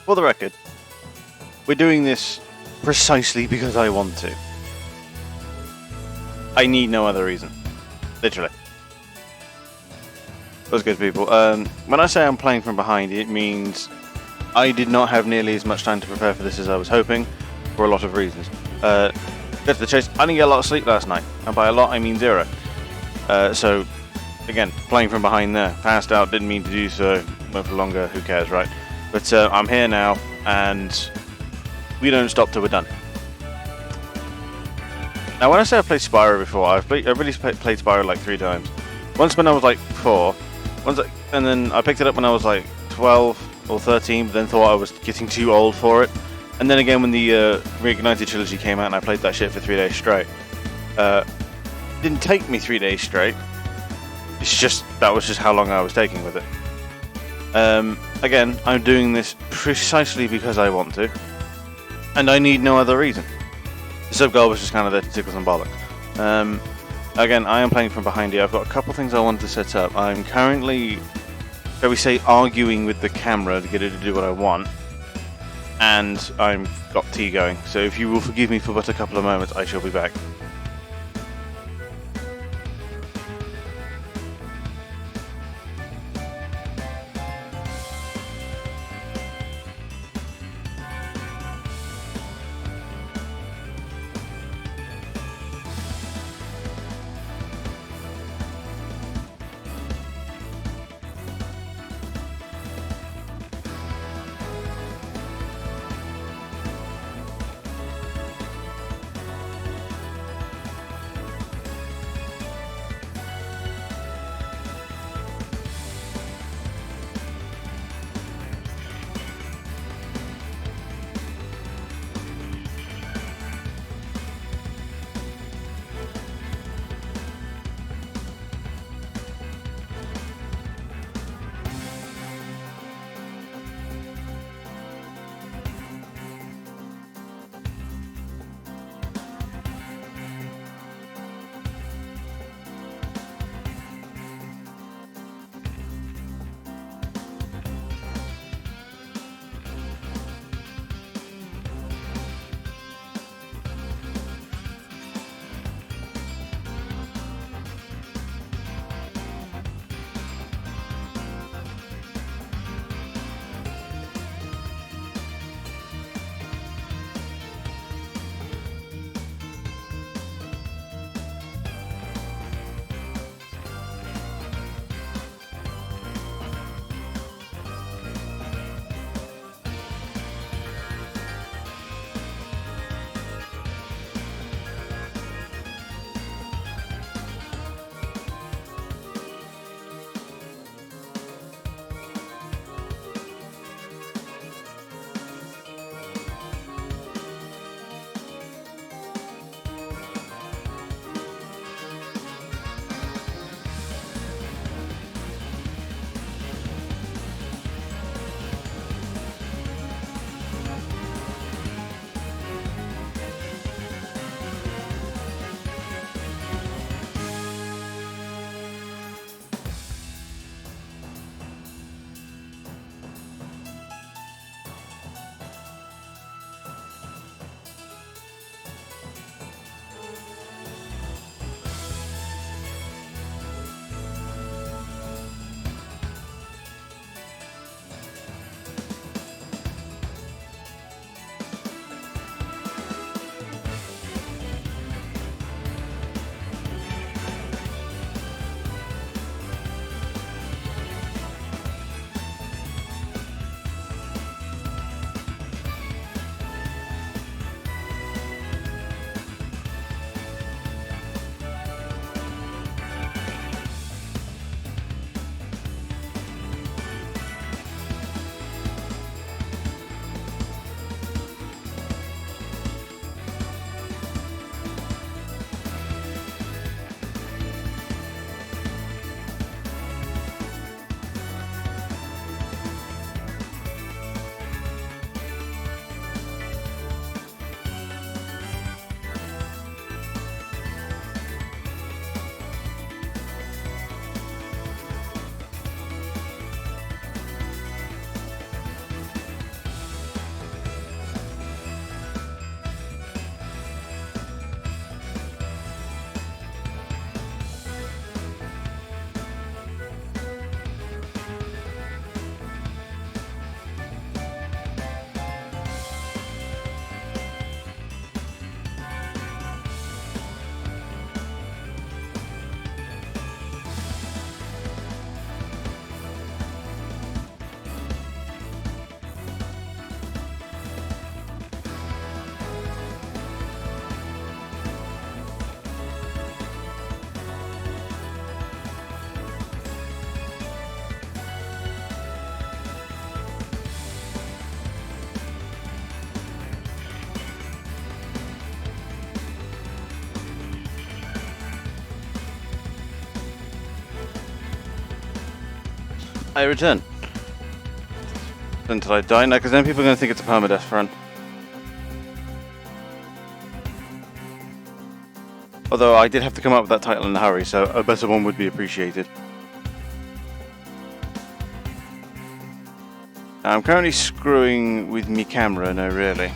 For the record, we're doing this precisely because I want to. I need no other reason. Literally. What's good, people? When I say I'm playing from behind, it means I did not have nearly as much time to prepare for this as I was hoping, for a lot of reasons. Get to the chase, I didn't get a lot of sleep last night, and by a lot I mean 0. So, again, playing from behind there. Passed out, didn't mean to do so, went for longer, who cares, right? But I'm here now, and we don't stop till we're done. Now, when I say I've played Spyro before, I've really played Spyro like 3 times. Once when I was like 4, and then I picked it up when I was like 12 or 13, but then thought I was getting too old for it. And then again when the Reignited Trilogy came out and I played that shit for 3 days straight. Didn't take me 3 days straight. It's just, that was just how long I was taking with it. Again, I'm doing this precisely because I want to. And I need no other reason. The sub-goal was just kind of there to tickle some bollocks. Again, I am playing from behind here. I've got a couple things I wanted to set up. I'm currently, shall we say, arguing with the camera to get it to do what I want. And I've got tea going. So if you will forgive me for but a couple of moments, I shall be back. I return. Until I die. No, because then people are going to think it's a permadeath run. Although I did have to come up with that title in a hurry, so a better one would be appreciated. I'm currently screwing with my camera, no really.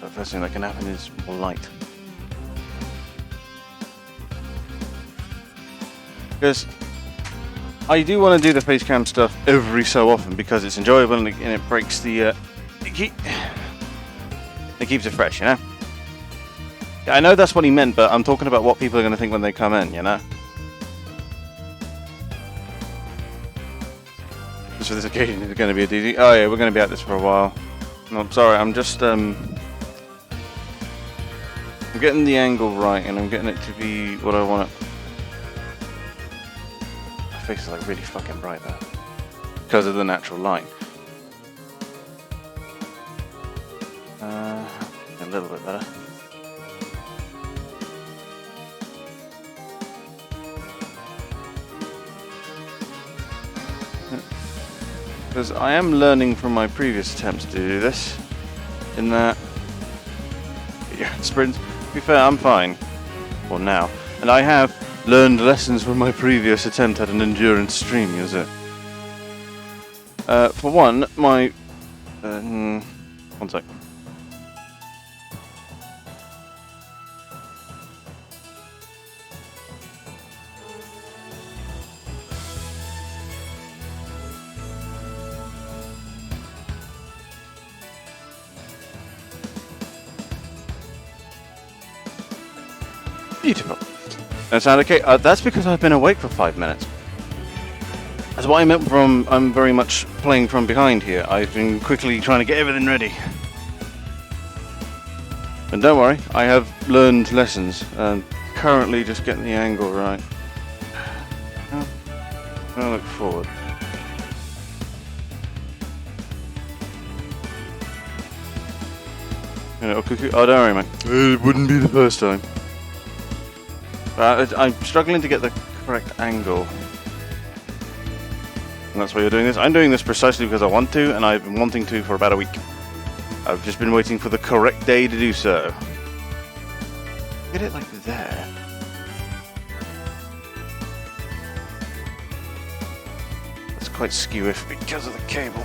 The first thing that can happen is more light. Because I do want to do the face cam stuff every so often because it's enjoyable and it breaks the... it keeps it fresh, you know? I know that's what he meant, but I'm talking about what people are going to think when they come in, you know? Just for this occasion, it's going to be a DD. Oh yeah, we're going to be at this for a while. No, I'm sorry, I'm just, I'm getting the angle right, and I'm getting it to be what I want it. My face is like really fucking bright there. Because of the natural light. A little bit better. Because I am learning from my previous attempts to do this, in that, yeah, sprints, to be fair, I'm fine, well now, and I have learned lessons from my previous attempt at an endurance stream, is it? For one, my, one sec. Beautiful. That sound okay? That's because I've been awake for 5 minutes. That's what I meant from I'm very much playing from behind here. I've been quickly trying to get everything ready. And don't worry, I have learned lessons and currently just getting the angle right. I'll look forward. Oh, don't worry, man. It wouldn't be the first time. I'm struggling to get the correct angle. And that's why you're doing this. I'm doing this precisely because I want to, and I've been wanting to for about a week. I've just been waiting for the correct day to do so. Get it like there. That's quite skew-ish because of the cable.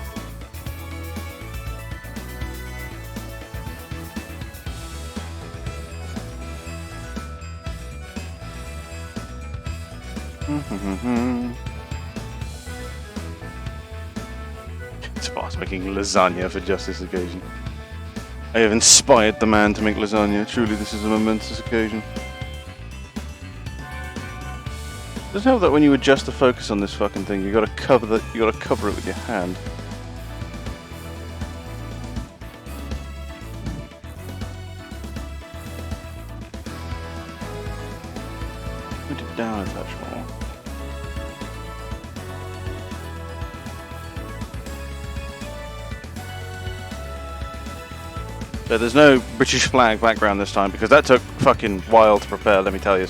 Spark's making lasagna for just this occasion. I have inspired the man to make lasagna. Truly, this is a momentous occasion. Doesn't help that when you adjust the focus on this fucking thing, you gotta cover it with your hand. Put it down a touch more. So there's no British flag background this time because that took fucking while to prepare, let me tell you.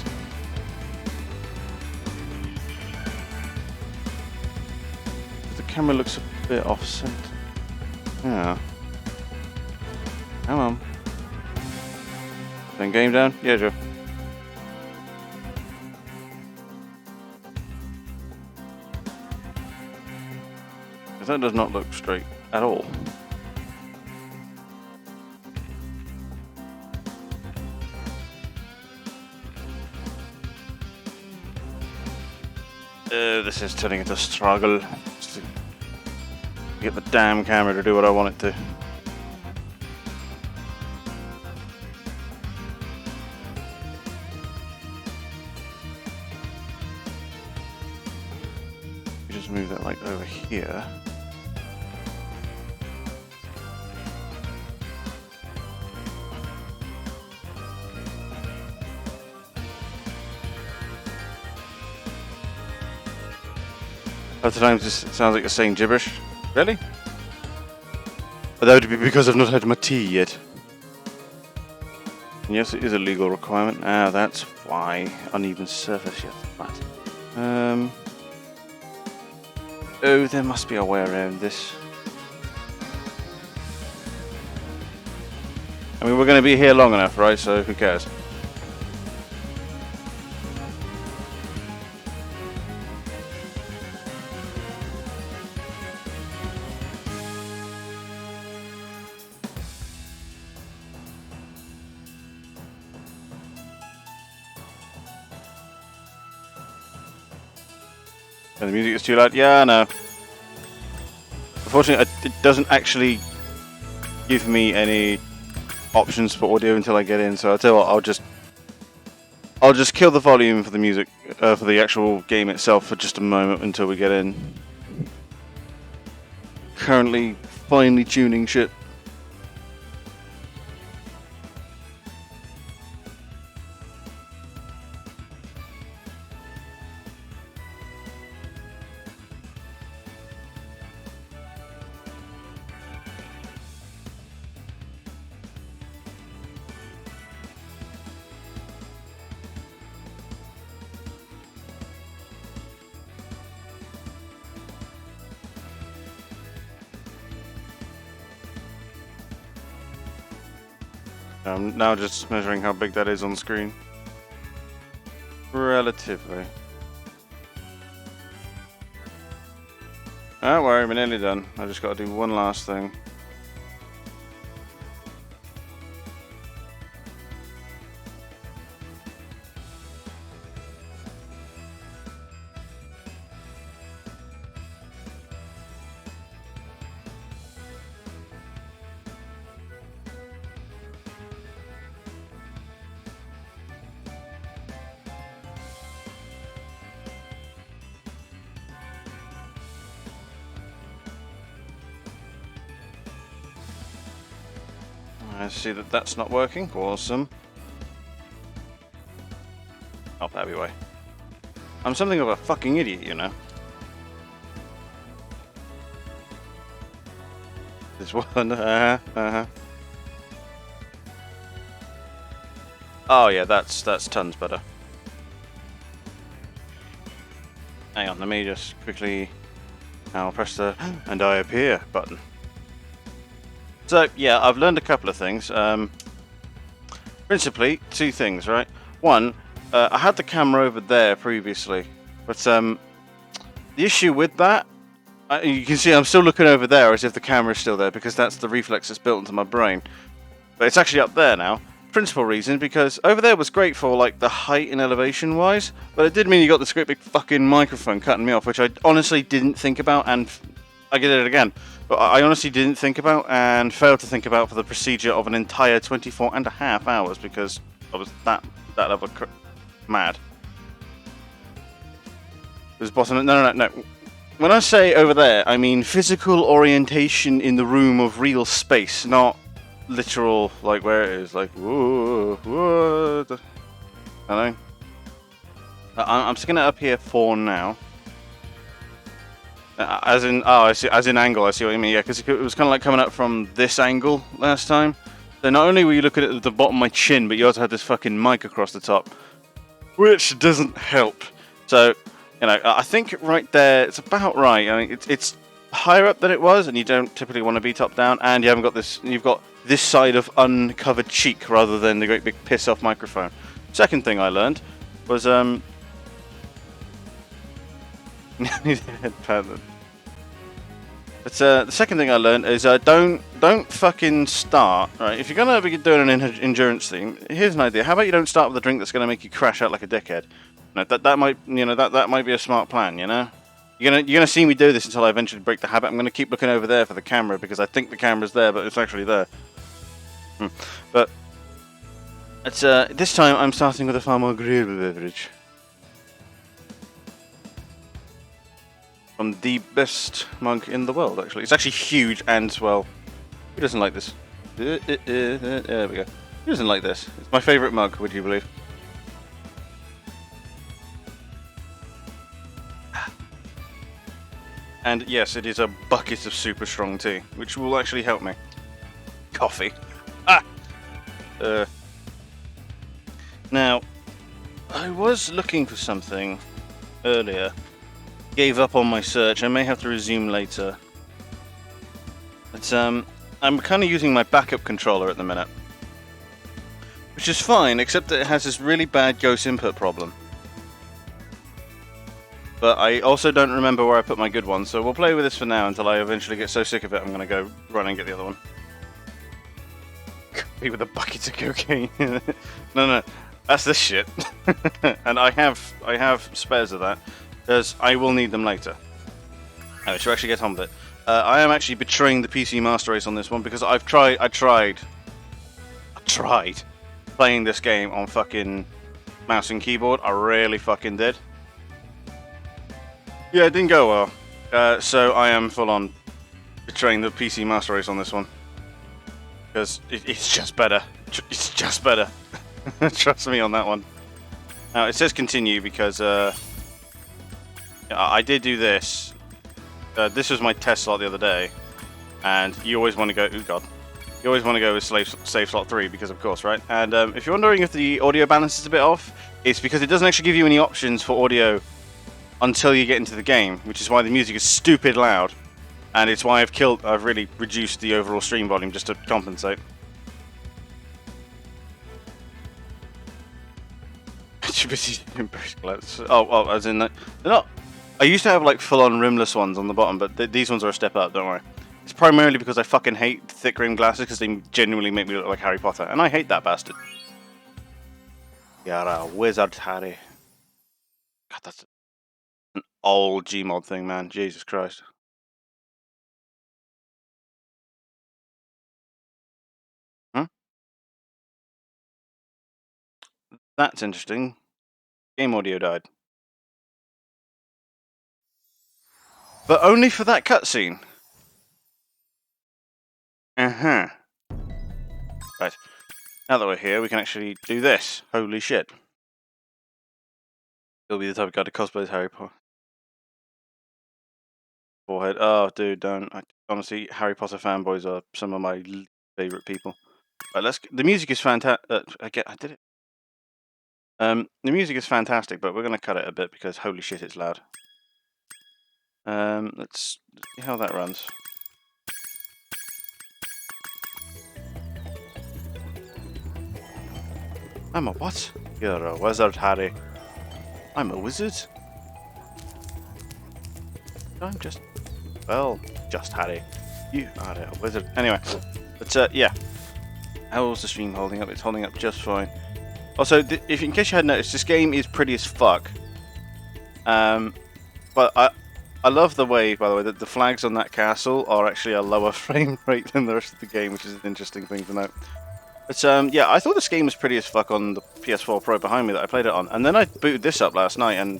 The camera looks a bit off-center. Yeah. Come on. Then game down? Yeah, Joe. Because that does not look straight at all. This is turning into a struggle just to get the damn camera to do what I want it to. You just move that light over here. Other times this sounds like you're saying gibberish. Really? But that would be because I've not had my tea yet. And yes, it is a legal requirement. Ah, that's why. Uneven surface, yes, that. Oh, there must be a way around this. I mean, we're going to be here long enough, right? So who cares? And the music is too loud. Yeah, I know. Unfortunately, it doesn't actually give me any options for audio until I get in. So I'll tell you what, I'll just kill the volume for the music, for the actual game itself for just a moment until we get in. Currently, finely tuning shit. I'm now just measuring how big that is on screen. Relatively. Don't worry, we're nearly done. I just got to do one last thing. I see that that's not working. Awesome. Oh, that'd be way. I'm something of a fucking idiot, you know. This one, Oh yeah, that's tons better. Hang on, let me just quickly. I'll press the "and I appear" button. So yeah, I've learned a couple of things. Principally, two things, right? One, I had the camera over there previously, but the issue with that, you can see I'm still looking over there as if the camera's still there because that's the reflex that's built into my brain. But it's actually up there now. Principal reason, because over there was great for like the height and elevation wise, but it did mean you got this great big fucking microphone cutting me off, which I honestly didn't think about, and I get it again. But I honestly didn't think about and failed to think about for the procedure of an entire 24.5 hours because I was that level mad. It was bossing. No. When I say over there, I mean physical orientation in the room of real space, not literal like where it is. Like whoa. I know. I'm sticking it up here for now. As in, I see. As in angle, I see what you mean. Yeah, because it was kind of like coming up from this angle last time. So not only were you looking at the bottom of my chin, but you also had this fucking mic across the top, which doesn't help. So, you know, I think right there, it's about right. I mean, it's higher up than it was, and you don't typically want to be top down, and you haven't got this. You've got this side of uncovered cheek rather than the great big piss off microphone. Second thing I learned was But the second thing I learned is don't fucking start, right? If you're gonna be doing an endurance thing, here's an idea. How about you don't start with a drink that's gonna make you crash out like a dickhead? No, that might, you know, that might be a smart plan, you know. You're gonna see me do this until I eventually break the habit. I'm gonna keep looking over there for the camera because I think the camera's there, but it's actually there. But it's this time I'm starting with a far more agreeable beverage. From the best mug in the world, actually. It's actually huge and, well, who doesn't like this? There we go. Who doesn't like this? It's my favourite mug, would you believe? And yes, it is a bucket of super strong tea, which will actually help me. Coffee. Now, I was looking for something earlier. gave up on my search. I may have to resume later. But I'm kind of using my backup controller at the minute, which is fine, except that it has this really bad ghost input problem. But I also don't remember where I put my good one, so we'll play with this for now until I eventually get so sick of it I'm going to go run and get the other one. Be with a bucket of cocaine. No, that's this shit. And I have spares of that, because I will need them later. Anyway, should we actually get on with it? I am actually betraying the PC Master Race on this one because I tried playing this game on fucking mouse and keyboard. I really fucking did. Yeah, it didn't go well. So I am full on betraying the PC Master Race on this one. Because it's just better. It's just better. Trust me on that one. Now, it says continue because I did do this. This was my test slot the other day. And you always want to go... Oh, God. You always want to go with save slot 3 because, of course, right? And if you're wondering if the audio balance is a bit off, it's because it doesn't actually give you any options for audio until you get into the game, which is why the music is stupid loud, and it's why I've really reduced the overall stream volume just to compensate. Oh, as in they're not. I used to have like full-on rimless ones on the bottom, but these ones are a step up. Don't worry. It's primarily because I fucking hate thick rim glasses because they genuinely make me look like Harry Potter, and I hate that bastard. You're a wizard, Harry. God, that's an old Gmod thing, man. Jesus Christ. Huh? That's interesting. Game audio died. But only for that cutscene. Uh-huh. Right. Now that we're here, we can actually do this. Holy shit. He'll be the type of guy to cosplay as Harry Potter. Forehead. Oh, dude, don't. Honestly, Harry Potter fanboys are some of my favourite people. Right, let's. The music is fantastic. I did it. The music is fantastic, but we're going to cut it a bit because holy shit, it's loud. Let's see how that runs. I'm a what? You're a wizard, Harry. I'm a wizard? I'm just... Well, just Harry. You are a wizard. Anyway, but yeah. How's the stream holding up? It's holding up just fine. Also, if in case you hadn't noticed, this game is pretty as fuck. But I love the way, by the way, that the flags on that castle are actually a lower frame rate than the rest of the game, which is an interesting thing to note. But yeah, I thought this game was pretty as fuck on the PS4 Pro behind me that I played it on. And then I booted this up last night and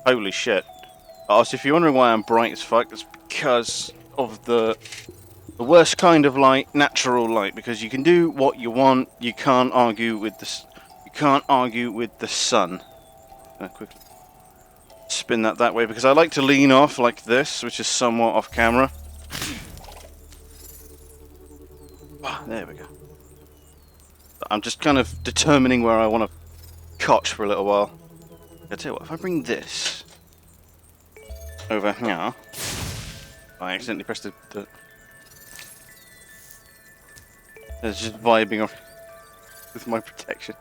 holy shit. Also, if you're wondering why I'm bright as fuck, it's because of the worst kind of light, natural light, because you can do what you want. You can't argue with this. You can't argue with the sun. Quickly spin that way because I like to lean off like this, which is somewhat off camera. There we go. I'm just kind of determining where I want to cotch for a little while. I tell you what, if I bring this over here, I accidentally pressed the it's just vibing off with my protection.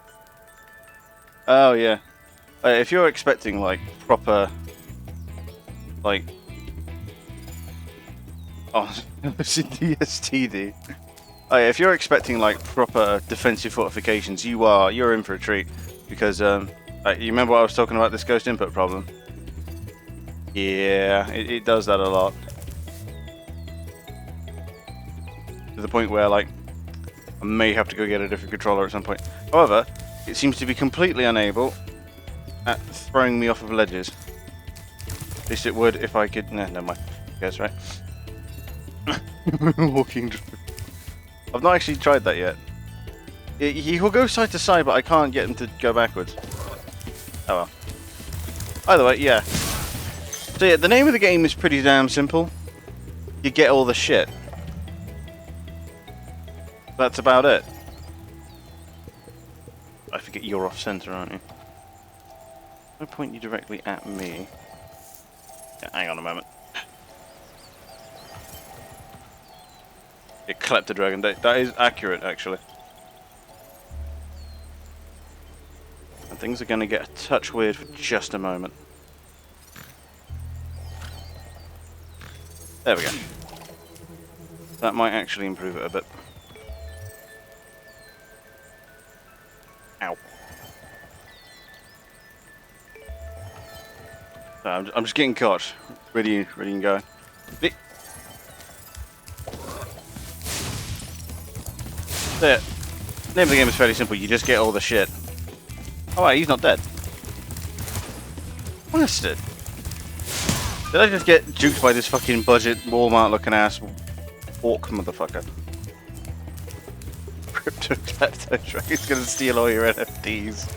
Oh yeah. If you're expecting like proper, like, oh, it's DSTD. Oh, yeah, if you're expecting like proper defensive fortifications, you're in for a treat because you remember what I was talking about, this ghost input problem? Yeah, it does that a lot to the point where like I may have to go get a different controller at some point. However, it seems to be completely unable at throwing me off of ledges. At least it would if I could. No, never mind. Guess right. Walking. I've not actually tried that yet. He will go side to side, but I can't get him to go backwards. Oh well. Either way, yeah. So yeah, the name of the game is pretty damn simple. You get all the shit. That's about it. I forget you're off center, aren't you? No point you directly at me. Yeah, hang on a moment. It clapped the dragon. That is accurate, actually. And things are going to get a touch weird for just a moment. There we go. That might actually improve it a bit. Ow. So I'm just getting caught. Ready and going. There. The name of the game is fairly simple. You just get all the shit. Oh, wait, he's not dead. Bastard. Did I just get juked by this fucking budget Walmart looking ass orc motherfucker? Crypto Dragon. He's gonna steal all your NFTs.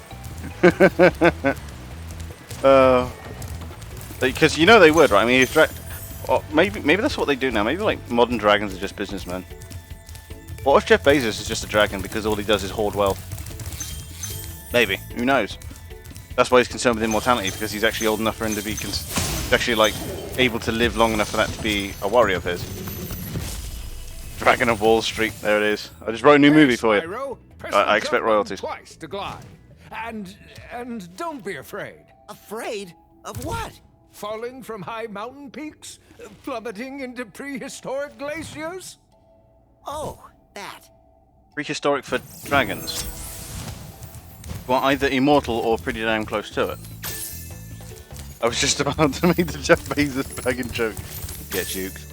Because you know they would, right? I mean, if maybe that's what they do now. Maybe like modern dragons are just businessmen. What if Jeff Bezos is just a dragon because all he does is hoard wealth? Maybe. Who knows? That's why he's concerned with immortality, because he's actually old enough for him to be actually like able to live long enough for that to be a worry of his. Dragon of Wall Street. There it is. I just wrote a new movie for you. I expect royalties. Twice to glide. And don't be afraid. Afraid? Of what? Falling from high mountain peaks? Plummeting into prehistoric glaciers? Oh, that. Prehistoric for dragons. Well, either immortal or pretty damn close to it. I was just about to make the Jeff Bezos dragon joke. Get juked.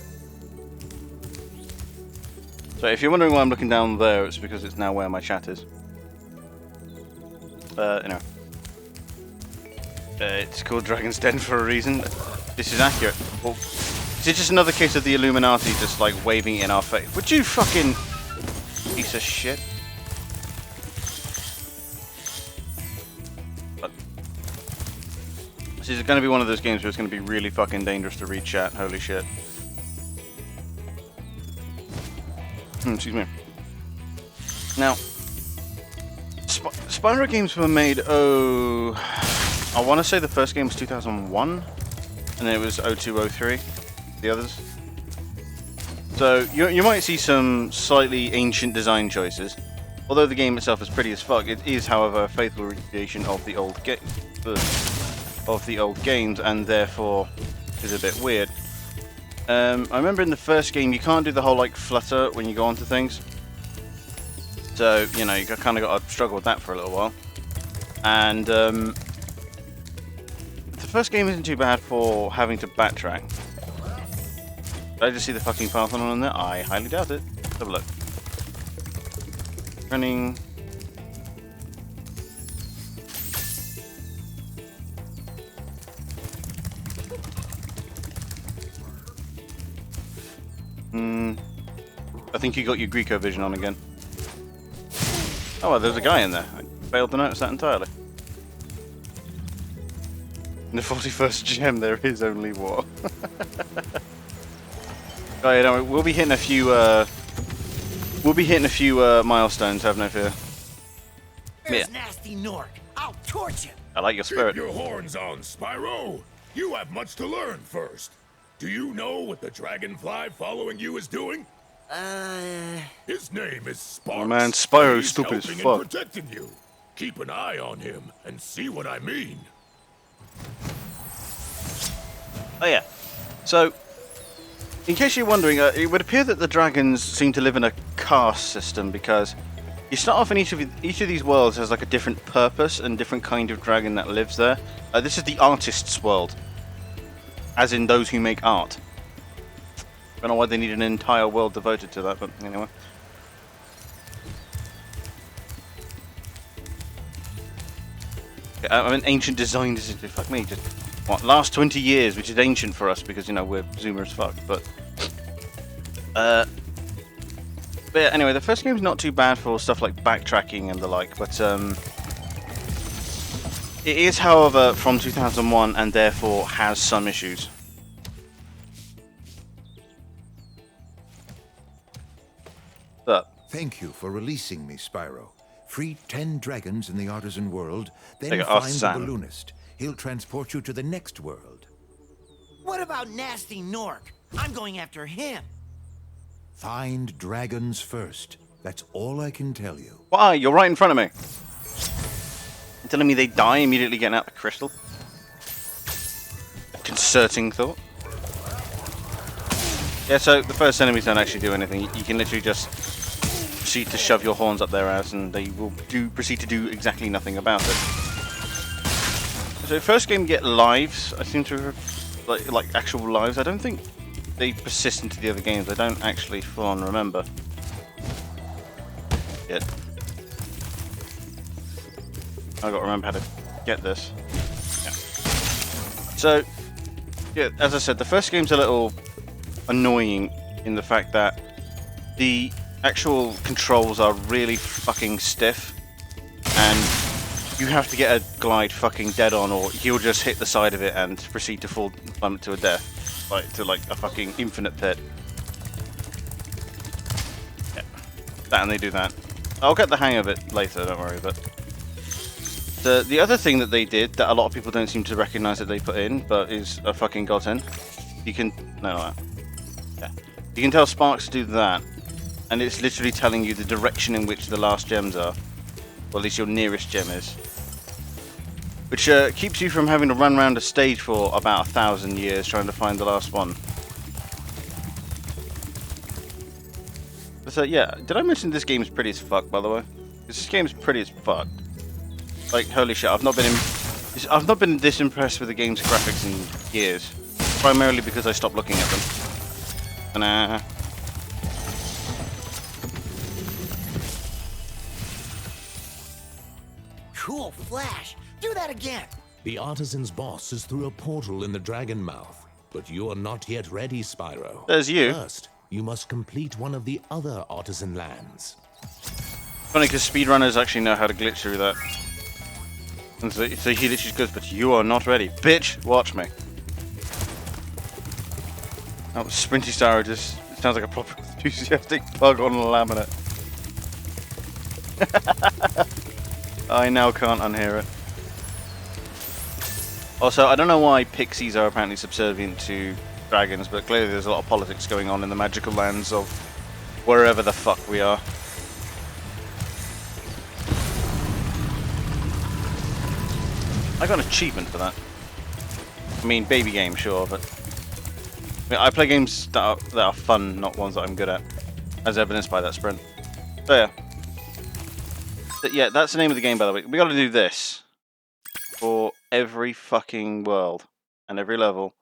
So if you're wondering why I'm looking down there, it's because it's now where my chat is. Anyway. It's called Dragon's Den for a reason. This is accurate. Well, is it just another case of the Illuminati just like waving it in our face? Would you fucking piece of shit? This is going to be one of those games where it's going to be really fucking dangerous to read chat. Holy shit. Excuse me. Now, Spyro games were made, I want to say the first game was 2001, and then it was 0203, the others. So, you might see some slightly ancient design choices. Although the game itself is pretty as fuck, it is, however, a faithful recreation of the old games, and therefore is a bit weird. I remember in the first game you can't do the whole like flutter when you go onto things, so you know you kind of got to struggle with that for a little while. And the first game isn't too bad for having to backtrack. Did I just see the fucking Parthenon on there? I highly doubt it. Let's have a look. Running. I think you got your Greco vision on again. Oh, well, there's a guy in there. I failed to notice that entirely. In the 41st gem, there is only war. Oh yeah, don't worry. We'll be hitting a few. Milestones. Have no fear. There's nasty Nork. I'll torch him. I like your spirit. Keep your horns on, Spyro. You have much to learn first. Do you know what the dragonfly following you is doing? His name is Sparks. Oh man, Spyro's He's stupid as helping fuck. and protecting you. Keep an eye on him and see what I mean. Oh yeah. So, in case you're wondering, it would appear that the dragons seem to live in a caste system, because you start off in each of these worlds has like a different purpose and different kind of dragon that lives there. This is the artist's world, as in those who make art. I don't know why they need an entire world devoted to that, but anyway. Okay, I mean, ancient design, fuck me, just what, last 20 years, which is ancient for us because, you know, we're zoomer as fuck, but yeah, anyway, the first game's not too bad for stuff like backtracking and the like, but it is, however, from 2001 and therefore has some issues. Thank you for releasing me, Spyro. Free 10 dragons in the artisan world, then Take it, find the Artisan. balloonist. He'll transport you to the next world. What about Nasty Nork? I'm going after him. Find dragons first. That's all I can tell you. Why? You're right in front of me. You're telling me they die immediately getting out the crystal? A concerning thought. Yeah, so the first enemies don't actually do anything. You can literally just proceed to shove your horns up their ass and they will proceed to do exactly nothing about it. So first game get lives, I seem to like actual lives. I don't think they persist into the other games. I don't actually full on remember. Yet. I gotta remember how to get this. Yeah. So yeah, as I said, the first game's a little annoying in the fact that the actual controls are really fucking stiff and you have to get a glide fucking dead on or he'll just hit the side of it and proceed to fall plummet to a death. To like a fucking infinite pit. Yeah. That and they do that. I'll get the hang of it later, don't worry, but the other thing that they did that a lot of people don't seem to recognise that they put in, but is a fucking godsend. You can yeah. You can tell Sparks to do that, and it's literally telling you the direction in which the last gems are. Or at least your nearest gem is. Which keeps you from having to run around a stage for about 1,000 years trying to find the last one. So yeah, did I mention this game's pretty as fuck, by the way? This game's pretty as fuck. Like, holy shit, I've not been this impressed with the game's graphics in years. Primarily because I stopped looking at them. And Cool flash. Do that again. The artisan's boss is through a portal in the dragon mouth, but you are not yet ready, Spyro. There's you. First, you must complete one of the other artisan lands. Funny because speedrunners actually know how to glitch through that. And so he literally just goes, but you are not ready. Bitch, watch me. Oh, Sprinty Star just sounds like a proper enthusiastic bug on a laminate. I now can't unhear it. Also, I don't know why pixies are apparently subservient to dragons, but clearly there's a lot of politics going on in the magical lands of wherever the fuck we are. I got an achievement for that. I mean, baby game, sure, but I play games that are fun, not ones that I'm good at, as evidenced by that sprint. So yeah. Yeah, that's the name of the game, by the way. We gotta do this for every fucking world and every level.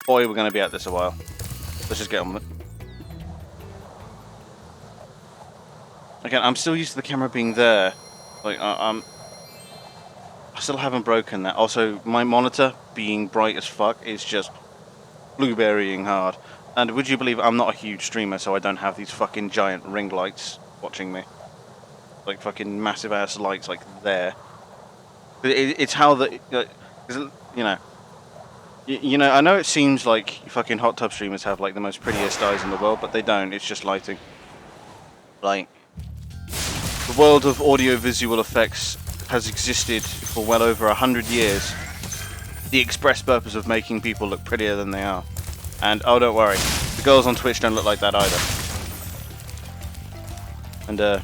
Boy, we're gonna be at this a while. Let's just get on with it. Again, I'm still used to the camera being there. Like, I still haven't broken that. Also, my monitor being bright as fuck is just blueberrying hard. And would you believe I'm not a huge streamer, so I don't have these fucking giant ring lights watching me. Like fucking massive ass lights like there. It's how the you know I know it seems like fucking hot tub streamers have like the most prettiest eyes in the world, but they don't. It's just lighting. Like the world of audio-visual effects has existed for well over 100 years. The express purpose of making people look prettier than they are. And oh, don't worry, the girls on Twitch don't look like that either. And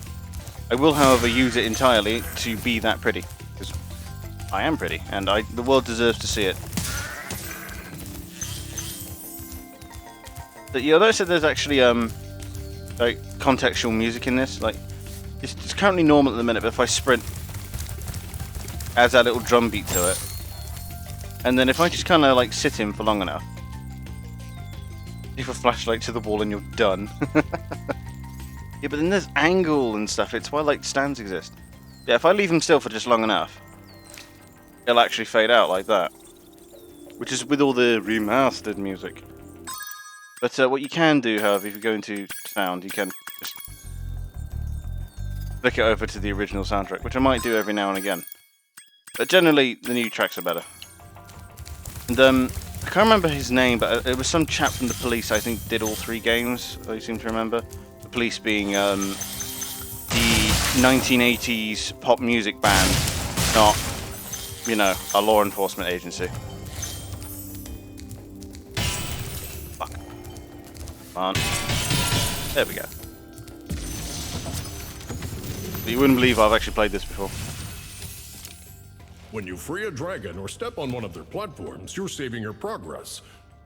I will, however, use it entirely to be that pretty, because I am pretty, and the world deserves to see it. But you notice that there's actually like contextual music in this. Like it's currently normal at the minute, but if I sprint, adds that little drum beat to it, and then if I just kind of like sit in for long enough, give a flashlight to the wall, and you're done. Yeah, but then there's angle and stuff. It's why like stands exist. Yeah, if I leave them still for just long enough, it'll actually fade out like that. Which is with all the remastered music. But what you can do, however, if you go into sound, you can just flick it over to the original soundtrack, which I might do every now and again. But generally, the new tracks are better. And I can't remember his name, but it was some chap from the police, I think, did all 3 games, I seem to remember. Police being the 1980s pop music band, not, you know, a law enforcement agency. On. There we go. You wouldn't believe I've actually played this before. When you free a dragon or step on one of their platforms, you're saving your progress.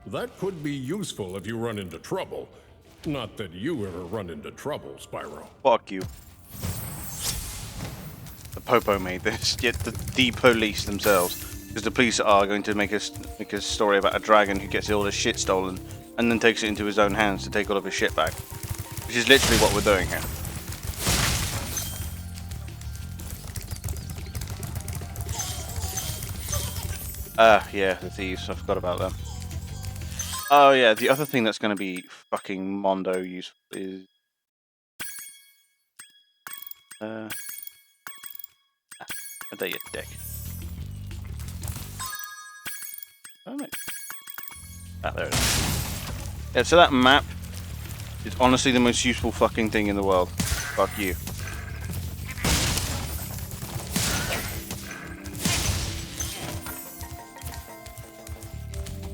That could be useful if you run into trouble. Not that you ever run into trouble, Spyro. Fuck you. The Popo made this, yet the police themselves. Because the police are going to make a story about a dragon who gets all his shit stolen and then takes it into his own hands to take all of his shit back. Which is literally what we're doing here. Yeah, the thieves. I forgot about them. Oh yeah, the other thing that's going to be fucking mondo useful is... there you dick. Oh, no. Ah, there it is. Yeah, so that map is honestly the most useful fucking thing in the world. Fuck you.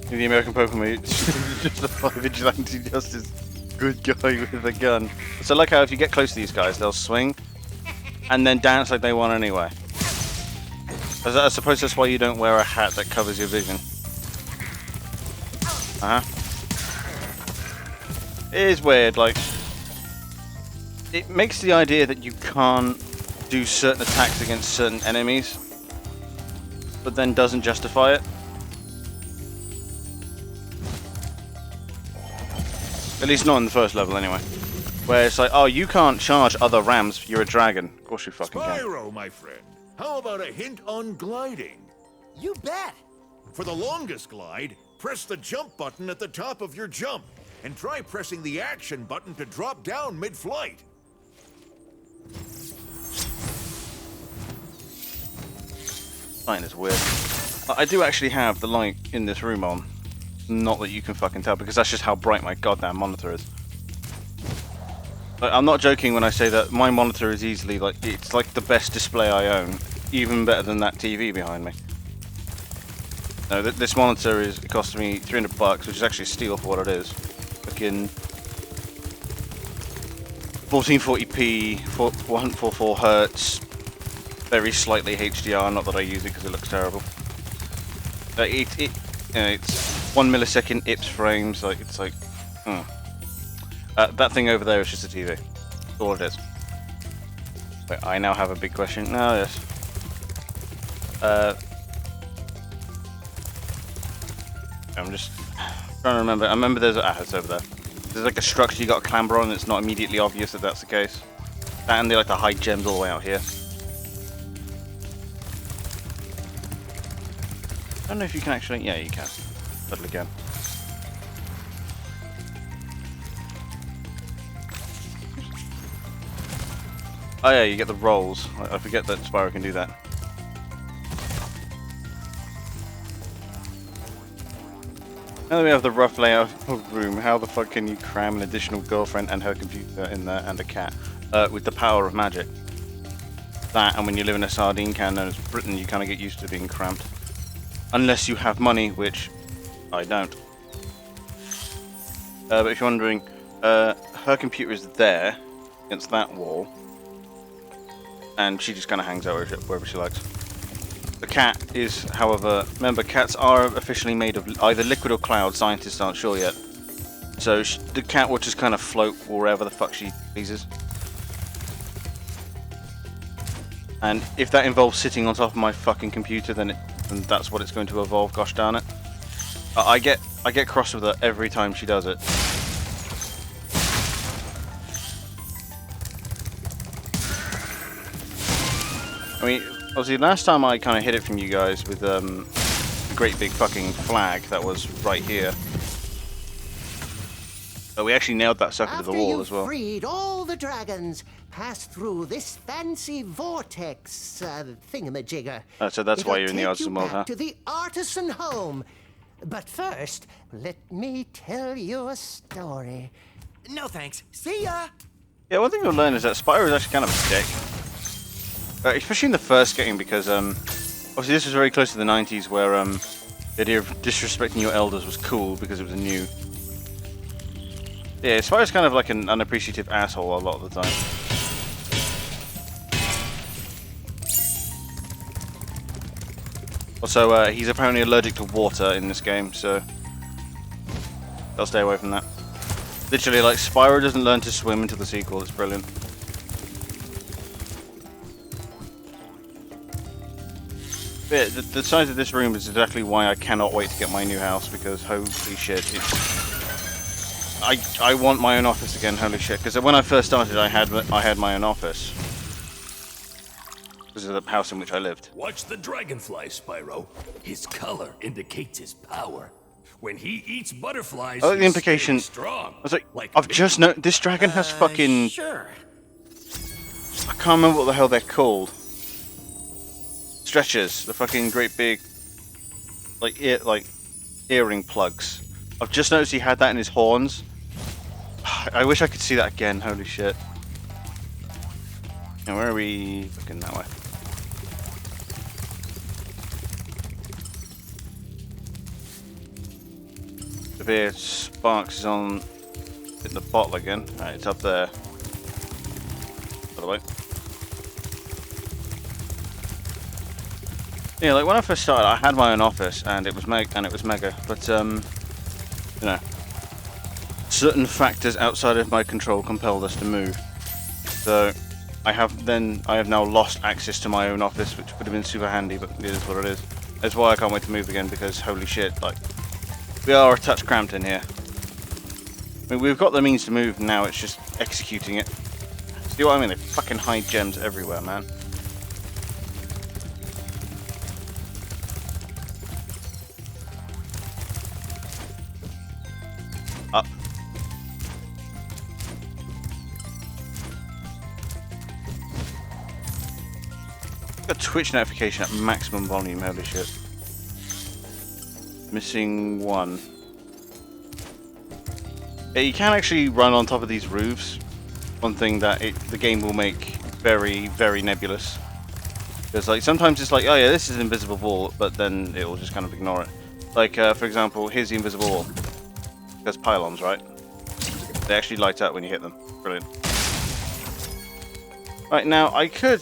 The American Pokemon justify vigilante justice. Good guy with a gun. So like how if you get close to these guys, they'll swing and then dance like they won anyway. I suppose that's why you don't wear a hat that covers your vision. It is weird, like... It makes the idea that you can't do certain attacks against certain enemies, but then doesn't justify it. At least not in the first level, anyway. Where it's like, oh, you can't charge other rams, you're a dragon. Of course you fucking can. Spyro, my friend, how about a hint on gliding? You bet. For the longest glide, press the jump button at the top of your jump, and try pressing the action button to drop down mid-flight. Fine, it's weird. I do actually have the light in this room on. Not that you can fucking tell, because that's just how bright my goddamn monitor is. Like, I'm not joking when I say that my monitor is easily like, it's like the best display I own, even better than that TV behind me. No, this monitor it cost me $300, which is actually a steal for what it is. Fucking 1440p, 144 hertz, very slightly HDR. Not that I use it because it looks terrible. It's 1 millisecond IPS frames. Like it's like, that thing over there is just a TV. That's all it is. Wait, I now have a big question. No, yes. I'm just trying to remember. I remember there's it's over there. There's like a structure you got to clamber on. It's not immediately obvious that that's the case. And they like to hide gems all the way out here. I don't know if you can actually. Yeah, you can. Totally can. Oh yeah, you get the rolls. I forget that Spyro can do that. Now that we have the rough layout of the room, how the fuck can you cram an additional girlfriend and her computer in there and a cat? With the power of magic. That, and when you live in a sardine can known as Britain, you kind of get used to being cramped. Unless you have money, which I don't. But if you're wondering, her computer is there, against that wall. And she just kind of hangs out wherever she likes. The cat is, however, remember, cats are officially made of either liquid or cloud. Scientists aren't sure yet. So the cat will just kind of float wherever the fuck she pleases. And if that involves sitting on top of my fucking computer, then that's what it's going to evolve. Gosh darn it! I get cross with her every time she does it. I mean, obviously, last time I kind of hid it from you guys with a great big fucking flag that was right here. But we actually nailed that sucker to the wall as well. After you've freed all the dragons, pass through this fancy vortex thingamajigger. So that's why you're in the artisan world, huh? To the artisan home. But first, let me tell you a story. No thanks. See ya. Yeah, one thing you'll learn is that Spyro is actually kind of a dick. Especially in the first game, because obviously this was very close to the 90s, where the idea of disrespecting your elders was cool because it was a new. Yeah, Spyro's kind of like an unappreciative asshole a lot of the time. Also, he's apparently allergic to water in this game, so I'll stay away from that. Literally, like, Spyro doesn't learn to swim until the sequel. It's brilliant. But yeah, the size of this room is exactly why I cannot wait to get my new house, because holy shit, it's... I want my own office again, holy shit, because when I first started I had my own office. Because of the house in which I lived. Watch the dragonfly, Spyro. His color indicates his power. When he eats butterflies, I like the he's implication. strong. I was like I've just noticed this dragon has fucking... Sure. I can't remember what the hell they're called. Stretchers, the fucking great big, like earring plugs. I've just noticed he had that in his horns. I wish I could see that again. Holy shit! Now where are we? Fucking that way. The beer Sparks is on in the bottle again. Alright, it's up there. By the way. Yeah, like when I first started, I had my own office, and it was mega. But you know, certain factors outside of my control compelled us to move. So I have now lost access to my own office, which would have been super handy. But it is what it is. That's why I can't wait to move again, because holy shit, like we are a touch cramped in here. I mean, we've got the means to move now. It's just executing it. See what I mean? They fucking hide gems everywhere, man. Up. Got Twitch notification at maximum volume, holy shit. Missing one. Yeah, you can actually run on top of these roofs. One thing that the game will make very, very nebulous. Because like sometimes it's like, oh yeah, this is an invisible wall, but then it will just kind of ignore it. Like for example, here's the invisible wall. There's pylons, right? They actually light up when you hit them. Brilliant. Right, now I could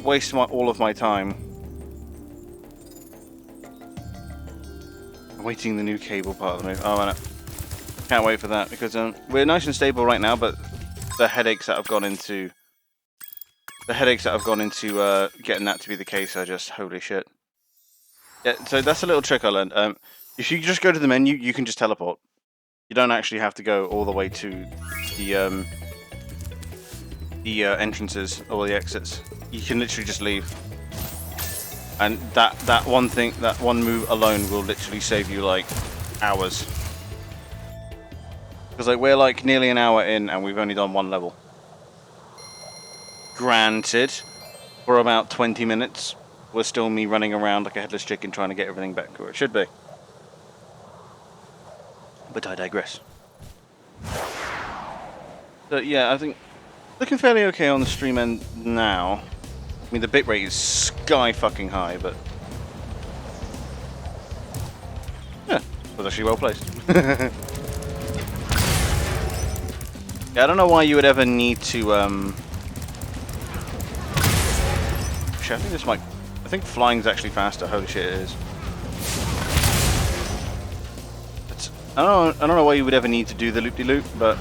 waste all of my time waiting the new cable part of the move. Oh man, can't wait for that, because we're nice and stable right now, but the headaches that I've gone into getting that to be the case are just holy shit. Yeah, so that's a little trick I learned. If you just go to the menu, you can just teleport. You don't actually have to go all the way to the entrances or the exits. You can literally just leave. And that one move alone will literally save you like hours. Because like we're like nearly an hour in and we've only done one level. Granted, for about 20 minutes, was still me running around like a headless chicken trying to get everything back where it should be. But I digress. So yeah, I think looking fairly okay on the stream end now. I mean, the bitrate is sky fucking high, but yeah, it was actually well placed. Yeah, I don't know why you would ever need to actually, I think flying's actually faster. Holy shit, it is. I don't know why you would ever need to do the loop-de-loop, but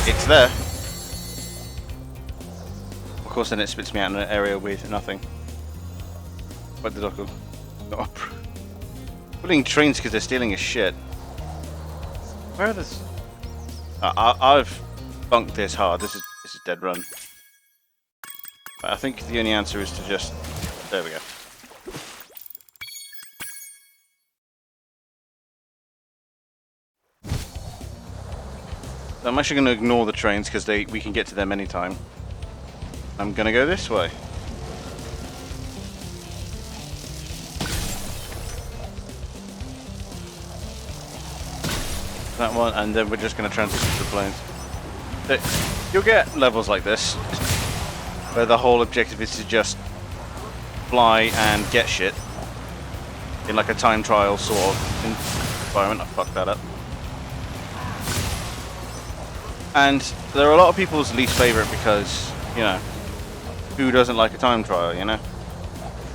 it's there. Of course, then it spits me out in an area with nothing. What did I go? Oh, pulling trains because they're stealing his shit. Where are this? I've bunked this hard. This is dead run. But I think the only answer is to just... There we go. So I'm actually going to ignore the trains because we can get to them anytime. I'm going to go this way. That one, and then we're just going to transition to the planes. So, you'll get levels like this, where the whole objective is to just fly and get shit in like a time trial sort of environment. I fucked that up. And they're a lot of people's least favorite because, you know, who doesn't like a time trial, you know?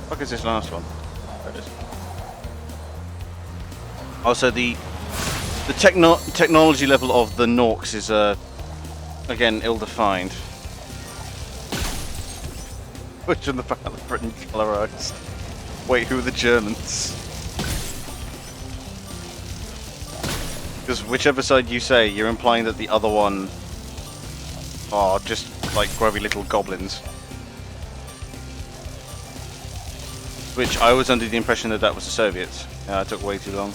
What is this last one? There it is. Also, the technology level of the Norks is, again, ill-defined. Which in the back of the Britain colorized. Wait, who are the Germans? Because whichever side you say, you're implying that the other one are just like grubby little goblins. Which I was under the impression that that was the Soviets. Yeah, it took way too long.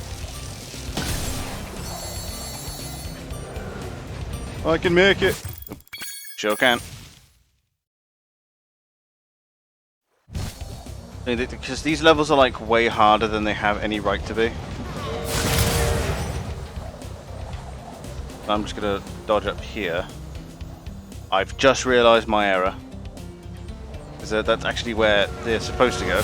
I can make it. Sure can. Because these levels are like way harder than they have any right to be. I'm just gonna dodge up here. I've just realised my error. Because that's actually where they're supposed to go.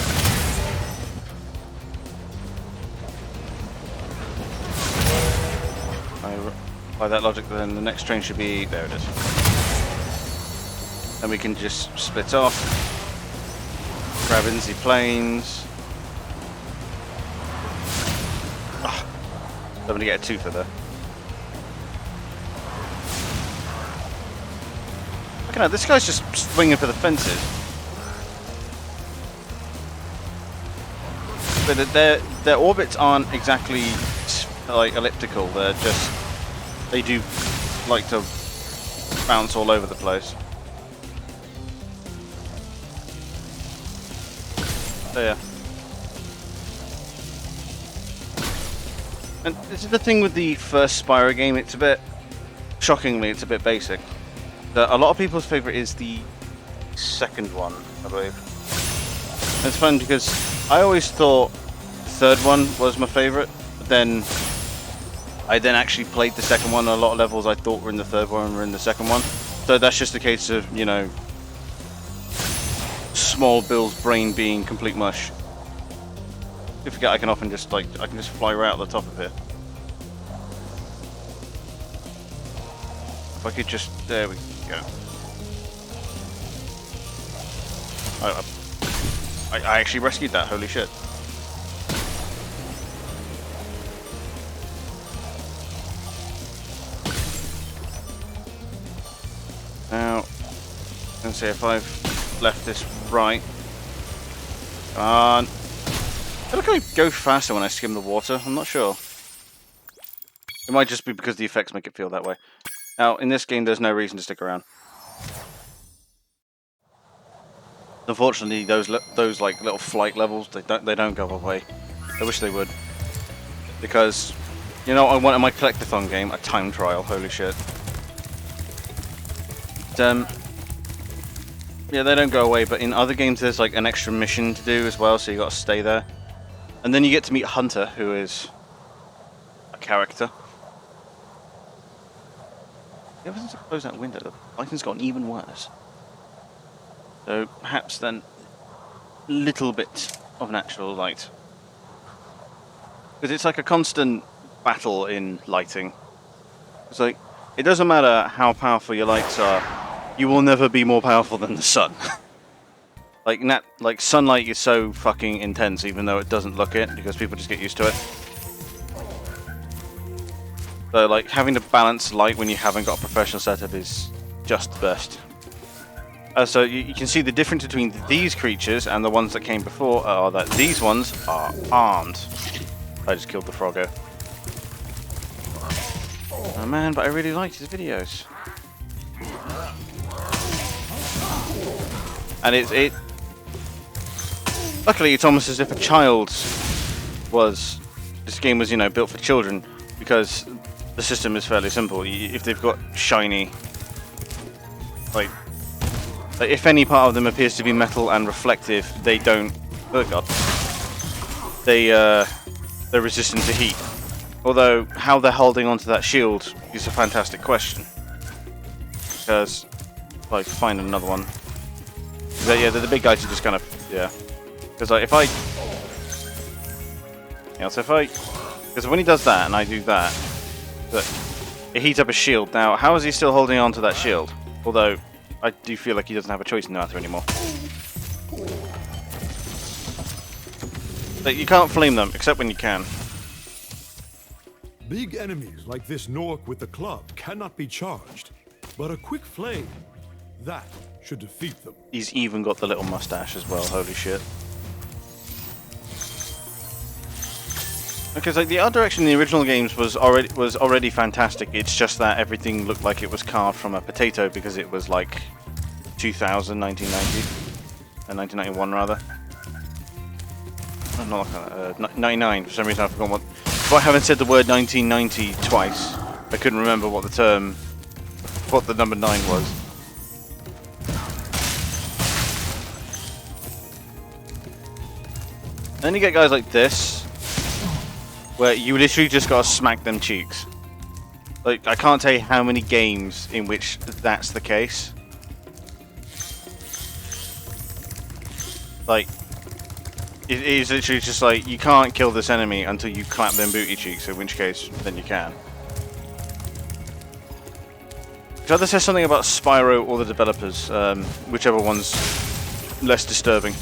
By that logic, then the next train should be... there it is. And we can just split off. Grab Inzy planes. Ah, I'm gonna get a twofer there. Look at that, this guy's just swinging for the fences. But their orbits aren't exactly like elliptical. They're just... they do like to bounce all over the place. So yeah. And this is the thing with the first Spyro game, it's a bit... shockingly, it's a bit basic. A lot of people's favourite is the second one, I believe. And it's fun because I always thought the third one was my favourite, but then I actually played the second one. A lot of levels I thought were in the third one were in the second one. So that's just a case of, you know, small Bill's brain being complete mush. You forget I can often just like, I can just fly right out the top of here. If I could just, there we go. I actually rescued that, holy shit. Now, let's see if I've left this right. Come on. I feel like I go faster when I skim the water, I'm not sure. It might just be because the effects make it feel that way. Now, in this game, there's no reason to stick around. Unfortunately, those like little flight levels, they don't go away. I wish they would, because you know I want in my collectathon game a time trial. Holy shit! But, yeah, they don't go away. But in other games, there's like an extra mission to do as well, so you got to stay there, and then you get to meet Hunter, who is a character. Ever since I closed that window, the lighting's gotten even worse. So perhaps then a little bit of natural light. Because it's like a constant battle in lighting. It's like, it doesn't matter how powerful your lights are, you will never be more powerful than the sun. Like sunlight is so fucking intense even though it doesn't look it, because people just get used to it. So like having to balance light when you haven't got a professional setup is just the best. So you can see the difference between these creatures and the ones that came before are that these ones are armed. I just killed the froggo. Oh man, but I really liked his videos. And it luckily it's almost as if a child's was... this game was, you know, built for children, because the system is fairly simple. If they've got shiny... like if any part of them appears to be metal and reflective, they don't... oh god. They're resistant to heat. Although, how they're holding onto that shield is a fantastic question. Because, if I find another one... yeah, the big guys are just kind of... yeah. Because like, if I... yeah, so if I... because when he does that, and I do that... but it heats up his shield. Now, how is he still holding on to that shield? Although, I do feel like he doesn't have a choice in the matter anymore. Like, you can't flame them, except when you can. Big enemies like this Nork with the club cannot be charged, but a quick flame, that should defeat them. He's even got the little mustache as well, holy shit. Because like the art direction in the original games was already fantastic. It's just that everything looked like it was carved from a potato because it was like 2000, 1990, 1991 rather. Not like 99. For some reason I forgot what. If I haven't said the word 1990 twice, I couldn't remember what the number 9 was. Then you get guys like this, where you literally just gotta smack them cheeks. Like, I can't tell you how many games in which that's the case. Like, it is literally just like, you can't kill this enemy until you clap them booty cheeks, in which case, then you can. It either says something about Spyro or the developers, whichever one's less disturbing.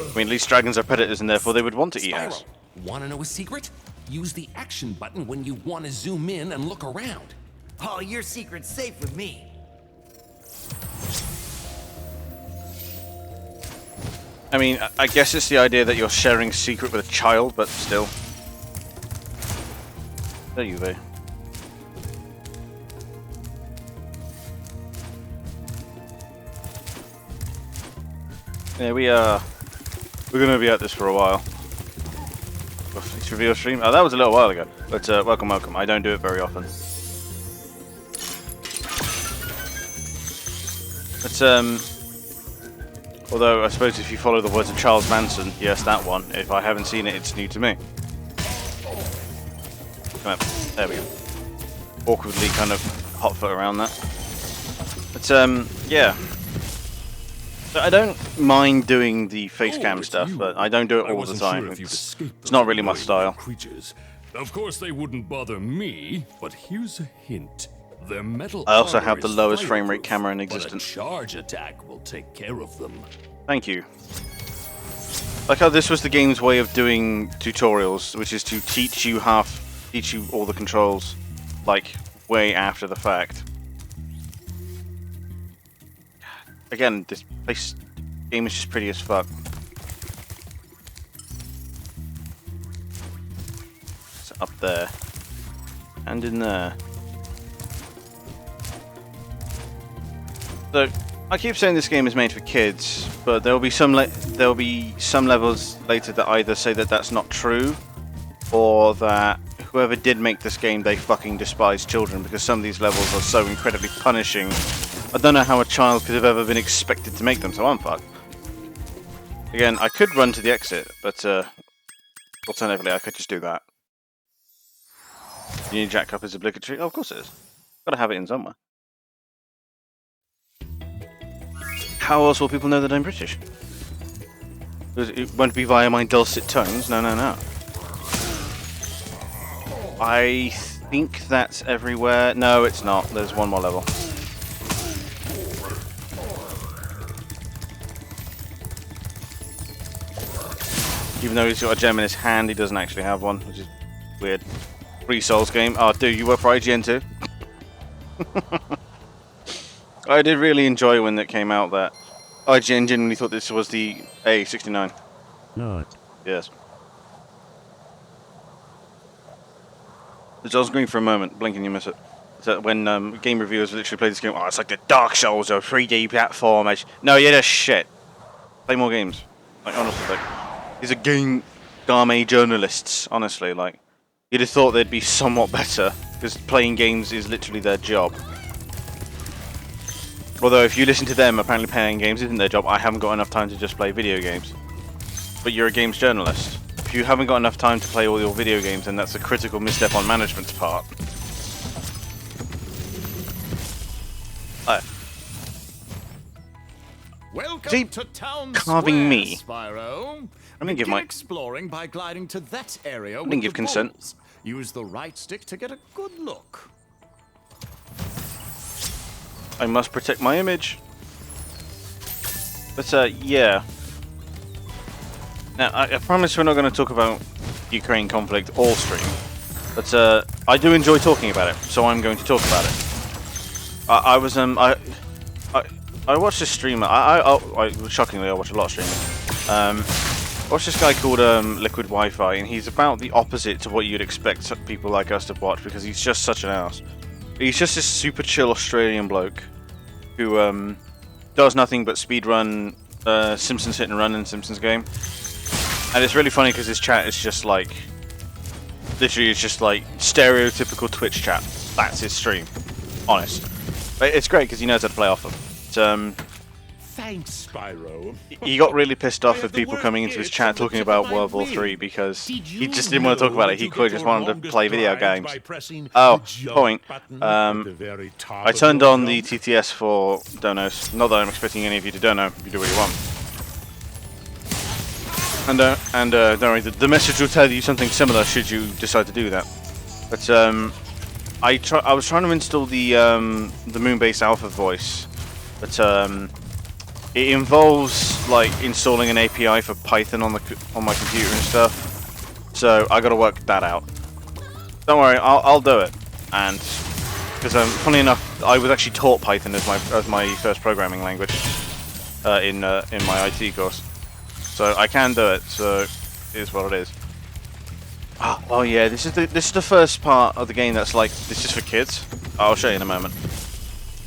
I mean, at least dragons are predators and therefore they would want to eat ass. Wanna know a secret? Use the action button when you want to zoom in and look around. Oh, your secret's safe with me. I mean, I guess it's the idea that you're sharing a secret with a child, but still. There you go. Yeah, we're gonna be at this for a while. It's reveal stream. Oh, that was a little while ago. But welcome, welcome. I don't do it very often. But although I suppose if you follow the words of Charles Manson, yes, that one. If I haven't seen it, it's new to me. Come on. There we go. Awkwardly kind of hot foot around that. But yeah. So I don't mind doing the face cam stuff, but I don't do it all the time. It's not really my style. Creatures. Of course they wouldn't bother me, but here's a hint. Their metal I also have armor the is lowest frame rate fireproof, camera in but existence. a charge attack will take care of them. Thank you. Like how this was the game's way of doing tutorials, which is to teach you all the controls, like, way after the fact. Again, this game is just pretty as fuck. It's up there. And in there. So, I keep saying this game is made for kids, but there will be some levels later that either say that that's not true, or that whoever did make this game, they fucking despise children, because some of these levels are so incredibly punishing. I don't know how a child could have ever been expected to make them, so I'm fucked. Again, I could run to the exit, but alternatively I could just do that. Union Jack Cup is obligatory? Oh, of course it is. Gotta have it in somewhere. How else will people know that I'm British? It won't be via my dulcet tones. No, no, no. I think that's everywhere. No, it's not. There's one more level. Even though he's got a gem in his hand, he doesn't actually have one, which is weird. Free Souls game. Oh, dude, you work for IGN too? I did really enjoy when it came out that IGN genuinely thought this was the A69. No. Yes. It's on screen for a moment, blink and you miss it. So when game reviewers literally play this game, oh, it's like the Dark Souls of 3D platform. No, you're just shit. Play more games. Like, honestly, like, these are game journalists, honestly. Like, you'd have thought they'd be somewhat better, because playing games is literally their job. Although, if you listen to them, apparently playing games isn't their job. I haven't got enough time to just play video games. But you're a games journalist. If you haven't got enough time to play all your video games, then that's a critical misstep on management's part. Welcome to town carving square, me. Spyro. didn't give Begin my. exploring by gliding to that area. I didn't give consent. Balls. Use the right stick to get a good look. I must protect my image. But yeah. Now I promise we're not going to talk about Ukraine conflict all stream. But I do enjoy talking about it, so I'm going to talk about it. I watched this streamer. Shockingly, I watch a lot of streaming. I watched this guy called Liquid Wi-Fi, and he's about the opposite to what you'd expect people like us to watch, because he's just such an ass. He's just this super chill Australian bloke who does nothing but speedrun Simpsons Hit and Run in Simpsons game. And it's really funny because his chat is just like, literally it's just like stereotypical Twitch chat. That's his stream. Honest. But it's great because he knows how to play off them. Thanks, Spyro. He got really pissed off with people coming into his chat talking about World War 3 because he just didn't want to talk about it. He quite just wanted to play video games. Oh, point. I turned on the TTS for donos. Not that I'm expecting any of you to dono. You do what you want. And don't worry, the message will tell you something similar should you decide to do that. But I was trying to install the Moonbase Alpha voice, but it involves like installing an API for Python on my computer and stuff. So I got to work that out. Don't worry, I'll do it. And because funny enough, I was actually taught Python as my first programming language in my IT course. So I can do it. So it is what it is. Oh yeah, this is the first part of the game that's like, this is for kids. I'll show you in a moment.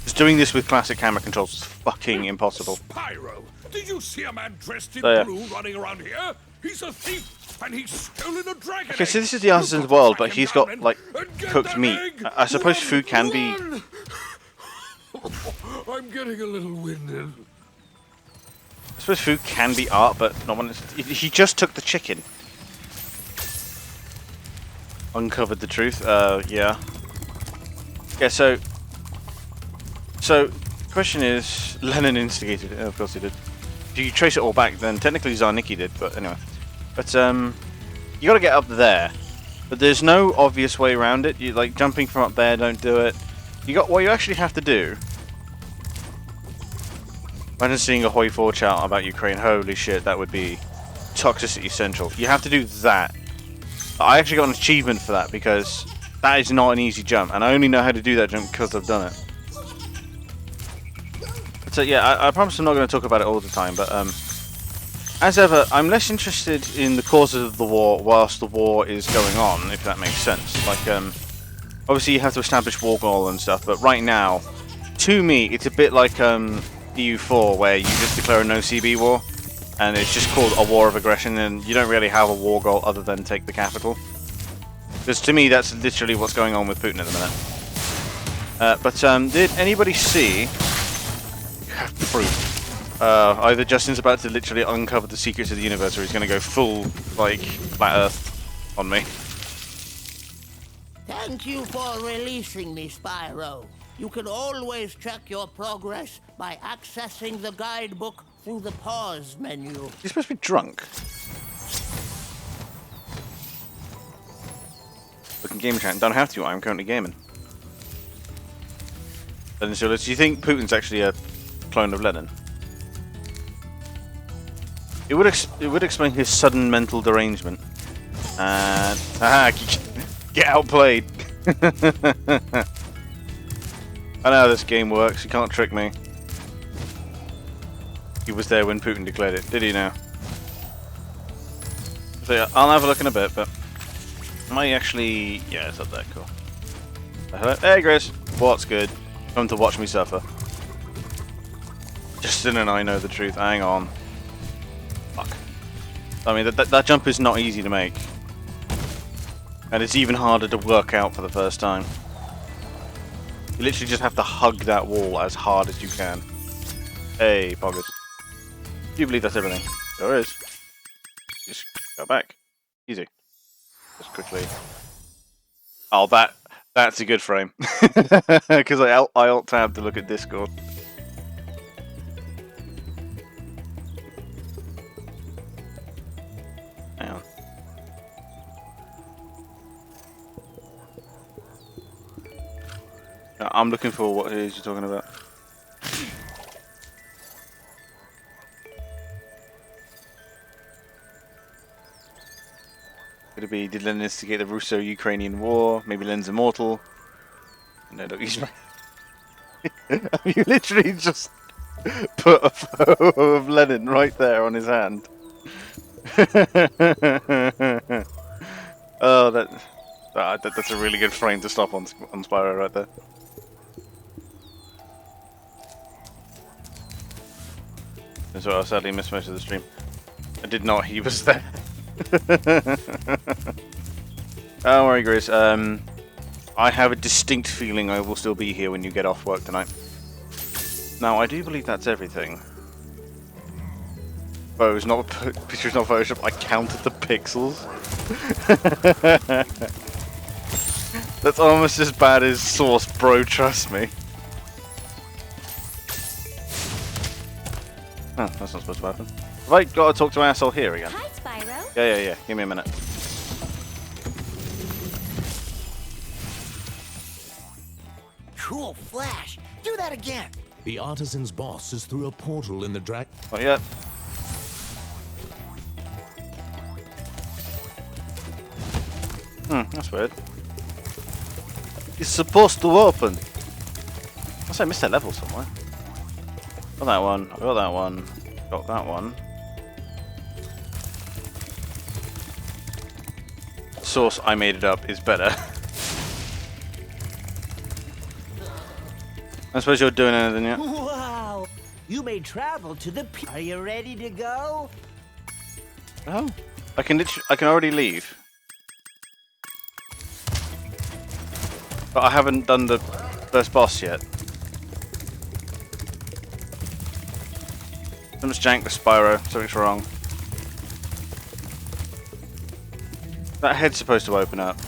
Just doing this with classic camera controls is fucking impossible. Spyro, did you see a man dressed in So, blue running around here? He's a thief, and he's stolen a dragon. Okay, so this is the Artisan's world, but he's got like cooked meat. I suppose food can be. I'm getting a little winded. I suppose food can be art, but not when it's. He just took the chicken. Uncovered the truth. Yeah. Yeah. So, question is, Lenin instigated it. Of course he did. If you trace it all back, then technically Tsarniki did. But anyway. But you got to get up there. But there's no obvious way around it. You like jumping from up there. Don't do it. What you actually have to do. Imagine seeing a Hoi 4 chat about Ukraine. Holy shit, that would be toxicity central. You have to do that. I actually got an achievement for that because that is not an easy jump, and I only know how to do that jump because I've done it. So yeah, I promise I'm not going to talk about it all the time, but as ever, I'm less interested in the causes of the war whilst the war is going on, if that makes sense. Like, obviously you have to establish war goal and stuff, but right now, to me, it's a bit like EU4, where you just declare a no CB war, and it's just called a war of aggression, and you don't really have a war goal other than take the capital. Because to me, that's literally what's going on with Putin at the minute. But did anybody see? Proof. Either Justin's about to literally uncover the secrets of the universe, or he's going to go full like flat Earth on me. Thank you for releasing me, Spyro. You can always track your progress by accessing the guidebook through the pause menu. You're supposed to be drunk. Looking game chat. Don't have to. I'm currently gaming. And so, do you think Putin's actually a clone of Lenin? It would explain his sudden mental derangement. And get outplayed. I know how this game works. You can't trick me. He was there when Putin declared it. Did he now? So yeah, I'll have a look in a bit, but might actually. Yeah, it's up there. Cool. Hello, hey Chris. What's good? Come to watch me suffer. Justin and I know the truth. Hang on. Fuck. I mean, that jump is not easy to make, and it's even harder to work out for the first time. You literally just have to hug that wall as hard as you can. Hey, poggers. Do you believe that's everything? There is. Just go back. Easy. Just quickly. Oh, that's a good frame. Because I alt-tab to look at Discord. I'm looking for what it is you're talking about. Could it be, did Len instigate the Russo-Ukrainian war? Maybe Len's immortal? No, look, he's... You literally just put a photo of Lenin right there on his hand. Oh, that's a really good frame to stop on Spyro right there. That's what I sadly missed most of the stream. I did not. He was there. Don't worry, Grizz. I have a distinct feeling I will still be here when you get off work tonight. Now, I do believe that's everything. Picture's not Photoshop. I counted the pixels. That's almost as bad as Source, bro. Trust me. Oh, that's not supposed to happen. Have I got to talk to asshole here again? Hi, Spyro. Yeah. Give me a minute. Cool flash. Do that again. The artisan's boss is through a portal in the Not yet. That's weird. It's supposed to open. I missed that level somewhere. Got that one. I got that one. Got that one. Source, I made it up, is better. I suppose you're doing anything yet? Wow! You may travel to the. Are you ready to go? Oh, I can already leave. But I haven't done the first boss yet. Something's jank with Spyro. Something's wrong. That head's supposed to open up.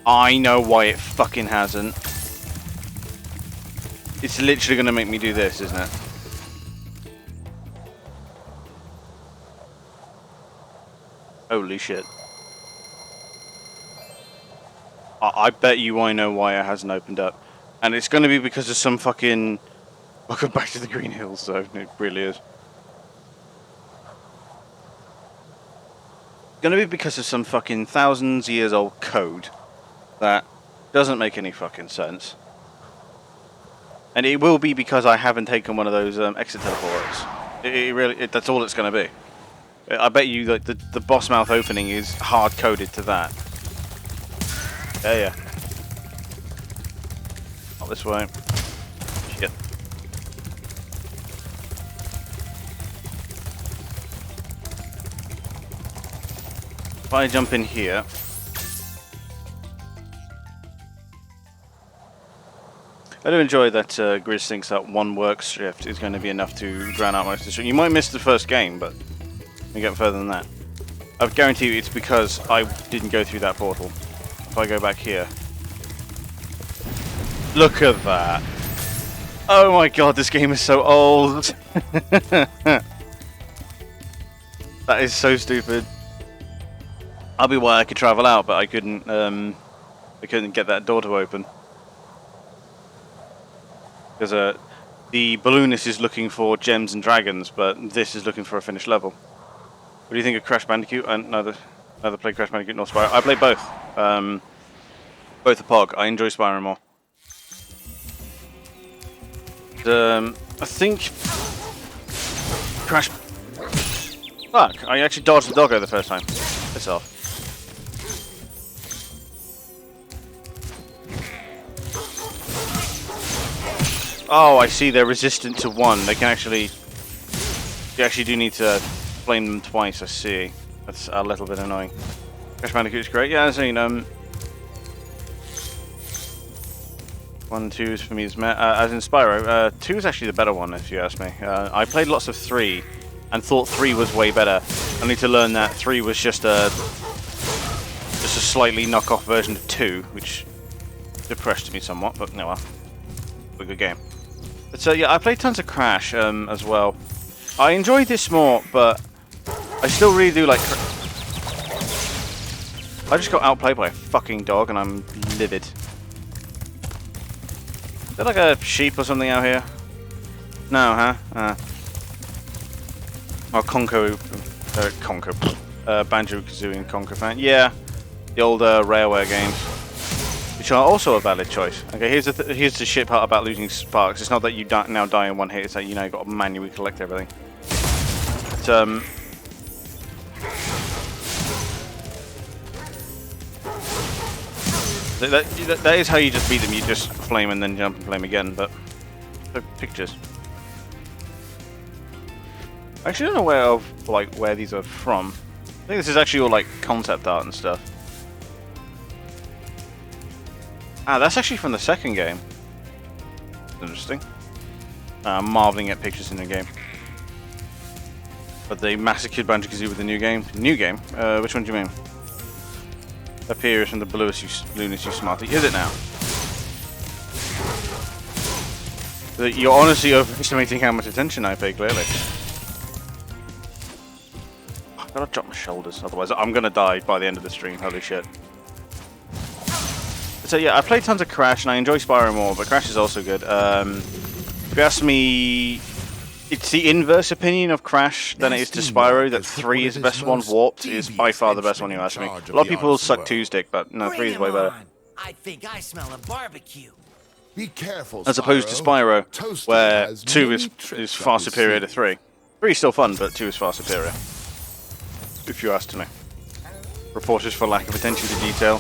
I know why it fucking hasn't. It's literally going to make me do this, isn't it? Holy shit. I bet you I know why it hasn't opened up. And it's going to be because of some fucking... Welcome back to the Green Hills, so it really is. It's going to be because of some fucking thousands years old code that doesn't make any fucking sense. And it will be because I haven't taken one of those exit teleporters. That's all it's going to be. I bet you that the boss mouth opening is hard coded to that. Yeah. Not this way. Shit. If I jump in here. I do enjoy that Grizz thinks that one work shift is going to be enough to drown out most of the stream. You might miss the first game, but we get further than that. I guarantee you it's because I didn't go through that portal. If I go back here. Look at that. Oh my god, this game is so old. That is so stupid. I'll be why I could travel out, but I couldn't get that door to open. Because the balloonist is looking for gems and dragons, but this is looking for a finished level. What do you think of Crash Bandicoot? Neither played Crash Bandicoot nor Spyro. I played both. Both are POG. I enjoy Spyro more. I think Crash. Fuck! I actually dodged the doggo the first time. Piss off. Oh, I see. They're resistant to one. They can actually. You actually do need to flame them twice. I see. That's a little bit annoying. Crash Bandicoot's great. Yeah, I've seen 1, 2 is for me as in Spyro. 2 is actually the better one, if you ask me. I played lots of 3 and thought 3 was way better. I need to learn that 3 was just a slightly knockoff version of 2, which depressed me somewhat. But no, well, a good game. But so yeah, I played tons of Crash as well. I enjoyed this more, but I still really do like. I just got outplayed by a fucking dog, and I'm livid. there like a sheep or something out here? No, huh? Oh, Banjo-Kazooie and Conker fan. Yeah, the old Railway games, which are also a valid choice. Okay, here's the shit part about losing sparks. It's not that you now die in one hit. It's that you got to manually collect everything. But, that is how you just beat them. You just flame and then jump and flame again. But pictures. I actually don't know where these are from. I think this is actually all like concept art and stuff. Ah, that's actually from the second game. Interesting. I'm marveling at pictures in the game. But they massacred Banjo-Kazooie with the new game. New game? Which one do you mean? Appears from the bluest, you smarty. Is it now? You're honestly overestimating how much attention I pay, clearly. I've got to drop my shoulders, otherwise I'm going to die by the end of the stream. Holy shit. So yeah, I played tons of Crash, and I enjoy Spyro more, but Crash is also good. If you ask me, it's the inverse opinion of Crash than it is to Spyro, that 3 is the best one. Warped is by far the best one, you ask me. A lot of people suck 2's dick, but no, 3 is way better. I think I smell a barbecue. Be careful, as opposed to Spyro, where 2 is far superior to 3. 3 is still fun, but 2 is far superior. If you ask me. Reporters for lack of attention to detail.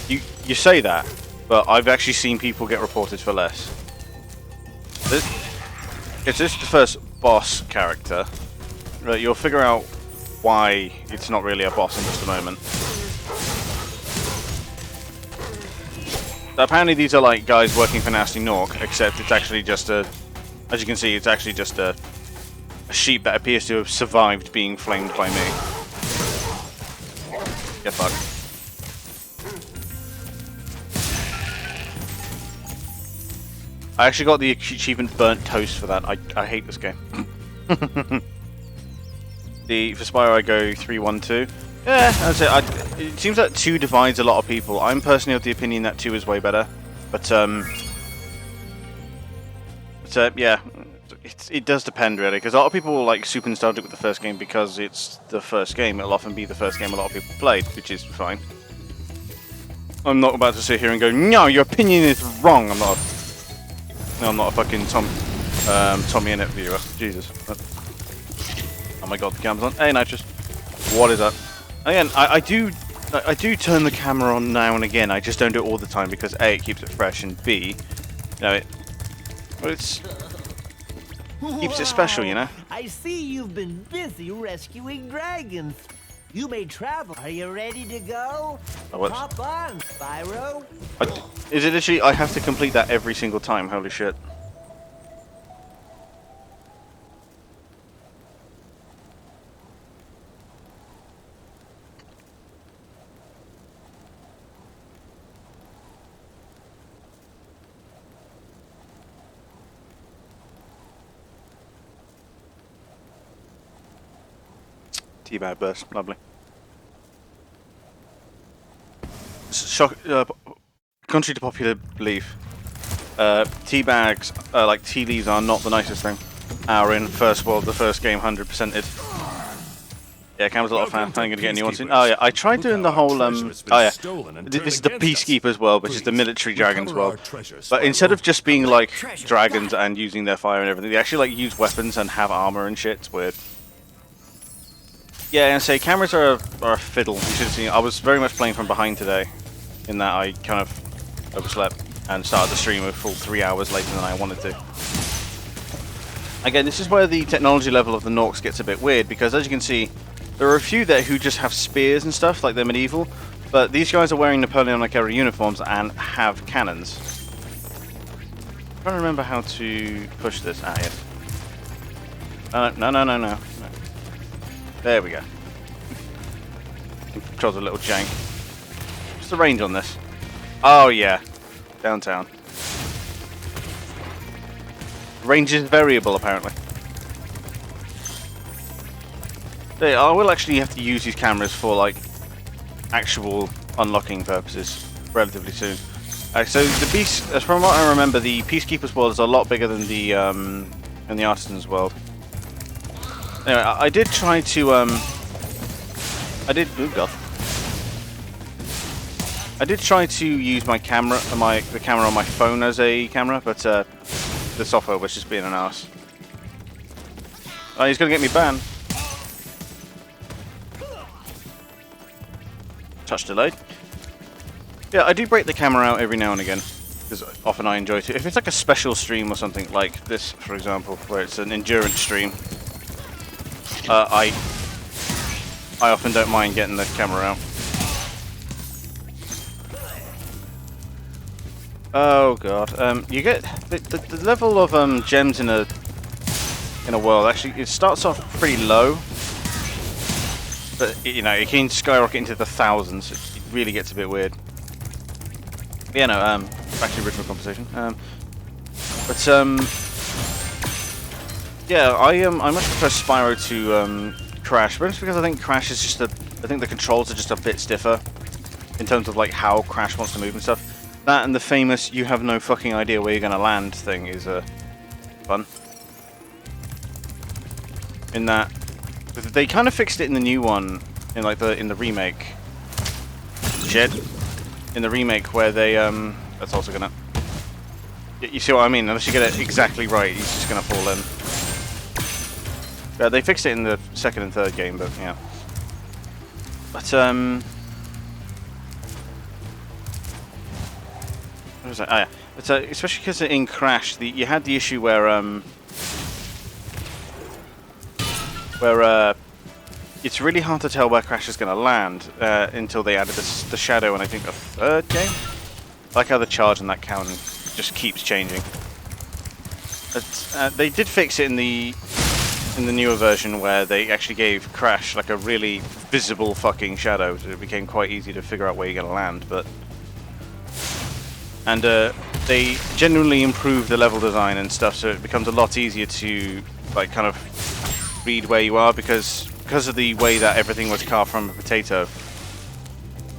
You say that, but I've actually seen people get reported for less. If this is the first boss character, you'll figure out why it's not really a boss in just a moment. So apparently these are like guys working for Nasty Nork, except it's actually just as you can see, it's actually just a sheep that appears to have survived being flamed by me. Get fucked. I actually got the achievement Burnt Toast for that. I hate this game. For Spyro I go 3-1-2. Yeah, I'd say it seems that 2 divides a lot of people. I'm personally of the opinion that 2 is way better. But yeah, it does depend really, because a lot of people are like super nostalgic with the first game because it's the first game. It'll often be the first game a lot of people played, which is fine. I'm not about to sit here and go, no, your opinion is wrong. I'm not a fucking Tommy Innit viewer. Jesus. Oh my god, the camera's on. Hey, Nitrous. What is that? Again, I do turn the camera on now and again. I just don't do it all the time because A, it keeps it fresh, and B, it keeps it special, you know? I see you've been busy rescuing dragons. You may travel. Are you ready to go? Hop on, Spyro. Is it literally, I have to complete that every single time? Holy shit. Teabag burst, lovely. Contrary to popular belief, teabags, like tea leaves, are not the nicest thing. Our in first world, the first game 100%ed. Yeah, Cam's a lot of fan. I'm gonna get a new one soon. Oh yeah, I tried doing the whole oh yeah, this is the Peacekeepers world, which is the military dragons world. But instead of just being like dragons and using their fire and everything, they actually like use weapons and have armor and shit. It's weird. Yeah, and say cameras are a fiddle. You should have seen. I was very much playing from behind today, in that I kind of overslept and started the stream a full 3 hours later than I wanted to. Again, this is where the technology level of the Norks gets a bit weird, because as you can see, there are a few there who just have spears and stuff, like they're medieval, but these guys are wearing Napoleonic era uniforms and have cannons. I'm trying to remember how to push this. Ah, yes. No. There we go. Controls a little jank. What's the range on this? Oh yeah, downtown. Range is variable apparently. I will actually have to use these cameras for like actual unlocking purposes relatively soon. So the beast, as from what I remember, the Peacekeeper's world is a lot bigger than the Artisan's world. Anyway, I did try to I did try to use my camera, the camera on my phone as a camera, but the software was just being an ass. Oh, he's gonna get me banned. Touch delayed. Yeah, I do break the camera out every now and again, because often I enjoy to. If it's like a special stream or something like this, for example, where it's an endurance stream, I often don't mind getting the camera out. Oh god, you get the level of gems in a world. Actually, it starts off pretty low, but you know it can skyrocket into the thousands. It really gets a bit weird. Yeah, no, back to the original conversation. Yeah, I much prefer Spyro to Crash, but it's because I think Crash is just I think the controls are just a bit stiffer in terms of like how Crash wants to move and stuff. That and the famous "you have no fucking idea where you're gonna land" thing is fun. In that, they kind of fixed it in the new one, in like in the remake. Shit. In the remake, where they that's also gonna. You see what I mean? Unless you get it exactly right, he's just gonna fall in. Yeah, they fixed it in the second and third game, but yeah. But what was that? Oh yeah. But especially because in Crash, you had the issue where it's really hard to tell where Crash is going to land until they added the shadow in I think the third game. I like how the charge on that cannon just keeps changing. But, they did fix it in the newer version where they actually gave Crash like a really visible fucking shadow, so it became quite easy to figure out where you're going to land. And they generally improved the level design and stuff, so it becomes a lot easier to like kind of read where you are because of the way that everything was carved from a potato.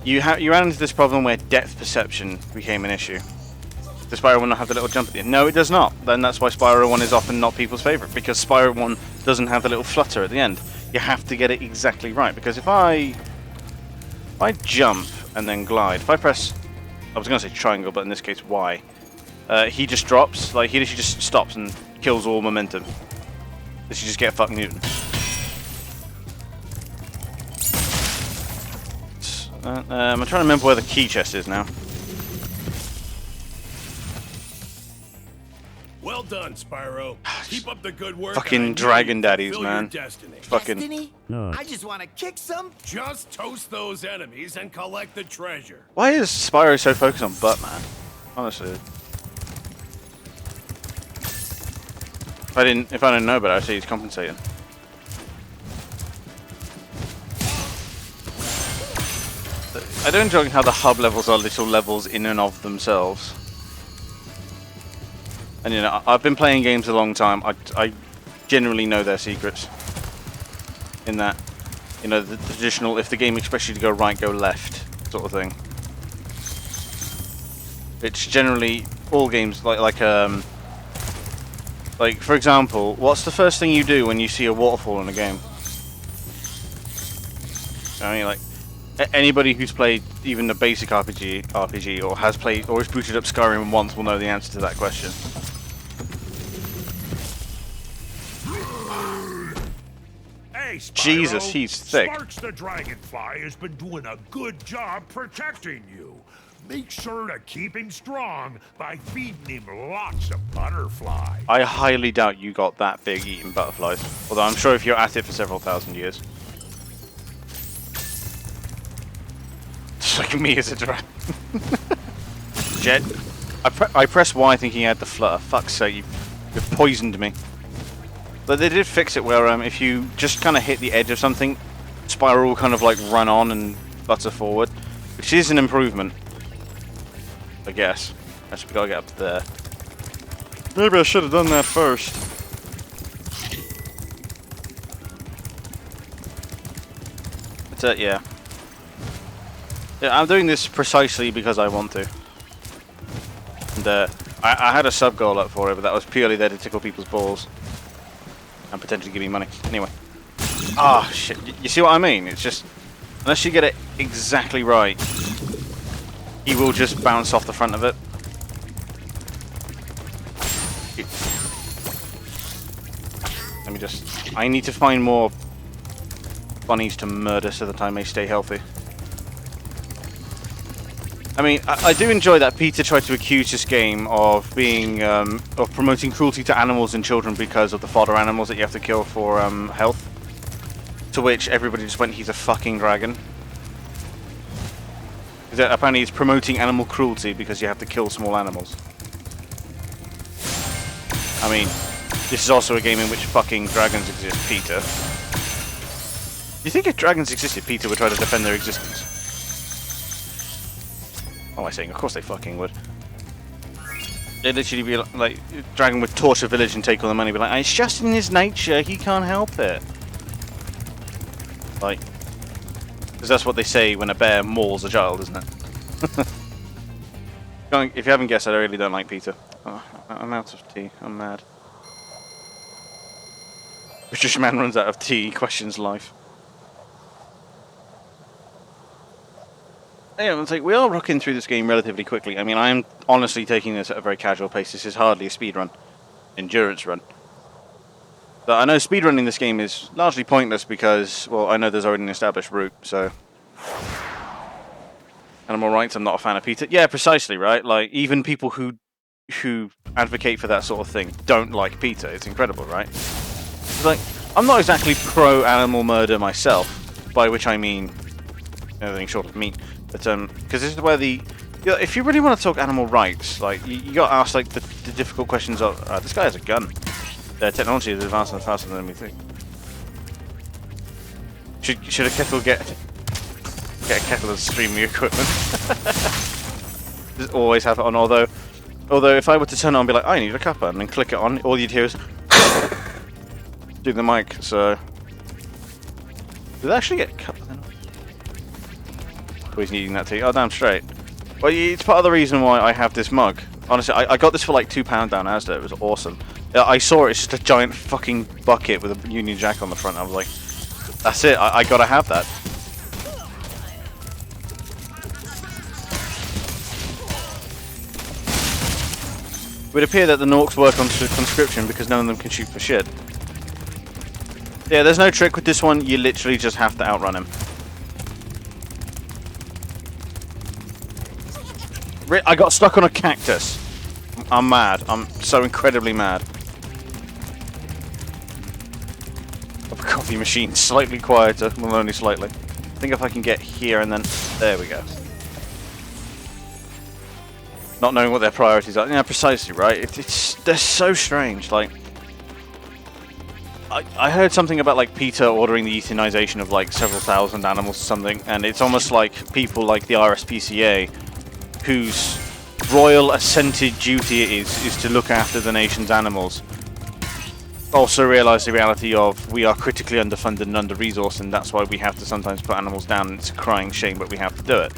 You ran into this problem where depth perception became an issue. Does Spyro 1 not have the little jump at the end? No, it does not. Then that's why Spyro 1 is often not people's favourite, because Spyro 1 doesn't have the little flutter at the end. You have to get it exactly right, because if I jump and then glide, if I press, I was going to say triangle, but in this case Y, he just drops, like he literally just stops and kills all momentum. Does he just get fucking Newton? I'm trying to remember where the key chest is now. Well done, Spyro. Keep up the good work. Fucking dragon daddies, man. Fucking. Destiny? I just want to kick some. Just toast those enemies and collect the treasure. Why is Spyro so focused on butt, man? Honestly. If I didn't know, but I see he's compensating. I don't enjoy how the hub levels are little levels in and of themselves. And you know, I've been playing games a long time. I generally know their secrets. In that, you know, the traditional, if the game expects you to go right, go left, sort of thing. It's generally all games like for example, what's the first thing you do when you see a waterfall in a game? I mean, like anybody who's played even the basic RPG or has played or has booted up Skyrim once will know the answer to that question. Hey, Spyro, Jesus, he's thick. Sparks the Dragonfly has been doing a good job protecting you. Make sure to keep him strong by feeding him lots of butterfly. I highly doubt you got that big eating butterflies. Although I'm sure if you're at it for several thousand years. Just like me as a dragon. Jet. I pressed Y thinking he had the flutter. Fuck's sake, you've poisoned me. But they did fix it where if you just kind of hit the edge of something, Spyro will kind of like run on and butter forward. Which is an improvement. I guess. Actually, we gotta get up there. Maybe I should have done that first. But yeah. Yeah, I'm doing this precisely because I want to. And I had a sub goal up for it, but that was purely there to tickle people's balls and potentially give me money. Anyway. Ah, shit. You see what I mean? It's just, unless you get it exactly right, he will just bounce off the front of it. Let me just... I need to find more bunnies to murder so that I may stay healthy. I mean, I do enjoy that Peter tried to accuse this game of being, of promoting cruelty to animals and children because of the fodder animals that you have to kill for health. To which everybody just went, he's a fucking dragon. Apparently he's promoting animal cruelty because you have to kill small animals. I mean, this is also a game in which fucking dragons exist, Peter. Do you think if dragons existed, Peter would try to defend their existence? What am I saying? Of course they fucking would. They'd literally be like, dragon would torch a village and take all the money, be like, it's just in his nature, he can't help it. Like, because that's what they say when a bear mauls a child, isn't it? If you haven't guessed, I really don't like Peter. Oh, I'm out of tea. I'm mad. British man runs out of tea, questions life. Yeah, it's like we are rocking through this game relatively quickly. I mean, I'm honestly taking this at a very casual pace. This is hardly a speed run, endurance run. But I know speedrunning this game is largely pointless because, well, I know there's already an established route, so... Animal rights, I'm not a fan of Peter. Yeah, precisely, right? Like, even people who advocate for that sort of thing don't like Peter. It's incredible, right? It's like, I'm not exactly pro-animal murder myself, by which I mean anything short of meat. But, because this is where the... You know, if you really want to talk animal rights, like, you got to ask, like, the difficult questions of, this guy has a gun. Their technology is advanced and faster than we think. Should a kettle get a kettle and stream the equipment? Just always have it on. Although if I were to turn it on and be like, I need a cuppa, and then click it on, all you'd hear is do the mic. So did I actually get a cuppa then? Always needing that tea. Oh, damn straight. Well, it's part of the reason why I have this mug. Honestly, I got this for like £2 down Asda. It was awesome. I saw it, it's just a giant fucking bucket with a Union Jack on the front. I was like, that's it, I gotta have that. It would appear that the Norks work on conscription because none of them can shoot for shit. Yeah, there's no trick with this one, you literally just have to outrun him. I got stuck on a cactus. I'm mad. I'm so incredibly mad. A coffee machine, slightly quieter, well only slightly. I think if I can get here and then... There we go. Not knowing what their priorities are. Yeah, precisely, right? They're so strange, like... I heard something about, like, Peter ordering the euthanization of, like, several thousand animals or something, and it's almost like people like the RSPCA, whose royal assented duty it is to look after the nation's animals, also realise the reality of we are critically underfunded and under-resourced, and that's why we have to sometimes put animals down, and it's a crying shame, but we have to do it.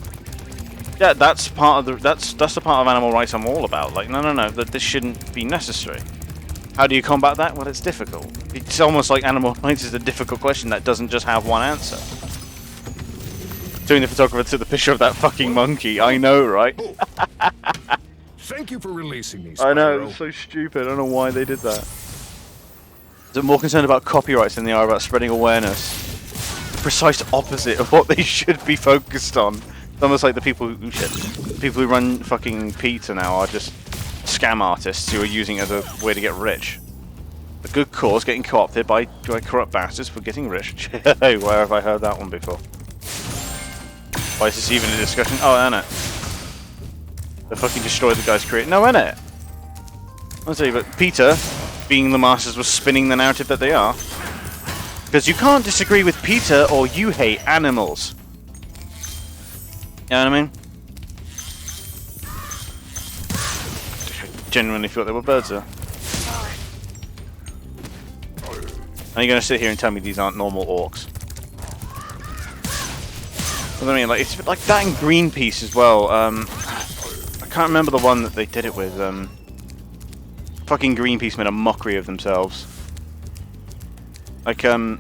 Yeah, that's part of the that's the part of animal rights I'm all about. Like, no, that this shouldn't be necessary. How do you combat that? Well, it's difficult. It's almost like animal rights is a difficult question that doesn't just have one answer. Doing the photographer to the picture of that fucking monkey. I know, right? Thank you for releasing me, Spyro. I know, it's so stupid. I don't know why they did that. They're more concerned about copyrights than they are about spreading awareness. The precise opposite of what they should be focused on. It's almost like the people who run fucking Peter now are just scam artists who are using it as a way to get rich. A good cause getting co-opted by corrupt bastards for getting rich. Hey, where have I heard that one before? Why is this even a discussion? Oh, innit. They fucking destroyed the guy's career. No, innit. I'll tell you, but Peter, being the masters, was spinning the narrative that they are. Because you can't disagree with Peter or you hate animals. You know what I mean? I genuinely thought they were birds there. Are you going to sit here and tell me these aren't normal orcs? What I mean, like, it's like that in Greenpeace as well. I can't remember the one that they did it with. Fucking Greenpeace made a mockery of themselves. Like, I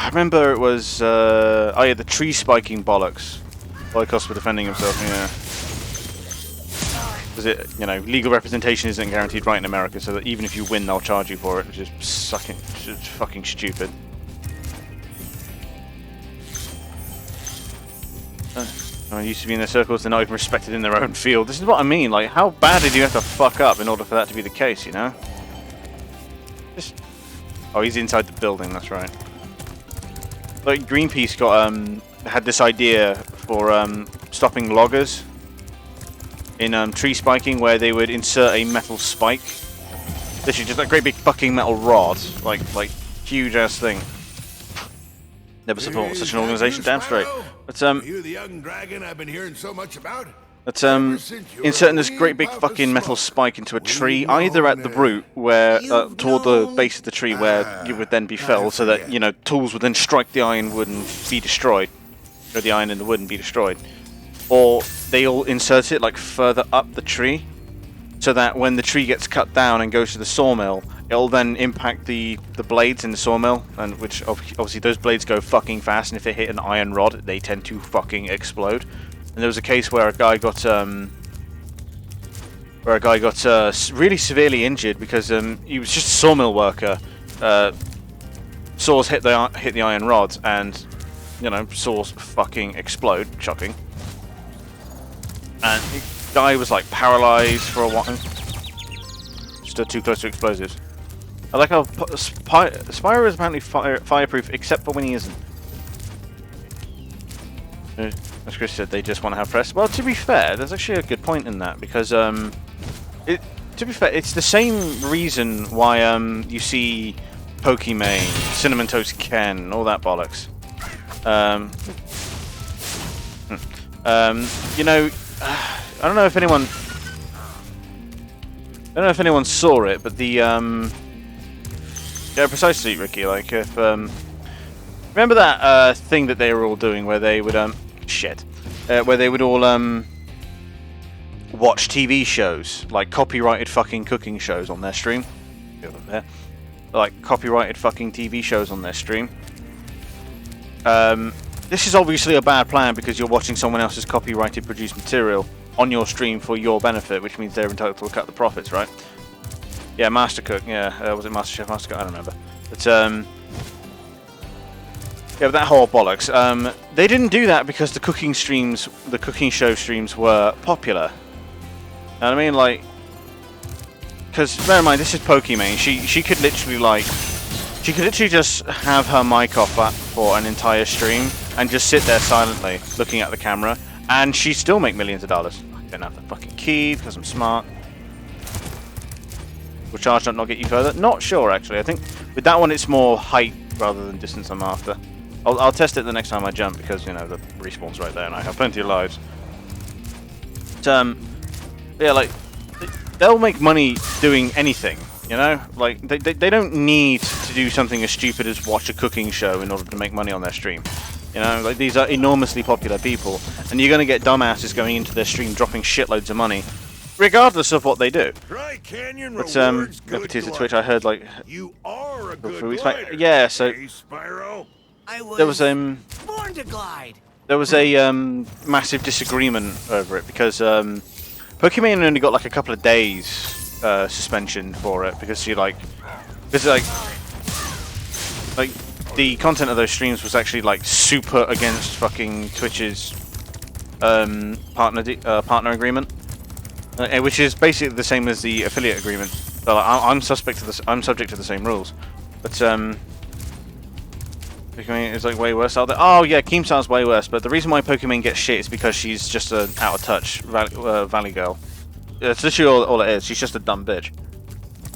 remember it was, oh yeah, the tree spiking bollocks. Boycott for defending himself, yeah. Because it, you know, legal representation isn't guaranteed right in America, so that even if you win, they'll charge you for it, which is fucking stupid. I used to be in their circles, they're not even respected in their own field. This is what I mean, like, how bad did you have to fuck up in order for that to be the case, you know? Just... Oh, he's inside the building, that's right. Like, Greenpeace got, had this idea for, stopping loggers in, tree spiking, where they would insert a metal spike. Literally just a great big fucking metal rod, like huge-ass thing. Never support such an organization, damn straight. But, You the young dragon I've been hearing so much about? But inserting this great big fucking metal spike into a tree, either at the root, where toward the base of the tree, where you would then be felled, so that, you know, tools would then strike the iron wood and be destroyed, or the iron in the wood and be destroyed, or they'll insert it like further up the tree, so that when the tree gets cut down and goes to the sawmill, it'll then impact the blades in the sawmill, and which obviously those blades go fucking fast, and if they hit an iron rod, they tend to fucking explode. And there was a case where a guy got really severely injured because he was just a sawmill worker. Saws hit the iron rods, and you know, saws fucking explode. Shocking. And the guy was like paralyzed for a while. Stood too close to explosives. I like how Spyro is apparently fireproof, except for when he isn't. As Chris said, they just want to have press. Well, to be fair, there's actually a good point in that, because to be fair, it's the same reason why you see Pokimane, Cinnamon Toast Ken, all that bollocks. You know, I don't know if anyone saw it, but the yeah, precisely, Ricky. Like, if remember that thing that they were all doing, where they would where they would all watch TV shows, like copyrighted fucking cooking shows on their stream. Over there, like copyrighted fucking TV shows on their stream. This is obviously a bad plan, because you're watching someone else's copyrighted produced material on your stream for your benefit, which means they're entitled to cut the profits, right? Yeah, Master Cook. Yeah, was it Master Chef, Master Cook? I don't remember. But yeah, but that whole bollocks. They didn't do that because the cooking show streams were popular. You know what I mean? Like, because bear in mind, this is Pokimane. She could literally just have her mic off for an entire stream and just sit there silently looking at the camera, and she'd still make millions of dollars. I don't have the fucking key because I'm smart. Will charge not get you further? Not sure, actually. I think with that one it's more height rather than distance I'm after. I'll test it the next time I jump, because, you know, the respawn's right there and I have plenty of lives. But, yeah, like, they'll make money doing anything, you know? Like, they don't need to do something as stupid as watch a cooking show in order to make money on their stream. You know, like, these are enormously popular people, and you're going to get dumbasses going into their stream dropping shitloads of money, regardless of what they do. But to Twitch, I heard, like, you are a good glider. Yeah, so there was born to glide. There was a massive disagreement over it, because Pokimane only got like a couple of days suspension for it, because the content of those streams was actually like super against fucking Twitch's partner agreement, which is basically the same as the affiliate agreement. So like, I'm subject to the same rules, but Pokimane is like way worse out there. Oh yeah, Keemstar's way worse, but the reason why Pokimane gets shit is because she's just an out of touch valley girl. That's literally all it is. She's just a dumb bitch.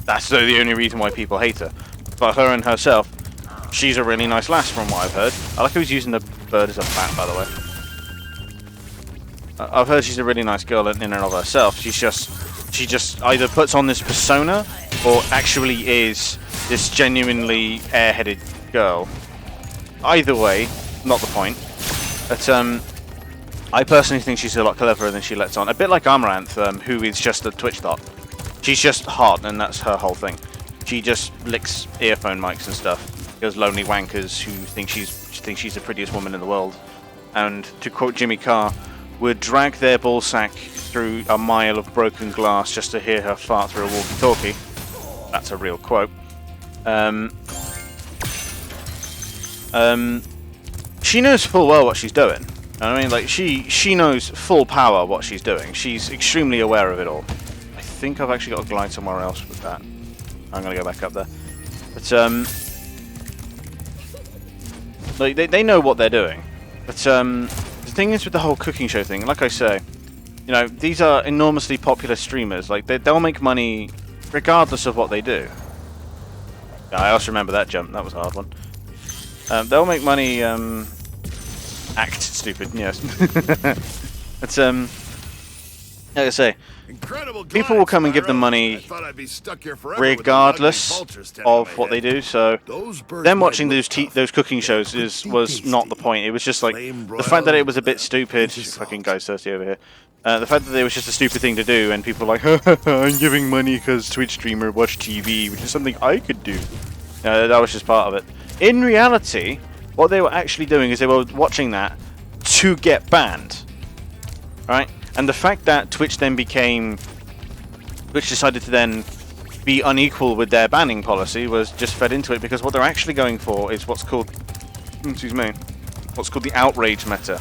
That's the only reason why people hate her. But her and herself, she's a really nice lass from what I've heard. I like who's using the bird as a bat, by the way. I've heard she's a really nice girl in and of herself. She just either puts on this persona or actually is this genuinely airheaded girl. Either way, not the point. But I personally think she's a lot cleverer than she lets on. A bit like Amaranth, who is just a Twitch dot. She's just hot, and that's her whole thing. She just licks earphone mics and stuff. Those lonely wankers who think she's the prettiest woman in the world. And to quote Jimmy Carr, would drag their ballsack through a mile of broken glass just to hear her fart through a walkie-talkie. That's a real quote. She knows full well what she's doing. I mean, like, she knows full power what she's doing. She's extremely aware of it all. I think I've actually got a glide somewhere else with that. I'm gonna go back up there. But like they know what they're doing. But the thing is with the whole cooking show thing, like I say, you know, these are enormously popular streamers. Like they'll make money regardless of what they do. Yeah, I also remember that jump. That was a hard one. They'll make money. Act stupid, yes. It's like I say, people will come and give them money regardless of what they do. So them watching those cooking shows was not the point. It was just like the fact that it was a bit stupid. Fucking guy's thirsty over here. The fact that it was just a stupid thing to do, and people were like, I'm giving money because Twitch streamer watch TV, which is something I could do. That was just part of it. In reality, what they were actually doing is they were watching that to get banned, right? And the fact that Twitch decided to then be unequal with their banning policy was just fed into it, because what they're actually going for is what's called, excuse me, what's called the outrage meta,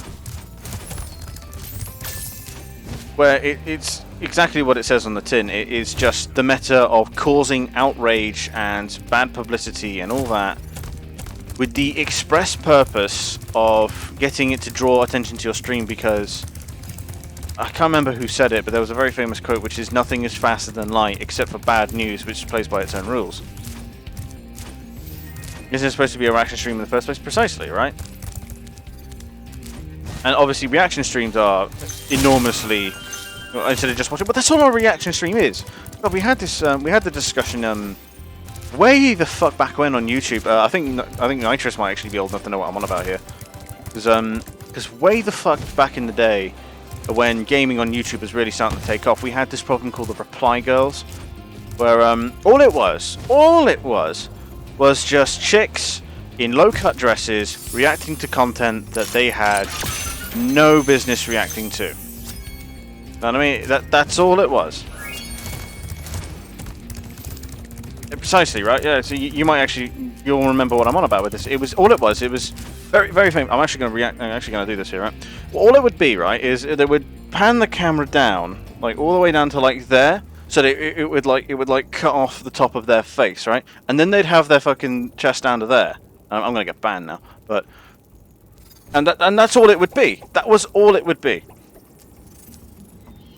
where it's exactly what it says on the tin. It is just the meta of causing outrage and bad publicity and all that, with the express purpose of getting it to draw attention to your stream, because I can't remember who said it, but there was a very famous quote which is, nothing is faster than light except for bad news, which plays by its own rules. Isn't it supposed to be a reaction stream in the first place? Precisely, right? And obviously reaction streams are enormously, instead of just watching, but that's all a reaction stream is. But we had this, we had the discussion way the fuck back when on YouTube. I think Nitrous might actually be old enough to know what I'm on about here. Because way the fuck back in the day, when gaming on YouTube was really starting to take off, we had this problem called the reply girls, where all it was just chicks in low-cut dresses reacting to content that they had no business reacting to. You know what I mean? That's all it was. Precisely, right? Yeah, so you might actually, you'll remember what I'm on about with this. It was very, very famous. I'm actually going to do this here, right? Well, all it would be, right, is they would pan the camera down, like all the way down to like there, so that it would cut off the top of their face, right? And then they'd have their fucking chest down to there. I'm going to get banned now, but and that's all it would be. That was all it would be.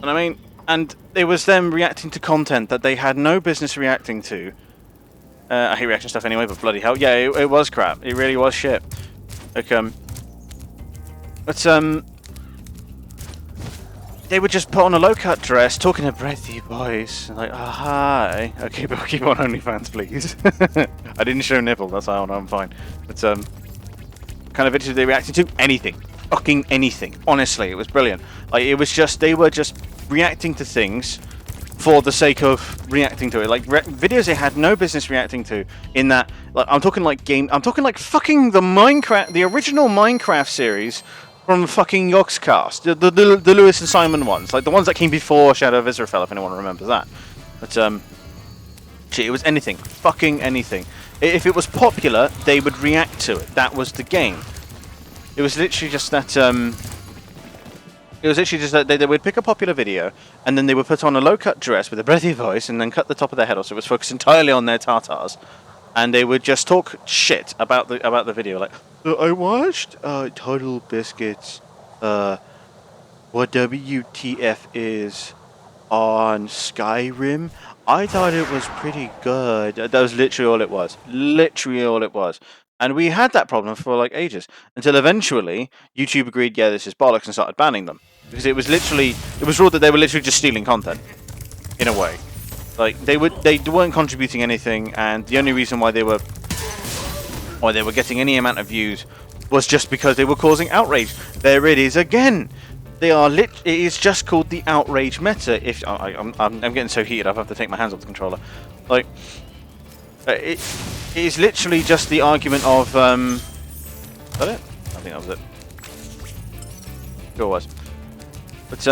And I mean, and it was them reacting to content that they had no business reacting to. I hate reaction stuff anyway, but bloody hell, yeah, it was crap. It really was shit. Like, but they would just put on a low-cut dress, talking a breathy voice, like, oh, hi. Okay, but keep on OnlyFans, please. I didn't show nipple, that's how I'm fine. But kind of videos they reacted to anything, fucking anything. Honestly, it was brilliant. Like, it was just, they were just reacting to things for the sake of reacting to it, like videos they had no business reacting to. In that, like, I'm talking like fucking the original Minecraft series from fucking Yogscast, the Lewis and Simon ones, like the ones that came before Shadow of Israfel, if anyone remembers that. But shit, it was anything, fucking anything. If it was popular, they would react to it. That was the game. It was literally just that. It was literally just that they would pick a popular video, and then they would put on a low-cut dress with a breathy voice, and then cut the top of their head off, so it was focused entirely on their tartars, and they would just talk shit about the video, like, I watched Total Biscuits, what WTF is on Skyrim. I thought it was pretty good. That was literally all it was. Literally all it was. And we had that problem for like ages, until eventually YouTube agreed, yeah, this is bollocks, and started banning them. Because it was ruled that they were literally just stealing content, in a way. Like, they weren't contributing anything, and the only reason why they were getting any amount of views was just because they were causing outrage. There it is again. They are lit. It is just called the outrage meta. If I'm getting so heated, I have to take my hands off the controller. Like, it is literally just the argument of. Is that it? I think that was it. Sure was. But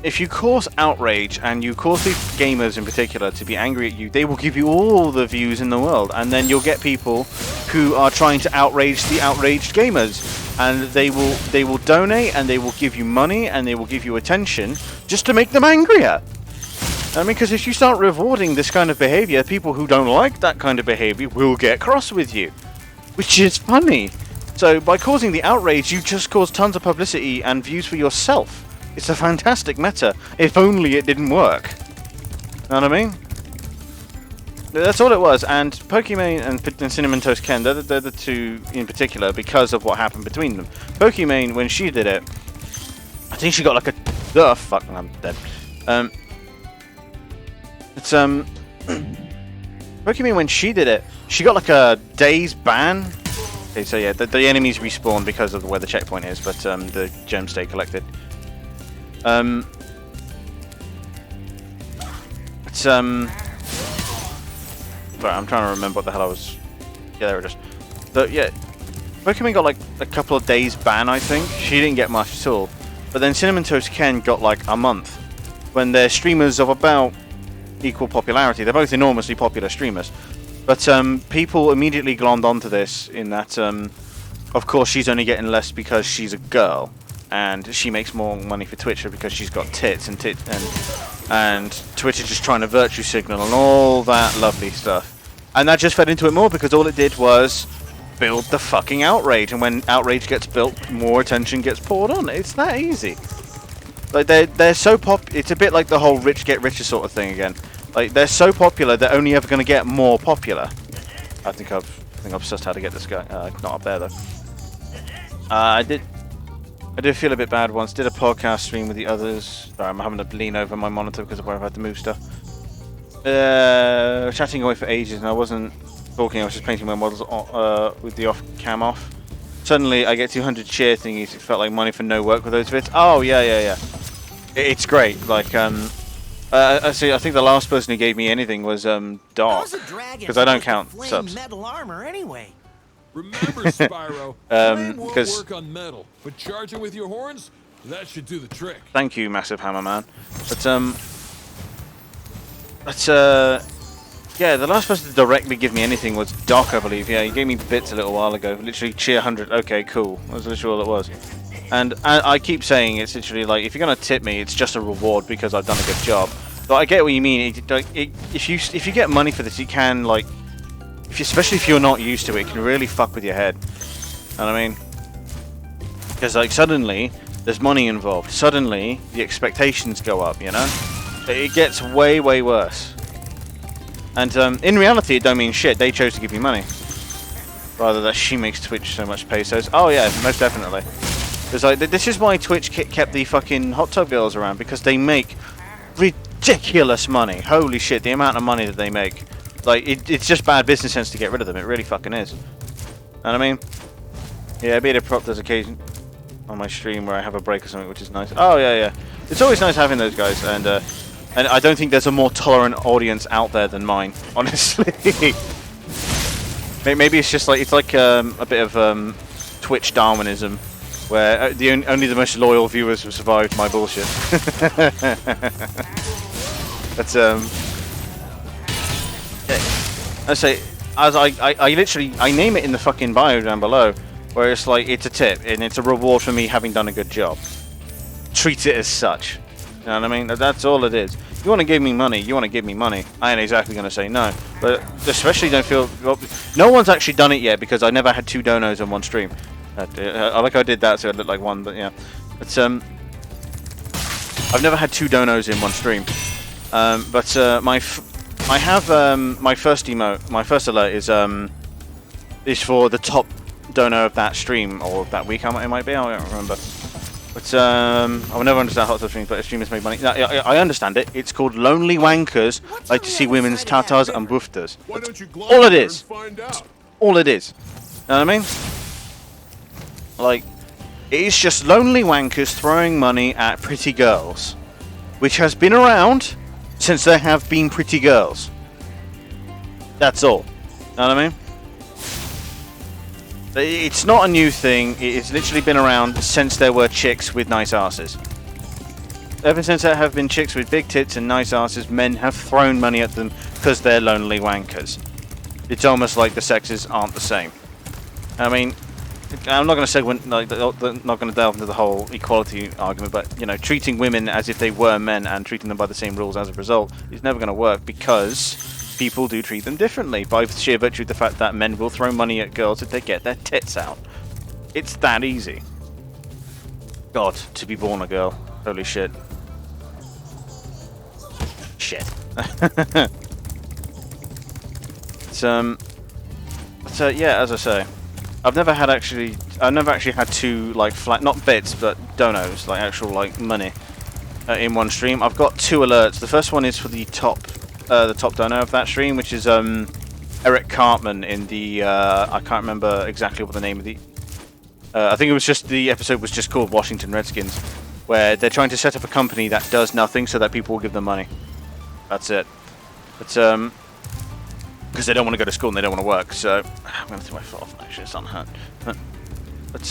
if you cause outrage and you cause these gamers in particular to be angry at you, they will give you all the views in the world, and then you'll get people who are trying to outrage the outraged gamers, and they will donate and they will give you money and they will give you attention just to make them angrier. I mean, because if you start rewarding this kind of behavior, people who don't like that kind of behavior will get cross with you, which is funny. So by causing the outrage, you just cause tons of publicity and views for yourself. It's a fantastic meta, if only it didn't work. Know what I mean? That's all it was, and Pokimane and Cinnamon Toast Ken, they're the two in particular because of what happened between them. Pokimane, when she did it, I think she got like a... Oh, fuck, I'm dead. Pokimane, when she did it, she got like a day's ban. Okay, so yeah, the enemies respawn because of where the checkpoint is, but the gems stay collected. Sorry, I'm trying to remember what the hell I was... Yeah, there it is. But yeah, Pokemon got like a couple of days ban, I think. She didn't get much at all. But then Cinnamon Toast Ken got like a month. When they're streamers of about equal popularity. They're both enormously popular streamers. But people immediately glommed onto this in that, of course, she's only getting less because she's a girl. And she makes more money for Twitch because she's got tits and Twitch is just trying to virtue signal and all that lovely stuff. And that just fed into it more because all it did was build the fucking outrage. And when outrage gets built, more attention gets poured on. It's that easy. Like they're so it's a bit like the whole rich get richer sort of thing again. Like they're so popular, they're only ever going to get more popular. I think I've sussed how to get this guy. Not up there though. I did feel a bit bad once. Did a podcast stream with the others. Sorry, I'm having to lean over my monitor because of where I've had to move stuff. Chatting away for ages, and I wasn't talking. I was just painting my models with the cam off. Suddenly, I get 200 share thingies. It felt like money for no work with those bits. Oh yeah. It's great. Like I think the last person who gave me anything was Doc, because I don't count subs. Metal armor anyway. Remember, Spyro, flame won't work on metal, but charging with your horns, that should do the trick. Thank you, Massive Hammer Man. But yeah, the last person to directly give me anything was Doc, I believe. Yeah, he gave me bits a little while ago. Literally cheer 100. Okay, cool. That's literally all it was. And I keep saying it's literally like, if you're gonna tip me, it's just a reward because I've done a good job. But I get what you mean. If you get money for this, you can like. Especially if you're not used to it, it can really fuck with your head. You know what I mean? Because like suddenly there's money involved. Suddenly the expectations go up. You know, it gets way worse. And in reality, it don't mean shit. They chose to give you money, rather that she makes Twitch so much pesos. Oh yeah, most definitely. Because like this is why Twitch kept the fucking hot tub girls around, because they make ridiculous money. Holy shit, the amount of money that they make. Like, it's just bad business sense to get rid of them. It really fucking is. Know what I mean? Yeah, be it a prop, there's occasion on my stream where I have a break or something, which is nice. Oh, yeah. It's always nice having those guys, and I don't think there's a more tolerant audience out there than mine, honestly. Maybe it's just like, it's like a bit of Twitch Darwinism, where only the most loyal viewers have survived my bullshit. But, I say, as I literally name it in the fucking bio down below, where it's like it's a tip and it's a reward for me having done a good job. Treat it as such. You know what I mean? That's all it is. You want to give me money? You want to give me money? I ain't exactly gonna say no, but especially don't feel. Well, no one's actually done it yet because I never had 2 donos on one stream. Like I did that, so it looked like one, but yeah. But I've never had 2 donos in one stream. I have my first emote. My first alert is for the top donor of that stream or that week. How much it might be, I don't remember. But I will never understand hot tub streams, but if streamers make money. No, I understand it. It's called lonely wankers like to see women's tatas and woofers. All it is. All it is. You know what I mean? Like, It is just lonely wankers throwing money at pretty girls, which has been around since there have been pretty girls. That's all. Know what I mean? It's not a new thing. It's literally been around since there were chicks with nice asses. Ever since there have been chicks with big tits and nice asses, men have thrown money at them because they're lonely wankers. It's almost like the sexes aren't the same. I mean, I'm not going to say not going to delve into the whole equality argument, but you know, treating women as if they were men and treating them by the same rules as a result is never going to work because people do treat them differently by sheer virtue of the fact that men will throw money at girls if they get their tits out. It's that easy. God, to be born a girl. Holy shit. Shit. So yeah, as I say, I've never actually had two like flat, not bits, but donos, like actual like money in one stream. I've got two alerts. The first one is for the top dono of that stream, which is Eric Cartman in the I can't remember exactly what the name of the I think it was just the episode was just called Washington Redskins, where they're trying to set up a company that does nothing so that people will give them money. That's it. But because they don't want to go to school and they don't want to work, so I'm going to take my foot off. Actually, it's on hand. But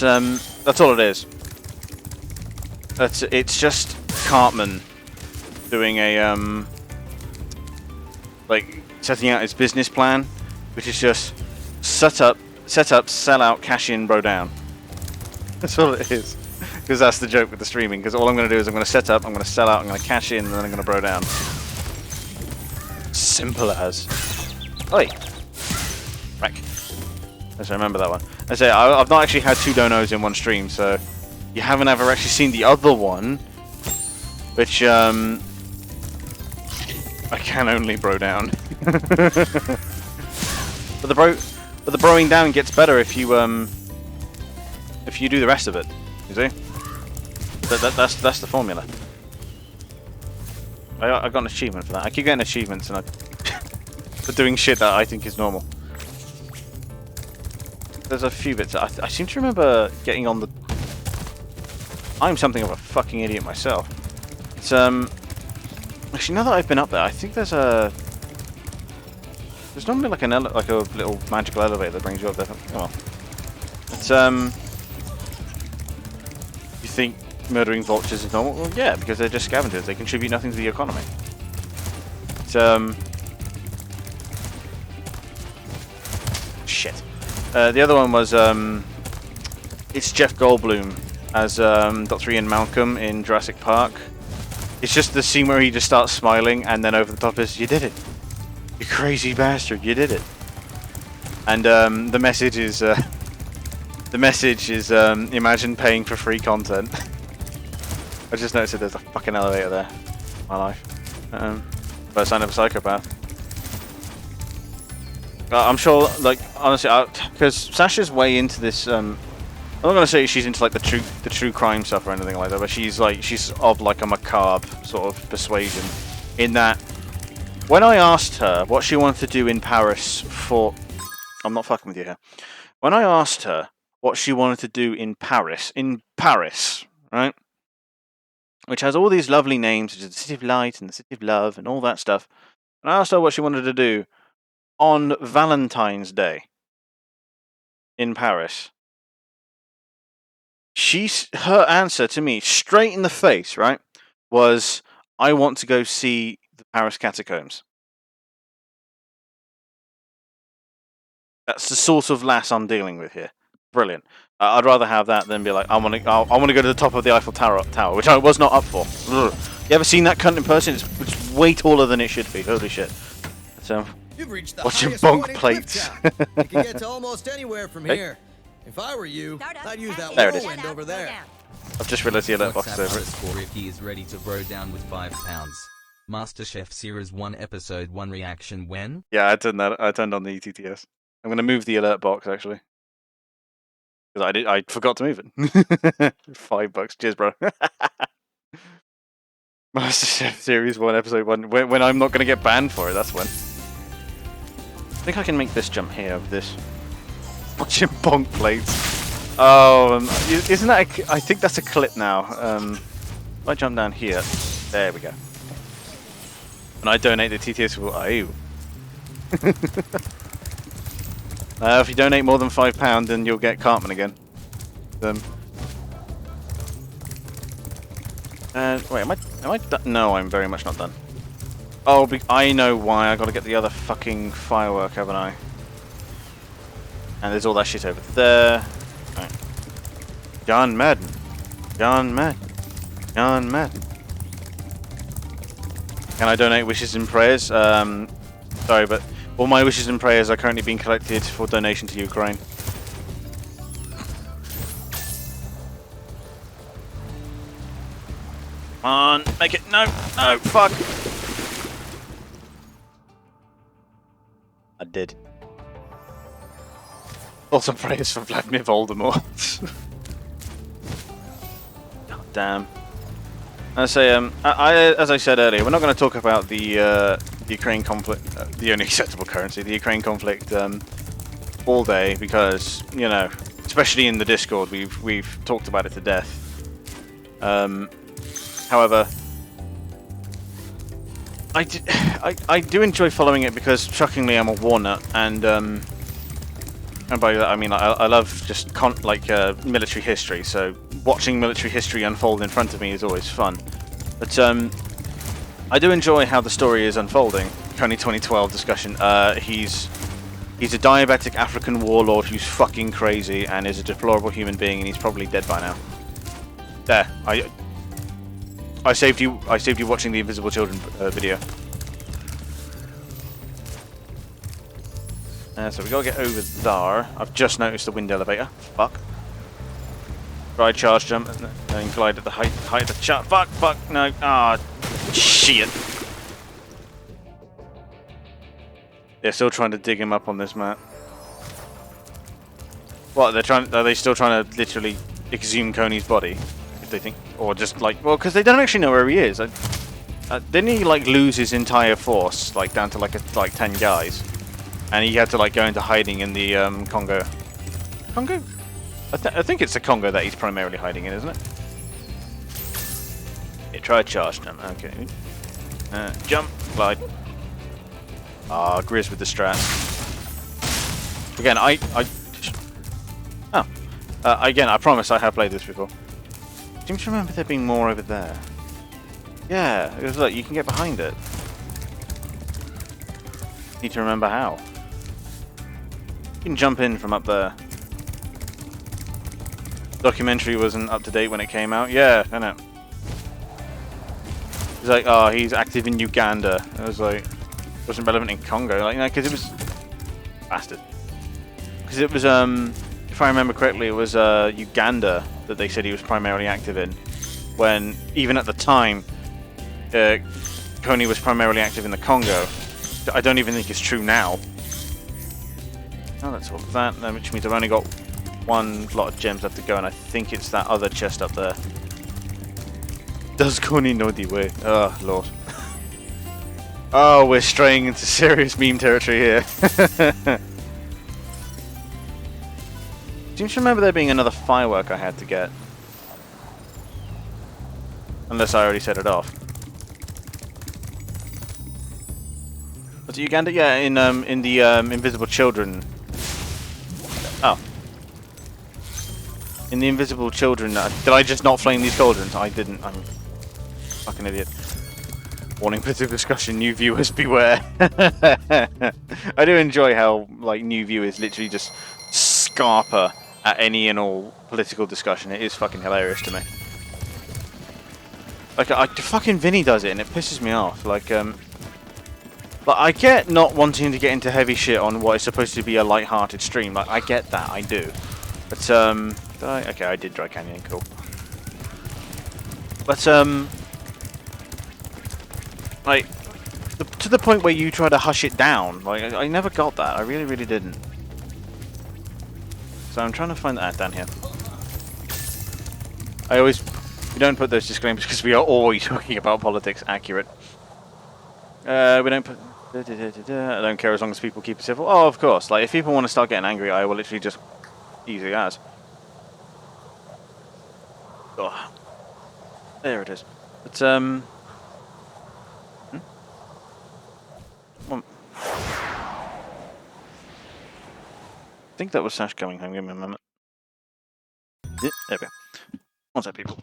that's all it is. It's just Cartman doing a like setting out his business plan, which is just set up, sell out, cash in, bro down. That's all it is. Because that's the joke with the streaming. Because all I'm going to do is I'm going to set up, I'm going to sell out, I'm going to cash in, and then I'm going to bro down. Simple as. Oi! Wreck. Let's remember that one. I say I've not actually had two donos in one stream, so you haven't ever actually seen the other one, which I can only bro down. but the broing down gets better if you do the rest of it. You see? That's the formula. I got an achievement for that. I keep getting achievements and for doing shit that I think is normal. There's a few bits. I seem to remember getting on the... I'm something of a fucking idiot myself. It's actually, now that I've been up there, I think there's normally like a little magical elevator that brings you up there. Oh well. It's you think murdering vultures is normal? Well, yeah, because they're just scavengers. They contribute nothing to the economy. It's shit. The other one was it's Jeff Goldblum as Dr. Ian Malcolm in Jurassic Park. It's just the scene where he just starts smiling, and then over the top is, "You did it, you crazy bastard! You did it." And the message is imagine paying for free content. I just noticed that there's a fucking elevator there. My life. First sign of a psychopath. I'm sure, like, honestly, because Sasha's way into this. I'm not gonna say she's into like the true crime stuff or anything like that, but she's of like a macabre sort of persuasion. In that, when I asked her what she wanted to do in Paris for, I'm not fucking with you here. When I asked her what she wanted to do in Paris, right, which has all these lovely names, such as the City of Light and the City of Love and all that stuff, and I asked her what she wanted to do on Valentine's Day in Paris. Her answer to me, straight in the face, right, was, "I want to go see the Paris catacombs." That's the sort of lass I'm dealing with here. Brilliant. I'd rather have that than be like, I want to go to the top of the Eiffel Tower, which I was not up for. Ugh. You ever seen that cunt in person? It's way taller than it should be. Holy shit. So, you've reached the watch your highest bonk point in plates. Clifftown. You can get to almost anywhere from here. If I were you, I'd use that whirlwind over there. I've just realised the alert box is over it. If he is ready to bro down with £5. MasterChef Series 1 Episode 1 reaction when? Yeah, I turned on the ETTS. I'm going to move the alert box, actually. Because I forgot to move it. $5. Cheers, bro. MasterChef Series 1 Episode 1. When I'm not going to get banned for it, that's when. I think I can make this jump here with this. Watching bonk plates. Oh, isn't that? I think that's a clip now. If I jump down here, there we go. And I donate the TTS for if you donate more than £5, then you'll get Cartman again. Wait, am I done? No, I'm very much not done. Oh, I know why. I got to get the other fucking firework, haven't I? And there's all that shit over there. Right. John Madden. John Madden. John Madden. Can I donate wishes and prayers? Sorry, but all my wishes and prayers are currently being collected for donation to Ukraine. Come on, make it. No, no, fuck. I did. Also prayers for Vladimir Voldemort. God damn. I say, as I said earlier, we're not going to talk about the Ukraine conflict, the only acceptable currency, the Ukraine conflict, all day because, you know, especially in the Discord, we've talked about it to death. However, I do enjoy following it because, shockingly, I'm a war nut, and by that I mean I love just military history. So watching military history unfold in front of me is always fun. But I do enjoy how the story is unfolding. Only 2012 discussion. He's a diabetic African warlord who's fucking crazy and is a deplorable human being, and he's probably dead by now. There, I saved you. I saved you watching the Invisible Children video. So we gotta get over there. I've just noticed the wind elevator. Fuck. Ride charge jump and then glide at the height of the chart. Fuck. No. Ah, shit. They're still trying to dig him up on this map. What? Are they still trying to literally exhume Coney's body? They think, or just like, well, because they don't actually know where he is. Didn't he like lose his entire force, like down to like 10 guys, and he had to like go into hiding in the Congo? Congo? I think it's the Congo that he's primarily hiding in, isn't it? Yeah, try a charge jump. Okay. Jump, glide. Ah, Grizz with the strats. Again, again, I promise I have played this before. I seem to remember there being more over there. Yeah, it was like you can get behind it. Need to remember how. You can jump in from up there. Documentary wasn't up to date when it came out. Yeah, I know. It's like, oh, he's active in Uganda. It was like, wasn't relevant in Congo, like, you know, because it was bastard. Because it was, if I remember correctly, it was Uganda that they said he was primarily active in, when even at the time, Coney was primarily active in the Congo. I don't even think it's true now. Oh, that's all of that, which means I've only got one lot of gems left to go, and I think it's that other chest up there. Does Coney know the way? Oh, Lord. Oh, we're straying into serious meme territory here. Do you remember there being another firework I had to get? Unless I already set it off. Was it Uganda? Yeah, in the Invisible Children. Oh. In the Invisible Children, did I just not flame these cauldrons? I didn't. I'm a fucking idiot. Warning, political discussion, new viewers beware. I do enjoy how like new viewers literally just scarper at any and all political discussion. It is fucking hilarious to me. Like, fucking Vinny does it and it pisses me off. Like, I get not wanting to get into heavy shit on what is supposed to be a light-hearted stream. Like, I get that, I do. But, okay, I did Dry Canyon, cool. But, like, to the point where you try to hush it down. Like, I never got that. I really, really didn't. So I'm trying to find that down here. We don't put those disclaimers because we are always talking about politics. Accurate. We don't put. I don't care as long as people keep it civil. Oh, of course. Like if people want to start getting angry, I will literally just easy as. Oh, there it is. But I think that was Sash coming home. Give me a moment. Yeah, there we go. What's up, people?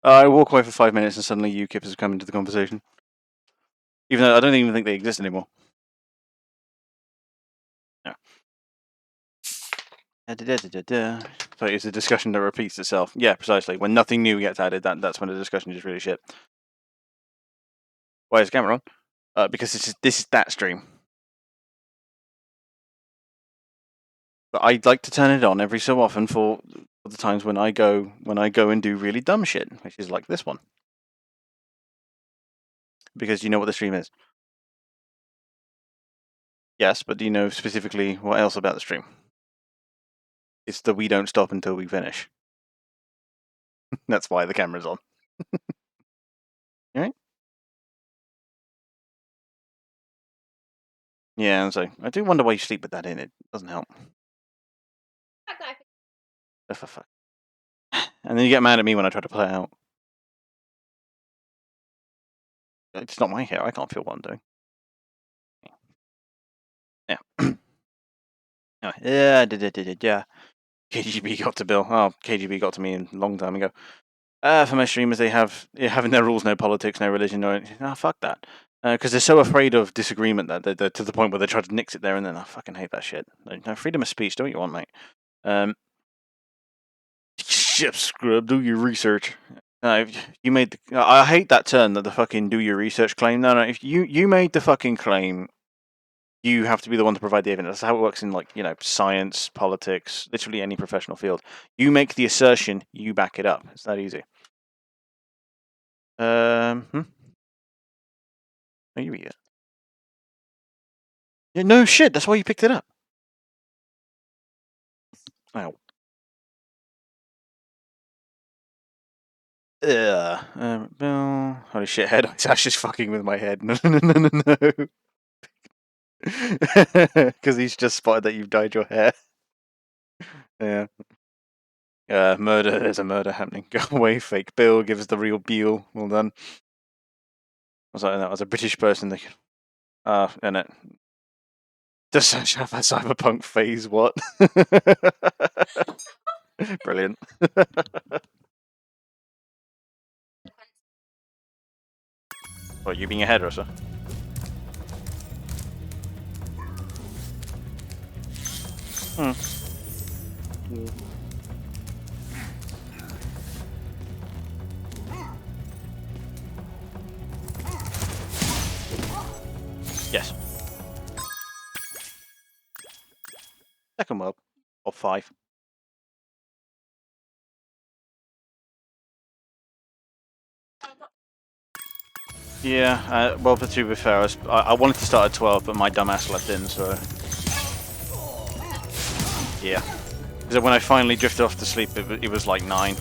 I walk away for 5 minutes and suddenly UKIP has come into the conversation. Even though I don't even think they exist anymore. Yeah. So it's a discussion that repeats itself. Yeah, precisely. When nothing new gets added, that's when the discussion is really shit. Why is the camera on? Because this is that stream. But I like to turn it on every so often for the times when I go and do really dumb shit, which is like this one. Because you know what the stream is. Yes, but do you know specifically what else about the stream? It's that we don't stop until we finish. That's why the camera's on. Alright? Yeah, and so I do wonder why you sleep with that in. It doesn't help. Oh, for fuck. And then you get mad at me when I try to play it out. It's not my hair. I can't feel what I'm doing. Yeah. Yeah. KGB got to Bill. Oh, KGB got to me a long time ago. For my streamers, they have having their rules, no politics, no religion, no. Fuck that. Because they're so afraid of disagreement that they're to the point where they try to nix it there and then. I fucking hate that shit. No, freedom of speech. Do what you want, mate. Shit, scrub. Do your research. You made. I hate that term, that the fucking do your research claim. No. If you made the fucking claim, you have to be the one to provide the evidence. That's how it works in, like, science, politics, literally any professional field. You make the assertion, you back it up. It's that easy. Oh, you eat it. Yeah, no shit. That's why you picked it up. Ow. Bill. Holy shit, head. Ash just fucking with my head. No. Because he's just spotted that you've dyed your hair. Yeah. Murder. There's a murder happening. Go away, fake Bill. Give us the real Beale. Well done. That was a British person. And it. Does Sash have a cyberpunk phase? What? Brilliant. What, you being a hairdresser? Yes. Second world. Or 5. Yeah, well, to be fair, I wanted to start at 12, but my dumbass left in, so... Yeah. Because when I finally drifted off to sleep, it was like 9.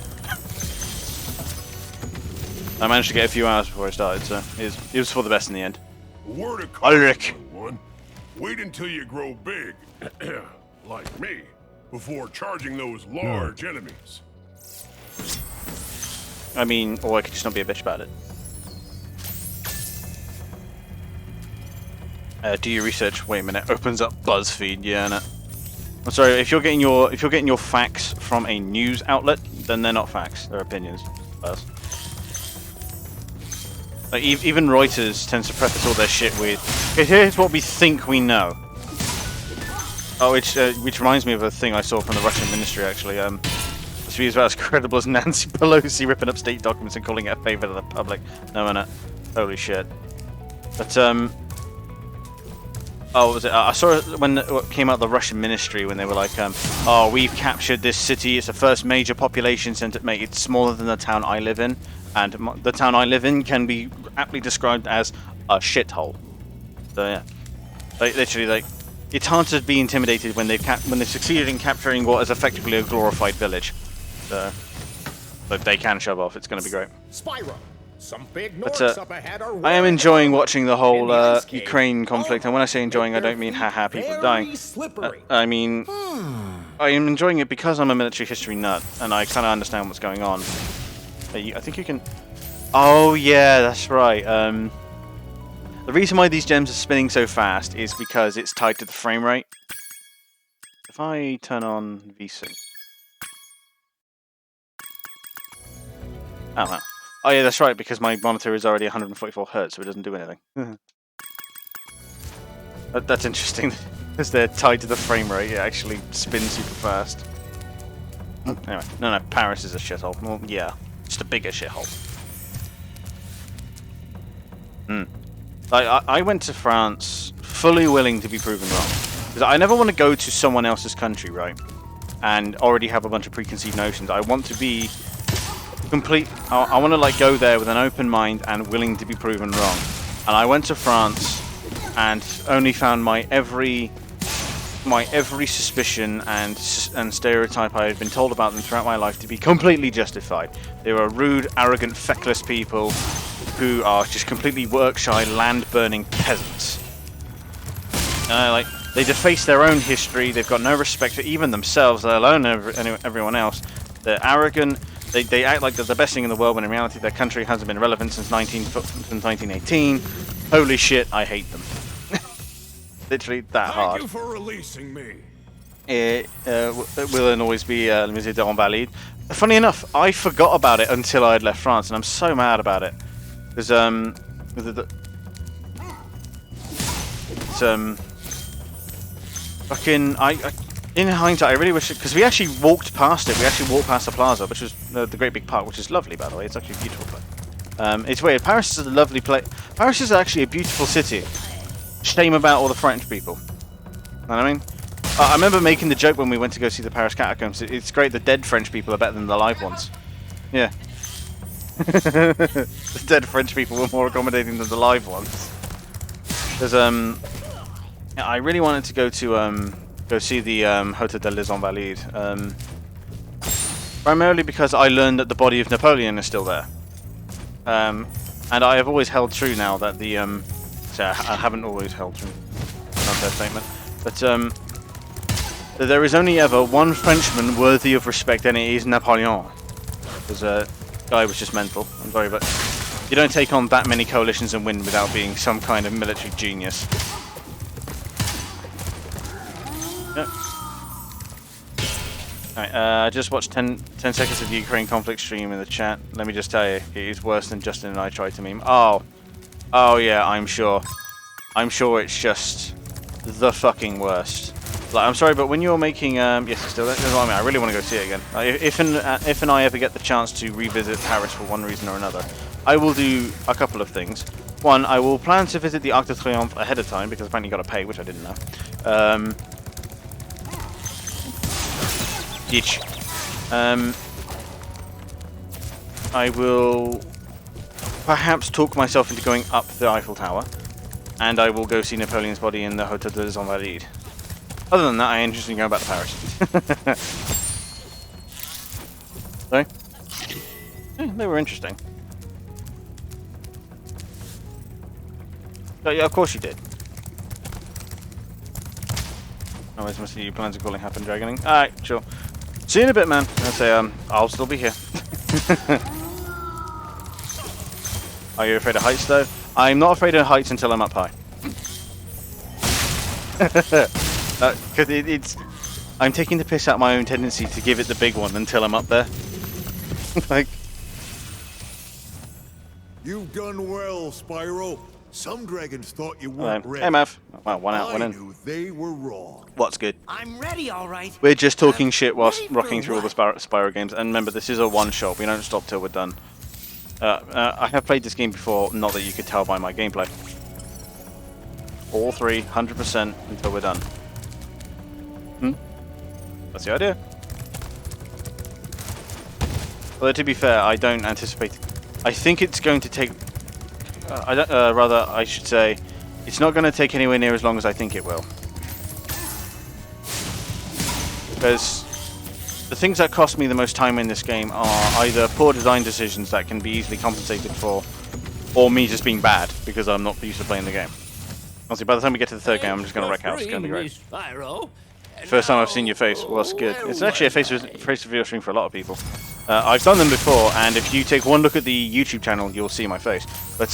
I managed to get a few hours before I started, so it was for the best in the end. Word of Ulrich! Wait until you grow big, like me, before charging those large enemies. I mean, or I could just not be a bitch about it. Do your research. Wait a minute. Opens up BuzzFeed. Yeah, no. I'm sorry. If you're getting your facts from a news outlet, then they're not facts. They're opinions. Buzz. Like, even Reuters tends to preface all their shit with, "Here's what we think we know." Oh, which reminds me of a thing I saw from the Russian ministry actually. This view is about as credible as Nancy Pelosi ripping up state documents and calling it a favor to the public. No, no, holy shit. But oh, what was it? I saw it when it came out the Russian ministry when they were like, "Oh, we've captured this city. It's the first major population center. Mate, it's smaller than the town I live in, and the town I live in can be aptly described as a shithole." So yeah, literally, it's hard to be intimidated when they've succeeded in capturing what is effectively a glorified village. So, but they can shove off. It's going to be great. Spyro. Some big But Norks up ahead are I am enjoying watching the whole Ukraine conflict, and when I say enjoying, I don't mean haha people dying. I mean, I am enjoying it because I'm a military history nut, and I kind of understand what's going on. I think you can. Oh yeah, that's right. The reason why these gems are spinning so fast is because it's tied to the frame rate. If I turn on VSync. Oh, wow. Oh yeah, that's right, because my monitor is already 144 Hz, so it doesn't do anything. That's interesting, because they're tied to the frame rate, it actually spins super fast. Anyway, no, Paris is a shithole. Well, yeah, just a bigger shithole. I went to France fully willing to be proven wrong. Because I never want to go to someone else's country, right? And already have a bunch of preconceived notions. I want to be I want to go there with an open mind and willing to be proven wrong. And I went to France and only found my every suspicion and stereotype I had been told about them throughout my life to be completely justified. They were rude, arrogant, feckless people who are just completely work-shy, land-burning peasants. And they deface their own history. They've got no respect for even themselves, let alone everyone else. They're arrogant. They act like they're the best thing in the world when in reality their country hasn't been relevant since 1918. Holy shit, I hate them. Literally that hard. Thank you for releasing me. It will always be Le Musée de l'Invalide. Funny enough, I forgot about it until I had left France, and I'm so mad about it. Because, fucking, in hindsight, I really wish it, because we actually walked past it. We actually walked past the plaza, which was the great big park, which is lovely, by the way. It's actually a beautiful place. It's weird. Paris is a lovely place. Paris is actually a beautiful city. Shame about all the French people. You know what I mean? I remember making the joke when we went to go see the Paris catacombs. It's great the dead French people are better than the live ones. Yeah. The dead French people were more accommodating than the live ones. There's I really wanted to go see the Hotel des Invalides. Primarily because I learned that the body of Napoleon is still there. And I have always held true now that the I haven't always held true. Not that statement. But there is only ever one Frenchman worthy of respect, and it is Napoleon. Because guy was just mental. I'm sorry, but you don't take on that many coalitions and win without being some kind of military genius. Yep. Alright, I just watched 10 seconds of the Ukraine conflict stream in the chat. Let me just tell you, it is worse than Justin and I tried to meme. Oh yeah, I'm sure. I'm sure it's just the fucking worst. Like, I'm sorry, but when you're making, yes, it's still there. I mean, I really want to go see it again. If and I ever get the chance to revisit Paris for one reason or another, I will do a couple of things. One, I will plan to visit the Arc de Triomphe ahead of time, because apparently you got to pay, which I didn't know. I will perhaps talk myself into going up the Eiffel Tower, and I will go see Napoleon's body in the Hotel des Invalides. Other than that, I am interested in going back to Paris. Sorry? Yeah, they were interesting. But yeah, of course you did. Always must see you plans of calling happen dragoning. Alright, sure. See you in a bit, man. I'll say, I'll still be here. Are you afraid of heights, though? I'm not afraid of heights until I'm up high. Because it's... I'm taking the piss out of my own tendency to give it the big one until I'm up there. Like... You've done well, Spyro. Some dragons thought you weren't ready. Hey, Mav. Wow, one out, one in. I knew they were wrong. What's good? I'm ready, all right. We're just talking shit whilst rocking through all the Spyro games. And remember, this is a one-shot. We don't stop till we're done. I have played this game before, not that you could tell by my gameplay. All 3, 100% until we're done. That's the idea. Although, to be fair, I don't anticipate... I think it's going to take... rather, I should say, it's not going to take anywhere near as long as I think it will. Because the things that cost me the most time in this game are either poor design decisions that can be easily compensated for, or me just being bad because I'm not used to playing the game. Honestly, by the time we get to the third game, I'm just going to wreck house. It's going to be great. First time I've seen your face. Well, that's good. It's actually a face reveal stream for a lot of people. I've done them before, and if you take one look at the YouTube channel, you'll see my face. But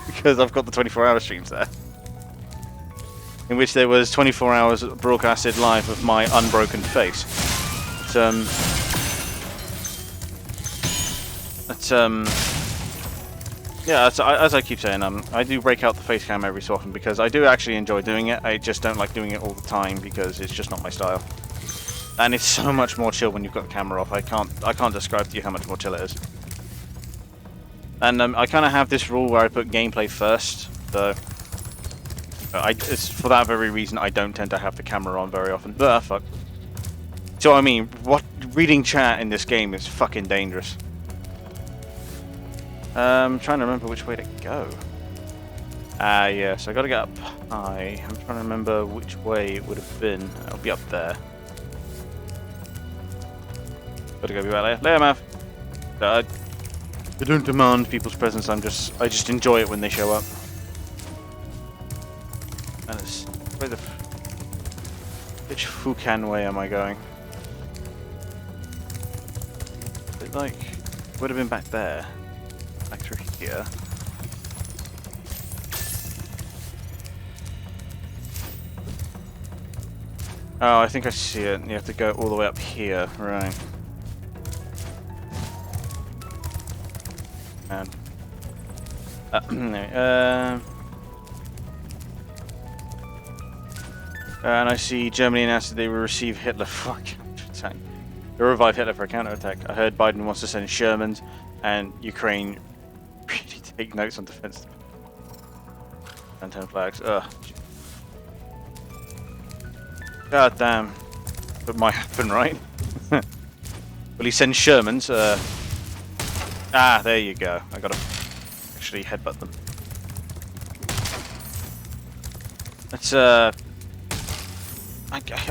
because I've got the 24-hour streams there, in which there was 24 hours broadcasted live of my unbroken face. Yeah, as I keep saying, I do break out the face cam every so often because I do actually enjoy doing it. I just don't like doing it all the time because it's just not my style. And it's so much more chill when you've got the camera off. I can't describe to you how much more chill it is. And I kind of have this rule where I put gameplay first, though. It's for that very reason I don't tend to have the camera on very often. But fuck. So I mean, reading chat in this game is fucking dangerous. I'm trying to remember which way to go. Yes, I gotta get up high. I'm trying to remember which way it would have been. I'll be up there. Gotta go be right there. Later, Mav. I don't demand people's presence. I just enjoy it when they show up. And it's which Fukan way am I going? It like would have been back there. Back through here. Oh, I think I see it. You have to go all the way up here, right? And I see Germany announced that they will receive Hitler for a counterattack. They'll revive Hitler for a counterattack. I heard Biden wants to send Shermans, and Ukraine really take notes on defense. And 10 flags. Ugh. God damn. That might happen, right? Will he send Shermans? There you go. I gotta actually headbutt them. Let's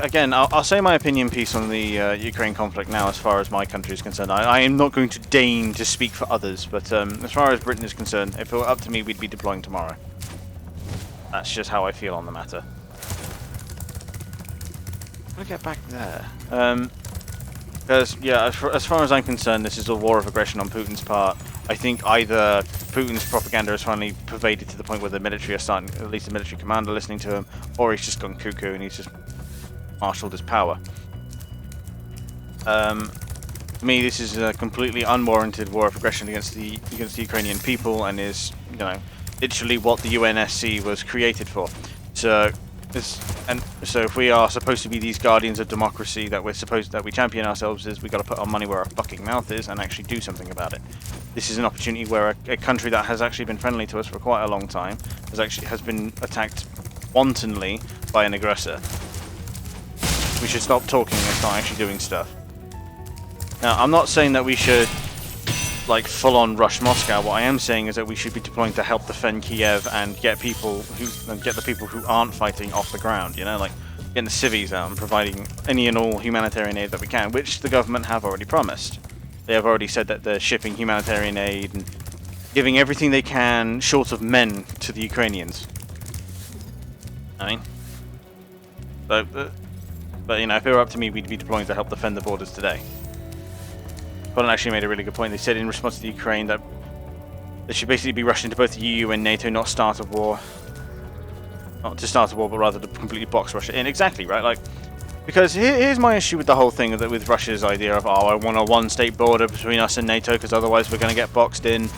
again, I'll say my opinion piece on the Ukraine conflict now as far as my country is concerned. I am not going to deign to speak for others, but as far as Britain is concerned, if it were up to me, we'd be deploying tomorrow. That's just how I feel on the matter. I'll get back there. Because, yeah, as far as I'm concerned, this is a war of aggression on Putin's part. I think either Putin's propaganda has finally pervaded to the point where the military are starting, at least the military commander, listening to him, or he's just gone cuckoo and he's just marshaled his power. To me, this is a completely unwarranted war of aggression against the Ukrainian people, and is, you know, literally what the UNSC was created for. So if we are supposed to be these guardians of democracy that we champion ourselves as, we got to put our money where our fucking mouth is and actually do something about it. This is an opportunity where a country that has actually been friendly to us for quite a long time has been attacked wantonly by an aggressor. We should stop talking and start actually doing stuff. Now, I'm not saying that we should like full-on rush Moscow. What I am saying is that we should be deploying to help defend Kiev and get the people who aren't fighting off the ground. You know, like getting the civvies out and providing any and all humanitarian aid that we can, which the government have already promised. They have already said that they're shipping humanitarian aid and giving everything they can, short of men, to the Ukrainians. I mean, But you know, if it were up to me, we'd be deploying to help defend the borders today. Colin actually made a really good point. They said in response to the Ukraine that they should basically be rushing to both the EU and NATO, not start a war. Not to start a war, but rather to completely box Russia in. Exactly, right? Like, because here's my issue with the whole thing, that with Russia's idea of, oh, I want a one-state border between us and NATO because otherwise we're going to get boxed in.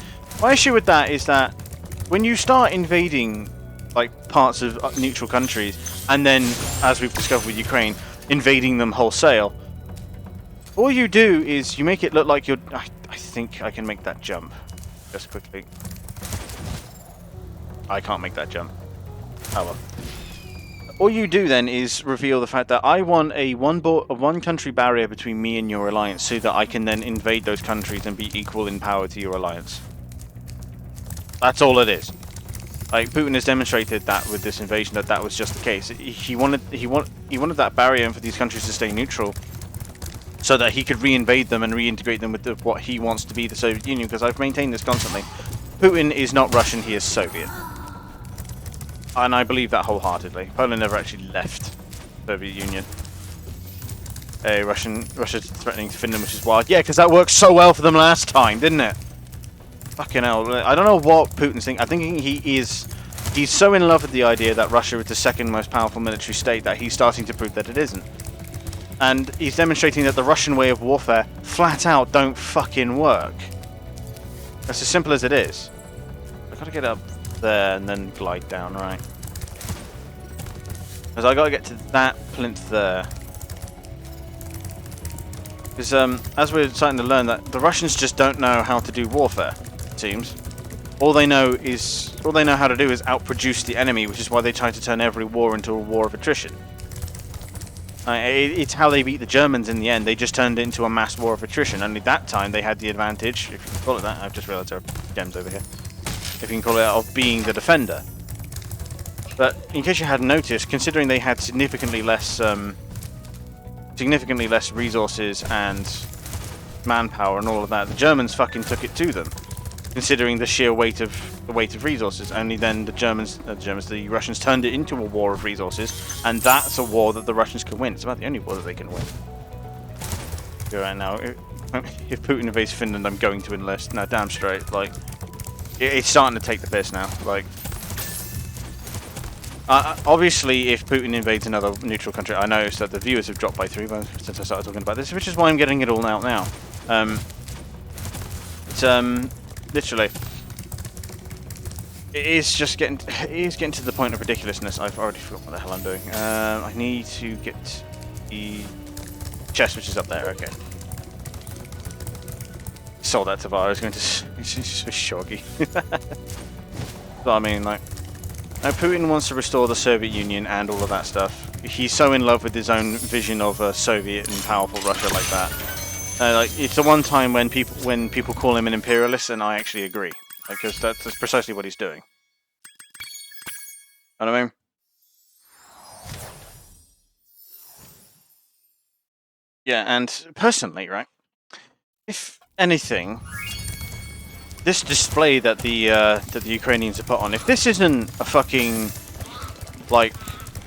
My issue with that is that when you start invading like parts of neutral countries, and then, as we've discovered with Ukraine, invading them wholesale, all you do is you make it look like you're... I think I can make that jump. Just quickly. I can't make that jump. Oh well. All you do then is reveal the fact that I want a one country barrier between me and your alliance, so that I can then invade those countries and be equal in power to your alliance. That's all it is. Like, Putin has demonstrated that with this invasion, that was just the case. He wanted that barrier for these countries to stay neutral, so that he could re-invade them and reintegrate them with what he wants to be the Soviet Union. Because I've maintained this constantly. Putin is not Russian; he is Soviet. And I believe that wholeheartedly. Poland never actually left the Soviet Union. Russia's threatening to Finland, which is wild. Yeah, because that worked so well for them last time, didn't it? Fucking hell. I don't know what Putin's thinking. I think he's so in love with the idea that Russia is the second most powerful military state that he's starting to prove that it isn't. And he's demonstrating that the Russian way of warfare flat out don't fucking work. That's as simple as it is. I've got to get up there and then glide down, right? Because I got to get to that plinth there. Because as we're starting to learn, that the Russians just don't know how to do warfare, it seems. All they know how to do is outproduce the enemy, which is why they try to turn every war into a war of attrition. It's how they beat the Germans in the end. They just turned it into a mass war of attrition. Only that time they had the advantage, if you can call it that. I've just realised there are gems over here. If you can call it, of being the defender. But in case you hadn't noticed, considering they had significantly less resources and manpower and all of that, the Germans fucking took it to them. Considering the sheer weight of resources, only then the Russians turned it into a war of resources, and that's a war that the Russians can win. It's about the only war that they can win. Right now, if Putin invades Finland, I'm going to enlist. No, damn straight. Like, it's starting to take the piss now. Like, obviously, if Putin invades another neutral country, I noticed that the viewers have dropped by 3 since I started talking about this, which is why I'm getting it all out now. Literally, it is getting to the point of ridiculousness. I've already forgotten what the hell I'm doing. I need to get the chest, which is up there. Okay. Sold that to Var. I was going to. It's just so shoggy. But I mean, like, now Putin wants to restore the Soviet Union and all of that stuff. He's so in love with his own vision of a Soviet and powerful Russia like that. Like, it's the one time when people call him an imperialist, and I actually agree, because that's precisely what he's doing. You know what I mean? Yeah, and personally, right? If anything, this display that the Ukrainians have put on, if this isn't a fucking like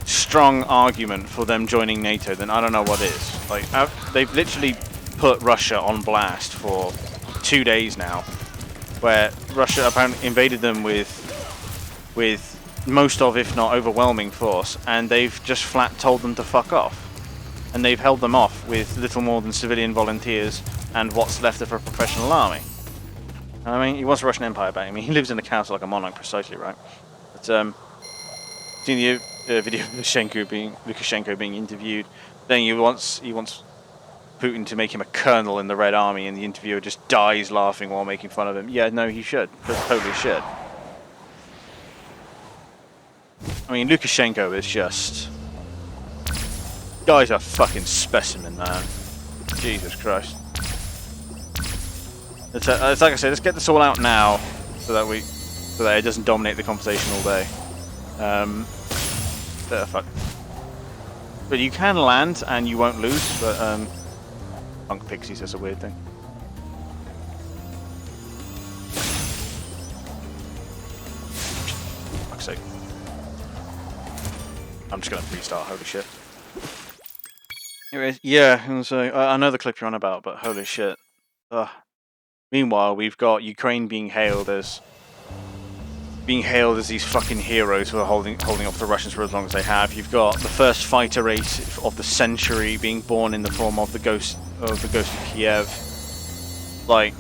strong argument for them joining NATO, then I don't know what is. Like, they've literally put Russia on blast for 2 days now, where Russia apparently invaded them with most of, if not overwhelming force, and they've just flat told them to fuck off. And they've held them off with little more than civilian volunteers and what's left of a professional army. I mean, he wants the Russian Empire back. I mean, he lives in a castle like a monarch, precisely, right? But seen the video of Lukashenko being interviewed, then he wants Putin to make him a colonel in the Red Army, and the interviewer just dies laughing while making fun of him. Yeah, no, he should. Totally should. I mean, Lukashenko is just... Guy's a fucking specimen, man. Jesus Christ. It's like I said, let's get this all out now, so that it doesn't dominate the conversation all day. Fuck. But you can land and you won't lose, but Punk Pixies, that's a weird thing. Fuck's sake. I'm just gonna restart, holy shit. Yeah, and so I know the clip you're on about, but holy shit. Meanwhile, we've got Ukraine being hailed as these fucking heroes who are holding off the Russians for as long as they have. You've got the first fighter race of the century being born in the form of the Ghost of Kiev. Like,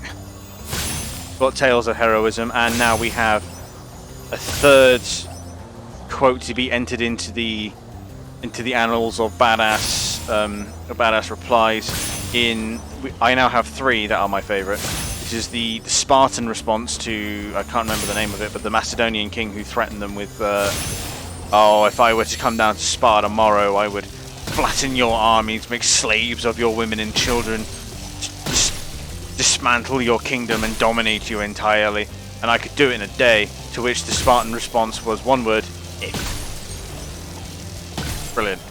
got tales of heroism, and now we have a third quote to be entered into the annals of badass replies. I now have 3 that are my favourite. This is the Spartan response to, I can't remember the name of it, but the Macedonian king who threatened them with, oh, if I were to come down to Sparta tomorrow, I would flatten your armies, make slaves of your women and children, dismantle your kingdom and dominate you entirely, and I could do it in a day. To which the Spartan response was one word: if. Brilliant.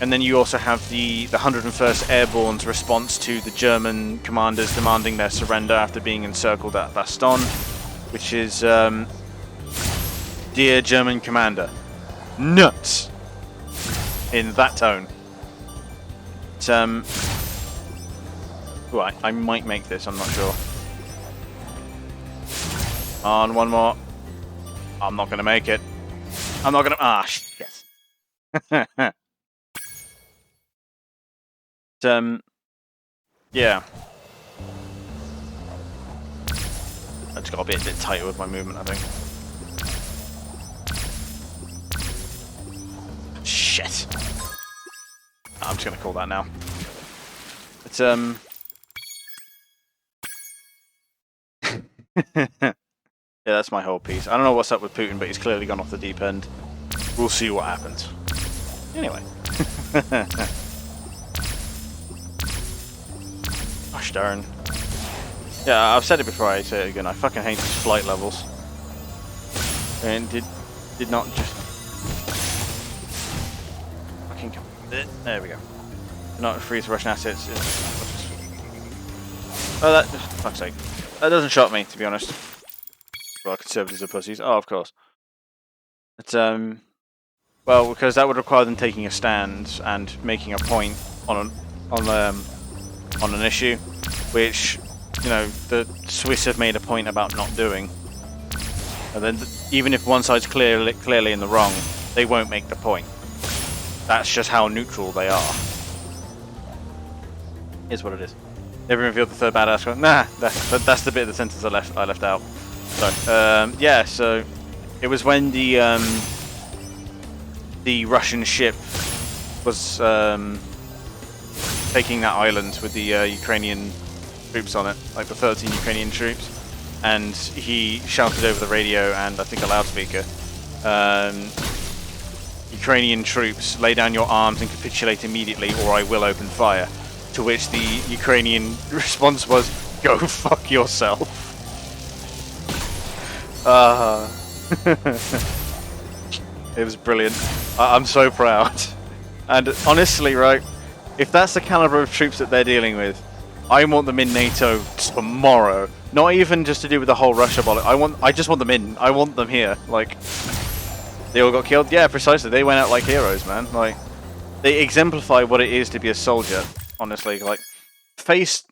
And then you also have the 101st Airborne's response to the German commanders demanding their surrender after being encircled at Baston, which is, Dear German Commander, nuts! In that tone. I might make this, I'm not sure. On one more. I'm not gonna make it. I'm not gonna. Yes. Yeah. I just got to be a bit tighter with my movement, I think. Shit. I'm just gonna call that now. It's yeah, that's my whole piece. I don't know what's up with Putin, but he's clearly gone off the deep end. We'll see what happens. Anyway. Gosh darn. Yeah, I've said it before, I say it again. I fucking hate these flight levels. And did not just fucking come. There we go. Not freeze Russian assets. Oh, that, fuck's sake. That doesn't shock me, to be honest. Well, conservatives are pussies. Oh, of course. It's well, because that would require them taking a stand and making a point on an issue, which, you know, the Swiss have made a point about not doing. And then, even if one side's clearly in the wrong, they won't make the point. That's just how neutral they are. Here's what it is. Never revealed the third badass. Nah, that's the bit of the sentence I left out. So, yeah. So it was when the Russian ship was taking that island with the Ukrainian troops on it, like the 13 Ukrainian troops, and he shouted over the radio and I think a loudspeaker, Ukrainian troops, lay down your arms and capitulate immediately or I will open fire. To which the Ukrainian response was, go fuck yourself. It was brilliant. I'm so proud. And honestly, right, if that's the caliber of troops that they're dealing with, I want them in NATO tomorrow. Not even just to do with the whole Russia bollock. I just want them in. I want them here. Like, they all got killed? Yeah, precisely. They went out like heroes, man. Like, they exemplify what it is to be a soldier. Honestly, like, faced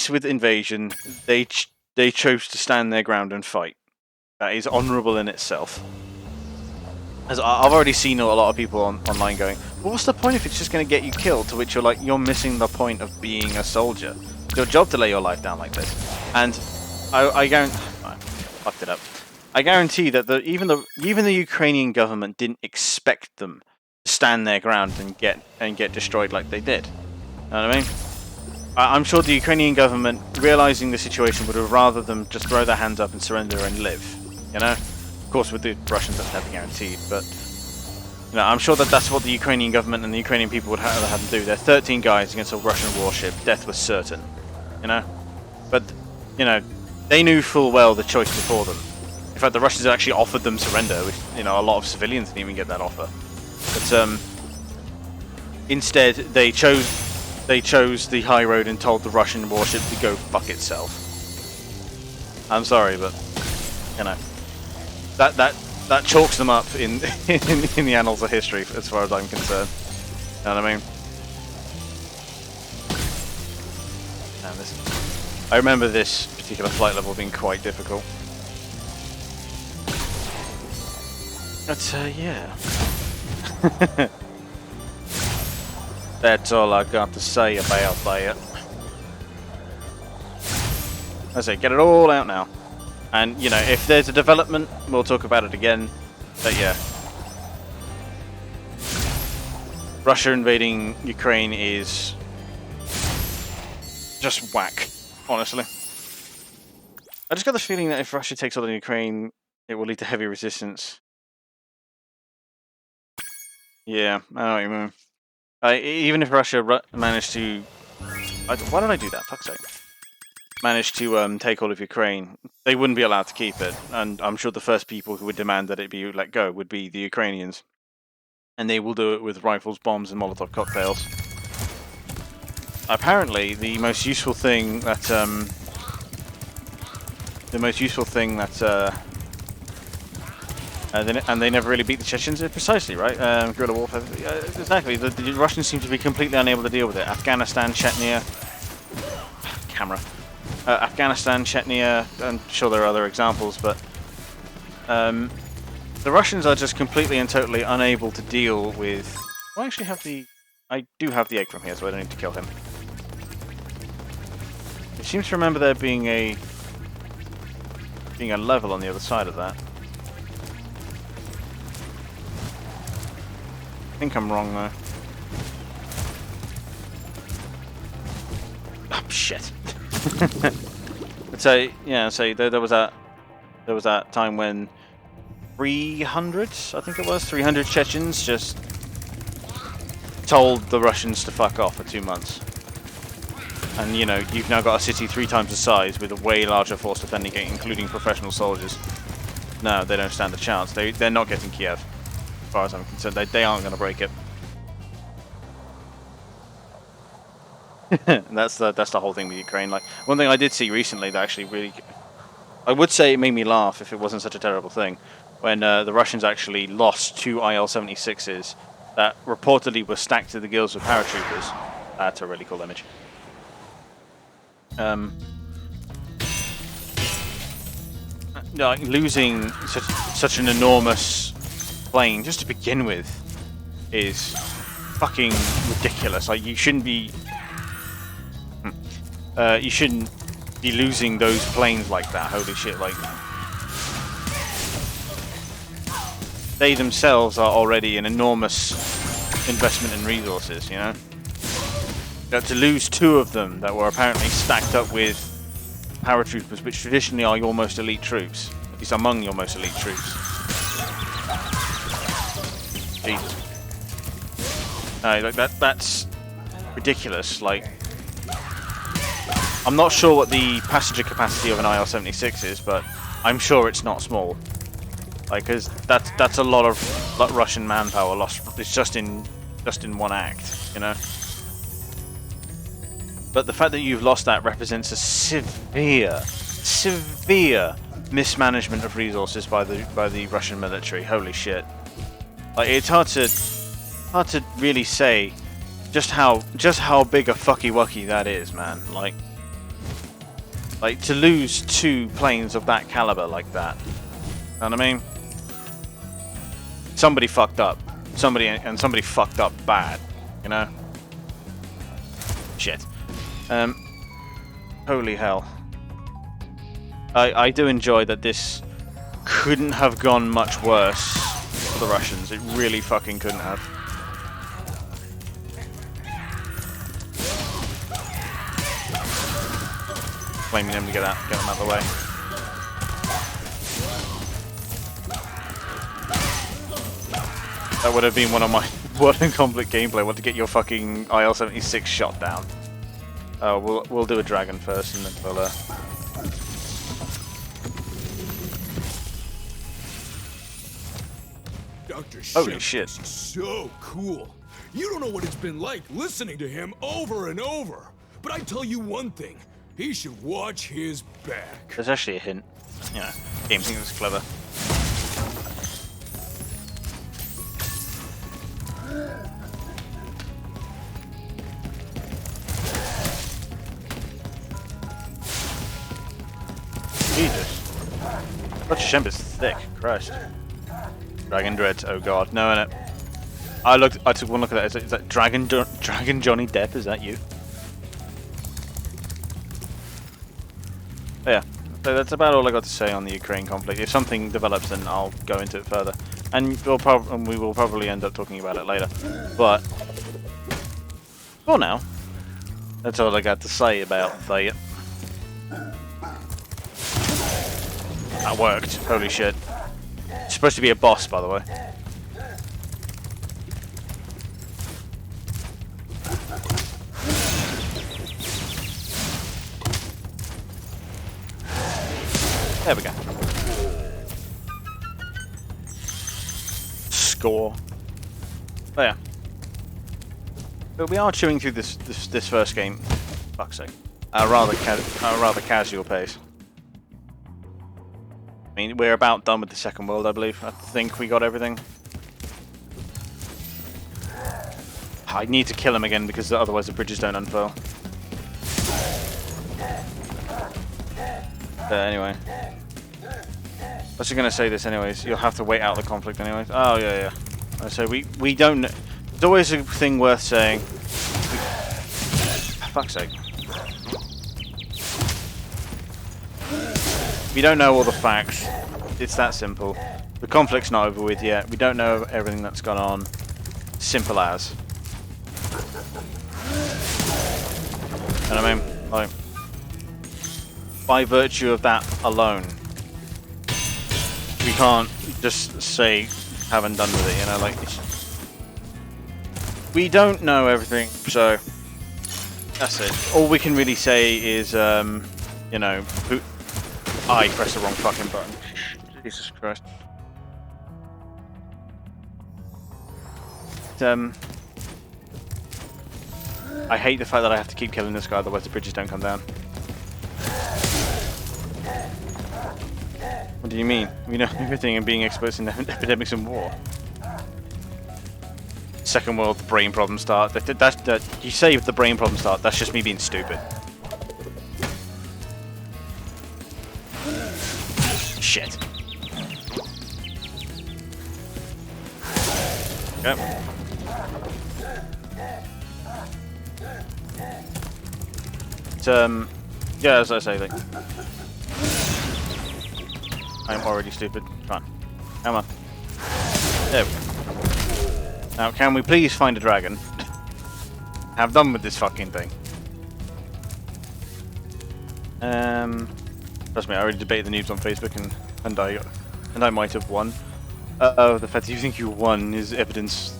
with invasion, they chose to stand their ground and fight. That is honourable in itself. As I've already seen a lot of people online going, well, what's the point if it's just going to get you killed? To which you're like, you're missing the point of being a soldier. It's your job to lay your life down like this. And I fucked it up. I guarantee that even the Ukrainian government didn't expect them to stand their ground and get destroyed like they did. You know what I mean? I'm sure the Ukrainian government, realizing the situation, would have rather them just throw their hands up and surrender and live. You know? Of course, with the Russians, that's never guaranteed, but you know, I'm sure that that's what the Ukrainian government and the Ukrainian people would have them do. They're 13 guys against a Russian warship. Death was certain. You know? But, you know, they knew full well the choice before them. In fact, the Russians actually offered them surrender, which, you know, a lot of civilians didn't even get that offer. But instead, they chose the high road and told the Russian warship to go fuck itself. I'm sorry, but you know, that chalks them up in the annals of history as far as I'm concerned. You know what I mean? And I remember this particular flight level being quite difficult. But yeah. That's all I got to say about that. I say, get it all out now. And, you know, if there's a development, we'll talk about it again. But yeah. Russia invading Ukraine is just whack, honestly. I just got the feeling that if Russia takes all of Ukraine, it will lead to heavy resistance. Yeah, I know what you mean. Even if Russia managed to... why did I do that? Fuck's sake. Managed to take all of Ukraine, they wouldn't be allowed to keep it. And I'm sure the first people who would demand that it be let go would be the Ukrainians. And they will do it with rifles, bombs, and Molotov cocktails. Apparently, the most useful thing that... and they never really beat the Chechens, precisely, right? Guerrilla warfare. Exactly. The Russians seem to be completely unable to deal with it. Afghanistan, Chechnya... Afghanistan, Chechnya, I'm sure there are other examples, but... the Russians are just completely and totally unable to deal with... I actually have the... I do have the egg from here, so I don't need to kill him. I seem to remember there being a level on the other side of that. I think I'm wrong though. Oh shit! But so yeah, so there was that time when 300, I think it was 300 Chechens just told the Russians to fuck off for 2 months. And you know, you've now got a city 3 times the size with a way larger force defending it, including professional soldiers. No, they don't stand a chance. They're not getting Kiev, as far as I'm concerned. They aren't going to break it. And that's the whole thing with Ukraine. Like, one thing I did see recently that actually really, I would say it made me laugh if it wasn't such a terrible thing, when the Russians actually lost 2 IL-76s that reportedly were stacked to the gills with paratroopers. That's a really cool image. Like losing such an enormous plane just to begin with is fucking ridiculous. Like, you shouldn't be losing those planes like that. Holy shit! Like, they themselves are already an enormous investment in resources, you know? To lose 2 of them that were apparently stacked up with paratroopers, which traditionally are your most elite troops, at least among your most elite troops. Jesus. Like that's ridiculous. Like, I'm not sure what the passenger capacity of an IL-76 is, but I'm sure it's not small. Like, cause that's a lot of Russian manpower lost. It's just in one act, you know. But the fact that you've lost that represents a severe mismanagement of resources by the Russian military. Holy shit! Like, it's hard to really say just how big a fucky wucky that is, man. Like to lose 2 planes of that caliber like that. You know what I mean? Somebody fucked up. Somebody fucked up bad. You know? Shit. Holy hell. I do enjoy that this couldn't have gone much worse for the Russians. It really fucking couldn't have. Blaming them to get them out of the way. That would have been one of my World in Conflict gameplay. Want to get your fucking IL-76 shot down. We'll do a dragon first, and then we'll. Dr. Holy shit! Is so cool. You don't know what it's been like listening to him over and over. But I tell you one thing: he should watch his back. There's actually a hint. You know, game thinks it's clever. Jesus. Such Shemp is thick. Christ. Dragon Dread. Oh god. No, no. I took one look at that. Is that Dragon Johnny Depp? Is that you? But yeah. So that's about all I got to say on the Ukraine conflict. If something develops, then I'll go into it further, and we will probably end up talking about it later. But for now, that's all I got to say about that. That worked. Holy shit! It's supposed to be a boss, by the way. There we go. Score. Oh yeah. But we are chewing through this first game. Fuck's sake. At a rather casual pace. I mean, we're about done with the second world, I believe. I think we got everything. I need to kill him again because otherwise the bridges don't unfurl. But anyway. I was going to say this anyways. You'll have to wait out the conflict anyways. Oh, yeah, yeah. So we don't... It's always a thing worth saying. For fuck's sake. We don't know all the facts. It's that simple. The conflict's not over with yet. We don't know everything that's gone on. Simple as. And I mean, like... By virtue of that alone, we can't just say haven't done with it, you know, like we don't know everything, so that's it. All we can really say is, you know, I pressed the wrong fucking button. Jesus Christ. I hate the fact that I have to keep killing this guy, otherwise the bridges don't come down. What do you mean? We know everything and being exposed in epidemics and war. Second world brain problem start. You saved the brain problem start. That's just me being stupid. Shit. Yep. Yeah, as I say, like. I'm already stupid. Come on. Come on. There we go. Now, can we please find a dragon? Have done with this fucking thing. Trust me, I already debated the noobs on Facebook and I might have won. The fact that you think you won is evidence.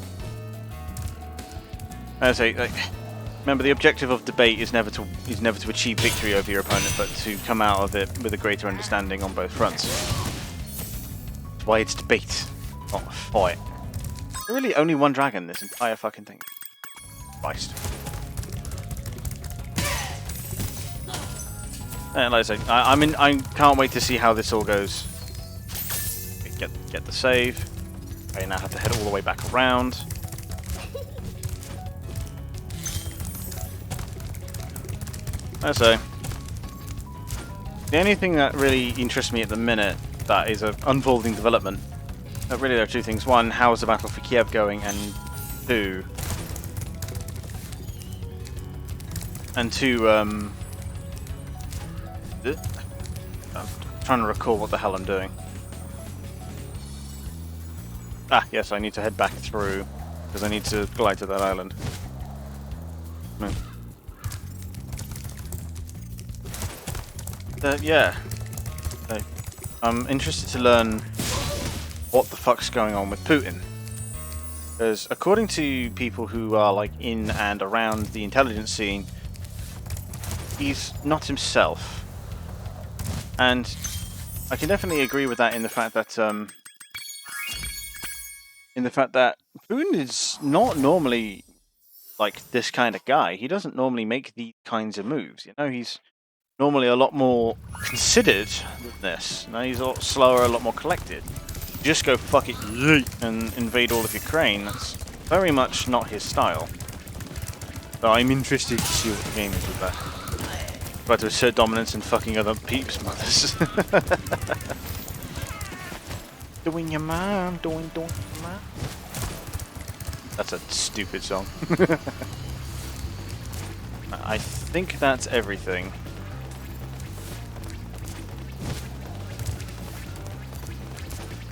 I say, like, remember, the objective of debate is never to achieve victory over your opponent, but to come out of it with a greater understanding on both fronts. That's why it's debate, not a fight. There's really only one dragon in this entire fucking thing. Christ. And like I say, I can't wait to see how this all goes. Get the save. I now have to head all the way back around. So, the only thing that really interests me at the minute that is an unfolding development, really there are two things. One, how is the battle for Kiev going? And two, I'm trying to recall what the hell I'm doing. Ah, yes, I need to head back through, because I need to glide to that island. Yeah. I'm interested to learn what the fuck's going on with Putin. Because according to people who are like in and around the intelligence scene, he's not himself. And I can definitely agree with that in the fact that Putin is not normally like this kind of guy. He doesn't normally make these kinds of moves, you know, he's normally a lot more considered than this. Now he's a lot slower, a lot more collected. Just go fuck it and invade all of Ukraine. That's very much not his style. So I'm interested to see what the game is with that. About to assert dominance and fucking other peeps' mothers. Doing your mom, doing your mom. That's a stupid song. I think that's everything.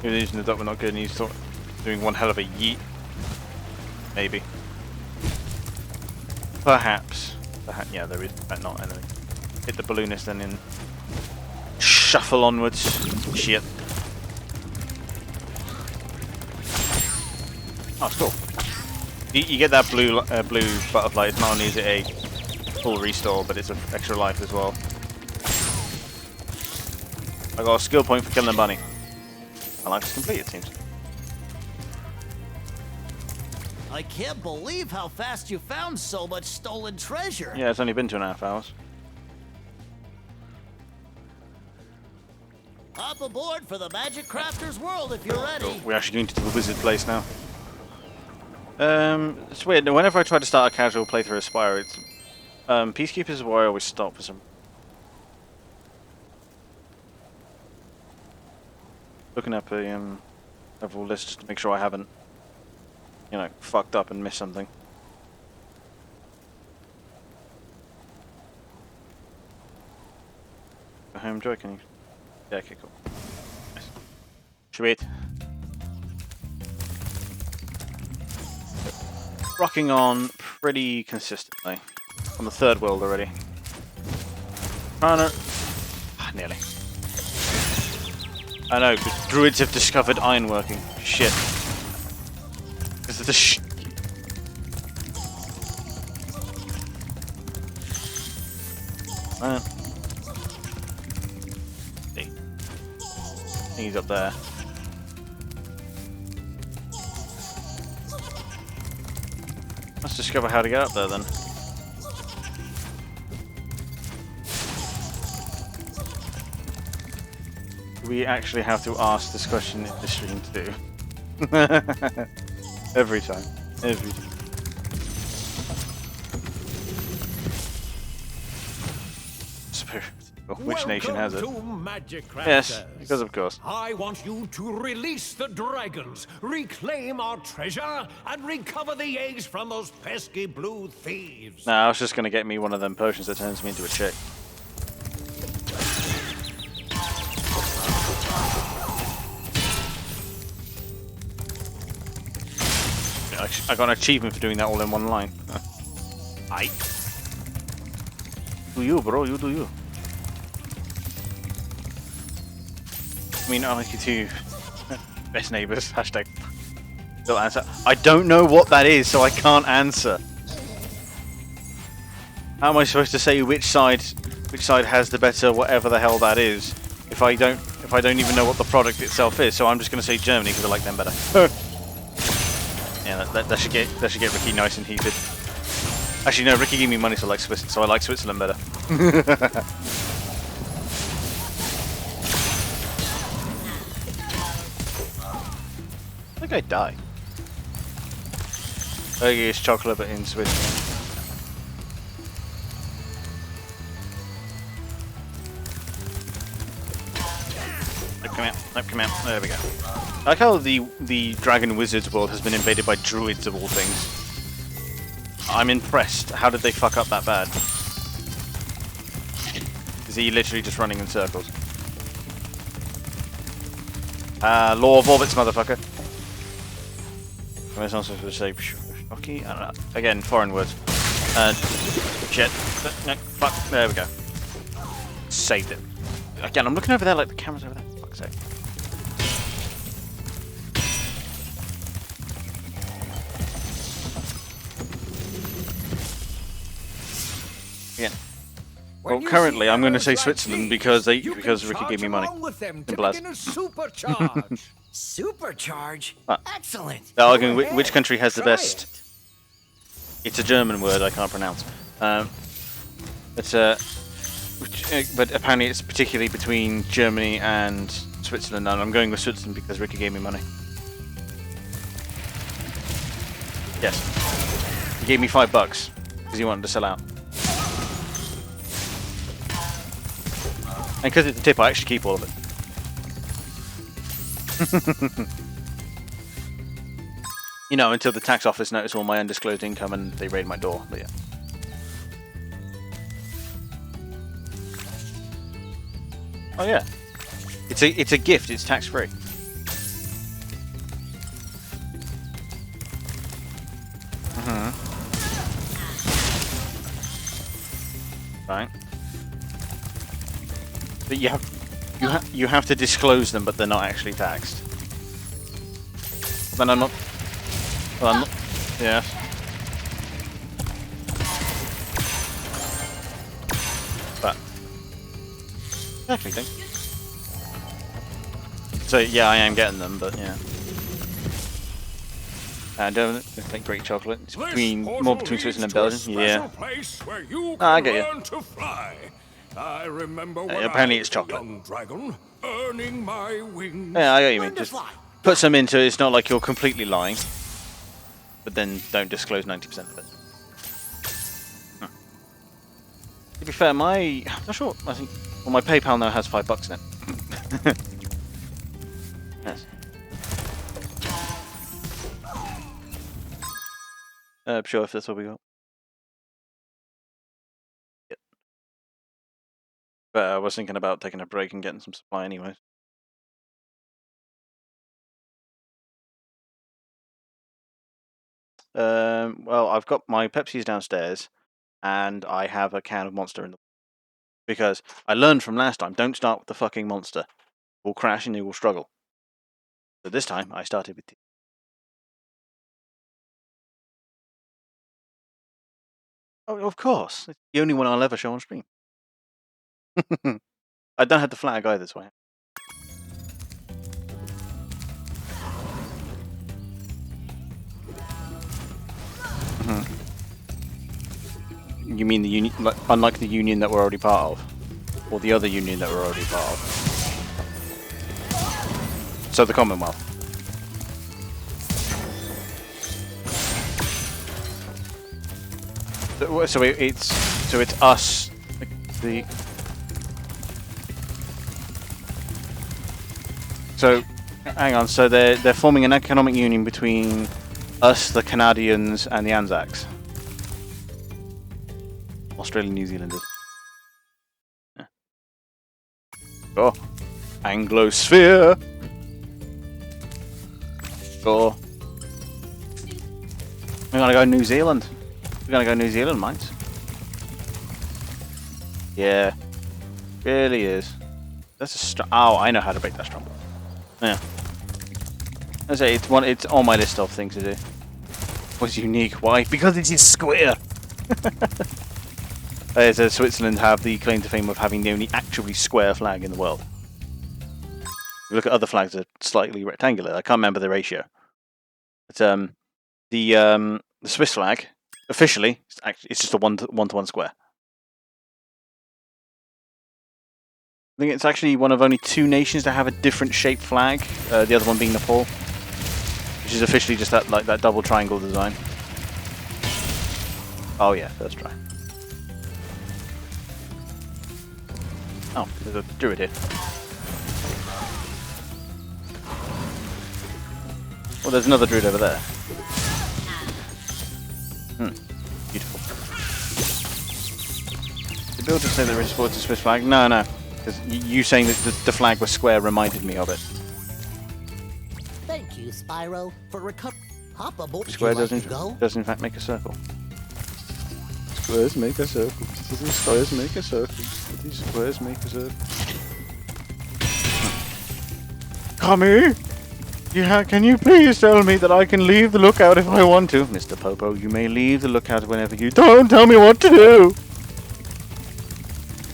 Using the duck, we're not good, and he's doing one hell of a yeet. Maybe. Perhaps. Yeah, there is not anything. Hit the balloonist and then shuffle onwards. Shit. Oh, it's cool. You get that blue butterfly. It's not only is it a full restore, but it's an extra life as well. I got a skill point for killing a bunny. My life is complete, it seems. I can't believe how fast you found so much stolen treasure. Yeah, it's only been 2.5 hours. Hop aboard for the Magic Crafter's world if you're ready. Oh, we're actually going to the wizard place now. It's weird. Whenever I try to start a casual playthrough of Spyro, it's Peacekeepers is where I always stop for some. Looking up a level list just to make sure I haven't, you know, fucked up and missed something. Go home, Joy. Can you? Yeah. Okay. Cool. Nice. Sweet. Rocking on pretty consistently. On the third world already. Nearly. I know, but druids have discovered ironworking. Shit. This is the See. I think he's up there. Let's discover how to get up there then. We actually have to ask this question in the stream too. Every time. Every time. Which nation has it? Yes, because of course. I want you to release the dragons, reclaim our treasure, and recover the eggs from those pesky blue thieves. Nah, I was just gonna get me one of them potions that turns me into a chick. I got an achievement for doing that all in one line. Aye. Do you, bro? You do you. I mean, I like you too. Best neighbors. Hashtag. Still answer. I don't know what that is, so I can't answer. How am I supposed to say which side has the better whatever the hell that is if I don't even know what the product itself is? So I'm just gonna say Germany because I like them better. Yeah, that should get Ricky nice and heated. Actually, no, Ricky gave me money, so I like Switzerland better. I think I die. Okay, it's chocolate, but in Switzerland. Come out. There we go. I like how the Dragon Wizards world has been invaded by druids of all things. I'm impressed. How did they fuck up that bad? Is he literally just running in circles? Law of orbits, motherfucker. I was also supposed to say shocky. I don't know. Again, foreign words. Shit. No, fuck. There we go. Saved it. Again, I'm looking over there like the camera's over there. Fuck's sake. Again. Well, currently I'm going to say Switzerland because Ricky gave me money. Simple as. Supercharge. Supercharge? Excellent. They're arguing which country has the best. It's a German word I can't pronounce. But apparently it's particularly between Germany and Switzerland, and I'm going with Switzerland because Ricky gave me money. Yes. He gave me $5 because he wanted to sell out. And because it's a tip, I actually keep all of it. You know, until the tax office notice all my undisclosed income and they raid my door, but yeah. Oh yeah. It's a gift, it's tax free. Right. But you have to disclose them, but they're not actually taxed. Then I'm not. Well, I'm not. Yeah. But. Exactly. So yeah, I am getting them, but yeah. Don't think Greek chocolate. It's more between Switzerland and Belgium. Yeah. I get you. I remember when apparently it's chocolate. young dragon, earning my wings. Yeah, I get what you mean. Just put some into it. It's not like you're completely lying, but then don't disclose 90% of it. To be fair, I'm not sure. I think my PayPal now has $5 in it. Yes. Sure, if that's what we got. Yep. But I was thinking about taking a break and getting some supply anyways. Well, I've got my Pepsi's downstairs, and I have a can of Monster in the. Because I learned from last time, don't start with the fucking Monster. It will crash and you will struggle. So this time, I started with tea. Oh, of course. It's the only one I'll ever show on stream. I don't have the flag either, so I have. You mean the union, unlike the union that we're already part of? Or the other union that we're already part of? So the Commonwealth. So it's us, the. So hang on. So they're forming an economic union between us, the Canadians, and the Anzacs. Australian New Zealanders. Yeah. Oh, Anglosphere. Go. We're gonna go New Zealand. We're gonna go New Zealand, mates. Yeah, really is. That's a oh, I know how to break that strong. Yeah. I say it's on my list of things to do. What's unique? Why? Because it is square. So Switzerland have the claim to fame of having the only actually square flag in the world. If you look at other flags that are slightly rectangular. I can't remember the ratio. But the Swiss flag officially it's just a one-to-one square. I think it's actually one of only 2 nations that have a different shaped flag. The other one being Nepal, which is officially just that double triangle design. Oh yeah, first try. Oh, there's a druid here. Well, there's another druid over there. Beautiful. Did Bill just say that Ridge Sports a Swiss flag? No. Because you saying that the flag was square reminded me of it. Thank you, Spyro, for Papa, square does in fact make a circle. Squares make a circle. Squares make a circle. These squares make a circle. Kami! Can you please tell me that I can leave the lookout if I want to? Mr. Popo, you may leave the lookout whenever you... Don't tell me what to do!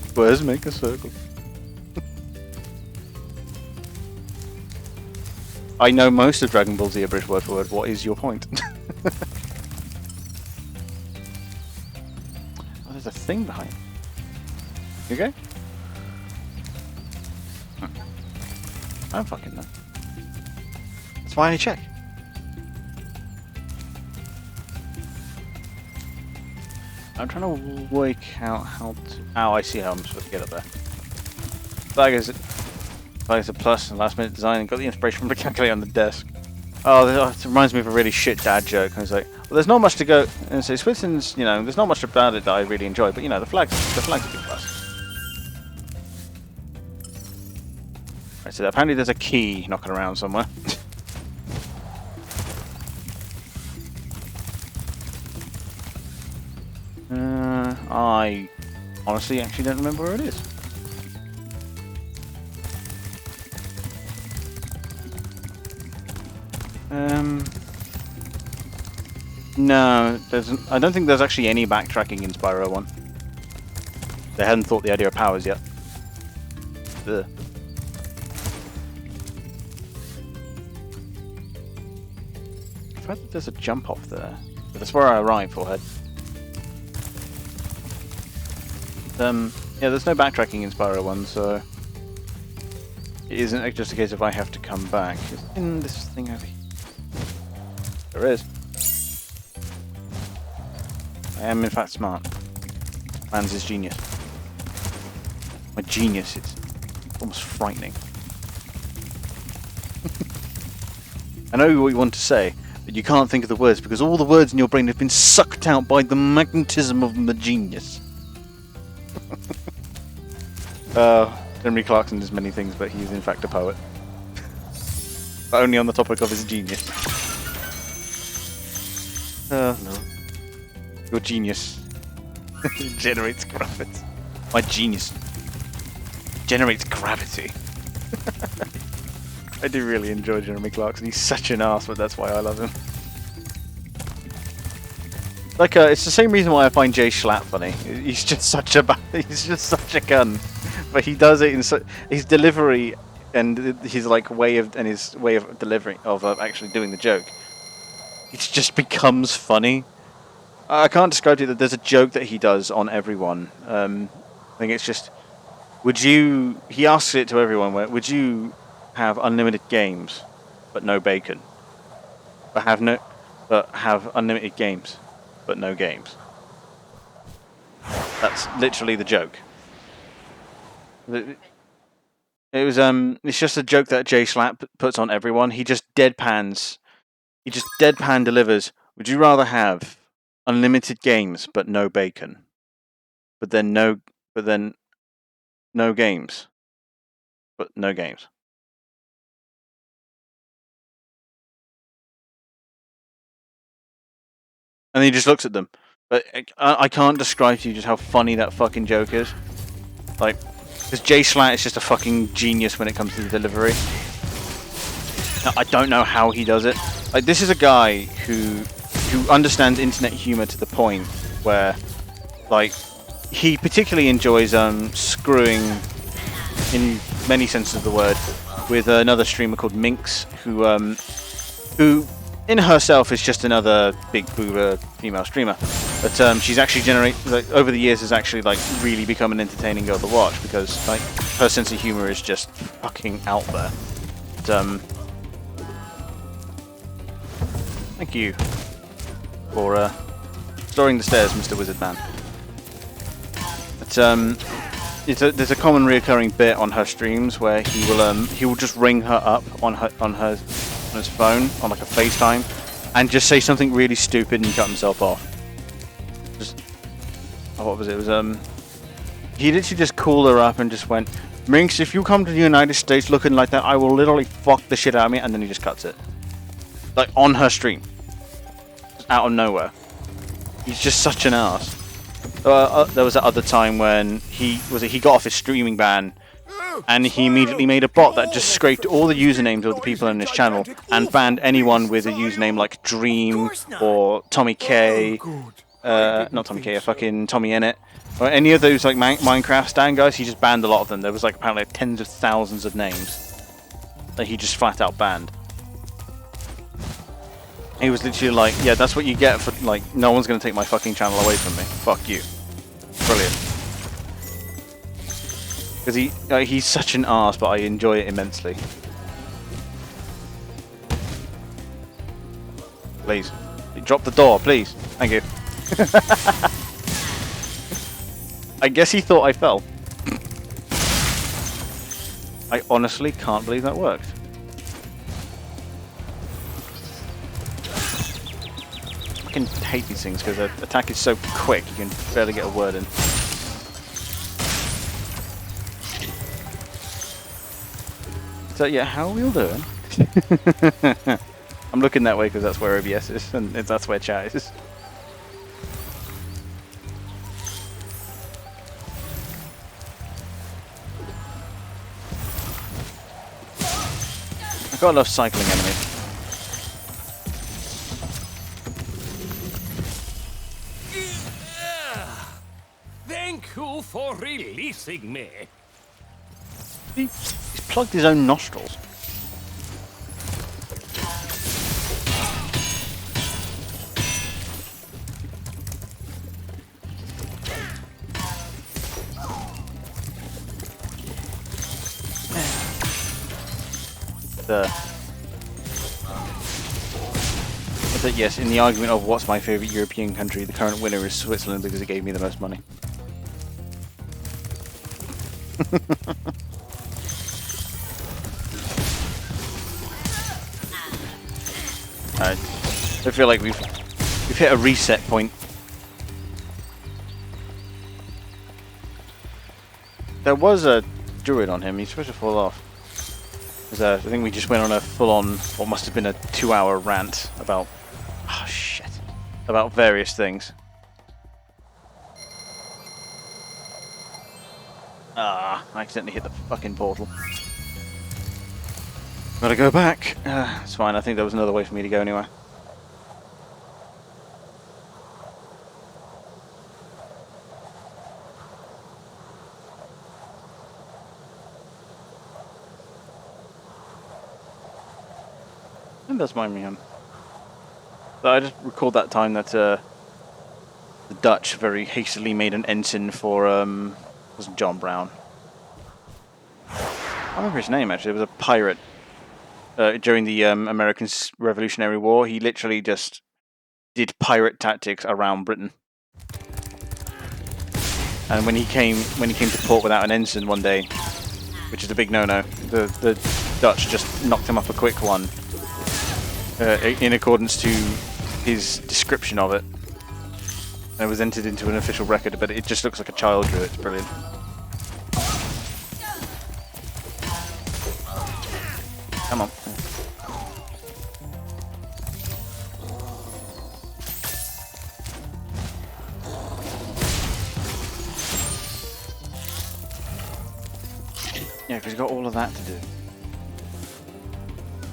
Squares make a circle. I know most of Dragon Ball Z British word for word. What is your point? Oh, there's a thing behind. You okay? I don't fucking know. That's why I check. I'm trying to work out how to... Oh, I see how I'm supposed to get up there. Flag is a plus and last minute design and got the inspiration from the calculator on the desk. Oh, it reminds me of a really shit dad joke. I was like, well, there's not much to go. And so Switzerland's, you know, there's not much about it that I really enjoy, but you know, the flag's a big plus. Right, so apparently there's a key knocking around somewhere. I honestly actually don't remember where it is. No, I don't think there's actually any backtracking in Spyro 1. They hadn't thought the idea of powers yet. Ugh. I've heard that there's a jump off there, but that's where I arrived for head. Yeah, there's no backtracking in Spyro 1, so it isn't just a case of I have to come back. It's in this thing over here. There is. I am in fact smart. Man's is genius. My genius is almost frightening. I know what you want to say, but you can't think of the words because all the words in your brain have been sucked out by the magnetism of my genius. Henry Clarkson is many things, but he is in fact a poet. But only on the topic of his genius. No. Your genius generates gravity. My genius generates gravity. I do really enjoy Jeremy Clarkson. He's such an ass, but that's why I love him. Like, it's the same reason why I find Jay Schlatt funny. He's just such a gun, but he does it in his delivery and his way of delivering actually doing the joke. It just becomes funny. I can't describe to you that there's a joke that he does on everyone. I think it's just, he asks it to everyone, would you have unlimited games, but no bacon? But have unlimited games, but no games. That's literally the joke. It's just a joke that Jay Schlatt puts on everyone. He just deadpan delivers, would you rather have unlimited games but no bacon, but then no games, but no games. And he just looks at them. But I can't describe to you just how funny that fucking joke is. Like, because Jay Schlatt is just a fucking genius when it comes to the delivery. I don't know how he does it. Like, this is a guy who understands internet humor to the point where, like, he particularly enjoys screwing, in many senses of the word, with another streamer called Minx, who in herself is just another big boober female streamer, but she's actually over the years has actually really become an entertaining girl to watch because her sense of humor is just fucking out there. But, thank you for storing the stairs, Mr. Wizard Man. But there's a common reoccurring bit on her streams where he will just ring her up on his phone on like a FaceTime and just say something really stupid and cut himself off. What was it? It was he literally just called her up and just went, Minx, if you come to the United States looking like that, I will literally fuck the shit out of me, and then he just cuts it. Like on her stream. Just out of nowhere. He's just such an ass. There was that other time when he got off his streaming ban and he immediately made a bot that just scraped all the usernames of the people on his channel and banned anyone with a username like Dream or Tommy K, not Tommy K, fucking Tommy Ennett, or any of those like Minecraft stan guys. He just banned a lot of them. There was like apparently tens of thousands of names that he just flat out banned. He was literally like, yeah, that's what you get for like, no one's gonna take my fucking channel away from me. Fuck you. Brilliant. Because he's such an arse, but I enjoy it immensely. Please. Drop the door, please. Thank you. I guess he thought I fell. I honestly can't believe that worked. I fucking hate these things because the attack is so quick you can barely get a word in. So yeah, how are we all doing? I'm looking that way because that's where OBS is and that's where chat is. I've got enough cycling enemies. Thank you for releasing me. He's plugged his own nostrils. But yes, in the argument of what's my favourite European country, the current winner is Switzerland because it gave me the most money. I feel like we've hit a reset point. There was a druid on him. He's supposed to fall off. I think we just went on a full-on, what must have been a 2-hour rant about, oh shit, about various things. Ah, I accidentally hit the fucking portal. Gotta go back. It's fine, I think there was another way for me to go anyway. I think that's Birmingham. So I just recalled that time that the Dutch very hastily made an ensign for was John Brown. I remember his name actually. It was a pirate during the American Revolutionary War. He literally just did pirate tactics around Britain. And when he came to port without an ensign one day, which is a big no-no, the Dutch just knocked him up a quick one. In accordance to his description of it. And it was entered into an official record, but it just looks like a child drew it. It's brilliant. Come on. Yeah, because you've got all of that to do.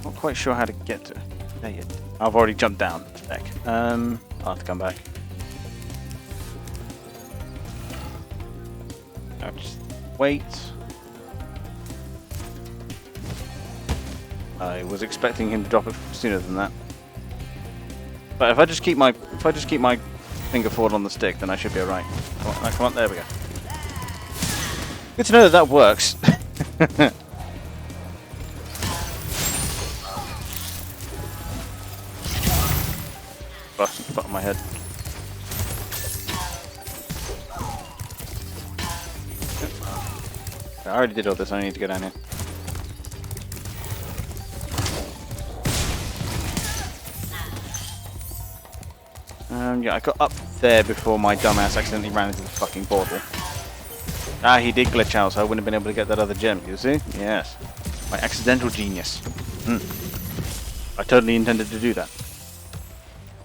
Not quite sure how to get to it. I've already jumped down. Heck. I'll have to come back. I'll just wait. I was expecting him to drop it sooner than that. But if I just keep my finger forward on the stick, then I should be alright. Come on, there we go. Good to know that that works. Fuck my head. I already did all this, I need to go down here. Yeah, I got up there before my dumbass accidentally ran into the fucking portal. Ah, he did glitch out, so I wouldn't have been able to get that other gem, you see? Yes. My accidental genius. I totally intended to do that.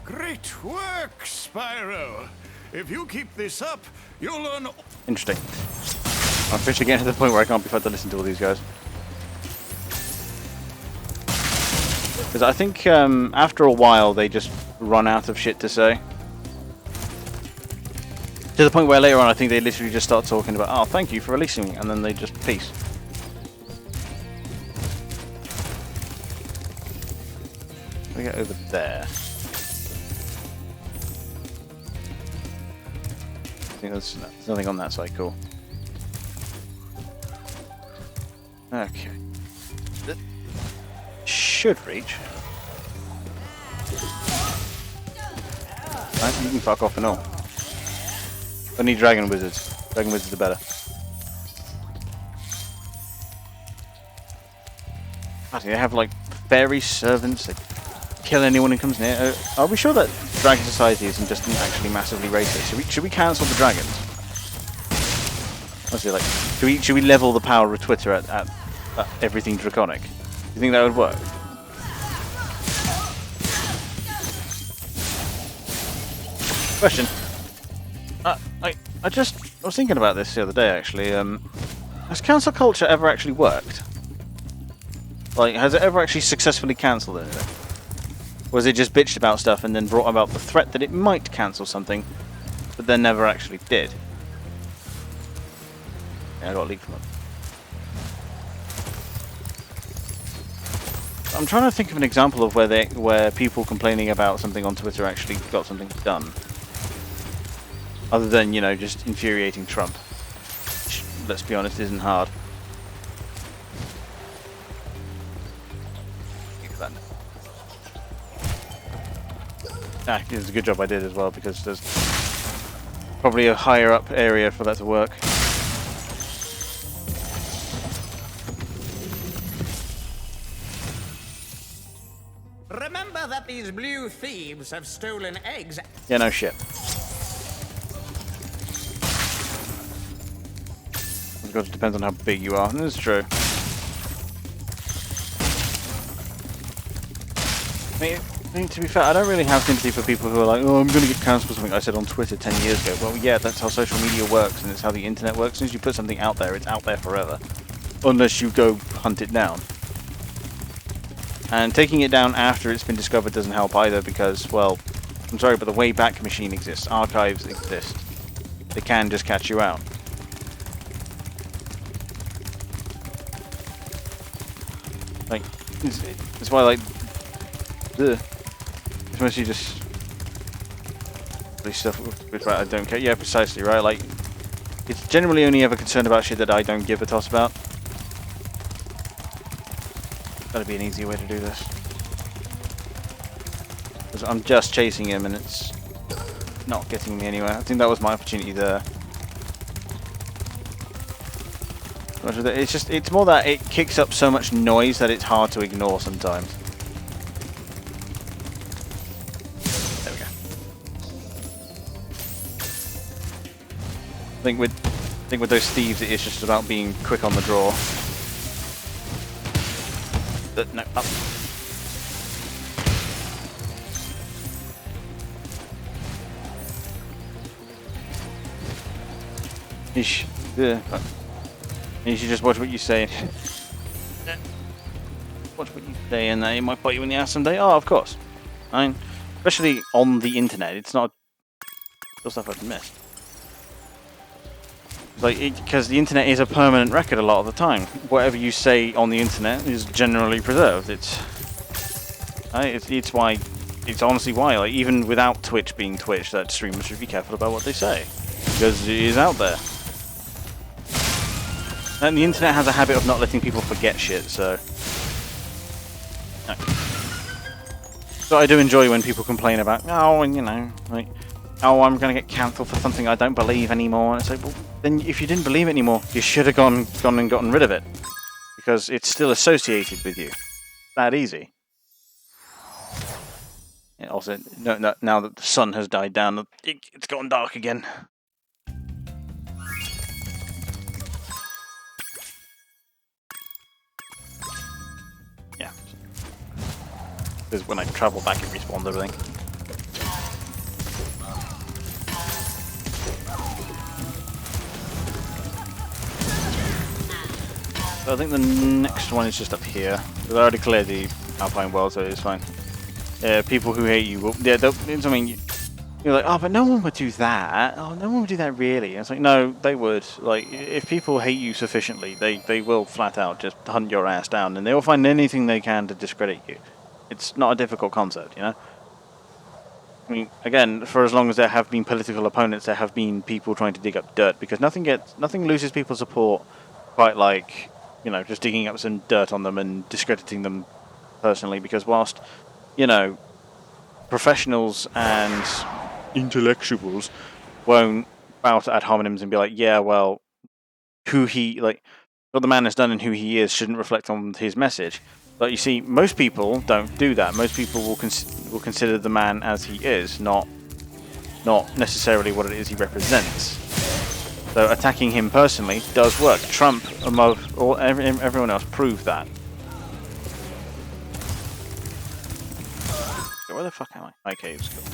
Great work, Spyro. If you keep this up, you'll learn. Interesting. I'm officially getting to the point where I can't be fun to listen to all these guys. Because I think after a while they just run out of shit to say. To the point where later on I think they literally just start talking about, oh, thank you for releasing me, and then they just peace. We get over there. I think there's nothing on that side, cool. Okay. That should reach. Right, you can fuck off and all. I need dragon wizards. Dragon wizards are better. They have like fairy servants that kill anyone who comes near. Are we sure that Dragon Society isn't just actually massively racist? Should we cancel the dragons? Honestly, like, should we level the power of Twitter at everything draconic? Do you think that would work? Question. I was thinking about this the other day actually. Has cancel culture ever actually worked? Like, has it ever actually successfully cancelled anything? Or was it just bitched about stuff and then brought about the threat that it might cancel something, but then never actually did? Yeah, I got a leak from it. I'm trying to think of an example of where people complaining about something on Twitter actually got something done. Other than, you know, just infuriating Trump. Which, let's be honest, isn't hard. It was a good job I did as well, because there's probably a higher up area for that to work. Remember that these blue thieves have stolen eggs. Yeah, no shit. Of course, it depends on how big you are. That's true. I mean, to be fair, I don't really have sympathy for people who are like, oh, I'm going to get cancelled for something I said on Twitter 10 years ago. Well, yeah, that's how social media works, and it's how the internet works. As soon as you put something out there, it's out there forever. Unless you go hunt it down. And taking it down after it's been discovered doesn't help either, because, well, I'm sorry, but the Wayback Machine exists. Archives exist. They can just catch you out. Like, it's why, like, it's mostly just stuff with I don't care. Yeah, precisely, right? Like, it's generally only ever concerned about shit that I don't give a toss about. Gotta be an easy way to do this. Because I'm just chasing him and it's not getting me anywhere. I think that was my opportunity there. It's more that it kicks up so much noise that it's hard to ignore sometimes. There we go. I think with those thieves it is just about being quick on the draw. No, up. Ish. Yeah. You should just watch what you say. Watch what you say, and it might bite you in the ass someday. Oh, of course. I mean, especially on the internet, it's not still stuff I've missed. Like, because the internet is a permanent record a lot of the time. Whatever you say on the internet is generally preserved. It's why. It's honestly why. Like, even without Twitch being Twitch, that streamers should be careful about what they say, because it is out there. And the internet has a habit of not letting people forget shit, so... No. So I do enjoy when people complain about, oh, and you know, like, oh, I'm going to get cancelled for something I don't believe anymore. And it's like, well, then if you didn't believe it anymore, you should have gone and gotten rid of it. Because it's still associated with you. That easy. Yeah, also, no, now that the sun has died down, it's gotten dark again. Yeah. Because when I travel back, it respawns everything. So I think the next one is just up here. But I already cleared the Alpine world, so it's fine. Yeah, people who hate you will... Yeah, I mean, you're like, oh, but no one would do that. Oh, no one would do that really. And it's like, no, they would. Like, if people hate you sufficiently, they will flat out just hunt your ass down, and they will find anything they can to discredit you. It's not a difficult concept, you know? I mean, again, for as long as there have been political opponents, there have been people trying to dig up dirt, because nothing loses people's support quite like, you know, just digging up some dirt on them and discrediting them personally, because whilst, you know, professionals and intellectuals won't bow to ad hominems and be like, yeah, well, what the man has done and who he is shouldn't reflect on his message. But you see, most people don't do that. Most people will consider the man as he is, not necessarily what it is he represents. So attacking him personally does work. Trump, above everyone else, proved that. Where the fuck am I? Okay, it's cool.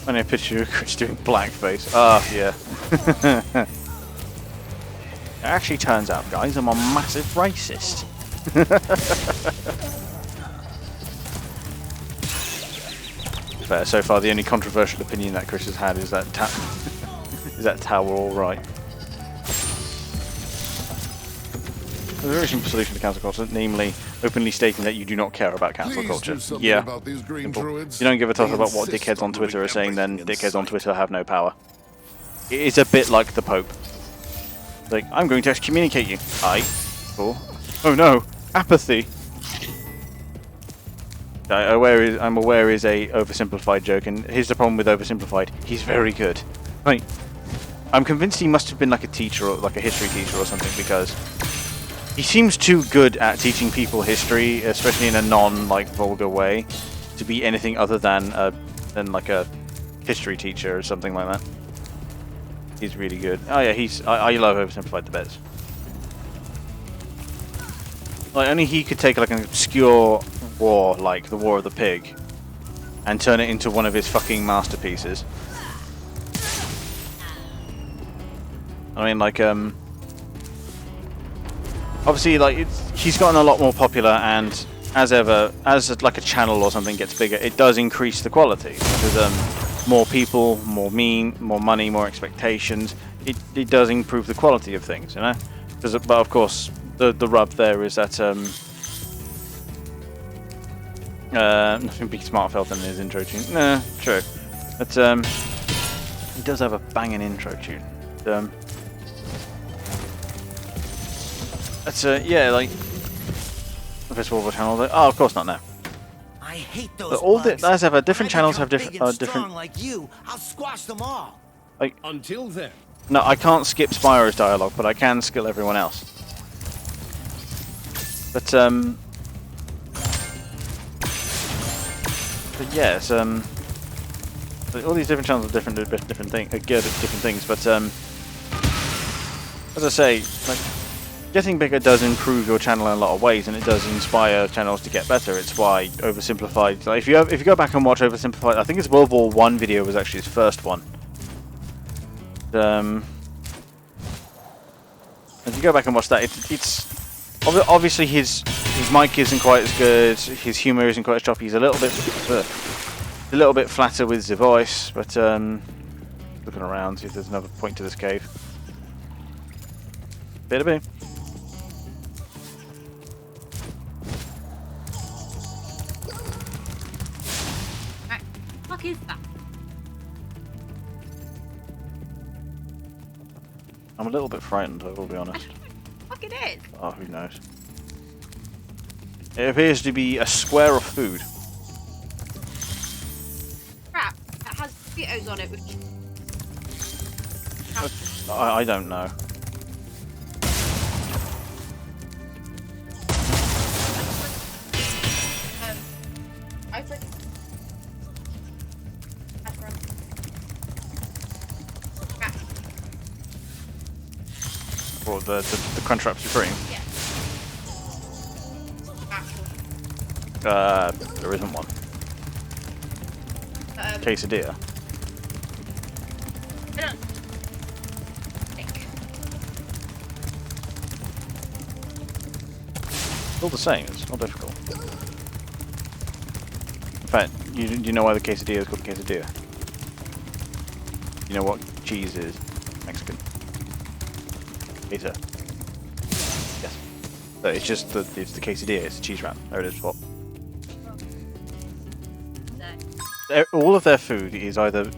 Only a picture of Chris doing blackface. Ah, yeah. It actually turns out, guys, I'm a massive racist. Fair. So far, the only controversial opinion that Chris has had is that is that Tau we're all right. There's a very simple solution to cancel culture, namely openly stating that you do not care about cancel culture. Yeah. About these green druids. You don't give a toss about what dickheads on Twitter are saying, then dickheads on Twitter have no power. It is a bit like the Pope. Like, I'm going to excommunicate you. Aye. Cool. Oh no! Apathy! I'm aware is a oversimplified joke, and here's the problem with oversimplified. He's very good. Right. I'm convinced he must have been like a teacher, or like a history teacher or something, because he seems too good at teaching people history, especially in a vulgar way, to be anything other than like a history teacher or something like that. He's really good. Oh yeah, I love oversimplified the bits. Like, only he could take like an obscure war like the War of the Pig and turn it into one of his fucking masterpieces. I mean, like, obviously, like, he's gotten a lot more popular, and as like a channel or something gets bigger, it does increase the quality. Because more people, more money, more expectations. It does improve the quality of things, you know. But of course, the rub there is that nothing beats Smartfelt in his intro tune. Nah, true. But he does have a banging intro tune. That's yeah, like this World War channel. Oh, of course not now. I hate those. But all as ever, different channels have different. Like you, I'll squash them all. Like until then. No, I can't skip Spyro's dialogue, but I can skill everyone else. But yes, all these different channels have different things. But as I say, like, getting bigger does improve your channel in a lot of ways, and it does inspire channels to get better. It's why Oversimplified. Like, if you go back and watch Oversimplified, I think his World War I video was actually his first one. If you go back and watch that, it's obviously his mic isn't quite as good, his humor isn't quite as choppy. He's a little bit flatter with the voice, but looking around, see if there's another point to this cave. Bit. What the fuck is that? I'm a little bit frightened, I will be honest. What the fuck it is? Oh, who knows? It appears to be a square of food. Crap, that has potatoes on it with... I don't know. Or the Crunchwrap Supreme? Yeah. There isn't one. Quesadilla. I don't think. It's all the same, it's not difficult. In fact, do you know why the quesadilla is called quesadilla? You know what cheese is? Mexican. Queso. Yes. So it's just it's the quesadilla, it's the cheese wrap. There it is, Swap. All of their food is either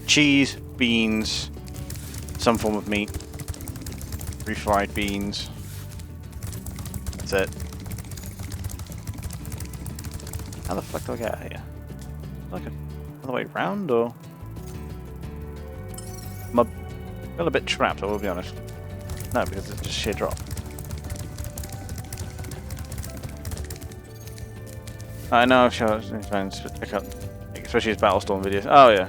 cheese, beans, some form of meat, refried beans. That's it. How the fuck do I get out of here? Like another way round, or? I'm a little bit trapped, I will be honest. No, because it's just sheer drop. I know, I'm sure. Trying to pick up, especially his Battlestorm videos. Oh yeah.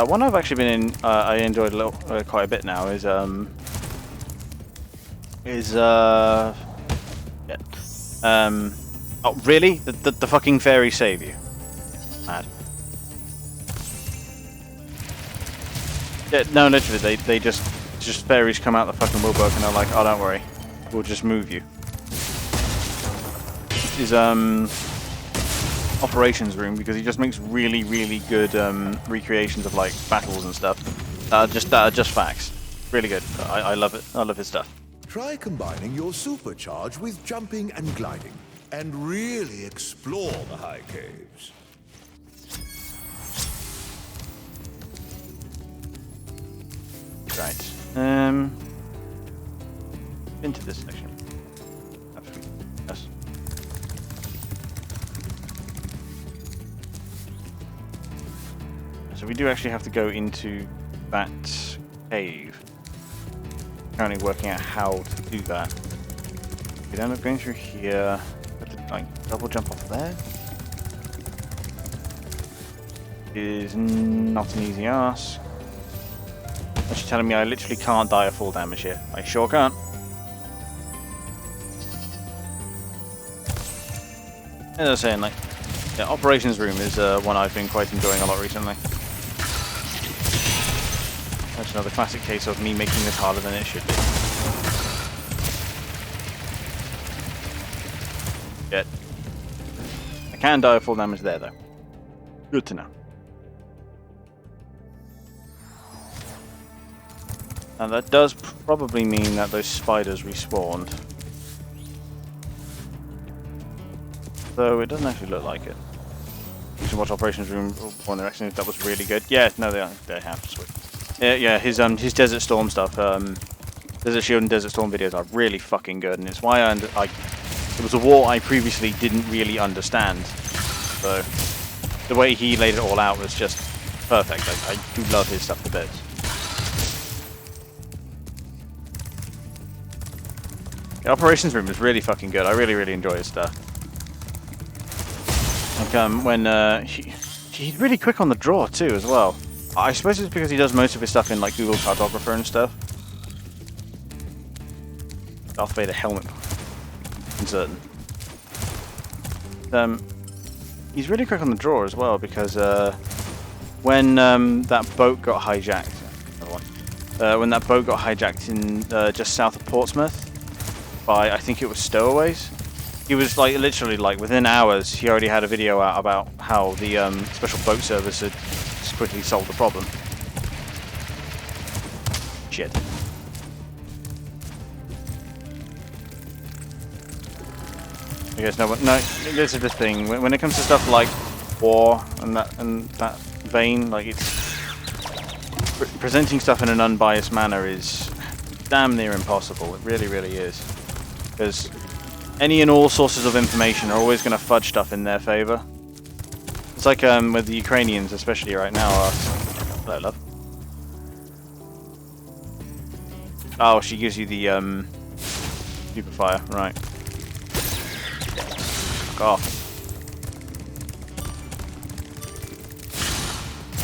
One I've actually been in, I enjoyed quite a bit now is yeah. Oh really? The fucking fairies save you? Mad. Yeah, no, literally, they just fairies come out the fucking woodwork and they're like, oh, don't worry, we'll just move you. His operations room, because he just makes really, really good recreations of like battles and stuff. That are just facts. Really good. I love it. I love his stuff. Try combining your supercharge with jumping and gliding, and really explore the high caves. Right. Into this section. Yes. So we do actually have to go into that cave. Currently working out how to do that. We end up going through here. Have to like double jump off there. Is not an easy ask. She's telling me I literally can't die of full damage here. I sure can't. As I was saying, like, yeah, operations room is one I've been quite enjoying a lot recently. That's another classic case of me making this harder than it should be. Yet, I can die of full damage there though. Good to know. And that does probably mean that those spiders respawned. Though it doesn't actually look like it. You should watch Operations Room One Direction. That was really good. Yeah, no, they have. Sweet. Yeah, his Desert Storm stuff, Desert Shield and Desert Storm videos are really fucking good, and it's why it was a war I previously didn't really understand. So the way he laid it all out was just perfect. I do love his stuff to bits. The Operations Room is really fucking good. I really, really enjoy his stuff. Like when he's really quick on the draw too, as well. I suppose it's because he does most of his stuff in like Google Cartographer and stuff. Darth Vader helmet, uncertain. He's really quick on the draw as well because when that boat got hijacked, when that boat got hijacked in just south of Portsmouth by, I think it was stowaways. He was like literally like within hours he already had a video out about how the special boat service had just quickly solved the problem. Shit. I guess no, this is the thing. When it comes to stuff like war and that vein, like it's presenting stuff in an unbiased manner is damn near impossible. It really, really is, because any and all sources of information are always going to fudge stuff in their favor. It's like with the Ukrainians, especially right now. Hello, love. Oh, she gives you the super fire, right? Fuck off.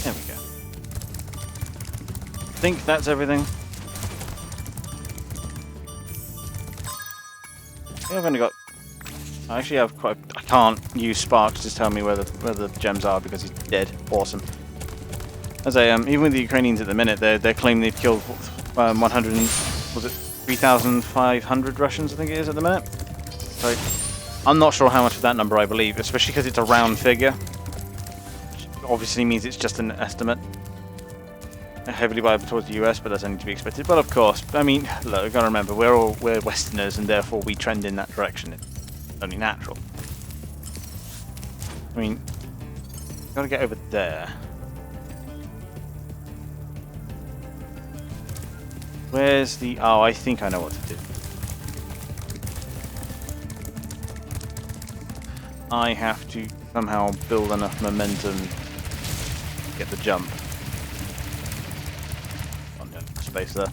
There we go. I think that's everything. I've only got. I actually have quite. I can't use Sparks to tell me where the gems are because he's dead. Awesome. As I even with the Ukrainians at the minute, they're claiming they've killed 100. Was it 3,500 Russians? I think it is at the minute. So I'm not sure how much of that number I believe, especially because it's a round figure. Which obviously means it's just an estimate. Heavily biased towards the US, but that's only to be expected. But of course, I mean, look, you've got to remember, we're Westerners, and therefore we trend in that direction. It's only natural. I mean, got to get over there. Where's the? Oh, I think I know what to do. I have to somehow build enough momentum to get the jump. Space there.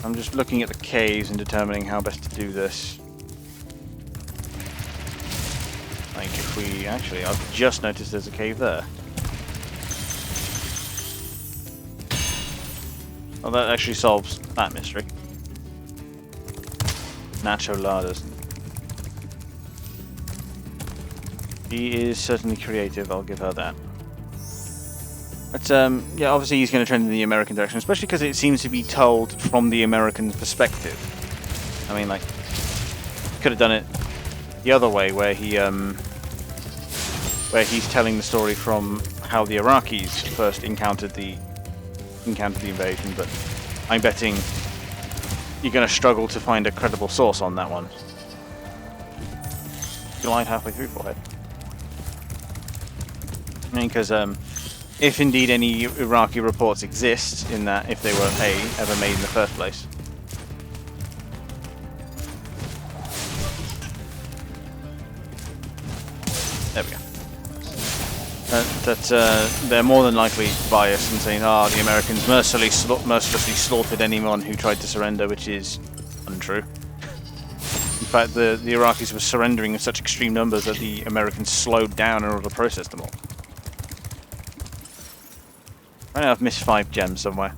I'm just looking at the caves and determining how best to do this. Like if we... Actually, I've just noticed there's a cave there. Well, that actually solves that mystery. Nacho Ladas. She is certainly creative, I'll give her that. But, yeah, obviously he's going to trend in the American direction, especially because it seems to be told from the American perspective. I mean, like, could have done it the other way, where he's telling the story from how the Iraqis first encountered the invasion, but I'm betting you're going to struggle to find a credible source on that one. Glide halfway through for it. I mean, because if indeed any Iraqi reports exist, in that if they were ever made in the first place. There we go. They're more than likely biased and saying, the Americans mercilessly slaughtered anyone who tried to surrender, which is untrue. In fact, the Iraqis were surrendering in such extreme numbers that the Americans slowed down in order to process them all. I know I've missed 5 gems somewhere.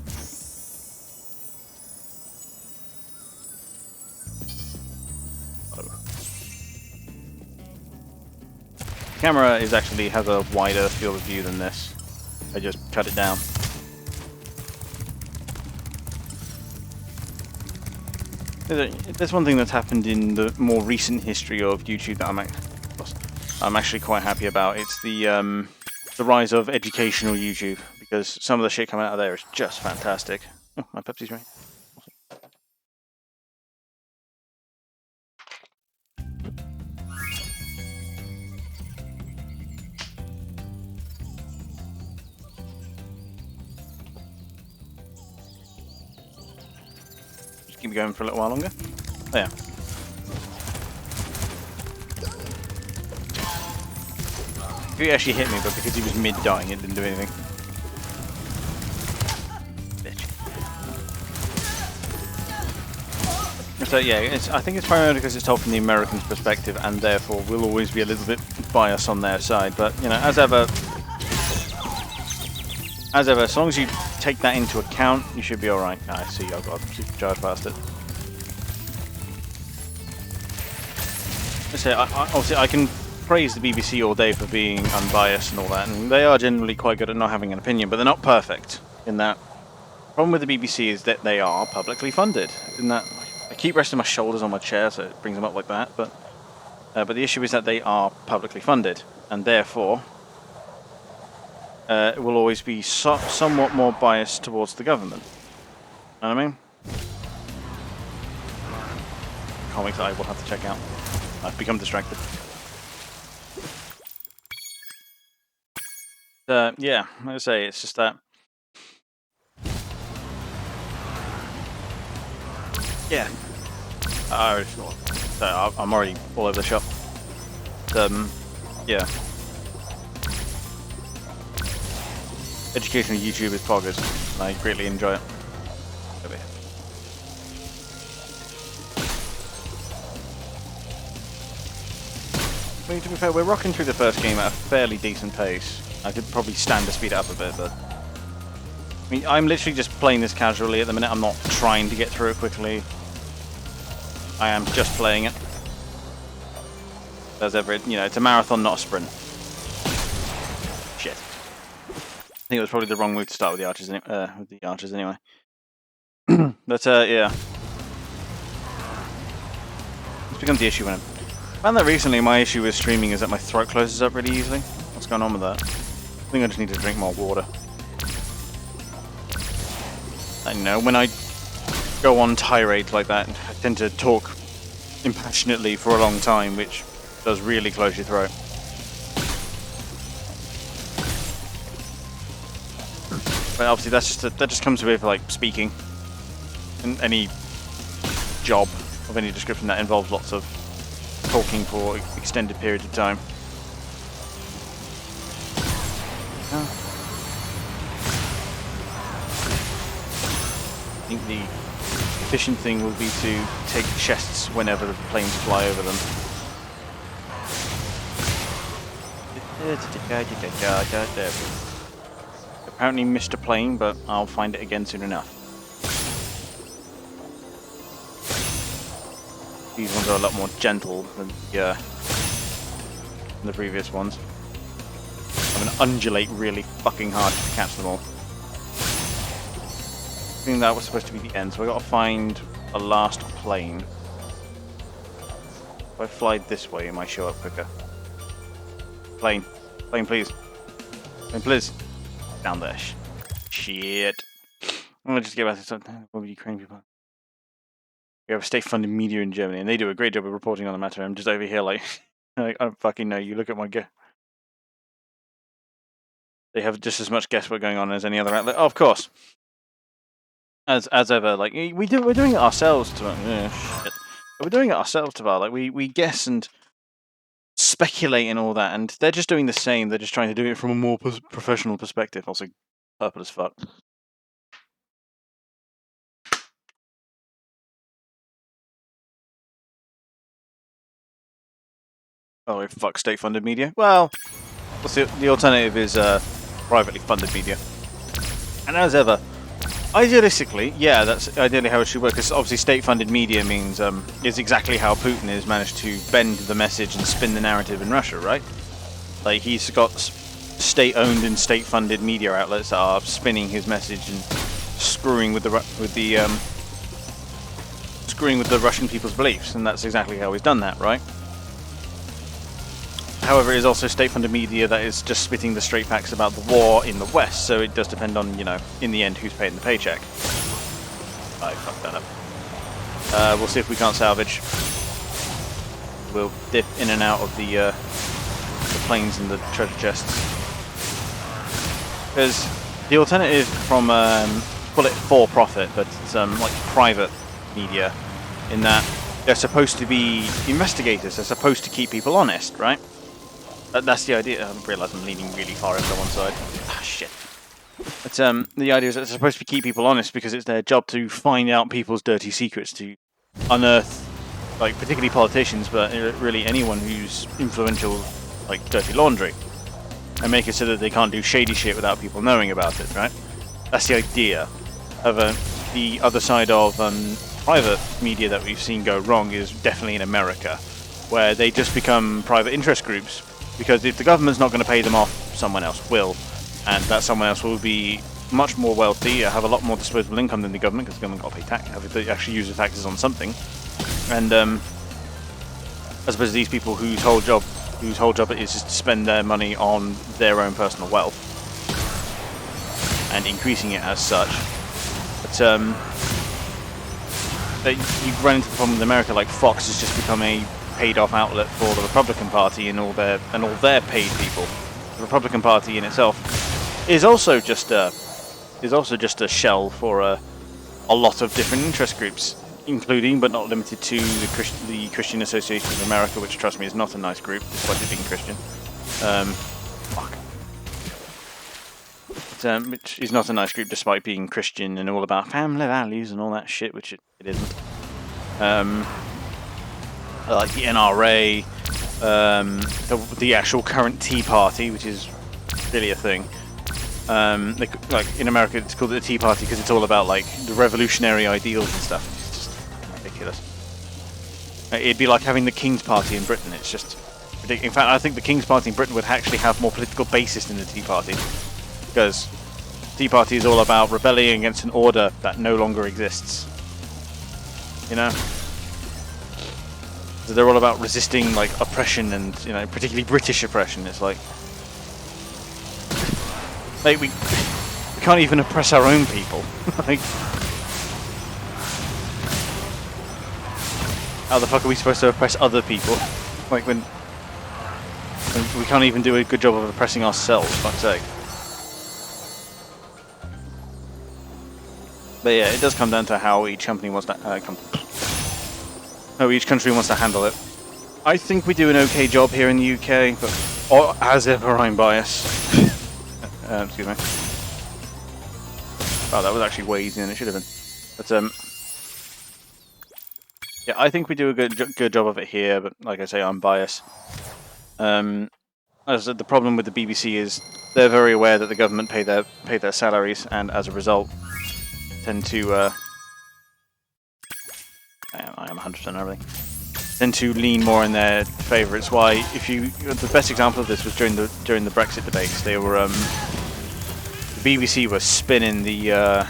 The camera has a wider field of view than this. I just cut it down. There's one thing that's happened in the more recent history of YouTube that I'm actually quite happy about. It's the rise of educational YouTube, because some of the shit coming out of there is just fantastic. Oh, my Pepsi's right. Just keep going for a little while longer. There. He actually hit me, but because he was mid-dying, it didn't do anything. Bitch. So yeah, I think it's primarily because it's told from the Americans' perspective, and therefore will always be a little bit biased on their side. But you know, as ever, as long as you take that into account, you should be all right. I see, I've got to charge past it. So obviously, I can praise the BBC all day for being unbiased and all that, and they are generally quite good at not having an opinion, but they're not perfect. In that, the problem with the BBC is that they are publicly funded. In that, I keep resting my shoulders on my chair, so it brings them up like that. But the issue is that they are publicly funded, and therefore, it will always be somewhat more biased towards the government. Know what I mean? Comics I will have to check out. I've become distracted. Yeah, like I say, it's just that. Yeah. I'm already all over the shop. Yeah. Educational YouTube is poggers, and I greatly enjoy it. Over here. I mean, to be fair, we're rocking through the first game at a fairly decent pace. I could probably stand to speed it up a bit, but I mean, I'm literally just playing this casually at the minute. I'm not trying to get through it quickly. I am just playing it. As ever, you know, it's a marathon, not a sprint. Shit. I think it was probably the wrong move to start with the archers, anyway. But yeah, this becomes the issue when I found that recently. My issue with streaming is that my throat closes up really easily. What's going on with that? I think I just need to drink more water. I know when I go on tirades like that, I tend to talk impassionately for a long time, which does really close your throat. But obviously that just comes with like speaking, and any job of any description that involves lots of talking for extended periods of time. I think efficient thing will be to take chests whenever the planes fly over them. Apparently missed a plane, but I'll find it again soon enough. These ones are a lot more gentle than the previous ones. I'm gonna undulate really fucking hard to catch them all. I think that was supposed to be the end, so I gotta find a last plane. If I fly this way, it might show up quicker. Plane. Plane, please. Plane, please. Down there. Shit. I'm gonna just get back to something. What would Ukrainian people? We have a state-funded media in Germany, and they do a great job of reporting on the matter. I'm just over here like, like I don't fucking know. You look at my they have just as much guesswork going on as any other outlet. Oh, of course. As ever, like we're doing it ourselves. Shit. We're doing it ourselves, Tavar. Like we guess and speculate and all that, and they're just doing the same. They're just trying to do it from a more professional perspective. Also, purple as fuck. Oh, fuck state-funded media. Well, the alternative is privately funded media. And as ever, idealistically, yeah, that's ideally how it should work. Because obviously, state-funded media means is exactly how Putin has managed to bend the message and spin the narrative in Russia, right? Like he's got state-owned and state-funded media outlets that are spinning his message and screwing with the Russian people's beliefs, and that's exactly how he's done that, right? However, it is also state-funded media that is just spitting the straight facts about the war in the West, so it does depend on, you know, in the end, who's paying the paycheck. I fucked that up. We'll see if we can't salvage. We'll dip in and out of the planes and the treasure chests. Because the alternative from, call it for-profit, but it's like private media, in that they're supposed to be investigators, they're supposed to keep people honest, right? That's the idea. I realise I'm leaning really far over to one side. Ah, shit. But the idea is that they're supposed to keep people honest because it's their job to find out people's dirty secrets, to unearth, like, particularly politicians, but really anyone who's influential, like, dirty laundry, and make it so that they can't do shady shit without people knowing about it, right? That's the idea. However, the other side of private media that we've seen go wrong is definitely in America, where they just become private interest groups. Because if the government's not going to pay them off, someone else will. And that someone else will be much more wealthy, have a lot more disposable income than the government, because the government got to pay tax, have to actually use the taxes on something. And I suppose these people whose whole job is just to spend their money on their own personal wealth and increasing it as such. But you run into the problem with America, like Fox has just become a paid-off outlet for the Republican Party and all their paid people. The Republican Party in itself is also just a shell for a lot of different interest groups, including but not limited to the Christian Association of America, which, trust me, is not a nice group, despite it being Christian. Which is not a nice group, despite being Christian and all about family values and all that shit, which it isn't. Like the NRA, the actual current Tea Party, which is really a thing. Like in America, it's called the Tea Party because it's all about like the revolutionary ideals and stuff. It's just ridiculous. It'd be like having the King's Party in Britain. It's just ridiculous. In fact, I think the King's Party in Britain would actually have more political basis than the Tea Party, because the Tea Party is all about rebelling against an order that no longer exists. You know. So they're all about resisting like oppression and, you know, particularly British oppression. It's like we can't even oppress our own people. Like, how the fuck are we supposed to oppress other people? Like when we can't even do a good job of oppressing ourselves, fuck's sake. But yeah, it does come down to how each company wants to how each country wants to handle it. I think we do an okay job here in the UK, but as ever, I'm biased. Excuse me. Oh, that was actually way easier than it should have been. But Yeah, I think we do a good job of it here, but like I say, I'm biased. As the problem with the BBC is they're very aware that the government pay their salaries, and as a result, tend to I am 100% everything. Tend to lean more in their favour. It's why the best example of this was during the Brexit debates. They were the BBC was spinning the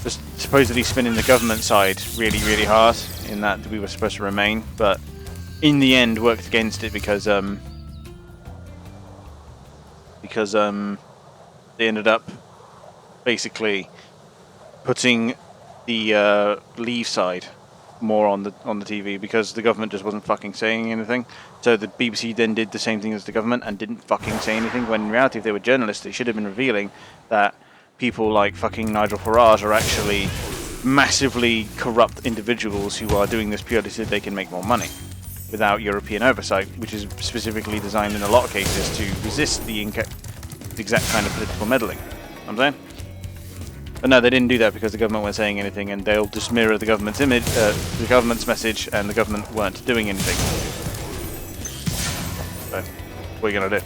just supposedly spinning the government side really hard in that we were supposed to remain, but in the end worked against it because they ended up basically putting the Leave side more on the TV because the government just wasn't fucking saying anything. So the BBC then did the same thing as the government and didn't fucking say anything, when in reality if they were journalists they should have been revealing that people like fucking Nigel Farage are actually massively corrupt individuals who are doing this purely so they can make more money without European oversight, which is specifically designed in a lot of cases to resist the exact kind of political meddling. I'm saying? But no, they didn't do that because the government weren't saying anything, and they'll just mirror the government's image, the government's message, and the government weren't doing anything. So, what are you gonna do?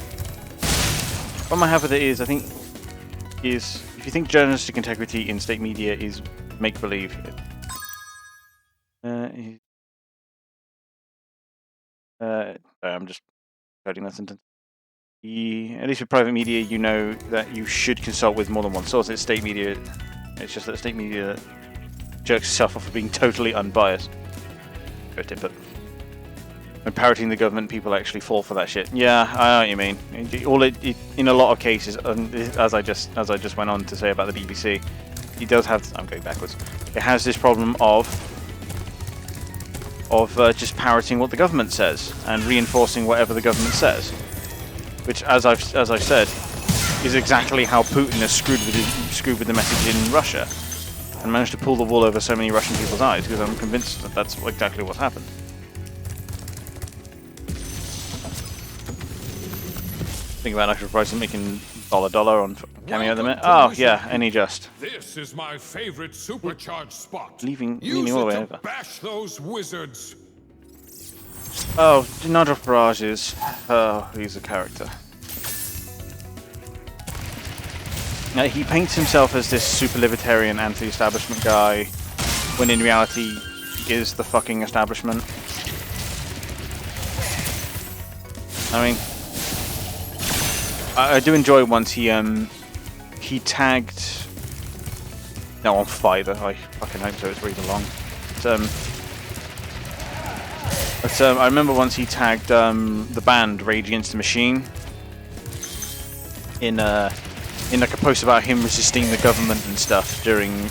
What I have with it is, I think, if you think journalistic integrity in state media is make-believe, I'm just coding that sentence. At least with private media, you know that you should consult with more than one source. It's state media. It's just that state media jerks itself off for being totally unbiased. Good input. When parroting the government, people actually fall for that shit. Yeah, I know what you mean. In a lot of cases, as I just went on to say about the BBC, it does have. I'm going backwards. It has this problem of just parroting what the government says and reinforcing whatever the government says. Which, as I've said, is exactly how Putin has screwed with the message in Russia, and managed to pull the wool over so many Russian people's eyes. Because I'm convinced that that's exactly what's happened. Think about Nitro Price making dollar on Cameo at the minute. Oh yeah, any just. This is my favorite supercharged spot. Leaning all the way over. Bash those wizards. Oh, Nigel Farage is... Oh, he's a character. He paints himself as this super libertarian anti-establishment guy, when in reality he is the fucking establishment. I mean, I do enjoy once he tagged... No, on Fiverr. I fucking hope so, it's really long. But I remember once he tagged the band Rage Against the Machine in like a post about him resisting the government and stuff during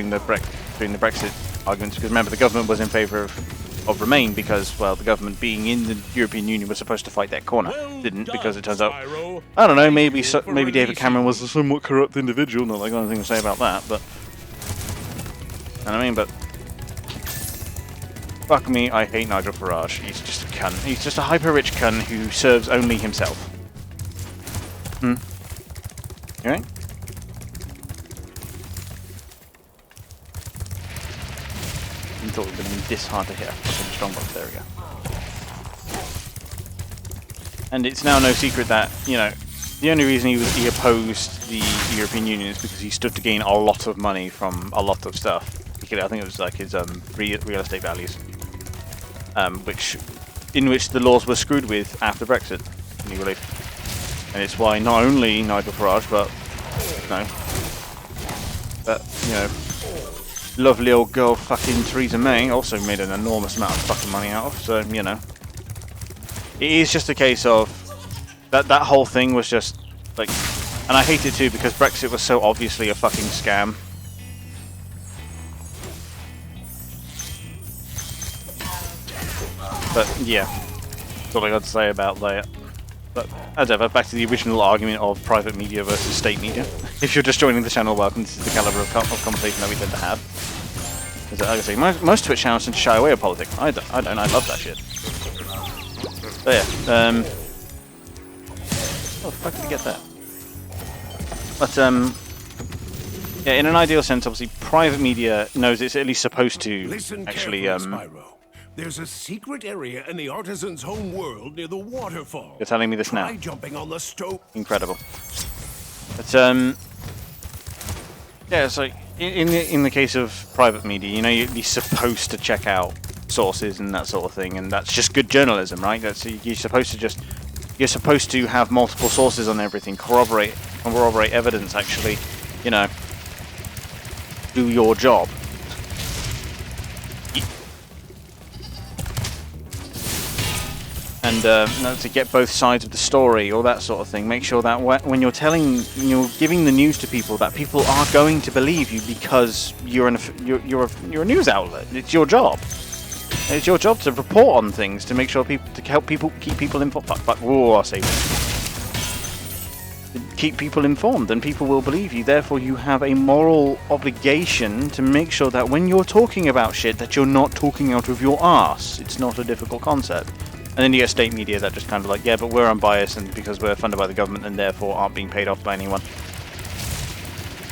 the Brexit arguments. Because remember, the government was in favour of Remain because, well, the government being in the European Union was supposed to fight their corner. Didn't, because it turns out, I don't know, maybe David Cameron was a somewhat corrupt individual. Not like I got anything to say about that, but you know what I mean. But fuck me, I hate Nigel Farage. He's just a cunt. He's just a hyper-rich cunt who serves only himself. You alright? I thought it would have been this hard to hit. Fucking strongbox, there we go. And it's now no secret that, you know, the only reason he opposed the European Union is because he stood to gain a lot of money from a lot of stuff. I think it was like his real estate values. In which the laws were screwed with after Brexit, can you believe? And it's why not only Nigel Farage, but you know, lovely old girl fucking Theresa May also made an enormous amount of fucking money out of. So you know, it is just a case of that whole thing was just like, and I hate it too because Brexit was so obviously a fucking scam. But yeah, that's all I got to say about that. But as ever, back to the original argument of private media versus state media. If you're just joining the channel, welcome. This is the caliber of conversation that we tend to have. As like I say, most Twitch channels tend to shy away of politics. I don't. I love that shit. But yeah, oh, fuck did I get that? But Yeah, in an ideal sense, obviously, private media knows it's at least supposed to Listen actually. carefully, Spyro. There's a secret area in the artisan's home world near the waterfall. You're telling me this now? Try jumping on the stove. Incredible. But yeah, it's like in the case of private media, you know, you're supposed to check out sources and that sort of thing, and that's just good journalism, right? That's you're supposed to have multiple sources on everything, corroborate evidence, actually, you know, do your job. And to get both sides of the story, or that sort of thing. Make sure that when you're giving the news to people, that people are going to believe you because you're a news outlet. It's your job. It's your job to report on things, to make sure to help people, keep people informed. I'll say keep people informed, and people will believe you. Therefore, you have a moral obligation to make sure that when you're talking about shit, that you're not talking out of your arse. It's not a difficult concept. And then you get state media that just kind of like, yeah, but we're unbiased and because we're funded by the government and therefore aren't being paid off by anyone.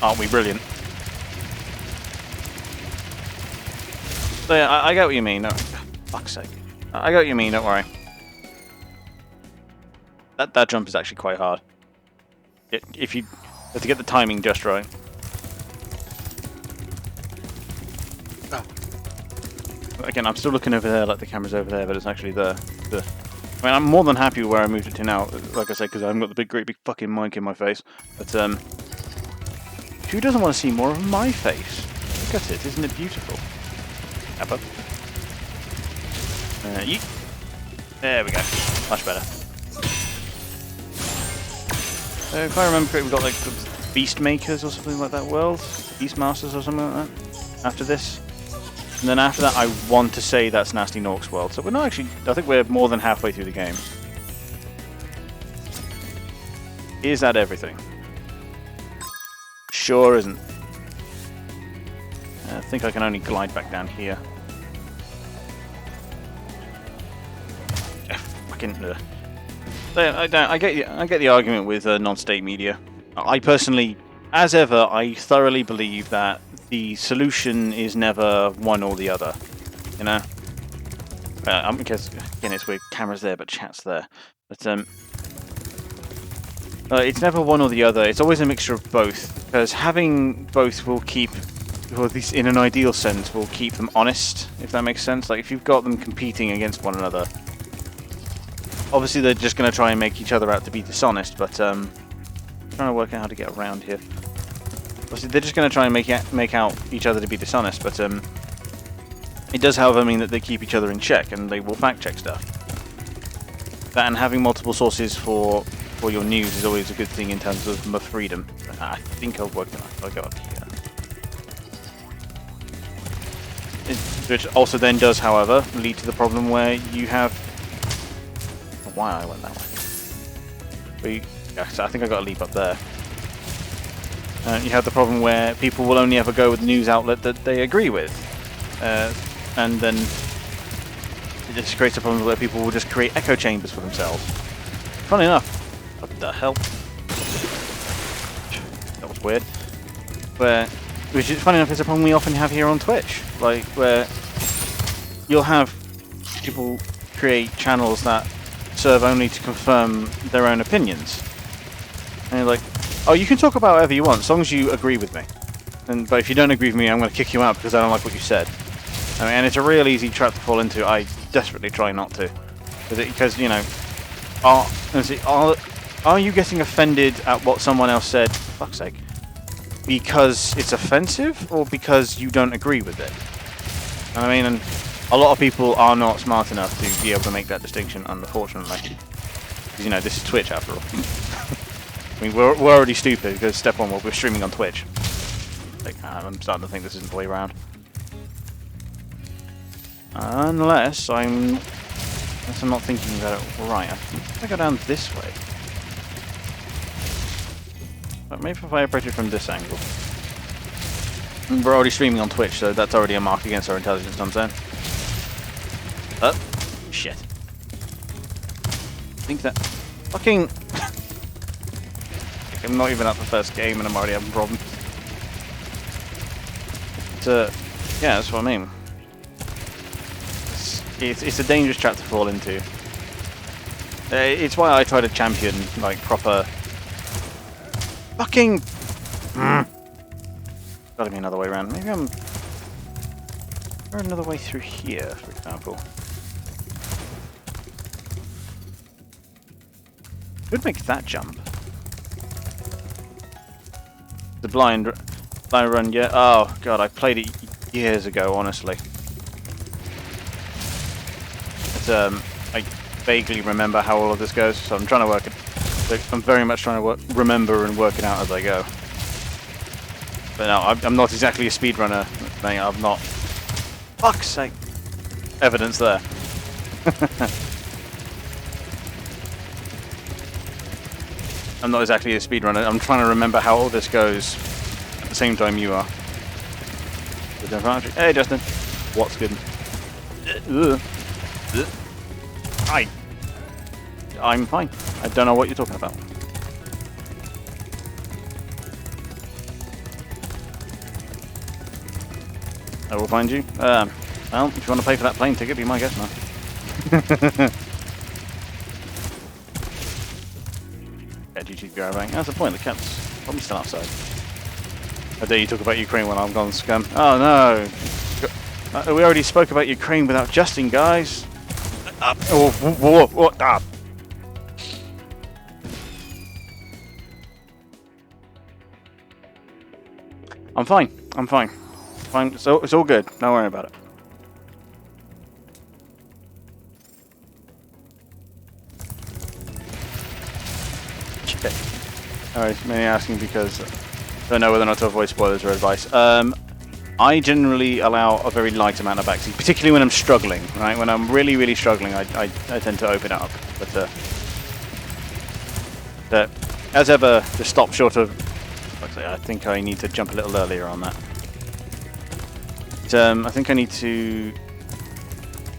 Aren't we brilliant? So yeah, I get what you mean. No, fuck's sake. I get what you mean, don't worry. That jump is actually quite hard. If you have to get the timing just right. Again, I'm still looking over there like the camera's over there, but it's actually there. I mean, I'm more than happy where I moved it to now, like I said, because I haven't got the great big fucking mic in my face. But, who doesn't want to see more of my face? Look at it, isn't it beautiful? Abba. Yeet. There we go. Much better. So, if I remember correctly, we've got like the Beast Makers or something like that world? Beast Masters or something like that? After this? And then after that, I want to say that's Nasty Nork's world. So we're not actually... I think we're more than halfway through the game. Is that everything? Sure isn't. I think I can only glide back down here. Fucking... I get the argument with non-state media. I personally, as ever, I thoroughly believe that the solution is never one or the other, you know. Because again, it's weird. Camera's there, but chat's there. But it's never one or the other. It's always a mixture of both. Because having both will keep, or at least in an ideal sense, will keep them honest. If that makes sense. Like if you've got them competing against one another, obviously they're just going to try and make each other out to be dishonest. But I'm trying to work out how to get around here. Obviously, they're just going to try and make out each other to be dishonest, but it does, however, mean that they keep each other in check and they will fact check stuff. That and having multiple sources for your news is always a good thing in terms of freedom. I think I'll work enough. I'll go up here. Which also then does, however, lead to the problem where you have. Oh, why I went that way? Yeah, so I think I got a leap up there. You have the problem where people will only ever go with the news outlet that they agree with. And then it just creates a problem where people will just create echo chambers for themselves. Funny enough. What the hell? That was weird. Which is funny enough, is a problem we often have here on Twitch. Like, where you'll have people create channels that serve only to confirm their own opinions. And you're like, oh, you can talk about whatever you want, as long as you agree with me. But if you don't agree with me, I'm going to kick you out because I don't like what you said. I mean, and it's a real easy trap to fall into. I desperately try not to. Because, you know, are you getting offended at what someone else said, for fuck's sake, because it's offensive or because you don't agree with it? I mean, and a lot of people are not smart enough to be able to make that distinction, unfortunately. Because, you know, this is Twitch after all. I mean, we're already stupid because step one, we're streaming on Twitch. Like, I'm starting to think this isn't the way around. Unless I'm not thinking about it right. I think I go down this way. But maybe if I approach it from this angle. We're already streaming on Twitch, so that's already a mark against our intelligence, you know what I'm saying? Oh, shit. I think that fucking... I'm not even at the first game and I'm already having problems. yeah, that's what I mean. It's a dangerous trap to fall into. It's why I try to champion like proper. Fucking. Gotta be another way around. Maybe I'm. Or another way through here, for example. Could make that jump. The blind run, yeah. Oh god, I played it years ago, honestly. But, I vaguely remember how all of this goes, so I'm trying to work it. I'm very much trying to remember and work it out as I go. But no, I'm not exactly a speedrunner. I'm not. Fuck's sake! Evidence there. I'm not exactly a speedrunner. I'm trying to remember how all this goes at the same time you are. Hey, Justin. What's good? I'm fine. I don't know what you're talking about. I will find you. Well, if you want to pay for that plane ticket, be my guest, man. Yeah, GG Garabang. That's the point, the cat's probably still outside. How dare you talk about Ukraine when I'm gone, scum. Oh no! We already spoke about Ukraine without Justin, guys! What? I'm fine. I'm fine. Fine. It's all good. Don't worry about it. Okay. Alright, mainly asking because I don't know whether or not to avoid spoilers or advice. I generally allow a very light amount of backseat, particularly when I'm struggling, right? When I'm really, really struggling, I tend to open up. But as ever, to stop short of... I think I need to jump a little earlier on that. I think I need to...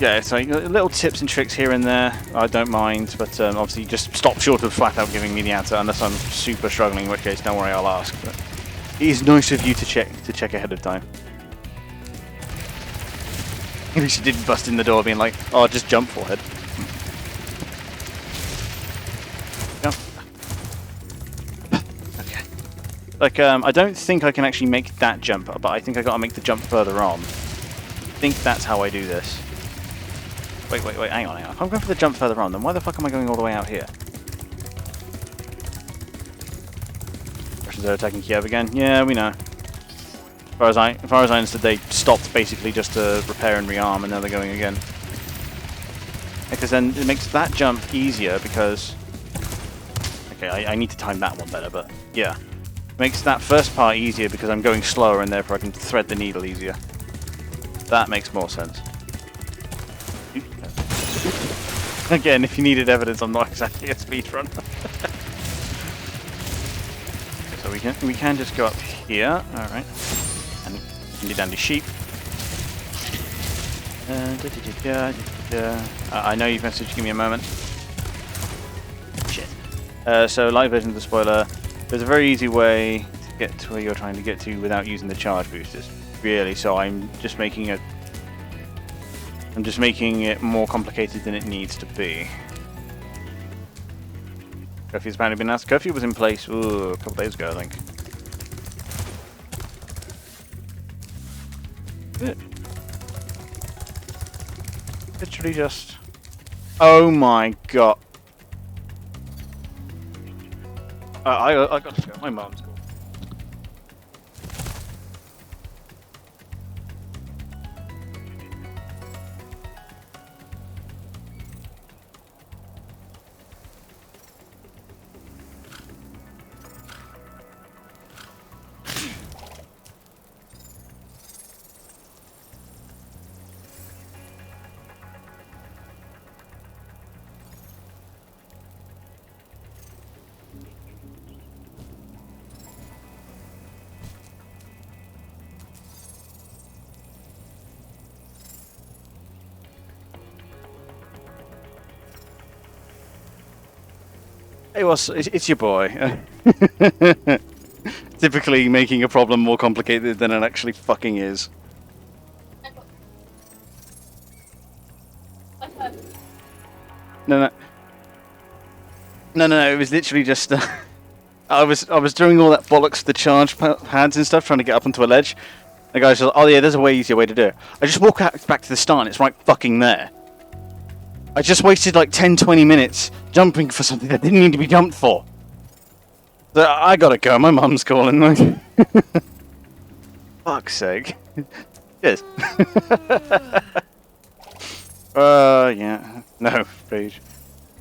Yeah, so little tips and tricks here and there, I don't mind, but obviously just stop short of flat out giving me the answer unless I'm super struggling, in which case don't worry, I'll ask. But it is nice of you to check ahead of time. At least you didn't bust in the door being like, oh, just jump forward. Okay. Like, I don't think I can actually make that jump, but I think I gotta make the jump further on. I think that's how I do this. Wait, hang on. If I'm going for the jump further on, then why the fuck am I going all the way out here? Russians are attacking Kiev again? Yeah, we know. As far as I understood, they stopped basically just to repair and rearm, and now they're going again. Because then it makes that jump easier because... Okay, I need to time that one better, but yeah. It makes that first part easier because I'm going slower and therefore I can thread the needle easier. That makes more sense. Again, if you needed evidence, I'm not exactly a speedrunner. So we can just go up here. All right. And dandy sheep. I know you've messaged. Give me a moment. Shit. So live version of the spoiler. There's a very easy way to get to where you're trying to get to without using the charge boosters. Really. So I'm just making it more complicated than it needs to be. Curfew's apparently been asked. Curfew was in place a couple days ago, I think. Literally just... Oh my god. I got to go. My mom's cool. Hey, it's your boy. Typically making a problem more complicated than it actually fucking is. No. It was literally just. I was doing all that bollocks with the charge pads and stuff, trying to get up onto a ledge. The guy said, "Oh yeah, there's a way easier way to do it." I just walk back to the start, and it's right fucking there. I just wasted like 10-20 minutes jumping for something that didn't need to be jumped for. So I gotta go. My mum's calling me. Fuck's sake. Yes. Yeah. No, page.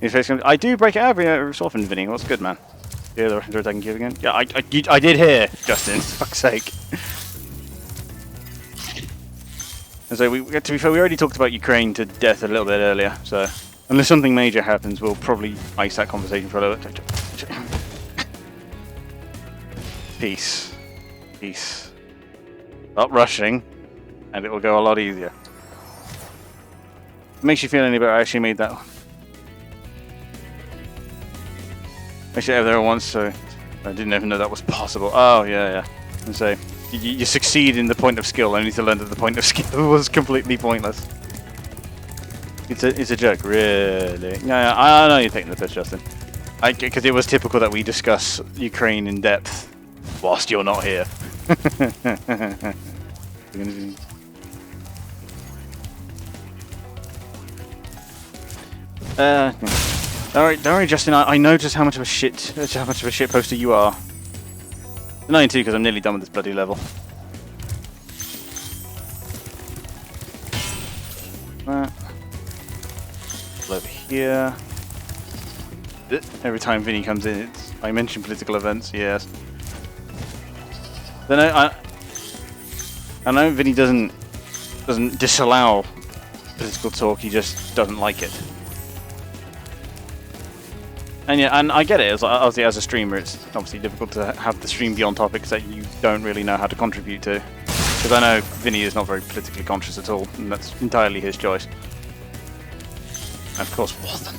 I do break it every so often, Vinny. What's good, man? Yeah, the attacking cube again. Yeah, I did hear, Justin. Fuck's sake. And so to be fair, we already talked about Ukraine to death a little bit earlier. So unless something major happens, we'll probably ice that conversation for a little bit. Peace. Stop rushing, and it will go a lot easier. Makes you feel any better? I actually made that one. Actually, I have there once, so I didn't even know that was possible. Oh yeah. And so you succeed in the point of skill, only to learn that the point of skill was completely pointless. It's a joke, really. Yeah, I know you're taking the piss, Justin. Because it was typical that we discuss Ukraine in depth whilst you're not here. Don't worry, Justin. I know just how much of a shit poster you are. I'm 92 because I'm nearly done with this bloody level. That. Over here. Every time Vinny comes in, I mention political events. Yes. Then I know Vinny doesn't disallow political talk. He just doesn't like it. And yeah, and I get it. Obviously, as a streamer, it's obviously difficult to have the stream be on topics that you don't really know how to contribute to. Because I know Vinny is not very politically conscious at all, and that's entirely his choice. And of course, wasn't.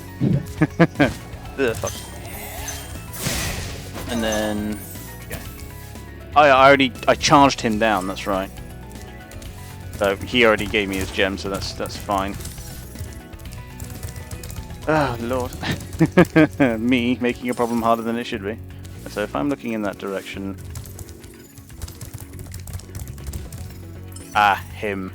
Fuck. And then, yeah. I charged him down. That's right. So he already gave me his gem, so that's fine. Oh, Lord. Me making a problem harder than it should be. So if I'm looking in that direction... him.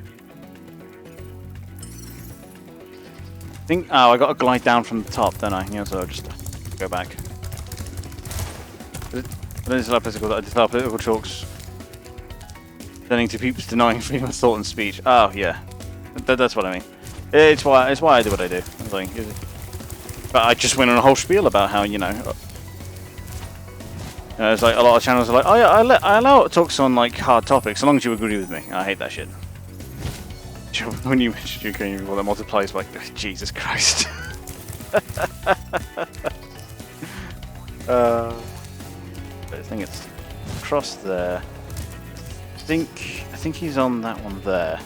Oh, I got to glide down from the top, don't I? Yeah, so I'll just go back. I don't disallow political talks. Turning to peeps denying freedom of thought and speech. Oh, yeah. That's what I mean. It's why I do what I do. But I just went on a whole spiel about how, it's like a lot of channels are like, oh yeah, I allow talks on like hard topics, so long as you agree with me. I hate that shit. When you mention Ukraine, people that multiplies like, Jesus Christ. I think it's across there. I think he's on that one there.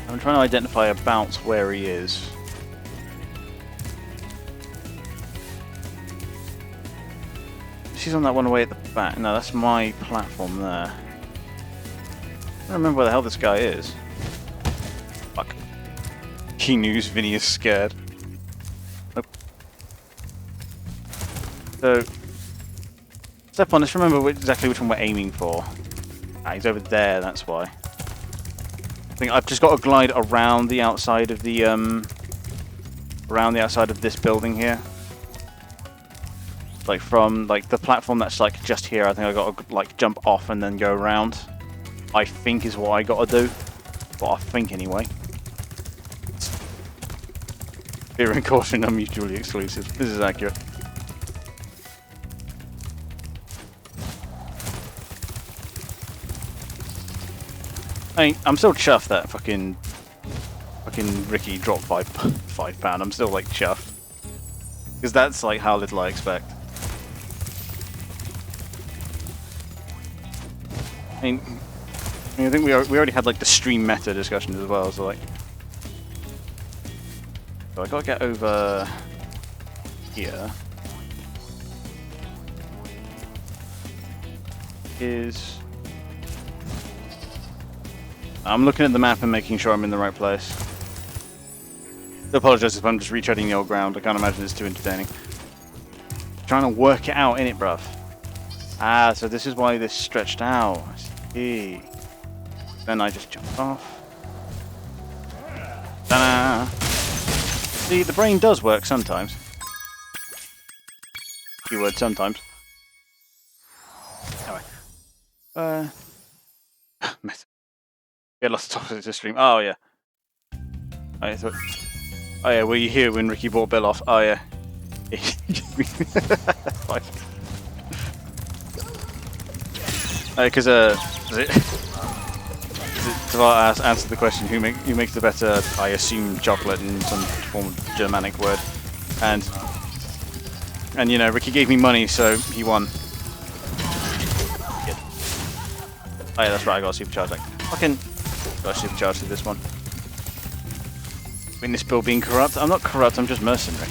I'm trying to identify about where he is. She's on that one away at the back. No, that's my platform there. I don't remember where the hell this guy is. Fuck. He knew Vinny is scared. Nope. So, step on, let's remember exactly which one we're aiming for. He's over there, that's why. I think I've just got to glide around the outside of the this building here. Like from like the platform that's like just here, I think I got to like jump off and then go around. I think is what I got to do. Well, I think anyway. Fear and caution are mutually exclusive. This is accurate. I mean, I'm still chuffed that fucking Ricky dropped £5. I'm still like chuffed because that's like how little I expect. I mean, I think we already had like the stream meta discussion as well. So like, so I gotta get over here. I'm looking at the map and making sure I'm in the right place. I apologise if I'm just retreading the old ground. I can't imagine it's too entertaining. Trying to work it out, innit, bruv? Ah, so this is why this stretched out. I see. Then I just jumped off. Ta-da! See, the brain does work sometimes. Keyword sometimes. Anyway. Method. Get lost of the stream. Oh, yeah. Oh, yeah, were you here when Ricky bought Bill off? Oh, yeah. Because, to answer the question, who makes the better, I assume, chocolate in some form of Germanic word. And you know, Ricky gave me money, so he won. Good. Oh, yeah, that's right, I got a supercharge. Like, fucking got a supercharge to this one. Witness Bill being corrupt? I'm not corrupt, I'm just mercenary.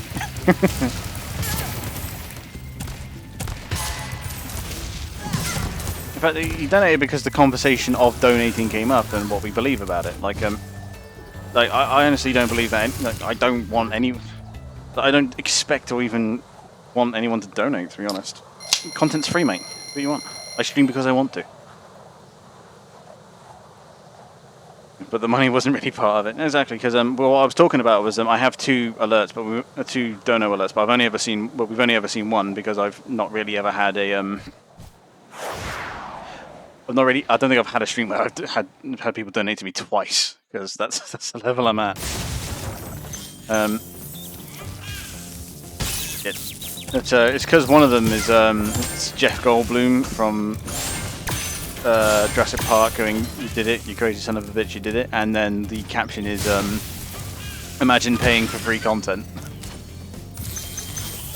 In fact, he donated because the conversation of donating came up and what we believe about it. Like I honestly don't believe that. I don't want any. I don't expect or even want anyone to donate. To be honest, content's free, mate. What do you want? I stream because I want to. But the money wasn't really part of it. Exactly, because well, what I was talking about was I have two alerts, but two dono alerts, but I've only ever seen. Well, we've only ever seen one because I've not really ever had a I've not really. I don't think I've had a stream where I've had people donate to me twice, because that's the level I'm at. It's because one of them is it's Jeff Goldblum from Jurassic Park going, "You did it, you crazy son of a bitch, you did it," and then the caption is imagine paying for free content,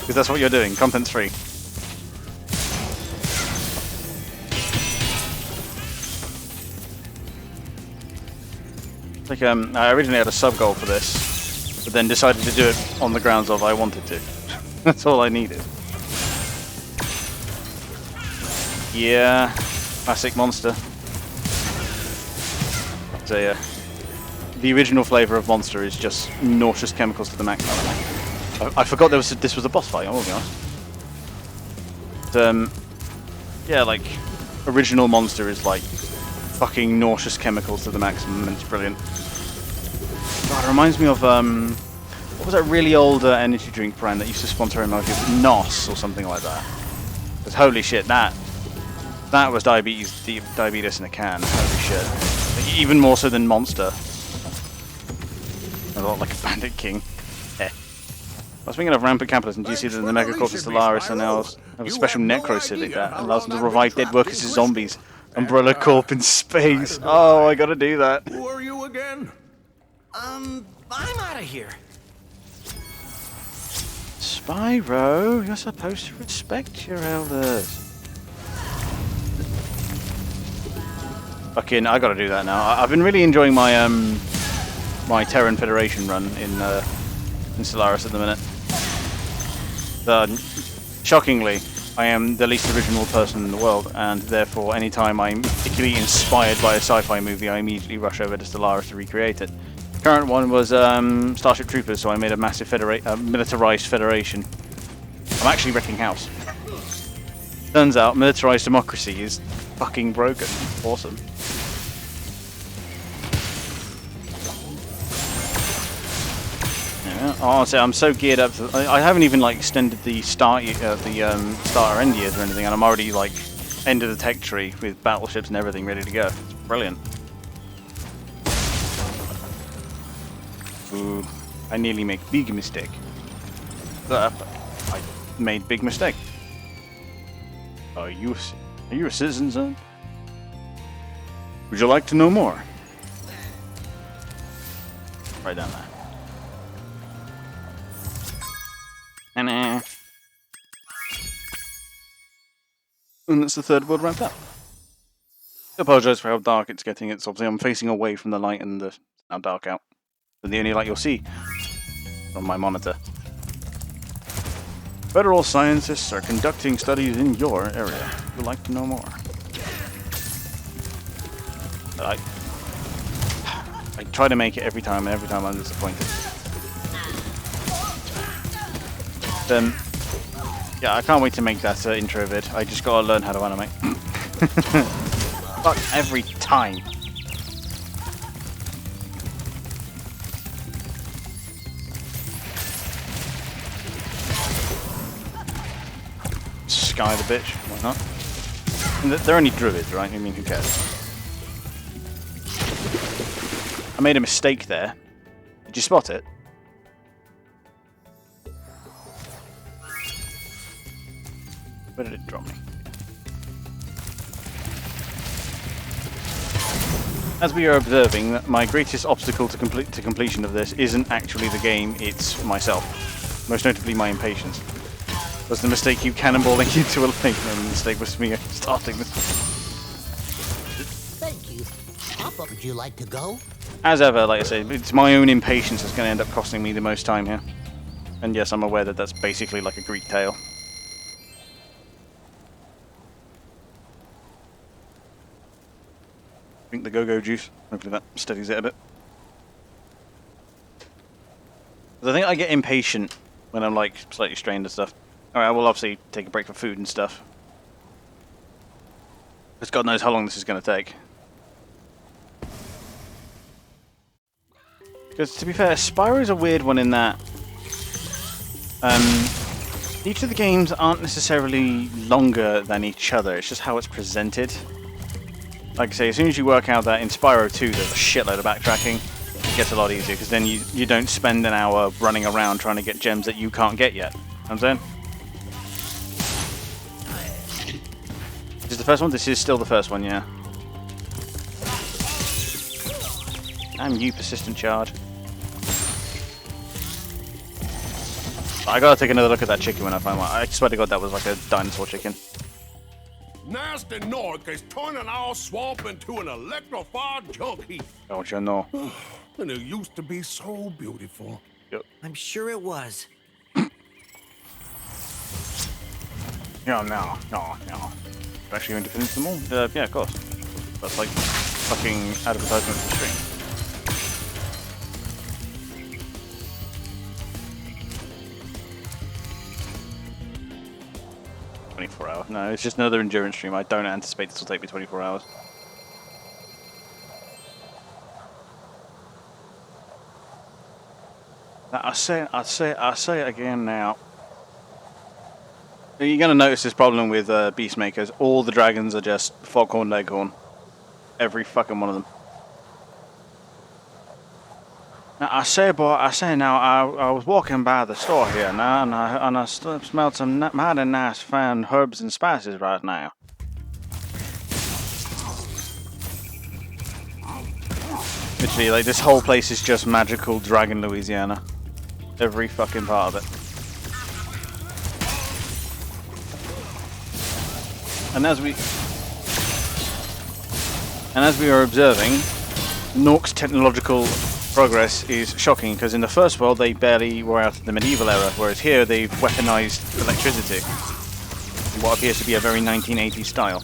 because that's what you're doing. Content's free. Like I originally had a sub goal for this, but then decided to do it on the grounds of I wanted to. That's all I needed. Yeah, classic monster. So the original flavour of monster is just nauseous chemicals to the maximum. I forgot this was a boss fight. I will be honest. But, yeah, like original monster is like fucking nauseous chemicals to the maximum, and it's brilliant. God, it reminds me of what was that really old energy drink brand that used to sponsor emojis? NOS or something like that. Because holy shit, that was diabetes in a can. Holy shit, like, even more so than Monster. A lot like a Bandit King. I was thinking of rampant capitalism. Do you see that the Megacorp Stellaris and now have a special necro-civic that allows them to revive dead workers as zombies? Umbrella Corp in space. Oh, I gotta do that. Who are you again? I'm out of here. Spyro, you're supposed to respect your elders. Fucking, I gotta do that now. I've been really enjoying my my Terran Federation run in Stellaris at the minute. Shockingly, I am the least original person in the world, and therefore anytime I'm particularly inspired by a sci-fi movie, I immediately rush over to Stellaris to recreate it. The current one was Starship Troopers, so I made a massive militarized federation. I'm actually wrecking house. Turns out militarized democracy is fucking broken. Awesome. Honestly, I'm so geared up to. I haven't even like extended the starter end years or anything, and I'm already like end of the tech tree with battleships and everything ready to go. It's brilliant. Ooh, I nearly make big mistake. I made big mistake. Are you a citizen, son? Would you like to know more? Right down there. And that's the third world wrapped up. I apologise for how dark it's getting. It's obviously I'm facing away from the light and it's now dark out. And the only light you'll see from my monitor. Federal scientists are conducting studies in your area. Would you like to know more? I try to make it every time, and every time I'm disappointed. Yeah, I can't wait to make that intro vid. I just gotta learn how to animate. Fuck, every time. Sky the bitch, why not? And they're only druids, right? I mean, who cares? I made a mistake there. Did you spot it? Where did it drop me? As we are observing, my greatest obstacle to completion of this isn't actually the game, it's myself. Most notably my impatience. Was the mistake you cannonballing into a lake, and the mistake was me starting this. Thank you. Papa, would you like to go? As ever, like I say, it's my own impatience that's going to end up costing me the most time here. And yes, I'm aware that that's basically like a Greek tale. Drink the go-go juice. Hopefully that steadies it a bit. But I think I get impatient when I'm like slightly strained and stuff. Alright, I will obviously take a break for food and stuff. Because God knows how long this is going to take. Because to be fair, Spyro's a weird one in that each of the games aren't necessarily longer than each other, it's just how it's presented. Like I say, as soon as you work out that in Spyro 2 there's a shitload of backtracking, it gets a lot easier, because then you don't spend an hour running around trying to get gems that you can't get yet. You know what I'm saying? This is the first one? This is still the first one, yeah. Damn you, persistent charge. I gotta take another look at that chicken when I find one. I swear to God that was like a dinosaur chicken. Nasty Nork is turning our swamp into an electrified junk heap. Don't you know? And it used to be so beautiful. Yep. I'm sure it was. No. Actually going to finish them all? Yeah, of course. That's like fucking advertisement for the stream. Hours. No, it's just another endurance stream. I don't anticipate this will take me 24 hours. Now, I say it again now. You're going to notice this problem with Beastmakers. All the dragons are just foghorn leghorn. Every fucking one of them. Now, I say now, I was walking by the store here now, and I smelled some mighty nice fine herbs and spices right now. Literally, like, this whole place is just magical Dragon Louisiana. Every fucking part of it. And as we are observing, Nork's technological progress is shocking, because in the first world they barely were out of the medieval era, whereas here they've weaponized electricity in what appears to be a very 1980s style.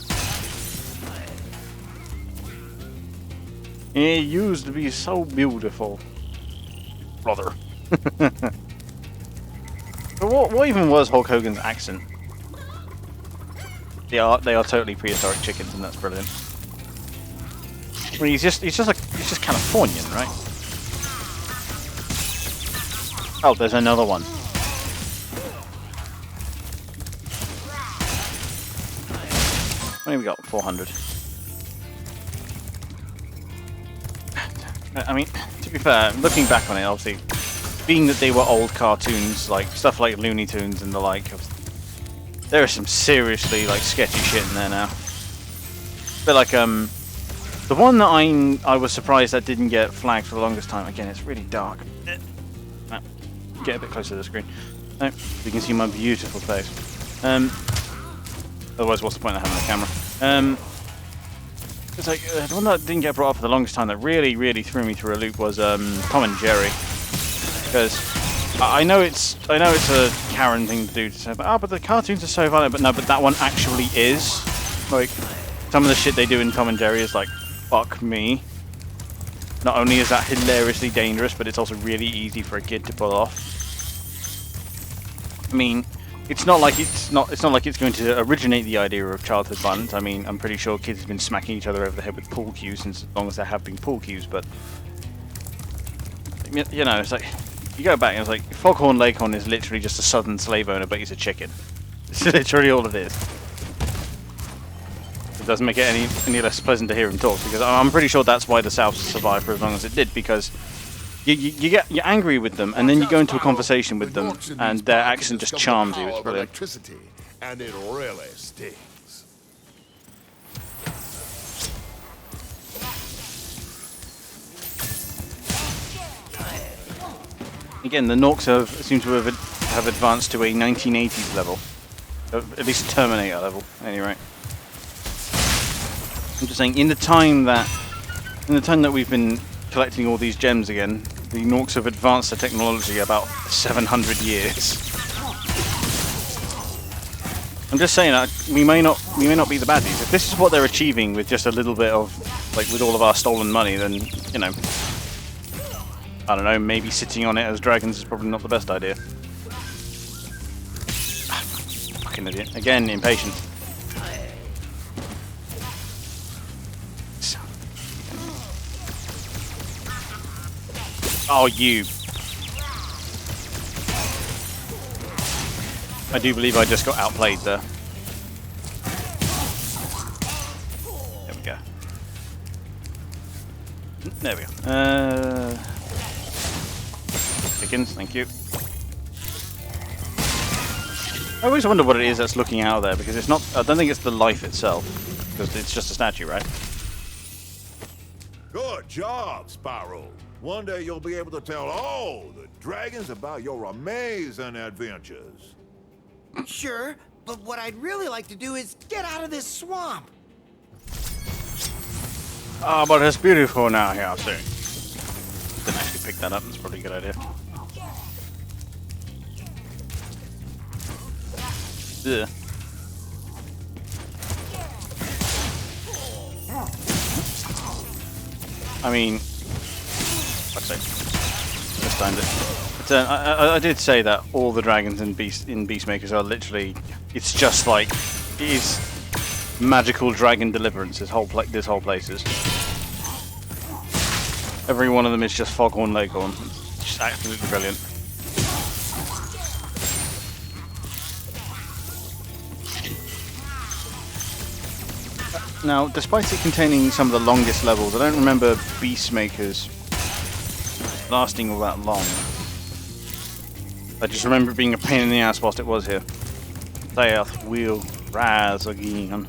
It used to be so beautiful, brother. But what even was Hulk Hogan's accent? They are totally prehistoric chickens, and that's brilliant. I mean, he's just Californian, right? Oh, there's another one. What have we got? 400. I mean, to be fair, looking back on it, obviously, being that they were old cartoons, like stuff like Looney Tunes and the like, there is some seriously like sketchy shit in there now. But like the one that I was surprised that didn't get flagged for the longest time. Again, it's really dark. Get a bit closer to the screen. No, you can see my beautiful face. Otherwise, what's the point of having the camera? It's like the one that didn't get brought up for the longest time that really threw me through a loop was Tom and Jerry, because I know it's a Karen thing to do to say, but the cartoons are so violent. But no, but that one actually is. Like, some of the shit they do in Tom and Jerry is like, fuck me. not only is that hilariously dangerous, but it's also really easy for a kid to pull off. I mean, it's not like it's going to originate the idea of childhood violence. I mean, I'm pretty sure kids have been smacking each other over the head with pool cues since as long as there have been pool cues. But you know, it's like you go back and it's like Foghorn Leghorn is literally just a southern slave owner, but he's a chicken. It's literally all it is. It doesn't make it any less pleasant to hear him talk, because I'm pretty sure that's why the South survived for as long as it did, because you're angry with them, and then you go into a conversation with them, and their accent just charms you. It's brilliant. Electricity, and it really stings. Again, the Norks seem to have advanced to a 1980s level, at least Terminator level, anyway. I'm just saying, in the time that we've been collecting all these gems again, the Norks have advanced the technology about 700 years. I'm just saying that we may not be the baddies. If this is what they're achieving with just a little bit of, like, with all of our stolen money, then, you know, I don't know, maybe sitting on it as dragons is probably not the best idea. Fucking idiot. Again, impatient. Oh, you. I do believe I just got outplayed there. There we go. There we go. Chickens, thank you. I always wonder what it is that's looking out there, because it's not. I don't think it's the life itself, because it's just a statue, right? Good job, Spyro. One day you'll be able to tell all the dragons about your amazing adventures. Sure, but what I'd really like to do is get out of this swamp. Oh, but it's beautiful now here, see. Didn't actually pick that up, that's probably a good idea. Ugh. I mean, fuck's sake, just timed it. But, I did say that all the dragons in Beastmakers are literally, it's just like, it is magical dragon deliverance. This whole place is. Every one of them is just Foghorn Leghorn. It's just absolutely brilliant. Now, despite it containing some of the longest levels, I don't remember Beastmakers lasting all that long. I just remember it being a pain in the ass whilst it was here. Death will rise again.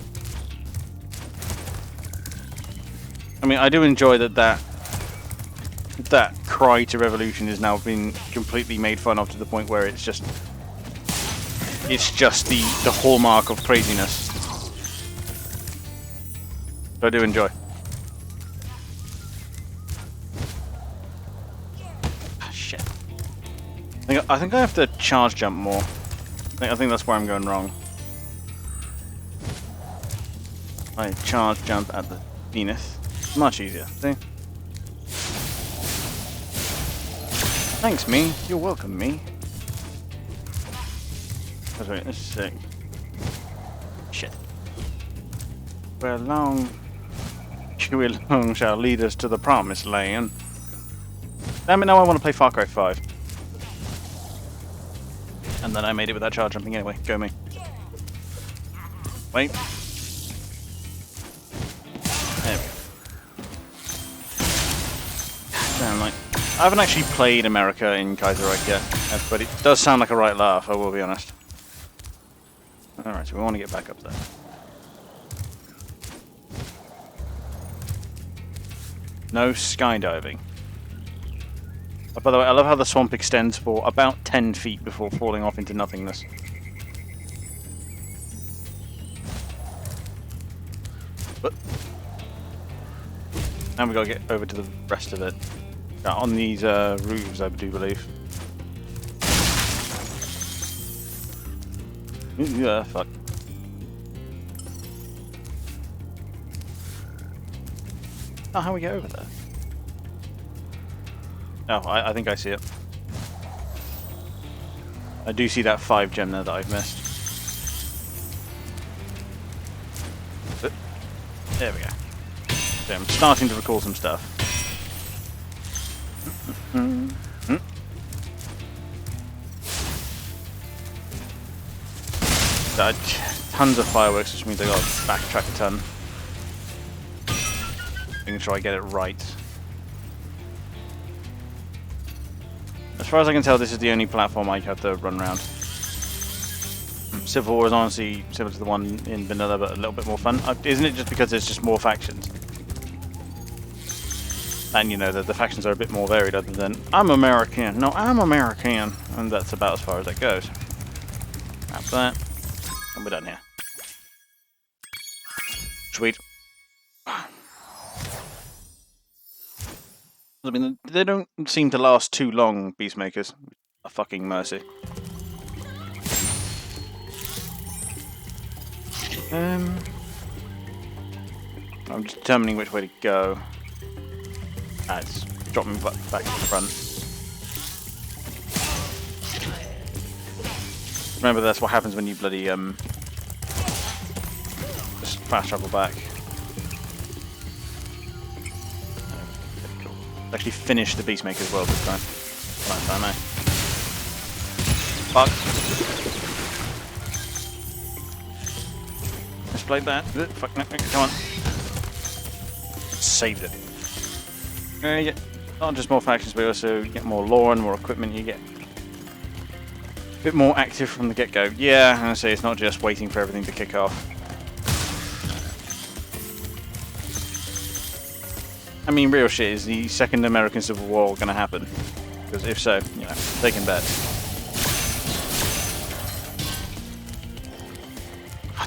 I mean, I do enjoy that cry to revolution has now been completely made fun of to the point where it's just the hallmark of craziness. I do enjoy. Ah, shit. I think I have to charge jump more. I think that's where I'm going wrong. I charge jump at the zenith. Much easier. See? Thanks, me. You're welcome, me. Oh, wait, let's see. Shit. Where long shall lead us to the promised land. Damn it, now I want to play Far Cry 5. And then I made it without charge jumping anyway. Go me. Wait. There we go. Damn, like, I haven't actually played America in Kaiserreich yet, but it does sound like a right laugh, I will be honest. Alright, so we want to get back up there. No skydiving. Oh, by the way, I love how the swamp extends for about 10 feet before falling off into nothingness. But now we gotta get over to the rest of it. On these roofs, I do believe. Yeah, fuck. Oh, how we get over there? Oh, I think I see it. I do see that 5 gem there that I've missed. But, there we go. So I'm starting to recall some stuff. Tons of fireworks, which means I got to backtrack a ton. Making sure I get it right. As far as I can tell, this is the only platform I have to run around. Civil War is honestly similar to the one in vanilla, but a little bit more fun. Isn't it just because there's just more factions? And you know, the factions are a bit more varied other than, I'm American, no, I'm American. And that's about as far as that goes. Grab that. And we're done here. Sweet. I mean, they don't seem to last too long, Beastmakers. A fucking mercy. I'm just determining which way to go. It's dropping me back to the front. Remember, that's what happens when you bloody just fast travel back. Actually finish the Beastmaker's world this time. Last time, eh? Fuck. Let's play that. Fuck, no, come on. Saved it. You get not just more factions, but also you get more lore and more equipment. You get a bit more active from the get-go. Yeah, I'm gonna say it's not just waiting for everything to kick off. I mean, real shit, is the second American Civil War gonna happen? Because if so, you know, they can bet.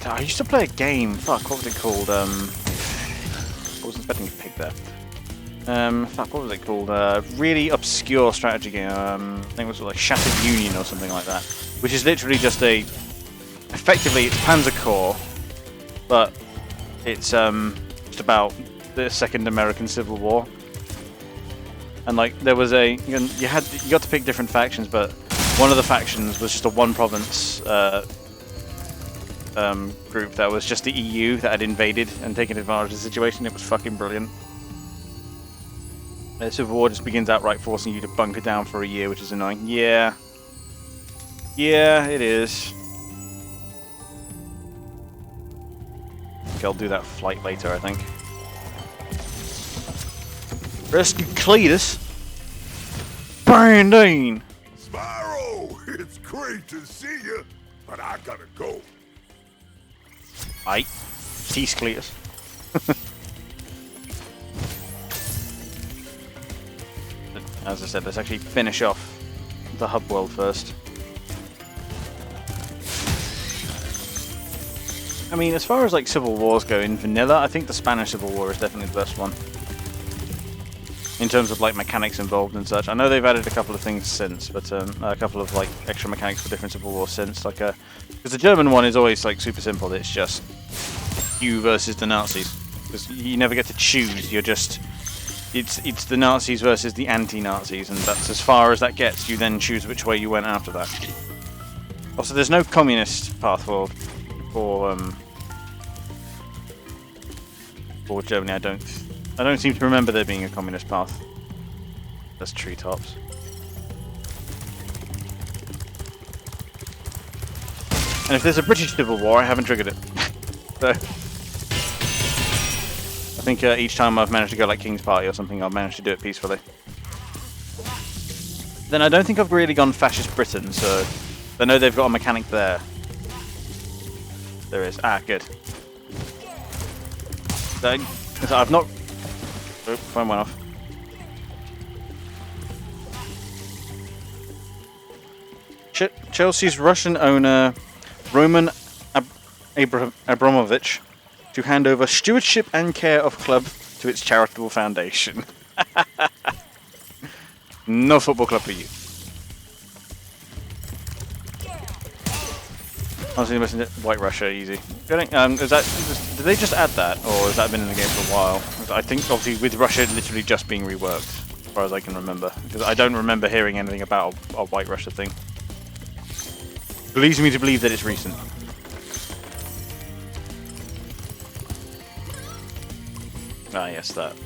I used to play a game. Fuck, what was it called? I wasn't expecting a pig there. Fuck, what was it called? Really obscure strategy game. I think it was like Shattered Union or something like that. Which is literally just a... Effectively, it's Panzer Corps, but it's just about the second American Civil War. And like, there was a... You got to pick different factions, but one of the factions was just a one-province group that was just the EU that had invaded and taken advantage of the situation. It was fucking brilliant. Civil War just begins outright forcing you to bunker down for a year, which is annoying. Yeah. Yeah, it is. Okay, I'll do that flight later, I think. Rescue Cletus. Brandine! Spyro! It's great to see you, but I gotta go. Aight. Peace, Cletus. As I said, let's actually finish off the hub world first. I mean, as far as like Civil Wars go in vanilla, I think the Spanish Civil War is definitely the best one. In terms of like mechanics involved and such. I know they've added a couple of things since, but a couple of like extra mechanics for different Civil Wars since. Like, because the German one is always like super simple. It's just you versus the Nazis. Because you never get to choose. You're just... It's the Nazis versus the anti-Nazis, and that's as far as that gets. You then choose which way you went after that. Also, there's no communist path for Germany. I don't seem to remember there being a communist path. That's treetops. And if there's a British Civil War, I haven't triggered it. So. I think each time I've managed to go like King's Party or something, I've managed to do it peacefully. Then I don't think I've really gone Fascist Britain, so I know they've got a mechanic there. There is. Ah, good. So I've not... Oh, phone went off. Chelsea's Russian owner, Roman Abramovich, to hand over stewardship and care of club to its charitable foundation. No football club for you. Honestly, White Russia, easy. Did they just add that, or has that been in the game for a while? I think obviously with Russia literally just being reworked. as far as I can remember, because I don't remember hearing anything about a White Russia thing. It leads me to believe that it's recent. Ah, yes, that.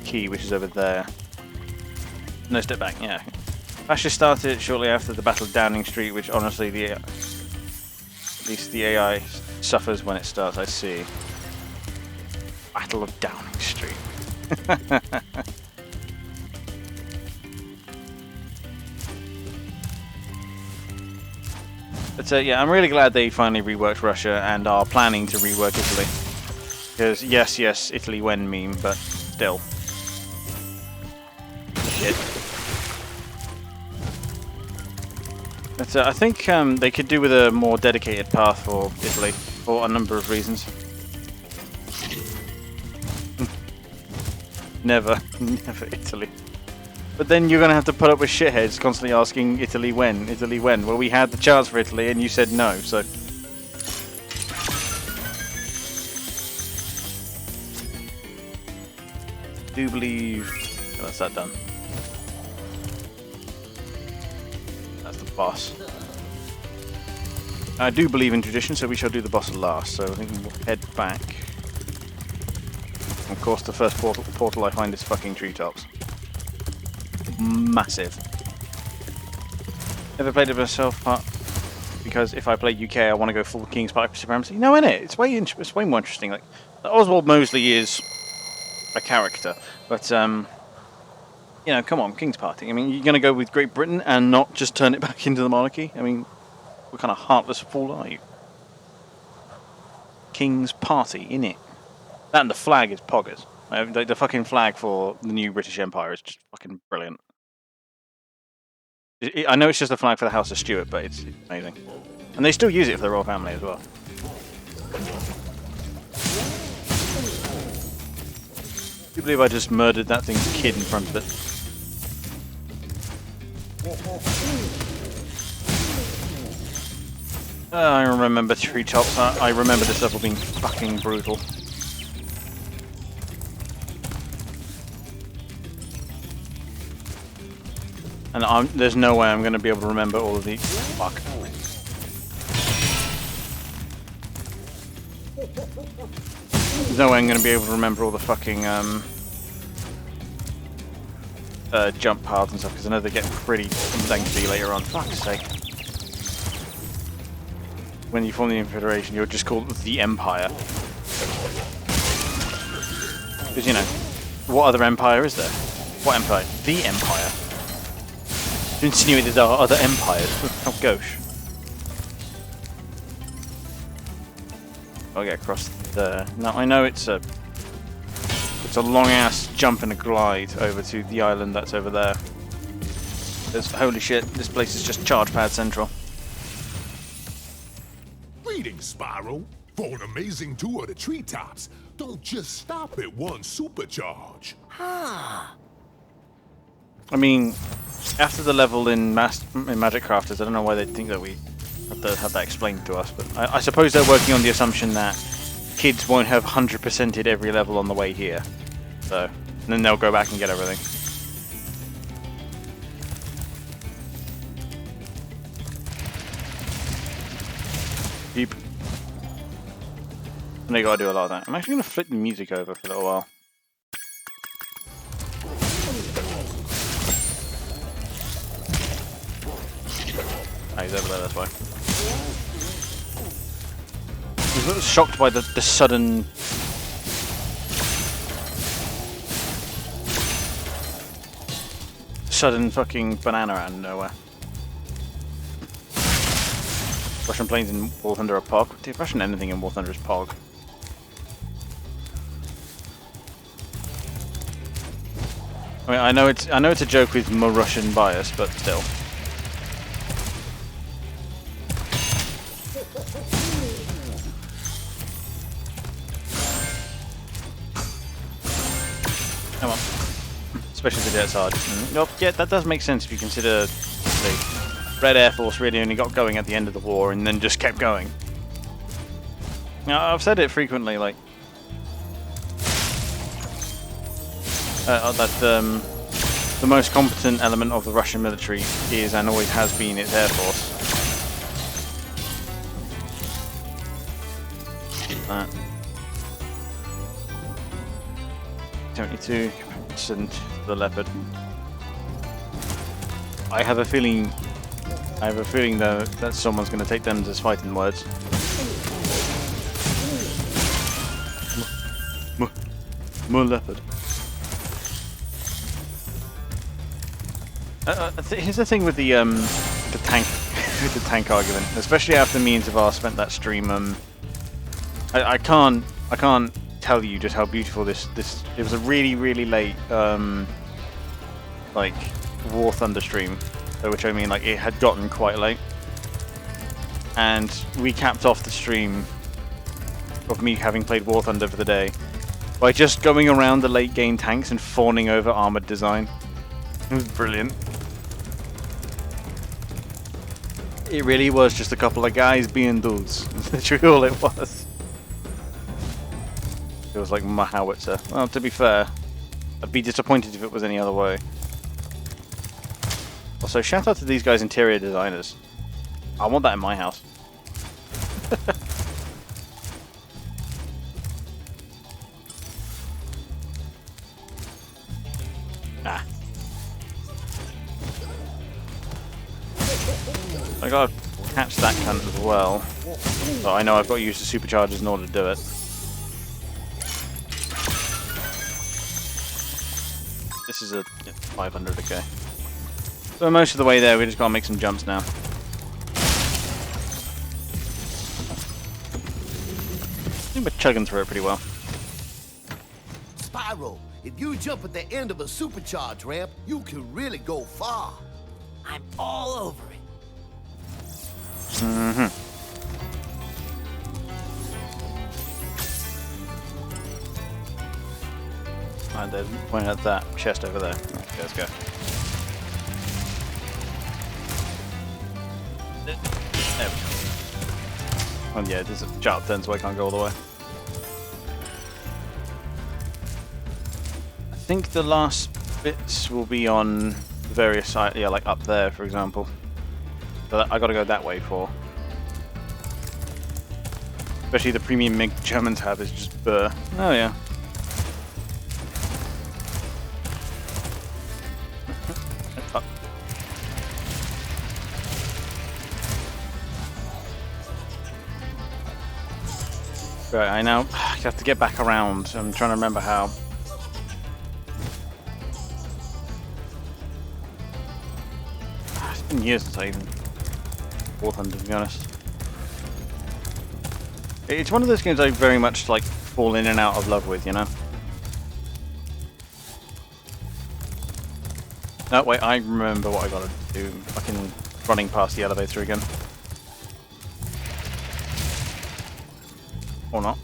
Key, which is over there. No, step back, yeah. Fascists started shortly after the Battle of Downing Street, which honestly, at least the AI suffers when it starts, I see. Battle of Downing Street. But yeah, I'm really glad they finally reworked Russia and are planning to rework Italy. Because yes, Italy when meme, but still. Shit. But I think they could do with a more dedicated path for Italy for a number of reasons. Never Italy. But then you're going to have to put up with shitheads constantly asking Italy when. Well, we had the chance for Italy and you said no, so... I do believe... Oh, that's that done. That's the boss. I do believe in tradition, so we shall do the boss last, so I think we'll head back. Of course, the first portal I find is fucking treetops. Massive. Never played it myself, but because if I play UK, I want to go full King's Party Supremacy. No, innit? It's way more interesting. Like Oswald Mosley is a character, but you know, come on, King's Party. I mean, you're gonna go with Great Britain and not just turn it back into the monarchy? I mean, what kind of heartless fool are you? King's Party, innit? That and the flag is poggers. The fucking flag for the new British Empire is just fucking brilliant. I know it's just a flag for the House of Stuart, but it's amazing. And they still use it for the royal family as well. Do you believe I just murdered that thing's kid in front of it? I remember treetops. I remember this level being fucking brutal. And there's no way I'm going to be able to remember all of these. Fuck. There's no way I'm going to be able to remember all the fucking jump paths and stuff, because I know they get pretty lengthy later on. Fuck's sake. When you form the Confederation, you're just called the Empire. Because, you know, what other empire is there? What empire? The Empire. You insinuated there are other empires. Oh, gosh. I'll get across there. Now, I know it's a long-ass jump and a glide over to the island that's over there. Holy shit, this place is just charge pad central. Greetings, Spyro. For an amazing tour of the treetops, don't just stop at one supercharge. I mean, after the level in Magic Crafters, I don't know why they think that we have to have that explained to us, but I suppose they're working on the assumption that kids won't have 100%ed every level on the way here. So, and then they'll go back and get everything. Deep. And they gotta do a lot of that. I'm actually gonna flip the music over for a little while. Ah, he's over there, that's why. I was a little shocked by the sudden... sudden fucking banana out of nowhere. Russian planes in War Thunder are POG. Dude, Russian anything in War Thunder is POG. I mean, I know it's a joke with more Russian bias, but still. Come on. Especially the Jets are. Nope, yeah, that does make sense if you consider the Red Air Force really only got going at the end of the war and then just kept going. Now, I've said it frequently, like... the most competent element of the Russian military is and always has been its air force. That. 72 percent the Leopard. I have a feeling though that someone's going to take them as fighting words. More Leopard. Here's the thing with the tank with the tank argument, especially after me and Tavar spent that stream. I can't tell you just how beautiful this. It was a really late like War Thunder stream, by which I mean like it had gotten quite late, and we capped off the stream of me having played War Thunder for the day by just going around the late game tanks and fawning over armored design. It was brilliant. It really was just a couple of guys being dudes. That's literally all it was. It was like my howitzer. Well, to be fair, I'd be disappointed if it was any other way. Also, shout out to these guys' interior designers. I want that in my house. Ah. I gotta catch that cunt as well. So I know I've got to use the superchargers in order to do it. This is a 500, okay. So most of the way there, we just gotta make some jumps now. I think we're chugging through it pretty well. Spyro, if you jump at the end of a supercharge ramp, you can really go far. I'm all over it. Mm-hmm. And then point at that chest over there. Okay, let's go. There we go. Oh yeah, there's a sharp turn, so I can't go all the way. I think the last bits will be on various sides, yeah, like up there, for example. So I gotta go that way for. Especially the premium MiG Germans have is just burr. Oh yeah. Up. Right, I now have to get back around. I'm trying to remember how. It's been years since I even War Thunder, to be honest. It's one of those games I very much like fall in and out of love with, you know? No, wait, I remember what I gotta do. Fucking running past the elevator again. Or not.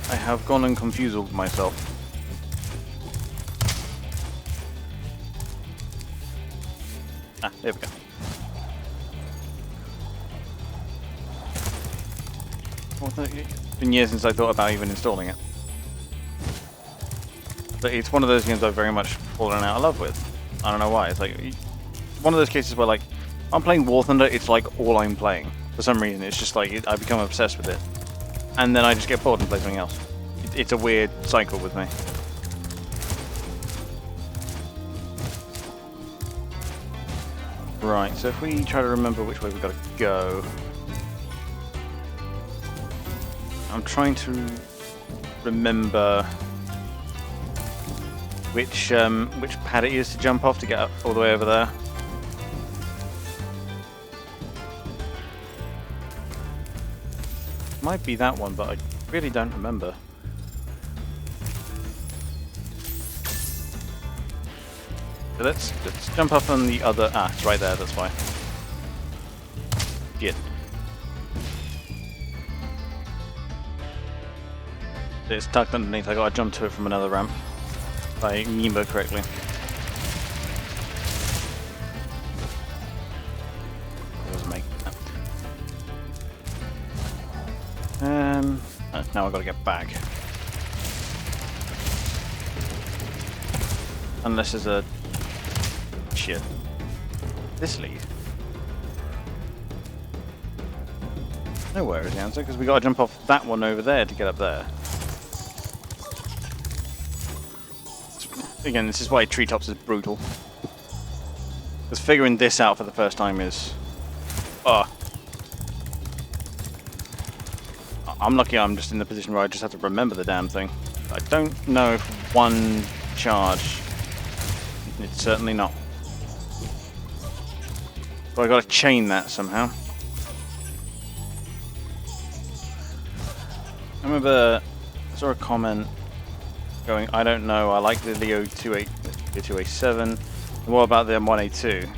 I have gone and confused myself. Ah, there we go. It's been years since I thought about even installing it. But it's one of those games I've very much fallen out of love with. I don't know why. It's like one of those cases where like I'm playing War Thunder, it's like all I'm playing. For some reason, it's just like I become obsessed with it. And then I just get bored and play something else. It's a weird cycle with me. Right, so if we try to remember which way we've got to go. I'm trying to remember which pad it is to jump off to get up all the way over there. Might be that one, but I really don't remember. So let's jump up on the other. Ah, it's right there. That's why. Get. It's tucked underneath. I gotta jump to it from another ramp. If I remember correctly. I wasn't making that. now I've got to get back. Unless there's a... Shit. This lead? Nowhere is the answer, because we got to jump off that one over there to get up there. Again, this is why Treetops is brutal. Because figuring this out for the first time is... I'm lucky I'm just in the position where I just have to remember the damn thing. I don't know if one charge... It's certainly not. So I got to chain that somehow. I remember I saw a comment going, I don't know, I like the Leo 2A7. What about the M1A2? And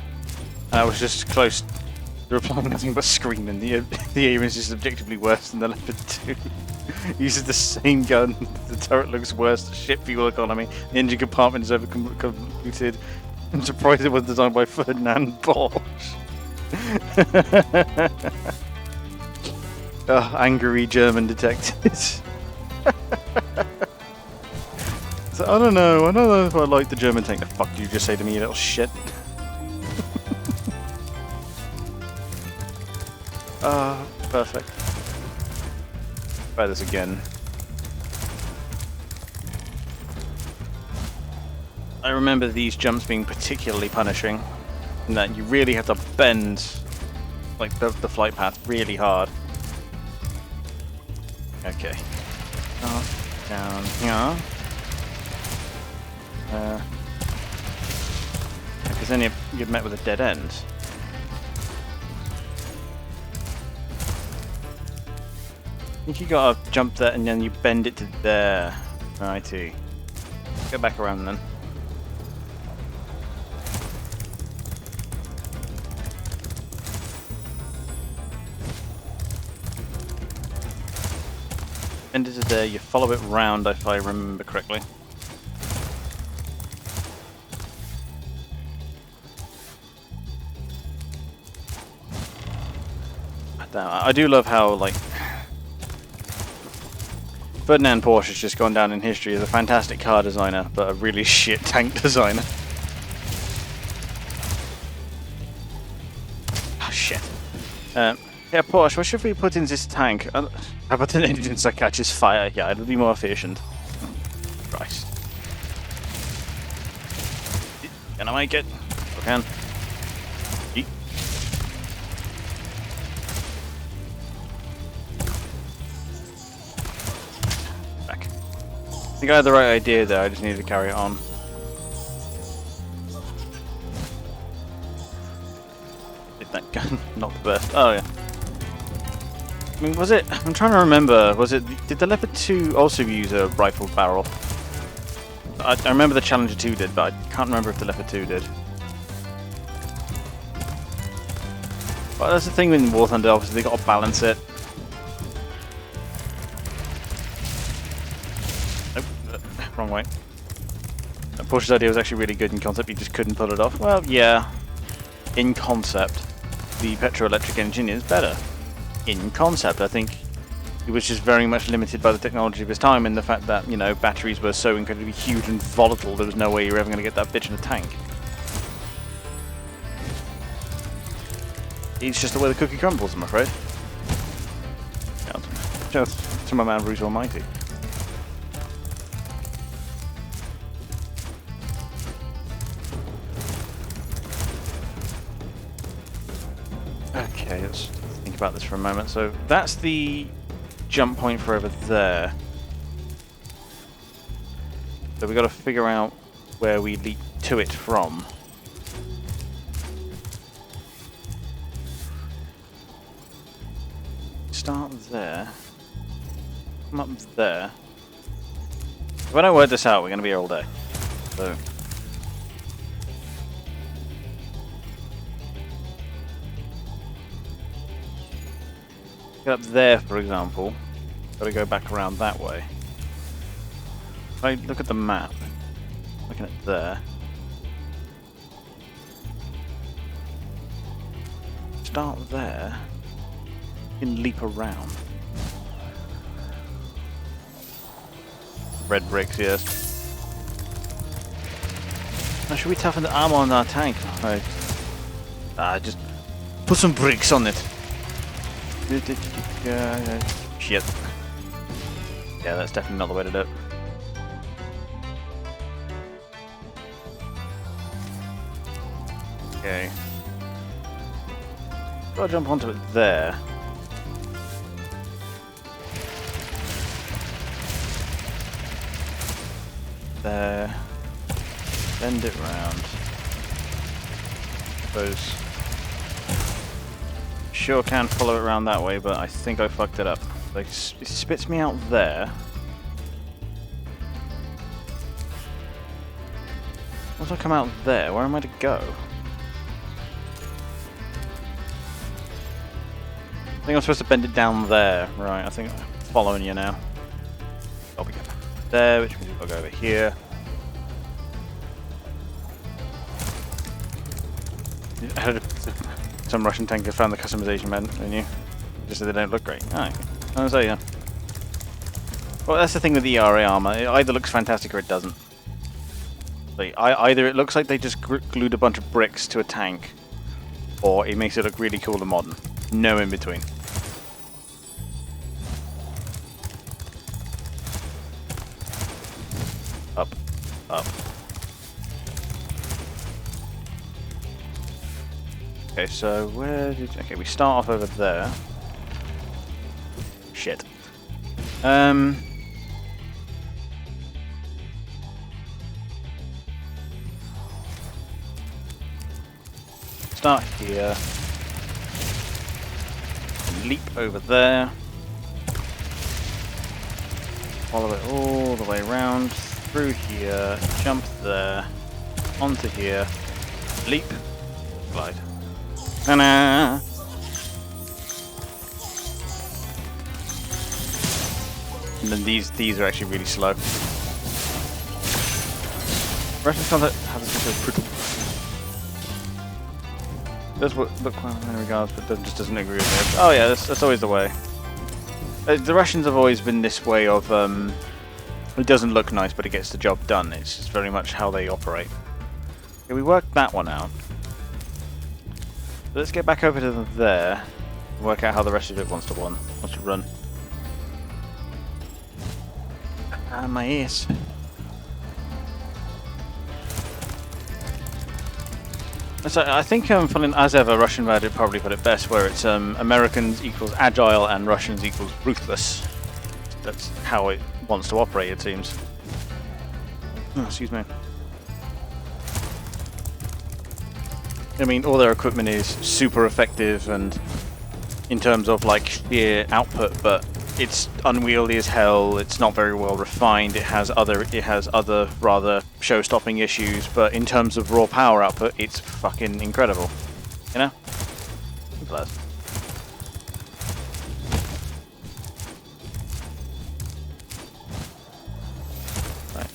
I was just close to replying nothing but screaming. The aim is just objectively worse than the Leopard 2. Uses the same gun, the turret looks worse, the ship fuel economy, the engine compartment is overcomputed. I'm surprised it was designed by Ferdinand Bosch. Oh, angry German detectives. So I don't know if I like the German tank. The fuck did you just say to me, you little shit? Perfect. Try this again. I remember these jumps being particularly punishing, in that you really have to bend like the flight path really hard. Okay. Up, down, here. Because then you're met with a dead end. I think you gotta jump there and then you bend it to there. Righty. Go back around then. Bend it to there, you follow it round if I remember correctly. I do love how, like, Ferdinand Porsche has just gone down in history as a fantastic car designer, but a really shit tank designer. Oh, shit. Yeah, Porsche, what should we put in this tank? How about an engine that catches fire? Yeah, it'll be more efficient. Christ. Can I make it? I can. Yeet. Back. I think I had the right idea there, I just needed to carry it on. Hit that gun, not the best. Oh yeah. I mean, was it? I'm trying to remember. Was it? Did the Leopard 2 also use a rifled barrel? I remember the Challenger 2 did, but I can't remember if the Leopard 2 did. But that's the thing with War Thunder. Obviously, they got to balance it. Nope, wrong way. Porsche's idea was actually really good in concept. You just couldn't pull it off. Well, yeah. In concept, the petrol-electric engine is better. In concept, I think he was just very much limited by the technology of his time and the fact that, you know, batteries were so incredibly huge and volatile, there was no way you were ever going to get that bitch in a tank. It's just the way the cookie crumbles, I'm afraid. Just to my man Bruce Almighty. Okay, let's think about this for a moment. So that's the jump point for over there. So we've got to figure out where we leap to it from. Start there. Come up there. If I don't work this out, we're going to be here all day. So. Get up there, for example. Got to go back around that way. If I look at the map, looking at there. Start there. You can leap around. red bricks, yes. Now, should we toughen the armor on our tank? Right. Just put some bricks on it. Shit. Yeah, that's definitely not the way to do it. Okay. Gotta jump onto it there. There. Bend it round. Suppose. Sure can follow it around that way, but I think I fucked it up. Like, it spits me out there. Once I come out there, where am I to go? I think I'm supposed to bend it down there. Right, I think I'm following you now. I'll be going there, which means I'll go over here. Some Russian tanker found the customization menu. Just said they don't look great. Alright. I'll say, yeah. Well, that's the thing with the ERA armor. It either looks fantastic or it doesn't. Like, either it looks like they just glued a bunch of bricks to a tank, or it makes it look really cool and modern. No in between. Up. Up. Okay, so where did... Okay, we start off over there. Shit. Start here. Leap over there. Follow it all the way around. Through here. Jump there. Onto here. Leap. Glide. Ta-da! And then these are actually really slow. Russian concept has a sort of brutal. Does look well in regards, but just doesn't agree with it. Oh yeah, that's always the way. The Russians have always been this way of it doesn't look nice, but it gets the job done. It's just very much how they operate. Okay, we worked that one out. Let's get back over to there and work out how the rest of it wants to run. Ah, my ears. So I think, as ever, Russian Reddit probably put it best, where it's Americans equals agile and Russians equals ruthless. That's how it wants to operate, it seems. Oh, excuse me. I mean, all their equipment is super effective and in terms of like sheer output, but it's unwieldy as hell. It's not very well refined. It has other rather show-stopping issues, but in terms of raw power output, it's fucking incredible. You know? Simple as. Right.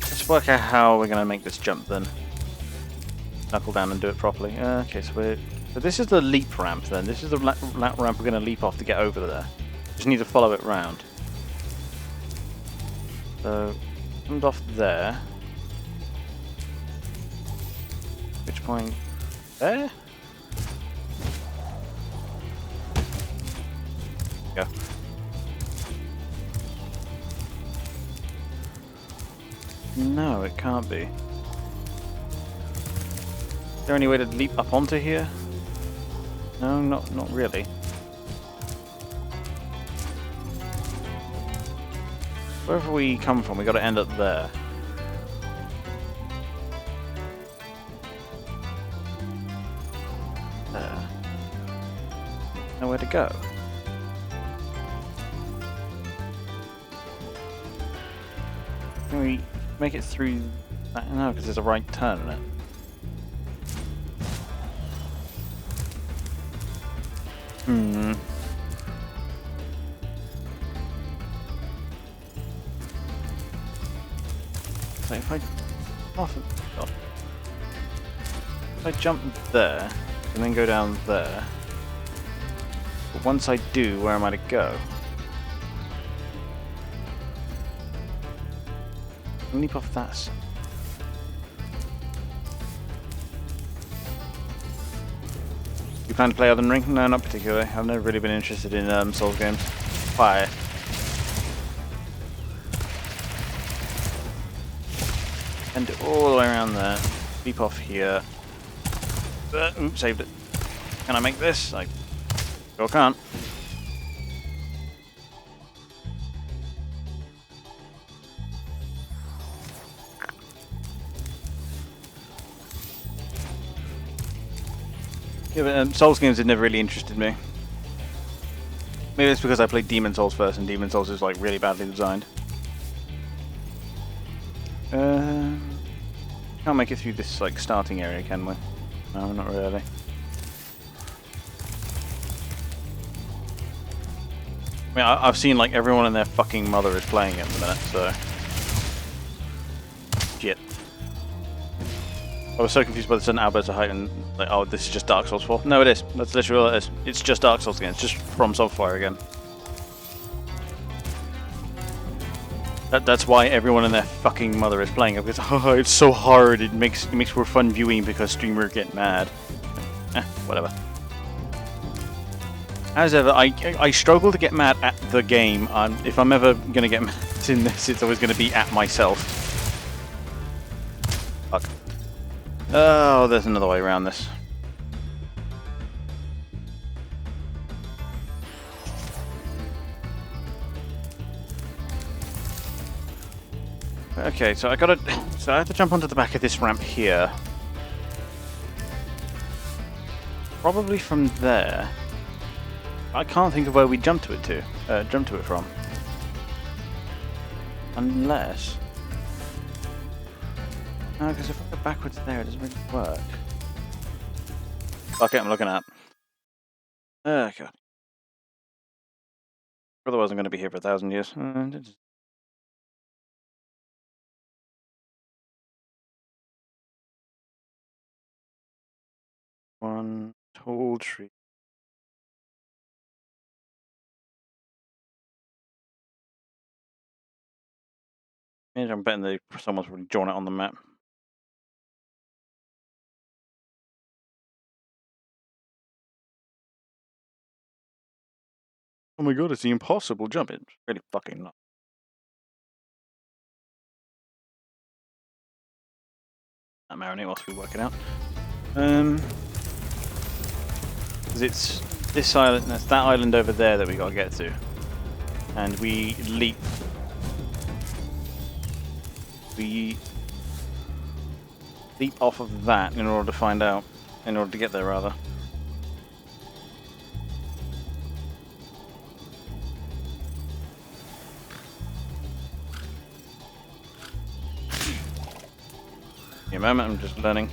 Let's work out how we're gonna make this jump then. Knuckle down and do it properly. Okay, so this is the leap ramp then. This is the ramp we're going to leap off to get over there. Just need to follow it round. So, comes off there. Which point? There? Go. No, it can't be. Is there any way to leap up onto here? No, not really. Wherever we come from, we got to end up there. There. Nowhere to go. Can we make it through that? No, because there's a right turn in it. So if I jump there and then go down there, but once I do, where am I to go? Leap off that. You plan to play Elden Ring? No, not particularly. I've never really been interested in Souls games. Why? And all the way around there. Leap off here. Oops, saved it. Can I make this? I sure can't. Yeah, but Souls games had never really interested me. Maybe it's because I played Demon Souls first, and Demon Souls is like really badly designed. Can't make it through this like starting area, can we? No, not really. I mean, I've seen like everyone and their fucking mother is playing it at the minute, so shit. I was so confused by the sudden Alberta height and like, oh, this is just Dark Souls 4. No, it is. That's literally all it is. It's just Dark Souls again. It's just From Software again. That's why everyone and their fucking mother is playing it, because oh, it's so hard. It makes for fun viewing because streamers get mad. Whatever. As ever, I struggle to get mad at the game. If I'm ever gonna get mad in this, it's always gonna be at myself. Fuck. Oh, there's another way around this. Okay, so I have to jump onto the back of this ramp here. Probably from there. I can't think of where we jump to it from. Unless... No, because if I go backwards there, it doesn't really work. Okay, I'm looking at. Oh, God. Otherwise I'm going to be here for 1,000 years. One tall tree. I'm betting someone's really drawn it on the map. Oh my god, it's the impossible jump. It's really fucking not. That marinate whilst we work it out. Because it's this island, that's that island over there that we gotta get to. And we leap. We leap off of that in order to find out, in order to get there rather. Give me a moment, I'm just learning.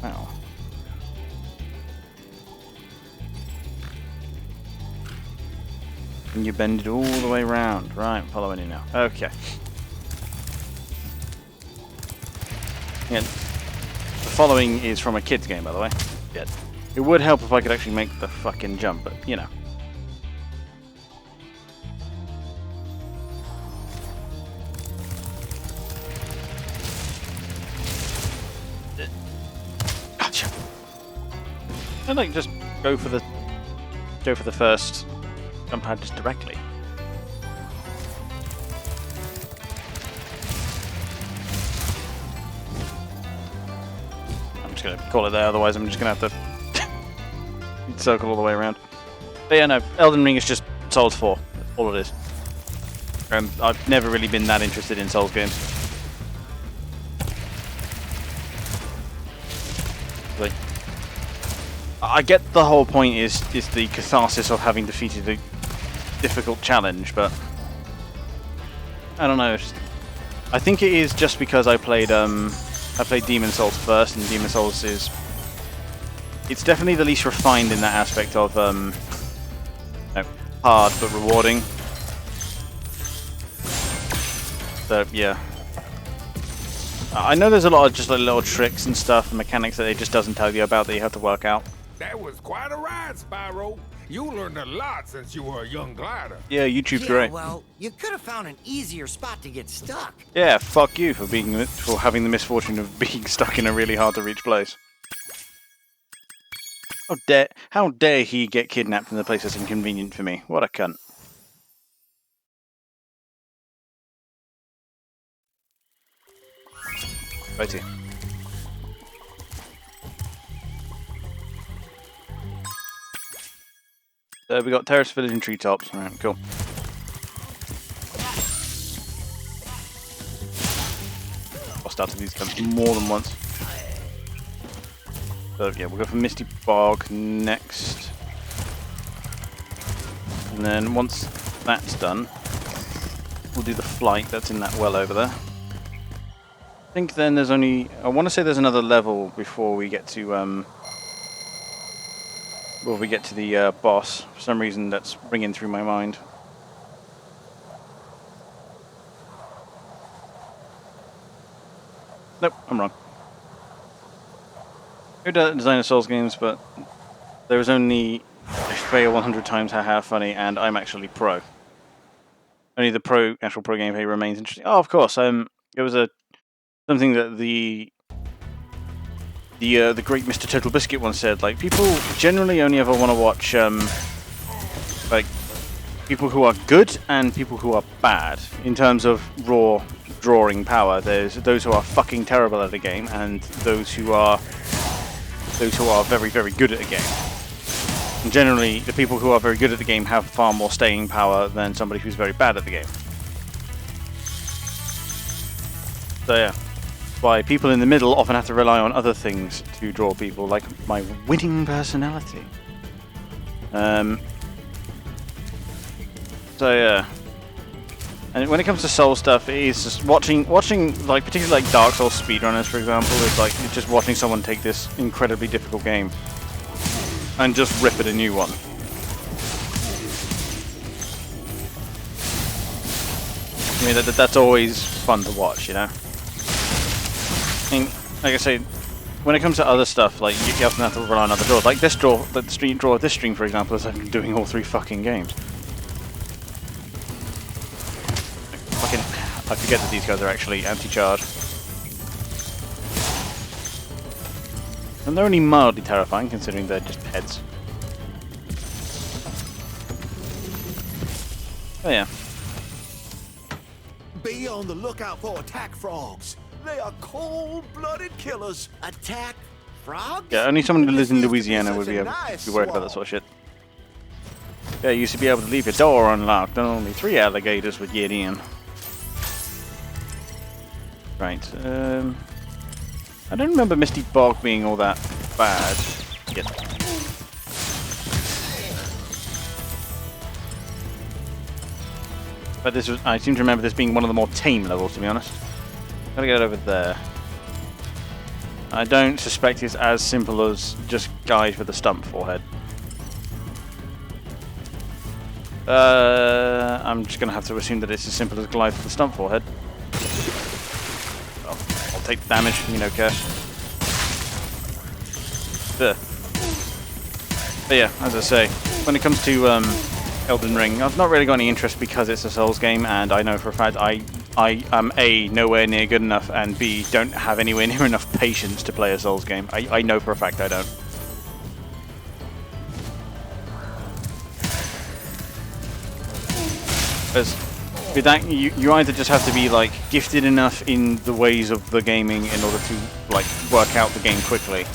Wow. And you bend it all the way around. Right, I'm following you now. Okay. Yeah. The following is from a kid's game, by the way. Yeah. It would help if I could actually make the fucking jump, but you know. Gotcha. And like just go for the first jump pad just directly. I'm just gonna call it there, otherwise I'm just gonna have to circle all the way around. But yeah, no, Elden Ring is just Souls 4. That's all it is. I've never really been that interested in Souls games. Like, I get the whole point is the catharsis of having defeated a difficult challenge, but I don't know. I think it is just because I played Demon Souls first, and Demon Souls it's definitely the least refined in that aspect of hard but rewarding. So yeah, I know there's a lot of just like little tricks and stuff and mechanics that it just doesn't tell you about that you have to work out. That was quite a ride, Spyro. You learned a lot since you were a young glider. Yeah, YouTube's great. Well, you could have found an easier spot to get stuck. Yeah, fuck you for having the misfortune of being stuck in a really hard to reach place. How dare he get kidnapped in the place that's inconvenient for me? What a cunt. Righty. So we got terrace village and treetops. Alright, cool. I'll start to these guns more than once. So yeah, we'll go for Misty Bog next. And then once that's done, we'll do the flight that's in that well over there. I think then there's only... I want to say there's another level before we get to... the boss. For some reason that's ringing through my mind. Nope, I'm wrong. Who designer Souls games, but there is only I fail 100 times, haha, funny, and I'm actually pro. Only the actual pro gameplay remains interesting. Oh, of course. It was something that the great Mr. Total Biscuit once said. Like, people generally only ever want to watch like people who are good and people who are bad in terms of raw drawing power. There's those who are fucking terrible at a game and those who are very, very good at a game. And generally, the people who are very good at the game have far more staying power than somebody who's very bad at the game. So yeah, why people in the middle often have to rely on other things to draw people, like my winning personality. So yeah. And when it comes to Soul stuff, it is just watching like particularly like Dark Souls speedrunners, for example, is like just watching someone take this incredibly difficult game and just rip it a new one. I mean, that's always fun to watch, you know. I mean, like I say, when it comes to other stuff, like you often have to rely on other draws. Like this draw, the draw of this stream, for example, is I've been doing all 3 fucking games. I forget that these guys are actually anti-charge. And they're only mildly terrifying, considering they're just heads. Oh yeah. Be on the lookout for attack frogs. They are cold-blooded killers. Attack frogs? Yeah, only someone who lives in Louisiana would be worried about that sort of shit. Yeah, you used to be able to leave your door unlocked, and only 3 alligators would get in. Right, I don't remember Misty Bog being all that bad. Yet. But I seem to remember this being one of the more tame levels, to be honest. Gotta get over there. I don't suspect it's as simple as just guys with a stump forehead. I'm just gonna have to assume that it's as simple as Goliath with a stump forehead. I'll take the damage, you know, care. But yeah, as I say, when it comes to Elden Ring, I've not really got any interest because it's a Souls game, and I know for a fact I am A, nowhere near good enough, and B, don't have anywhere near enough patience to play a Souls game. I know for a fact I don't. Because with that, you either just have to be like gifted enough in the ways of the gaming in order to like work out the game quickly,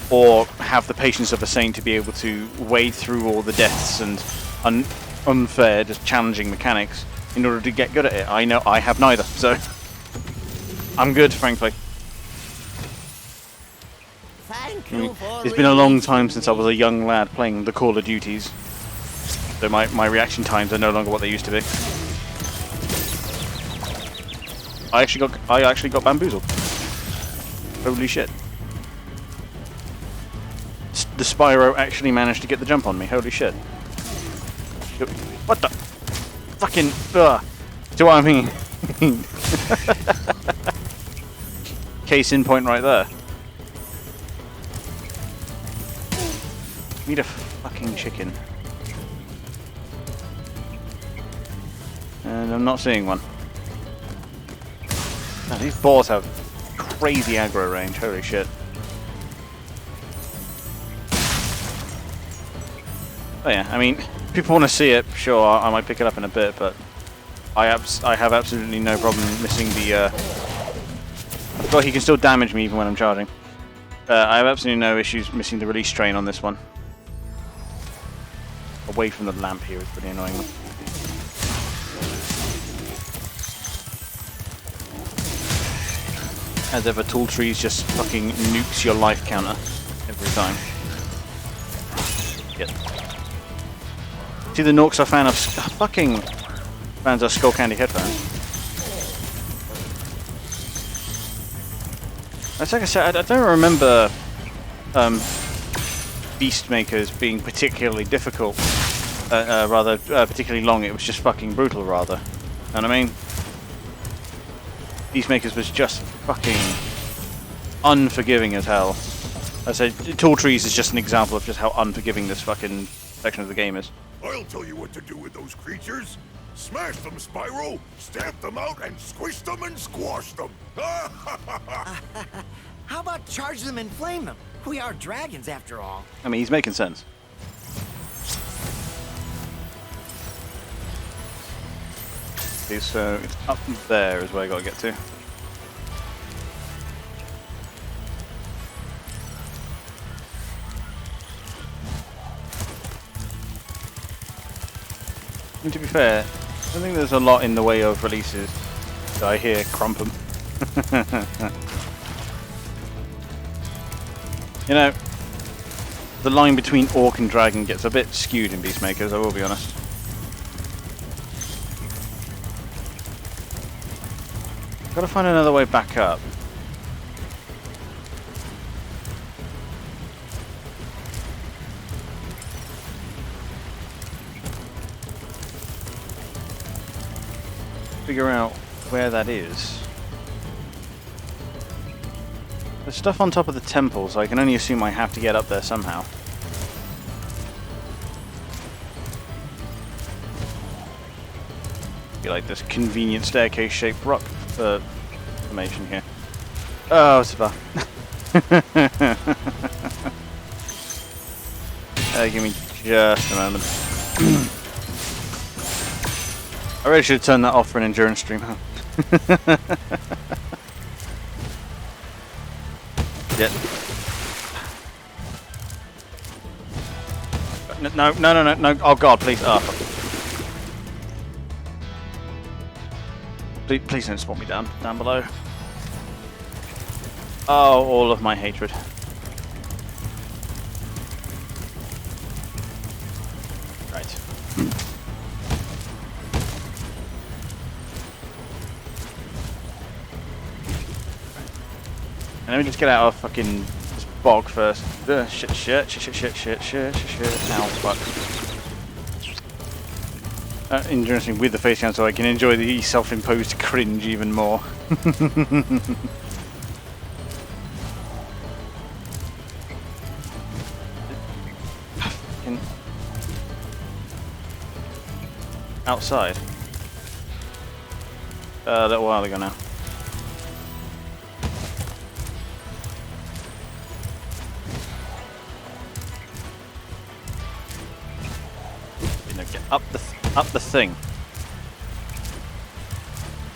or have the patience of a saint to be able to wade through all the deaths and unfair, just challenging mechanics in order to get good at it. I know I have neither, so I'm good, frankly. Thank you for it's been a long time since I was a young lad playing the Call of Duties, so my reaction times are no longer what they used to be. I actually got bamboozled. Holy shit. The Spyro actually managed to get the jump on me. Holy shit. What the? Fucking... Ugh. Do what I mean? Case in point right there. Need a fucking chicken. And I'm not seeing one. Now, these boars have crazy aggro range, holy shit. Oh yeah, I mean, if people want to see it, sure, I might pick it up in a bit, but I have absolutely no problem missing the... Well, he can still damage me even when I'm charging. I have absolutely no issues missing the release train on this one. Away from the lamp here is pretty annoying. As ever, Tool Trees just fucking nukes your life counter every time. Yep. See, the Norks are fucking fans of Skull Candy headphones. That's like I said, I don't remember Beast Makers being particularly difficult, particularly long. It was just fucking brutal, rather. You know what I mean? Beast Makers was just fucking unforgiving as hell. I said, Tall Trees is just an example of just how unforgiving this fucking section of the game is. I'll tell you what to do with those creatures. Smash them, Spyro! Stamp them out and squish them and squash them! How about charge them and flame them? We are dragons, after all. I mean, he's making sense. Okay, so it's up there is where I gotta get to. And to be fair, I don't think there's a lot in the way of releases that I hear Crumpum. You know, the line between Orc and Dragon gets a bit skewed in Beastmakers, I will be honest. Gotta find another way back up. Figure out where that is. There's stuff on top of the temple, so I can only assume I have to get up there somehow. Be like this convenient staircase-shaped rock formation here. Oh, it's about. Give me just a moment. I really should have turned that off for an endurance stream, huh? Yep. No. Oh god, please. Oh, fuck. Please don't spawn me down below. Oh, all of my hatred. Right. And let me just get out of fucking this bog first. Shit. Ow, fuck. Interesting with the face cam so I can enjoy the self-imposed cringe even more. Outside. A little while ago now. Get up the thing.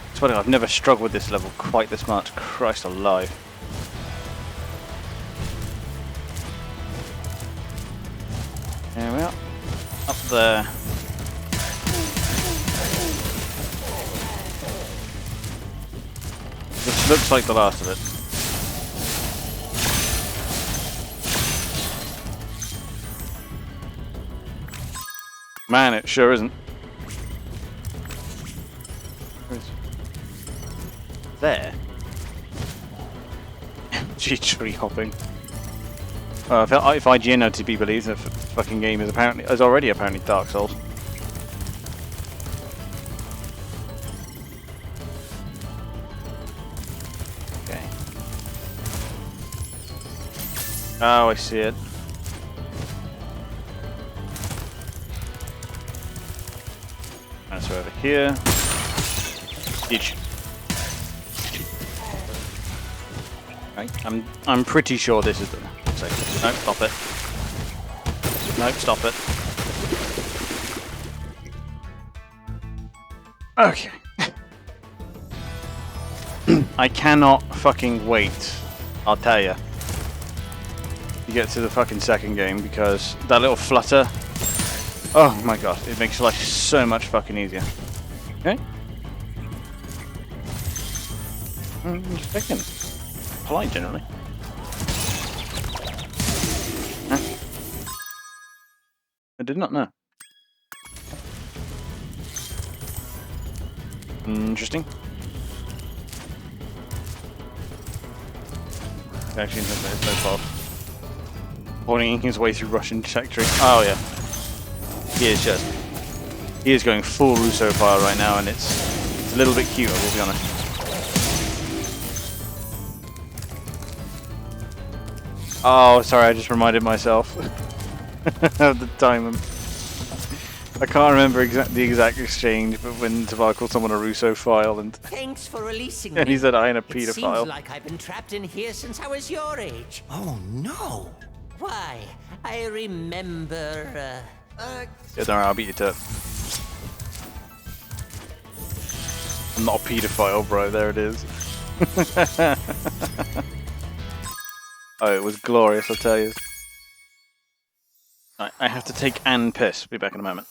It's funny, I've never struggled with this level quite this much. Christ alive. There we are. Up there. This looks like the last of it. Man, it sure isn't. There. Gee, tree hopping. Well, if IGN are to be believed, the fucking game is already apparently Dark Souls. Okay. Oh, I see it. Transfer over here. Ditch. Right, I'm pretty sure this is the. No, stop it. No, stop it. Okay. I cannot fucking wait. I'll tell you. To get to the fucking second game because that little flutter. Oh my god, it makes life so much fucking easier. Okay. Just picking. Polite generally. Huh? I did not know. Interesting. Actually, it's no fault. Pointing his way through Russian secretary. Oh yeah. He is going full Russophile right now, and it's a little bit cute, I will be honest. Oh, sorry, I just reminded myself of the time. I can't remember the exact exchange, but when Tavar called someone a Russophile, and thanks for releasing and he said I am a It paedophile. seems like I've been trapped in here since I was your age. Oh no! Why? I remember. Yeah, don't worry, I'll beat you to it. I'm not a paedophile, bro. There it is. Oh, it was glorious, I'll tell you. Right, I have to take and piss. Be back in a moment.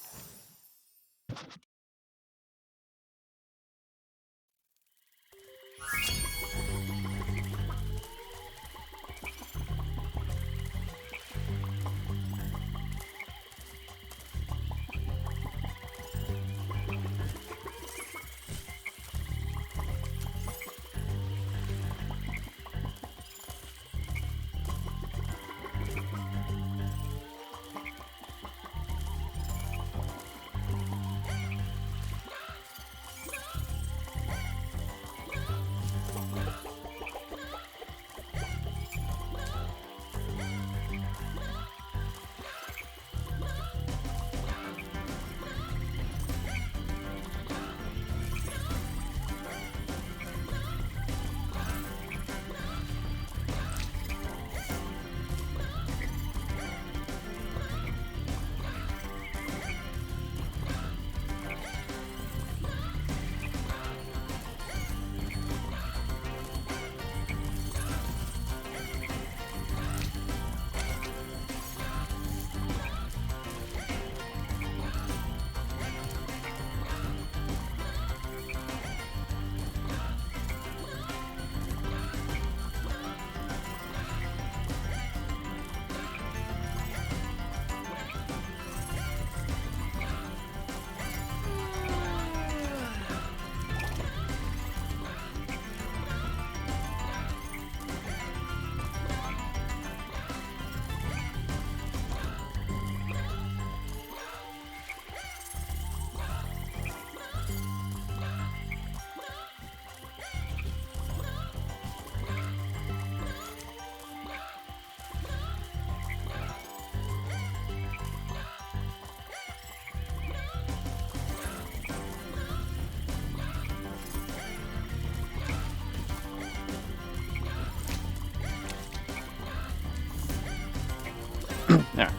Yeah.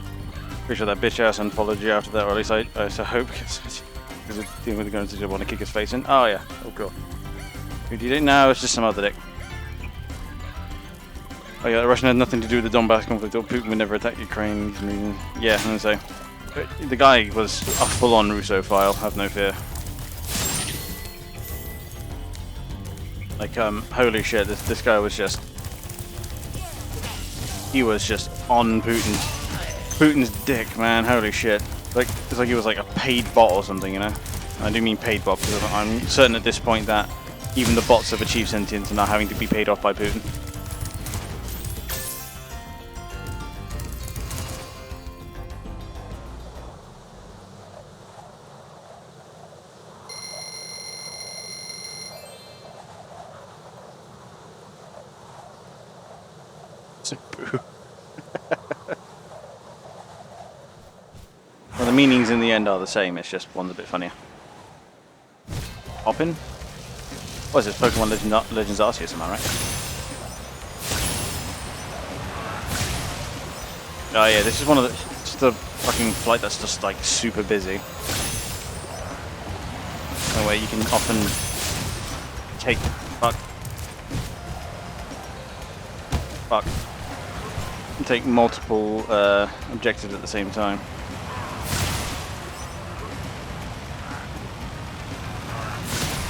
Pretty sure that bitch ass unfollowed you after that, or at least I hope, because it's dealing with the guns that you want to kick his face in. Oh yeah, oh cool. Who did it? No, it's just some other dick. Oh yeah, the Russian had nothing to do with the Donbass conflict, or Putin would never attack Ukraine. Yeah, I'm gonna say. But the guy was a full-on Russophile, have no fear. Like, holy shit, this guy was just... He was just on Putin's dick, man, holy shit. Like, it's like he was like a paid bot or something, you know? I do mean paid bot, because I'm certain at this point that even the bots have achieved sentience and are having to be paid off by Putin. Well, the meanings in the end are the same, it's just one's a bit funnier. Hop in? What is this, Pokemon Legends Arceus, am I right? Oh yeah, this is one of the fucking flight that's just like super busy. Where you can often take multiple objectives at the same time.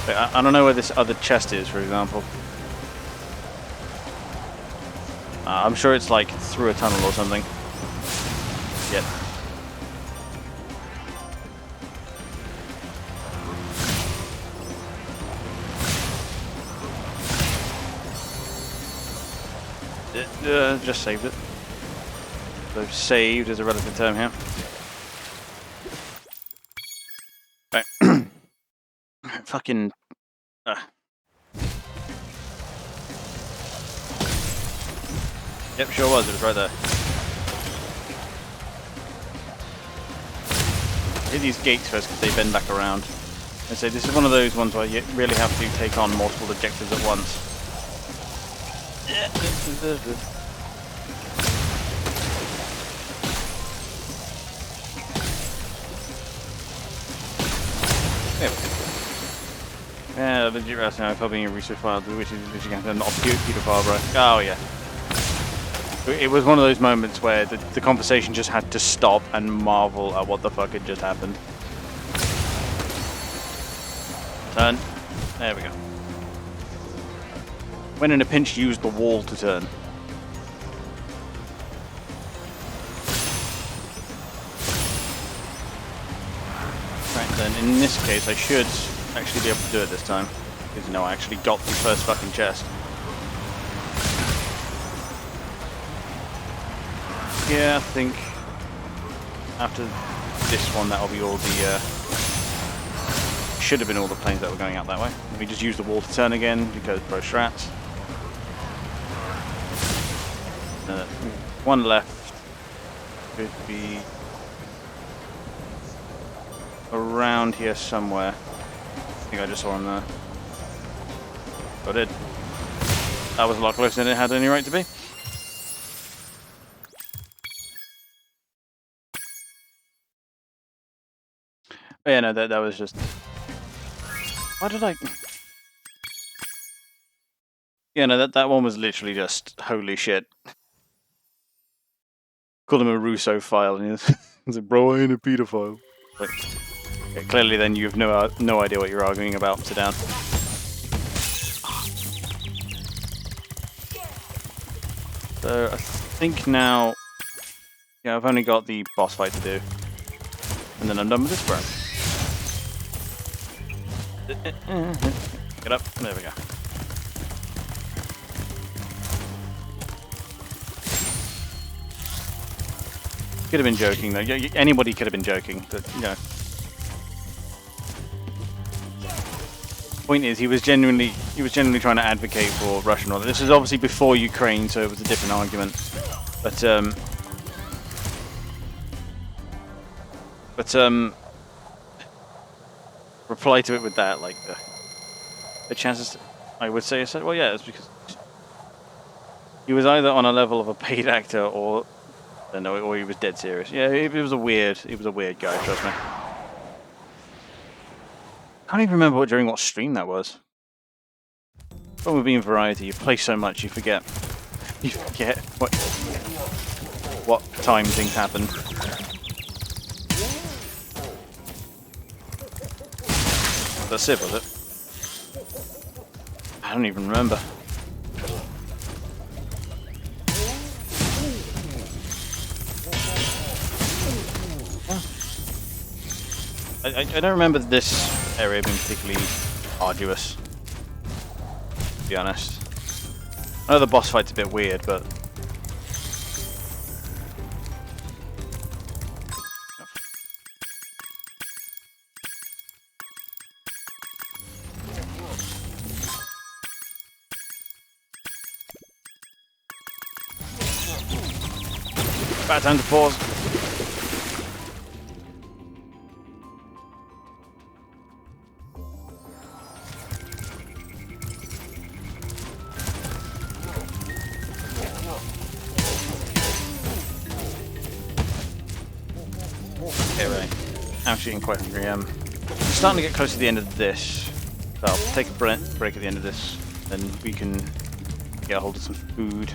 I don't know where this other chest is, for example. I'm sure it's like through a tunnel or something. Yep. Just saved it. So saved is a relative term here. Right. Fucking. Yep, sure was. It was right there. Hit these gates first because they bend back around. I say this is one of those ones where you really have to take on multiple objectives at once. Yeah, legit rest now, probably a research file, which you can have not beautiful, bro. Oh yeah. It was one of those moments where the conversation just had to stop and marvel at what the fuck had just happened. Turn. There we go. When in a pinch, use the wall to turn. Right then, in this case, I should actually be able to do it this time. Because, you know, I actually got the first fucking chest. Yeah, I think after this one, that'll be all the... should have been all the planes that were going out that way. Let me just use the wall to turn again, because pro strats. One left. Could be around here somewhere. I think I just saw him there. I did. That was a lot closer than it had any right to be. But yeah, no, that was just... Why did I... Yeah, no, that one was literally just holy shit. Called him a Russo file, and he was like, bro, I ain't a pedophile. Like, yeah, clearly then you have no idea what you're arguing about. Sit down. So I think now, yeah, I've only got the boss fight to do, and then I'm done with this bro. Get up. There we go. Could have been joking though. Anybody could have been joking, but you know. Point is, he was genuinely trying to advocate for Russian order. This was obviously before Ukraine, so it was a different argument. But reply to it with that, like the chances. I would say, well, yeah, it's because he was either on a level of a paid actor or he was dead serious. Yeah, it was a weird guy. Trust me. I can't even remember during what stream that was. When we're being variety, you play so much you forget what time things happen. That's it, was it? I don't even remember. I don't remember this area being particularly arduous, to be honest. I know the boss fight's a bit weird, but... Bad time to pause. actually getting quite hungry. Starting to get close to the end of this. So I'll take a break at the end of this, then we can get a hold of some food.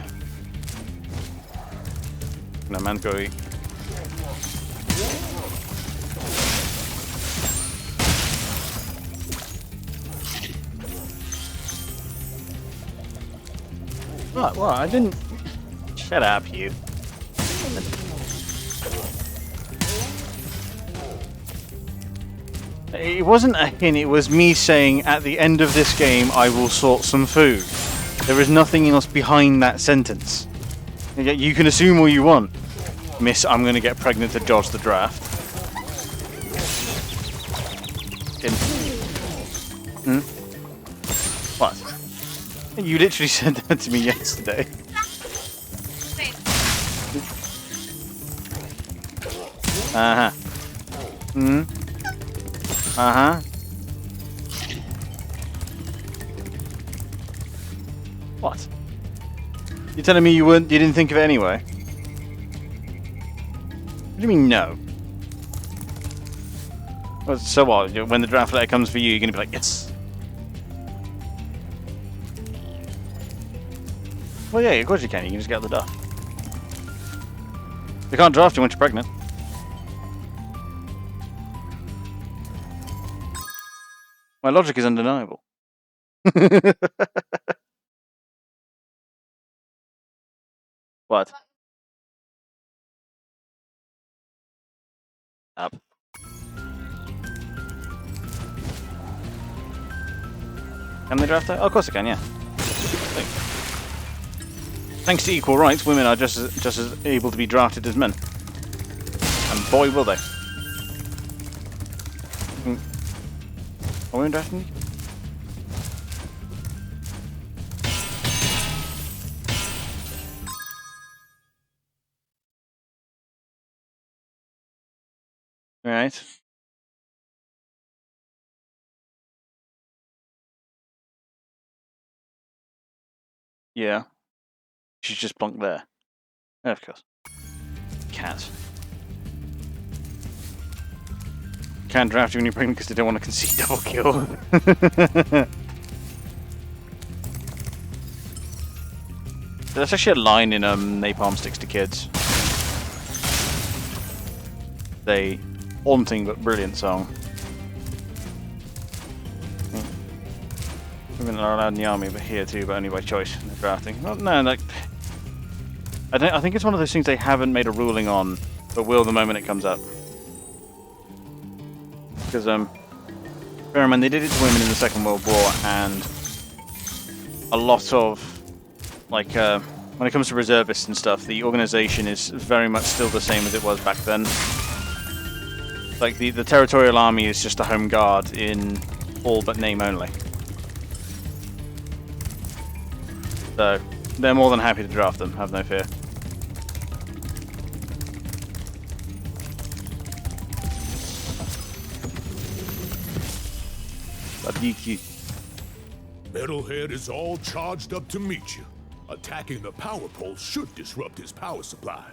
No man, go eat. What? What? I didn't. Shut up, you. It wasn't a hint, it was me saying at the end of this game I will sort some food. There is nothing else behind that sentence. You can assume all you want. Miss, I'm going to get pregnant to dodge the draft. What? You literally said that to me yesterday. Uh-huh. Uh-huh. What? You're telling me you didn't think of it anyway? What do you mean no? Well, so what? When the draft letter comes for you, you're gonna be like, yes. Well, yeah, of course you can. You can just get out the door. They can't draft you once you're pregnant. My logic is undeniable. What? Up. Can they draft that? Oh, of course they can, yeah. Thanks to equal rights, women are just as able to be drafted as men. And boy, will they. Are women drafting? Right. Yeah. She's just plunked there. Yeah, of course. Cat. Can't draft you when you're pregnant because they don't want to concede double kill. There's actually a line in Napalm Sticks to Kids. They haunting but brilliant song. Women are allowed in the army, but here too, but only by choice. They're drafting. Well, no, like I think it's one of those things they haven't made a ruling on, but will the moment it comes up. Because bear in mind, they did it to women in the Second World War, and a lot of like when it comes to reservists and stuff, the organization is very much still the same as it was back then. Like the territorial army is just a home guard in all but name only. So they're more than happy to draft them, have no fear. Metalhead is all charged up to meet you. Attacking the power pole should disrupt his power supply.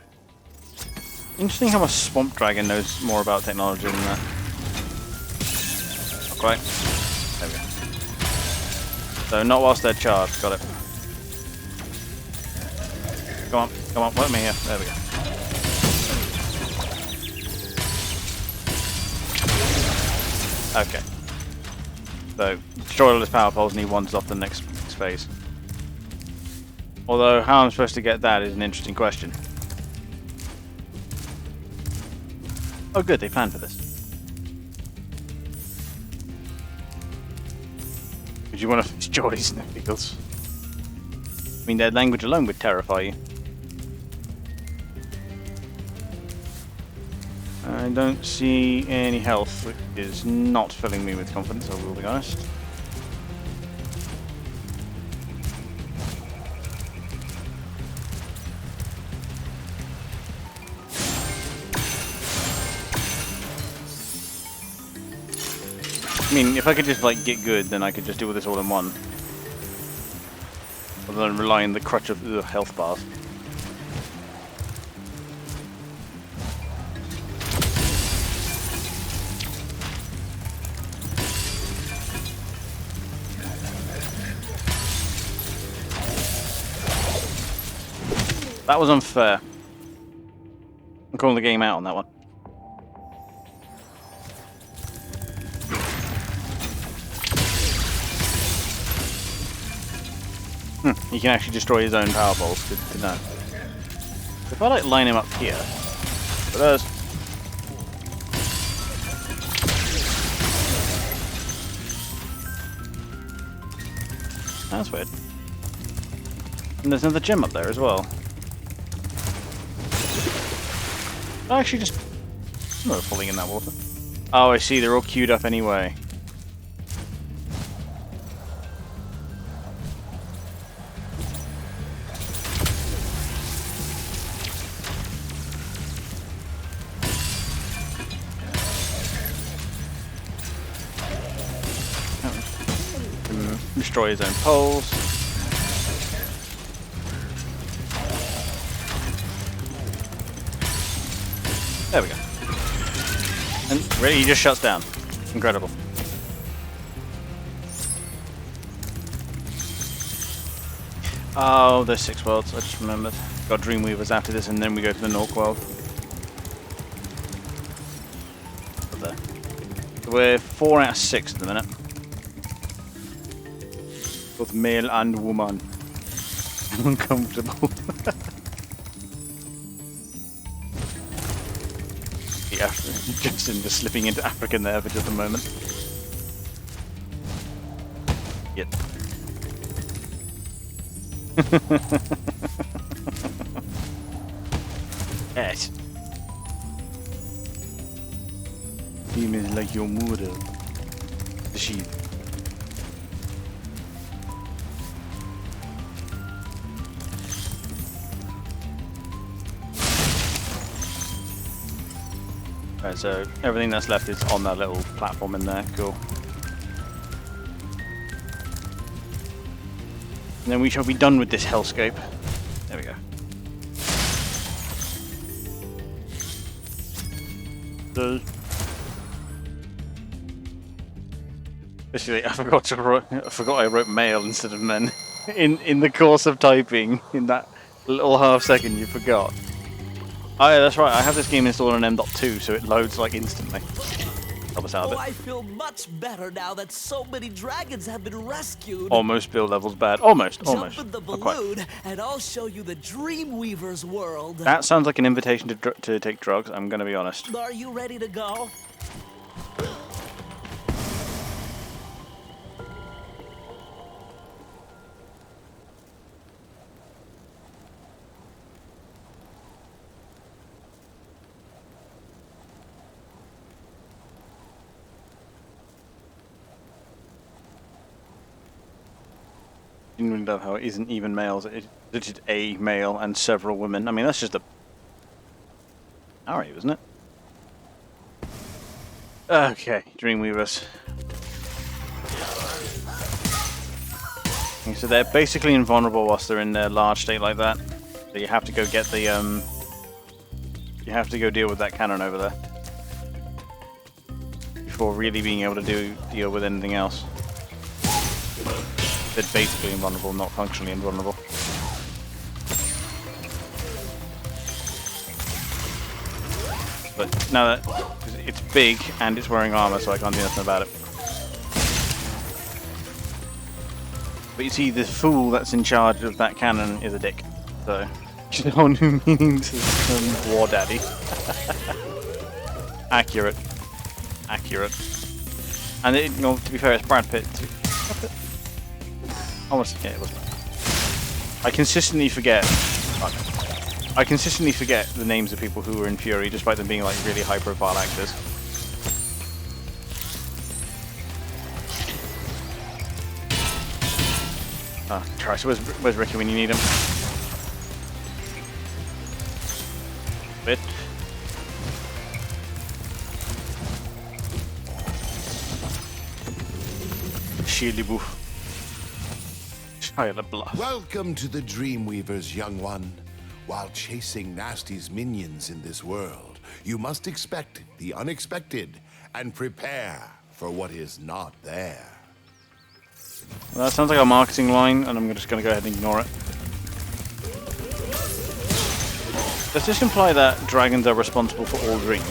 Interesting how a swamp dragon knows more about technology than that. Not quite. There we go. So not whilst they're charged. Got it. Come on, let me here. There we go. Okay. So destroy all his power poles and he wanders off the next phase. Although how I'm supposed to get that is an interesting question. Oh good, they planned for this. Would you want to face joys in the fields? I mean, their language alone would terrify you. I don't see any health, which is not filling me with confidence, I will be honest. I mean, if I could just like get good, then I could just do this all in one. Rather than rely on the crutch of the health bars. That was unfair. I'm calling the game out on that one. He can actually destroy his own power balls. Good to know. If I like line him up here, but there's. That's weird. And there's another gem up there as well. I actually just. I'm not falling in that water. Oh, I see. They're all queued up anyway. Destroy his own poles. There we go. And really, he just shuts down. Incredible. Oh, there's 6 worlds. I just remembered. Got Dreamweavers after this, and then we go to the Nork world. There. We're 4 out of 6 at the minute. Both male and woman. I'm uncomfortable. Yeah, just into slipping into African there for just a moment. Yep. Yes. Demons like your mother. The sheep. Right, so everything that's left is on that little platform in there. Cool. And then we shall be done with this hellscape. There we go. So, basically, I forgot I wrote male instead of men in the course of typing. In that little half second, you forgot. Oh yeah, that's right. I have this game installed on M.2, so it loads like instantly. Help us out a bit. I feel much better now that so many dragons have been rescued. Almost build level's bad. Almost. Jump in the balloon, and I'll show you the Dreamweaver's world. That sounds like an invitation to take drugs. I'm gonna be honest. Are you ready to go? Welcome to the Dreamweavers, young one. While chasing Nasty's minions in this world, you must expect the unexpected and prepare for what is not there. Well, that sounds like a marketing line, and I'm just going to go ahead and ignore it. Does this imply that dragons are responsible for all dreams?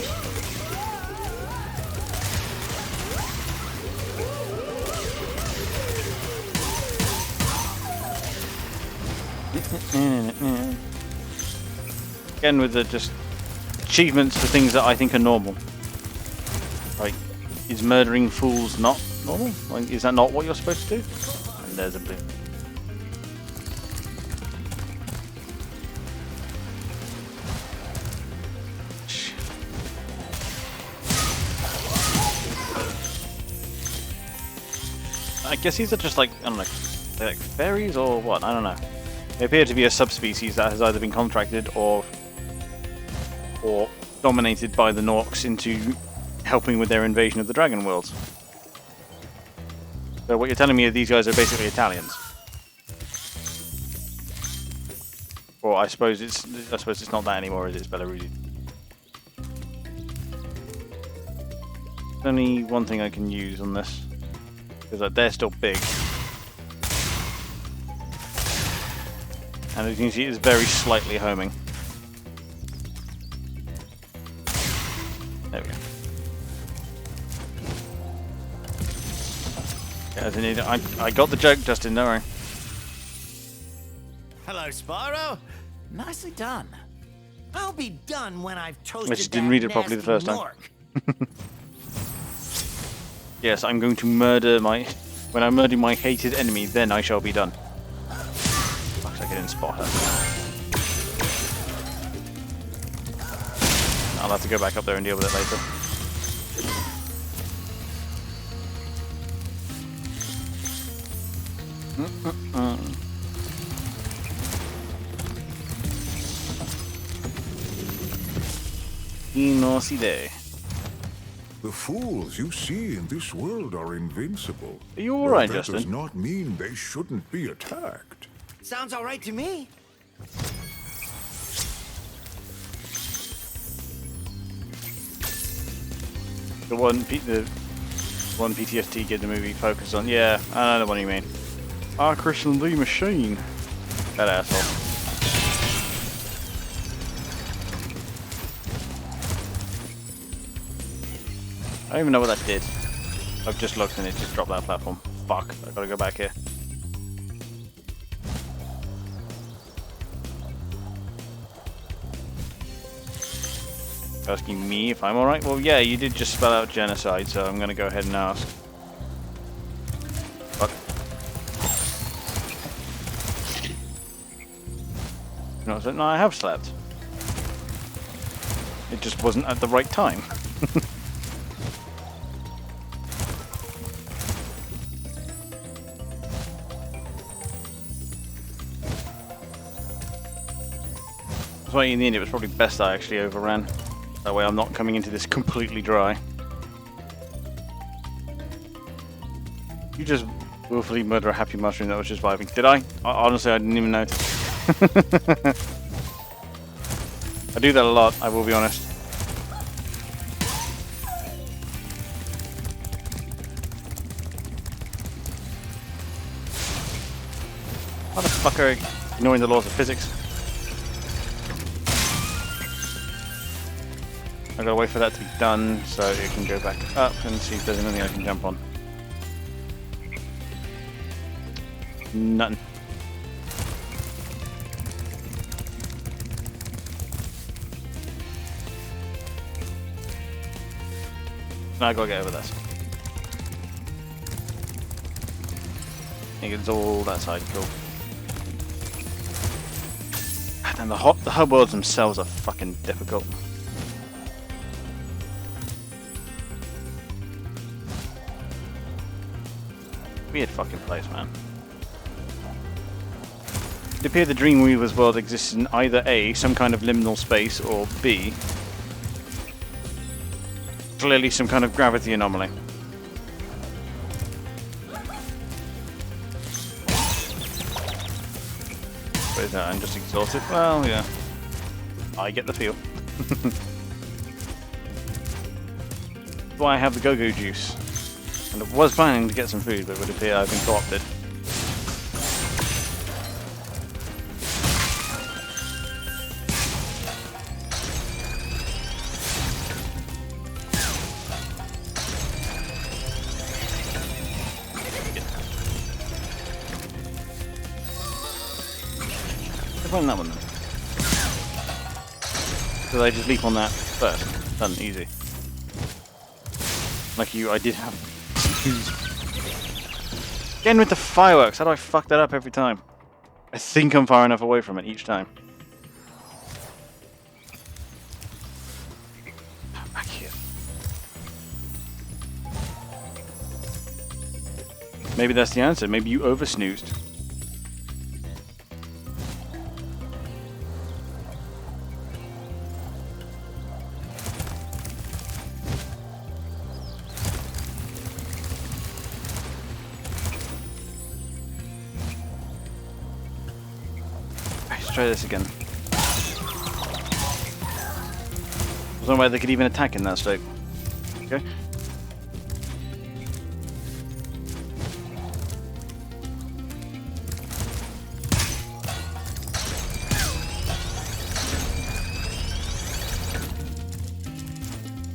Again, with the just achievements for things that I think are normal. Like, is murdering fools not normal? Like, is that not what you're supposed to do? And there's a blue. I guess these are just like, I don't know, they're like fairies or what? I don't know. They appear to be a subspecies that has either been contracted or dominated by the Norks into helping with their invasion of the Dragon Worlds. So what you're telling me is these guys are basically Italians. Or I suppose it's not that anymore, is it? It's Belarusian. There's only one thing I can use on this. Because they're still big. And as you can see, it's very slightly homing. There we go. Yeah, I got the joke, Justin, don't worry. Hello, Spyro. Nicely done. I'll be done when I've toasted I just didn't read it properly the first time. Yes, I'm going to murder when I murder my hated enemy, then I shall be done. Looks like I didn't spot her. I'll have to go back up there and deal with it later. Inoside. The fools you see in this world are invincible. Are you alright, Justin? That Justin? does not mean they shouldn't be attacked. Sounds all right to me. The one PTSD kid the movie focused on. Yeah, I know what you mean. Christian the Machine. That asshole. I don't even know what that did. I've just looked and it just dropped that platform. Fuck, I gotta go back here. Asking me if I'm alright? Well, yeah, you did just spell out genocide, so I'm gonna go ahead and ask. Fuck. No, I have slept. It just wasn't at the right time. That's why in the end it was probably best I actually overran. That way I'm not coming into this completely dry. You just willfully murder a happy mushroom that was just vibing. Did I? Honestly, I didn't even notice. I do that a lot, I will be honest. Motherfucker, ignoring the laws of physics. I gotta wait for that to be done so it can go back up and see if there's anything I can jump on. Nothing. Now I gotta get over this. I think it's all that side, cool. And the hub worlds themselves are fucking difficult. Weird fucking place, man. It appears the Dreamweaver's world exists in either A, some kind of liminal space, or B, clearly some kind of gravity anomaly. What is that? I'm just exhausted? Well, yeah. I get the feel. That's why I have the go-go juice. And I was planning to get some food, but it would appear I've been co-opted. Find that one then. Because I just leap on that first. Done, easy. Like you, I did have Again with the fireworks, how do I fuck that up every time? I think I'm far enough away from it each time. Back here. Maybe that's the answer. Maybe you over-snoozed. Let's try this again. There's no way they could even attack in that state. Okay.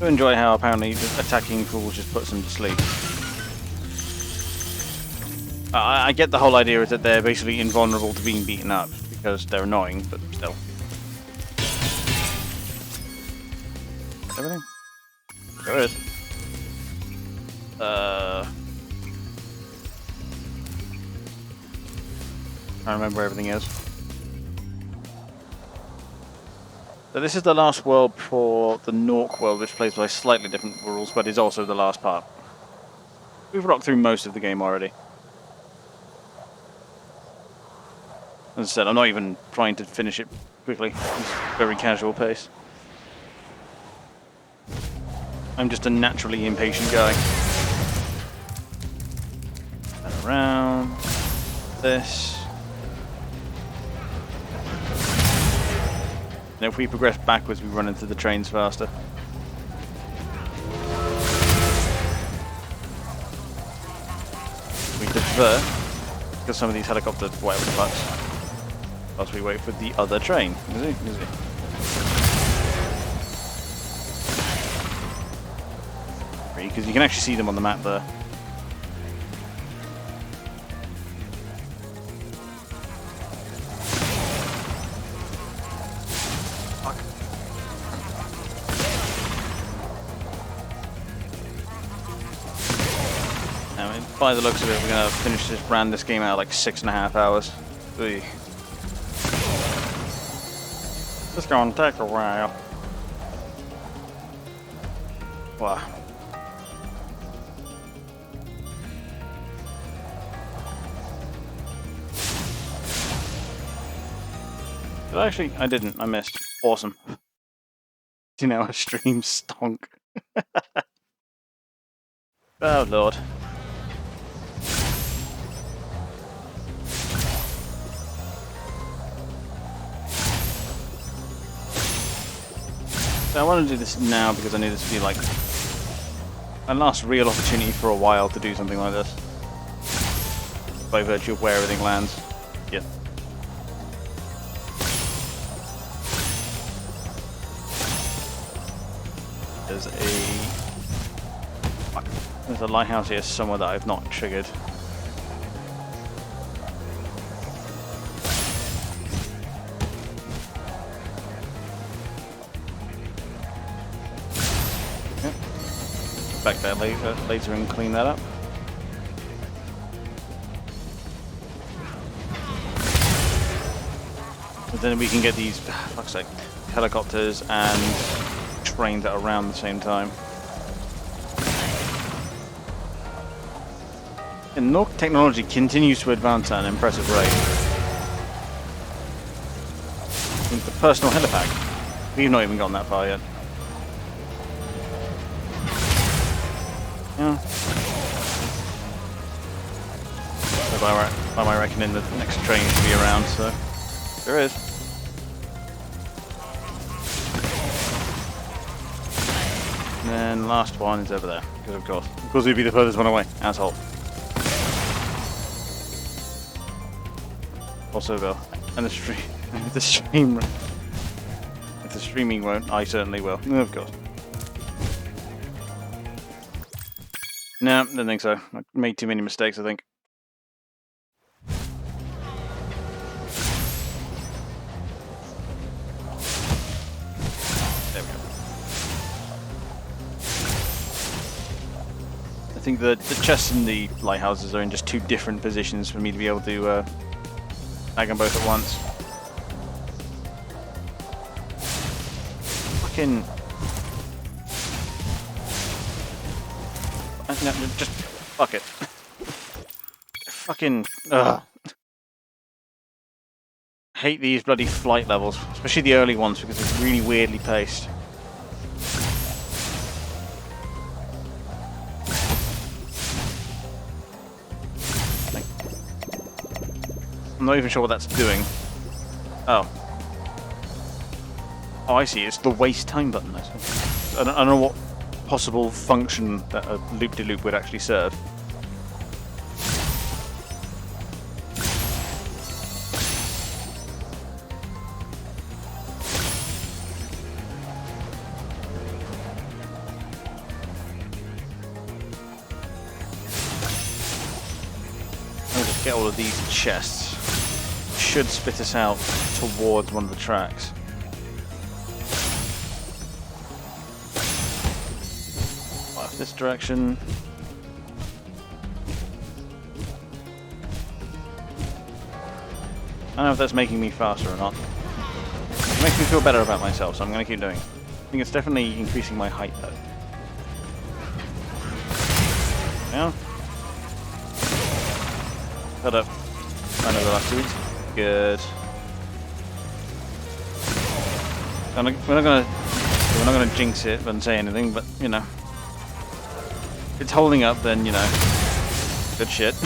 I enjoy how apparently attacking fools just puts them to sleep. I get the whole idea is that they're basically invulnerable to being beaten up because they're annoying, but still. Everything? There it is. I don't remember where everything is. So this is the last world for the Nork world, which plays by slightly different rules, but is also the last part. We've rocked through most of the game already. As I said, I'm not even trying to finish it quickly. It's very casual pace. I'm just a naturally impatient guy. Turn around. This. And if we progress backwards, we run into the trains faster. We divert, because some of these helicopters, whatever the fuck, whilst we wait for the other train. Easy, easy. Because you can actually see them on the map there. By the looks of it, we're gonna finish this game out like 6.5 hours. Oy. It's gonna take a while. Wow. But actually, I didn't. I missed. Awesome. You know, our stream stonk. Oh lord. So I want to do this now because I need this to be like my last real opportunity for a while to do something like this. By virtue of where everything lands. Yeah. There's a lighthouse here somewhere that I've not triggered. Back there later and clean that up. But then we can get these, fuck's sake, helicopters and trains that are around the same time. And Nork technology continues to advance at an impressive rate. With the personal helipack, we've not even gotten that far yet. Yeah. So by my reckoning, the next train should be around, so there is. And then last one is over there, because of course we'd be the furthest one away, asshole. Also will. And the stream, if the streaming won't, I certainly will, of course. No, don't think so. I made too many mistakes, I think. I think the chests and the lighthouses are in just two different positions for me to be able to bag them both at once. Fucking... No, just fuck it. Fucking... Ugh. Hate these bloody flight levels, especially the early ones because it's really weirdly paced. I'm not even sure what that's doing. Oh. Oh, I see. It's the waste time button. I don't know what possible function that a loop-de-loop would actually serve. I'll just get all of these chests. Should spit us out towards one of the tracks. Off this direction. I don't know if that's making me faster or not. It makes me feel better about myself, so I'm going to keep doing it. I think it's definitely increasing my height though. Yeah. Cut up. I know the last 2 weeks. Good. We're not gonna jinx it and say anything, but you know, if it's holding up, then you know, good shit.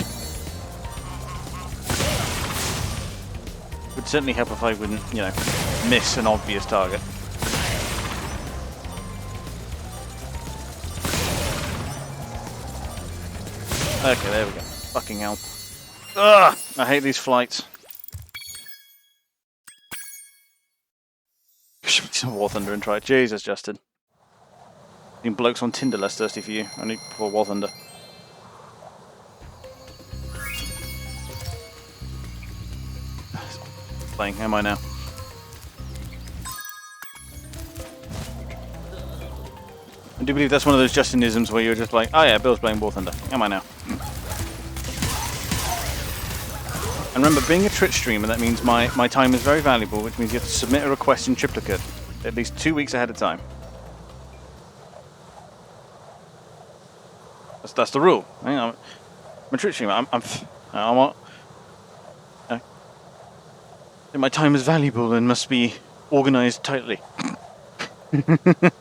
Would certainly help if I wouldn't, you know, miss an obvious target. Okay, there we go. Fucking hell. Ugh! I hate these flights. Should be some War Thunder and try it. Jesus, Justin. I think blokes on Tinder less thirsty for you. Only for War Thunder. Playing, am I now? I do believe that's one of those Justinisms where you're just like, oh yeah, Bill's playing War Thunder. Am I now? And remember, being a Twitch streamer, that means my time is very valuable, which means you have to submit a request in triplicate at least 2 weeks ahead of time. That's the rule. I'm a Twitch streamer. My time is valuable and must be organised tightly.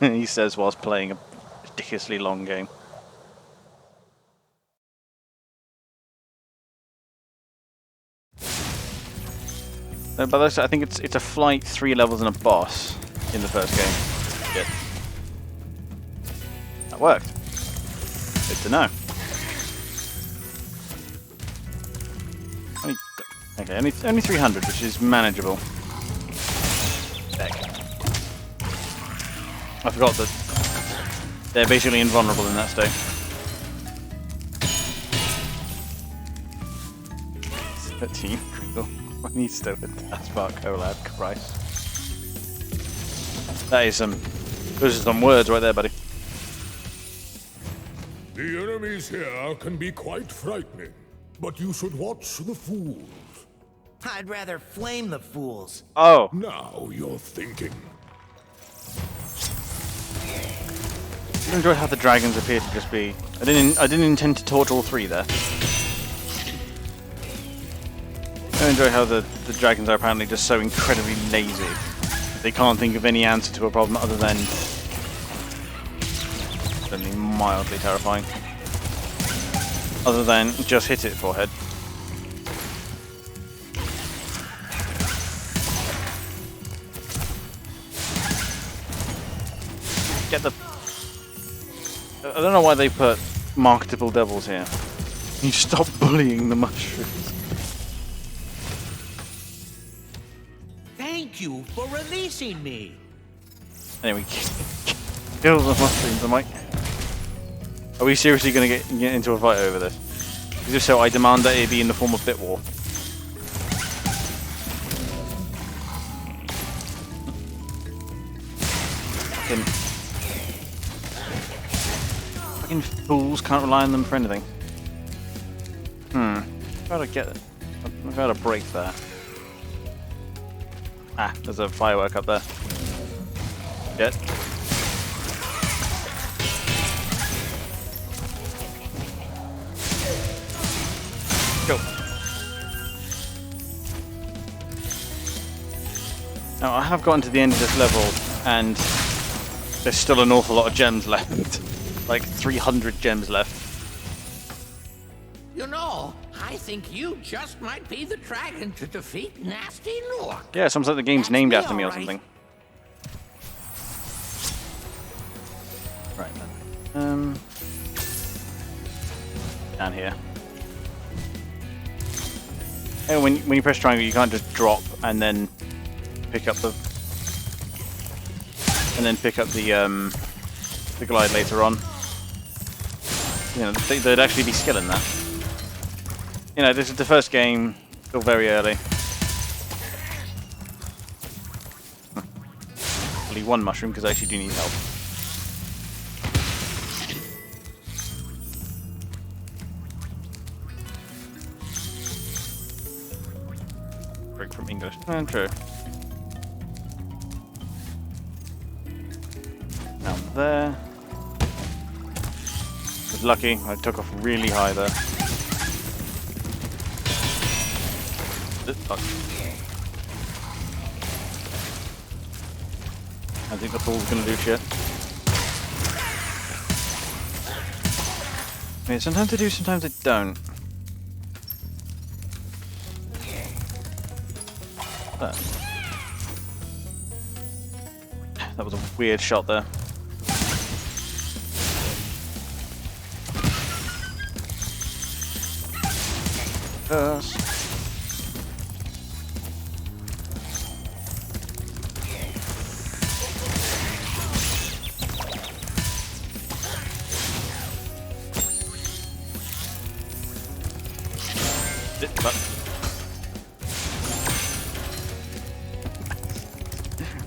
He says whilst playing a ridiculously long game. But I think it's a flight, 3 levels, and a boss in the first game. Good. That worked. Good to know. Only 300, which is manageable. Heck. I forgot that they're basically invulnerable in that state. Team Crinkle. I need to still with that Spark collab, Christ. That is those are some words right there, buddy. The enemies here can be quite frightening, but you should watch the fools. I'd rather flame the fools. Oh. Now you're thinking. I enjoy how the dragons appear to just be. I didn't intend to torch all 3 there. I enjoy how the dragons are apparently just so incredibly lazy. They can't think of any answer to a problem other than only mildly terrifying. Other than just hit it, forehead. Get the... I don't know why they put marketable devils here. You stop bullying the mushrooms. Thank you for releasing me. Anyway, kill the mushrooms. I'm like, are we seriously going to get into a fight over this? Because if so, I demand that it be in the form of bit war. Fucking fools can't rely on them for anything. Gotta get it. I've got to break there. Ah, there's a firework up there. Get. Go. Now I have gotten to the end of this level, and there's still an awful lot of gems left. Like 300 gems left. You know, I think you just might be the dragon to defeat Nasty Nork. Yeah, it sounds like the game's named after me or something. Right then. Down here. Oh, when you press triangle, you can't just drop and then pick up the glide later on. You know, there'd actually be skill in that. You know, this is the first game, still very early. Only one mushroom because I actually do need help. Break from English. True. Down there. I was lucky, I took off really high there. Fuck. I think the pool's gonna do shit. I mean, sometimes they do, sometimes they don't. That was a weird shot there.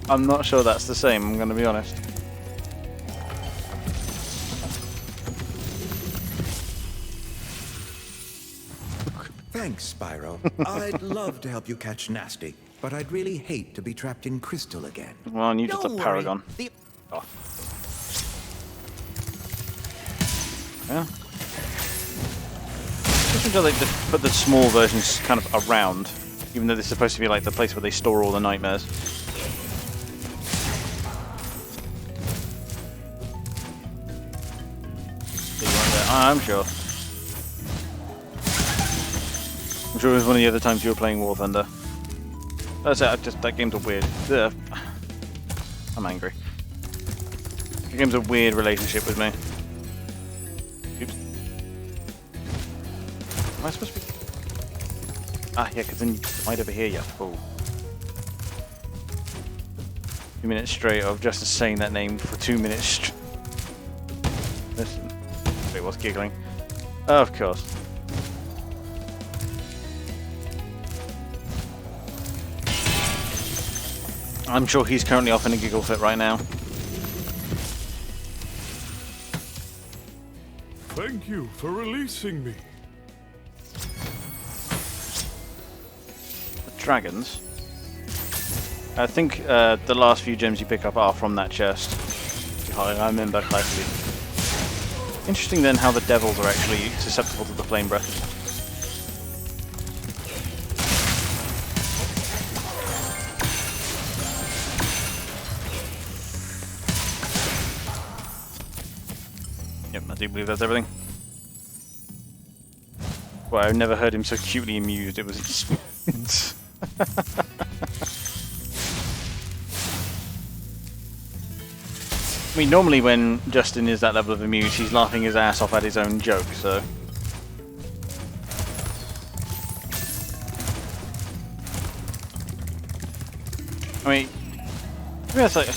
I'm not sure that's the same, I'm going to be honest. Thanks, Spyro. I'd love to help you catch Nasty, but I'd really hate to be trapped in Crystal again. Well, and you just a Paragon. Oh. Yeah. Just until they just put the small versions kind of around, even though they're supposed to be like the place where they store all the nightmares. I'm sure. I'm sure it was one of the other times you were playing War Thunder. That's it, that game's a weird... Ugh. I'm angry. The game's a weird relationship with me. Oops. Am I supposed to be... Ah, yeah, because then you right over here, you fool. 2 minutes straight of just saying that name for 2 minutes straight. Listen. Wait, what's giggling? Oh, of course. I'm sure he's currently off in a giggle fit right now. Thank you for releasing me. The dragons? I think the last few gems you pick up are from that chest. If I remember correctly. Interesting then how the devils are actually susceptible to the flame breath. Yep, I do believe that's everything. Well, I've never heard him so cutely amused, it was... I mean, normally when Justin is that level of amused, he's laughing his ass off at his own joke, so... I mean, it's like...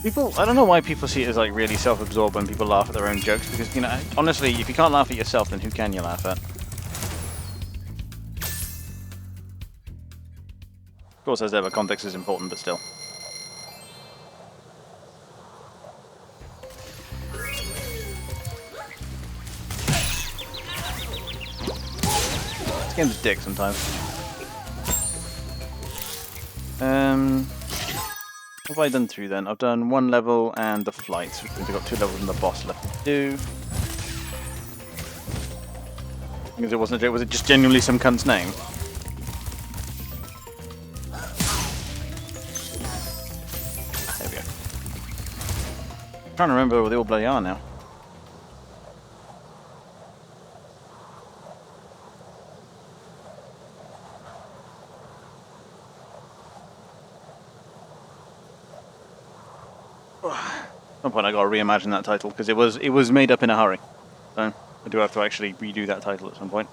People, I don't know why people see it as like really self-absorbed when people laugh at their own jokes, because, you know, honestly, if you can't laugh at yourself, then who can you laugh at? Of course, as ever, context is important, but still. game's a dick sometimes. What have I done through then? I've done 1 level and the flights. We've got 2 levels and the boss left to do. Because it wasn't a joke, was it just genuinely some cunt's name? There we go. I'm trying to remember where they all bloody are now. At some point I gotta reimagine that title because it was made up in a hurry. So I do have to actually redo that title at some point.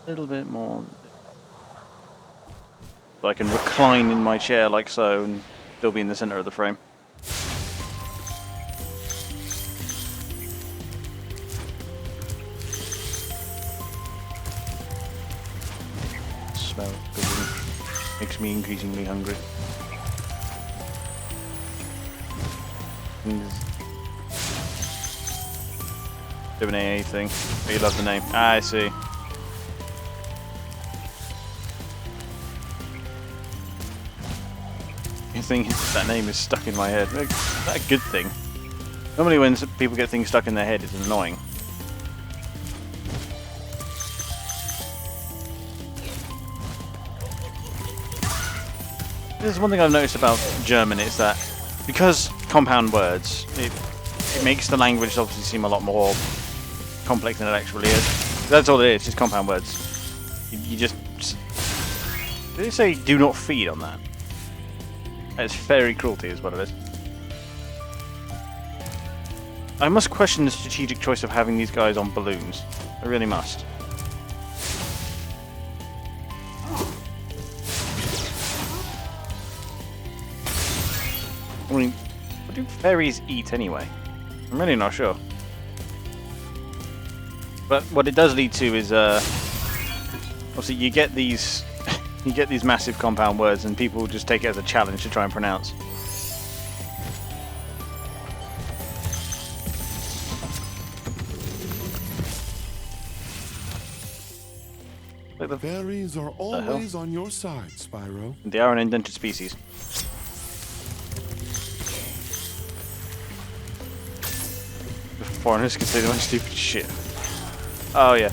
A little bit more. So I can recline in my chair like so and still be in the center of the frame. Smell good. Makes me increasingly hungry. Doing an AA thing. But you love the name. Ah, I see. The thing is, that name is stuck in my head. Is that a good thing? Normally when people get things stuck in their head, it's annoying. There's one thing I've noticed about German is that because compound words, it makes the language obviously seem a lot more complex than it actually is. That's all it is, just compound words. You just... Did it say do not feed on that? It's fairy cruelty is what it is. I must question the strategic choice of having these guys on balloons. I really must. I mean, what do fairies eat anyway? I'm really not sure. But what it does lead to is, obviously you get these, you get these massive compound words, and people just take it as a challenge to try and pronounce. The fairies are always on your side, Spyro. They are an indented species. Foreigners can say the most stupid shit. Oh yeah.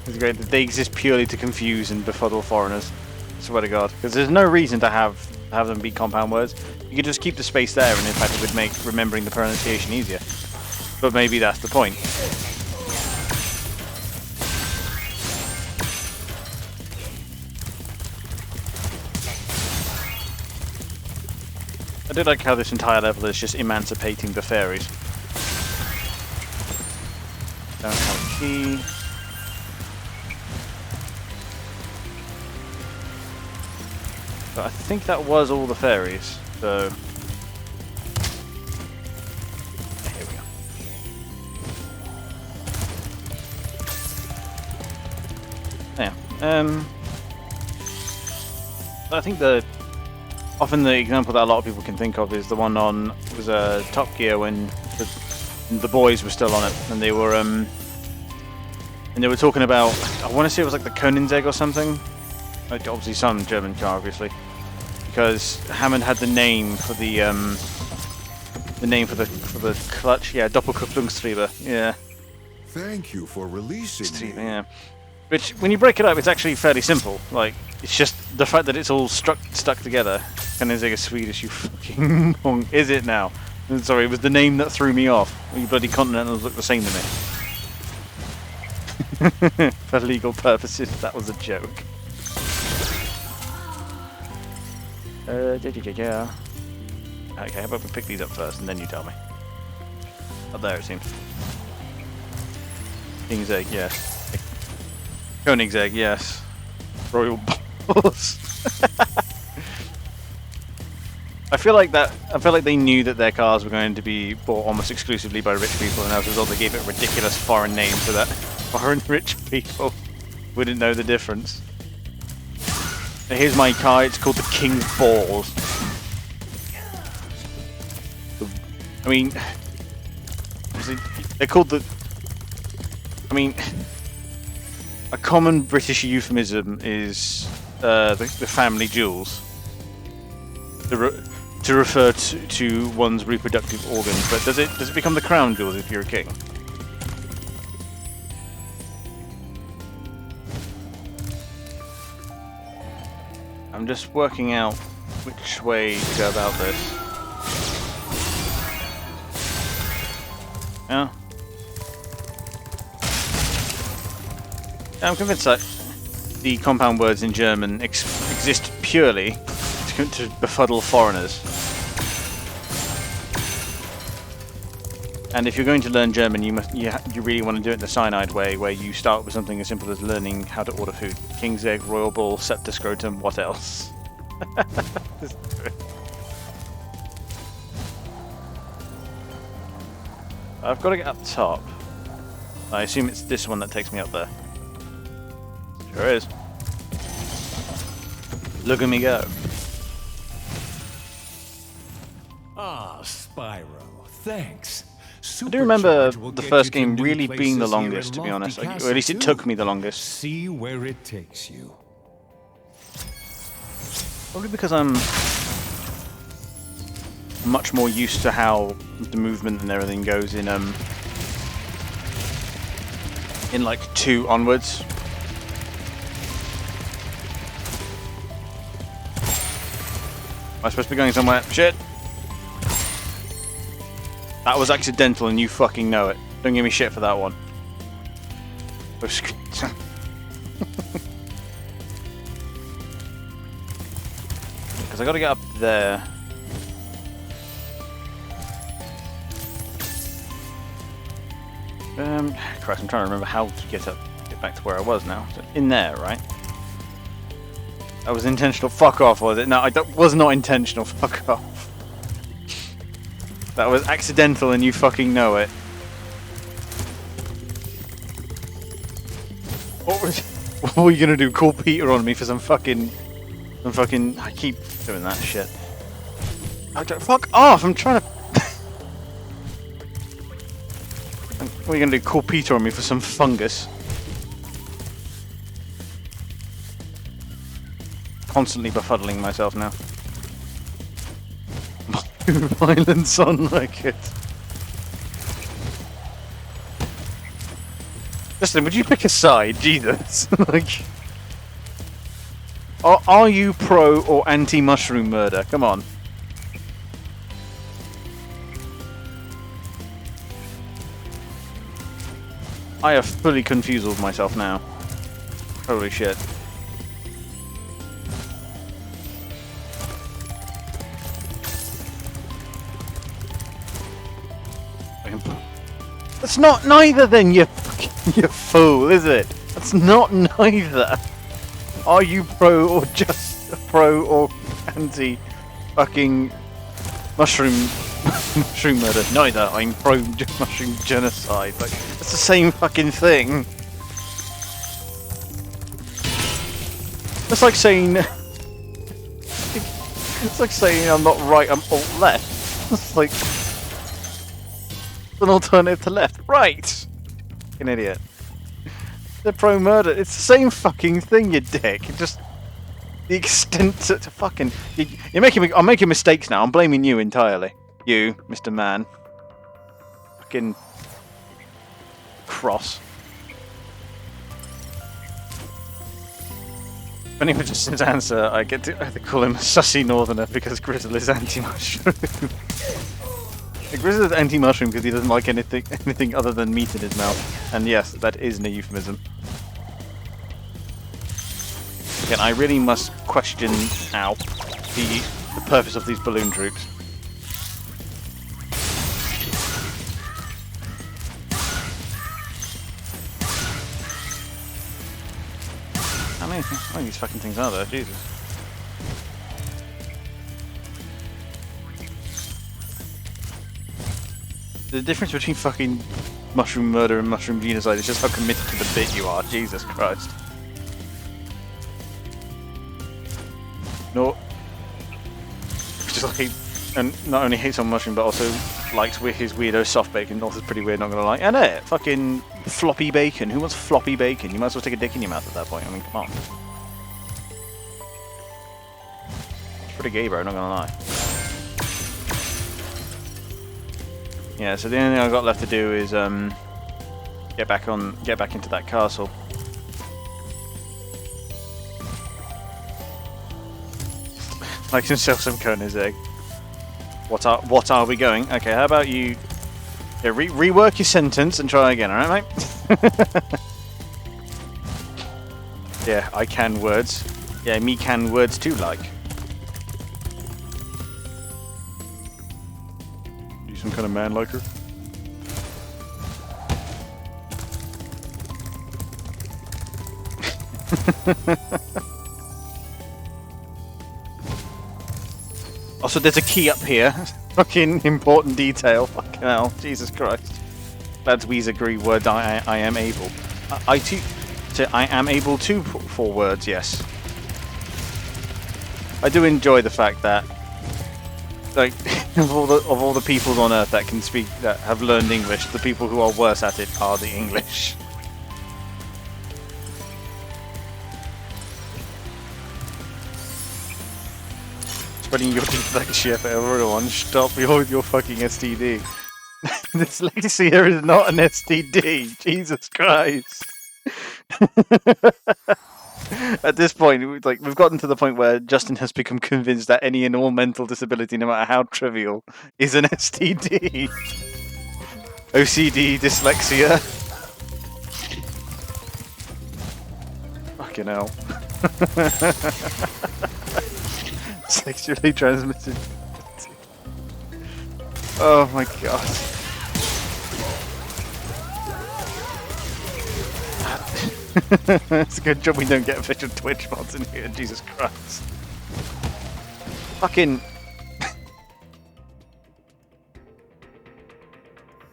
It's great that they exist purely to confuse and befuddle foreigners. I swear to God. Because there's no reason to have them be compound words. You could just keep the space there and in fact it would make remembering the pronunciation easier. But maybe that's the point. I do like how this entire level is just emancipating the fairies. Don't have a key. But I think that was all the fairies, so... Here we go. Yeah, I think often the example that a lot of people can think of is the one on Top Gear when the boys were still on it, and they were talking about, I want to say it was like the Koenigsegg or something, like obviously some German car, obviously, because Hammond had the name for the clutch, yeah, Doppelkupplungsgetriebe, yeah. Thank you for releasing me. Yeah. Which, when you break it up, it's actually fairly simple. Like, it's just the fact that it's all stuck together. Koenigsegg is Swedish, you fucking monk. Is it now? Sorry, it was the name that threw me off. You bloody Continentals look the same to me. For legal purposes, that was a joke. Okay, how about we pick these up first and then you tell me? Oh, there it seems. King's Egg, yes. Koenigsegg, yes. Royal Balls. I feel like they knew that their cars were going to be bought almost exclusively by rich people, and as a result they gave it a ridiculous foreign name so that foreign rich people wouldn't know the difference. Here's my car, it's called the King Balls. I mean, they're called the... I mean, a common British euphemism is the family jewels to refer to one's reproductive organs. But does it become the crown jewels if you're a king? I'm just working out which way to go about this. Yeah. I'm convinced that the compound words in German exist purely to befuddle foreigners. And if you're going to learn German, you really want to do it the cyanide way, where you start with something as simple as learning how to order food. King's egg, royal ball, scepter scrotum, what else? I've got to get up top. I assume it's this one that takes me up there. Sure is. Look at me go. Ah, Spyro, thanks. I do remember the first game really being the longest, to be honest. Or at least it took me the longest. See where it takes you. Probably because I'm much more used to how the movement and everything goes in like 2 onwards. Am I supposed to be going somewhere? Shit! That was accidental and you fucking know it. Don't give me shit for that one. Because I gotta get up there. Christ, I'm trying to remember how to get back to where I was now. So in there, right? That was intentional. Fuck off, was it? No, that was not intentional. Fuck off. That was accidental and you fucking know it. What were you gonna do? Call Peter on me for some fucking... I keep doing that shit. Fuck off! I'm trying to... What are you gonna do? Call Peter on me for some fungus? Constantly befuddling myself now. Violence on like it. Justin, would you pick a side? Jesus. Like, are you pro or anti-mushroom murder? Come on. I have fully confused myself now. Holy shit. That's not neither then, you fool, is it? That's not neither. Are you pro or just pro or anti fucking mushroom murder? Neither. I'm pro mushroom genocide. Like, it's the same fucking thing. It's like saying I'm not right, I'm alt left. It's like an alternative to left. Right! An idiot. They're pro-murder. It's the same fucking thing, you dick. Just the extent to fucking... You're making me... I'm making mistakes now. I'm blaming you entirely. You, Mr. Man. Fucking... cross. If anyone just his answer, I get to either call him a sussy northerner because Grizzle is anti-mushroom. Grizzle is anti-mushroom because he doesn't like anything other than meat in his mouth. And yes, that is a euphemism. Again, I really must question now the purpose of these balloon troops. How many of these fucking things are there? Jesus. The difference between fucking mushroom murder and mushroom genocide is just how committed to the bit you are. Jesus Christ. No. Just like, and not only hates on mushroom, but also likes his weirdo soft bacon. North is pretty weird, not gonna lie. And it fucking floppy bacon? Who wants floppy bacon? You might as well take a dick in your mouth at that point. I mean, come on. It's pretty gay, bro. Not gonna lie. Yeah. So the only thing I've got left to do is get back into that castle. I can sell some Kona's egg. What are we going? Okay, how about you? Yeah, rework your sentence and try again, alright, mate? Yeah, I can words. Yeah, me can words too, like. You some kind of man like her? Also, there's a key up here. Fucking important detail. Fucking hell. Jesus Christ. Lads, we agree word I am able. I am able to for words, yes. I do enjoy the fact that, like, of all the peoples on Earth that can speak, that have learned English, the people who are worse at it are the English. Spreading your dyslexia for everyone. Stop your fucking STD. Dyslexia is not an STD. Jesus Christ. At this point, we've gotten to the point where Justin has become convinced that any and all mental disability, no matter how trivial, is an STD. OCD, dyslexia. Fucking hell. Sexually transmitted. Oh my god. It's a good job we don't get official Twitch mods in here, Jesus Christ. Fucking...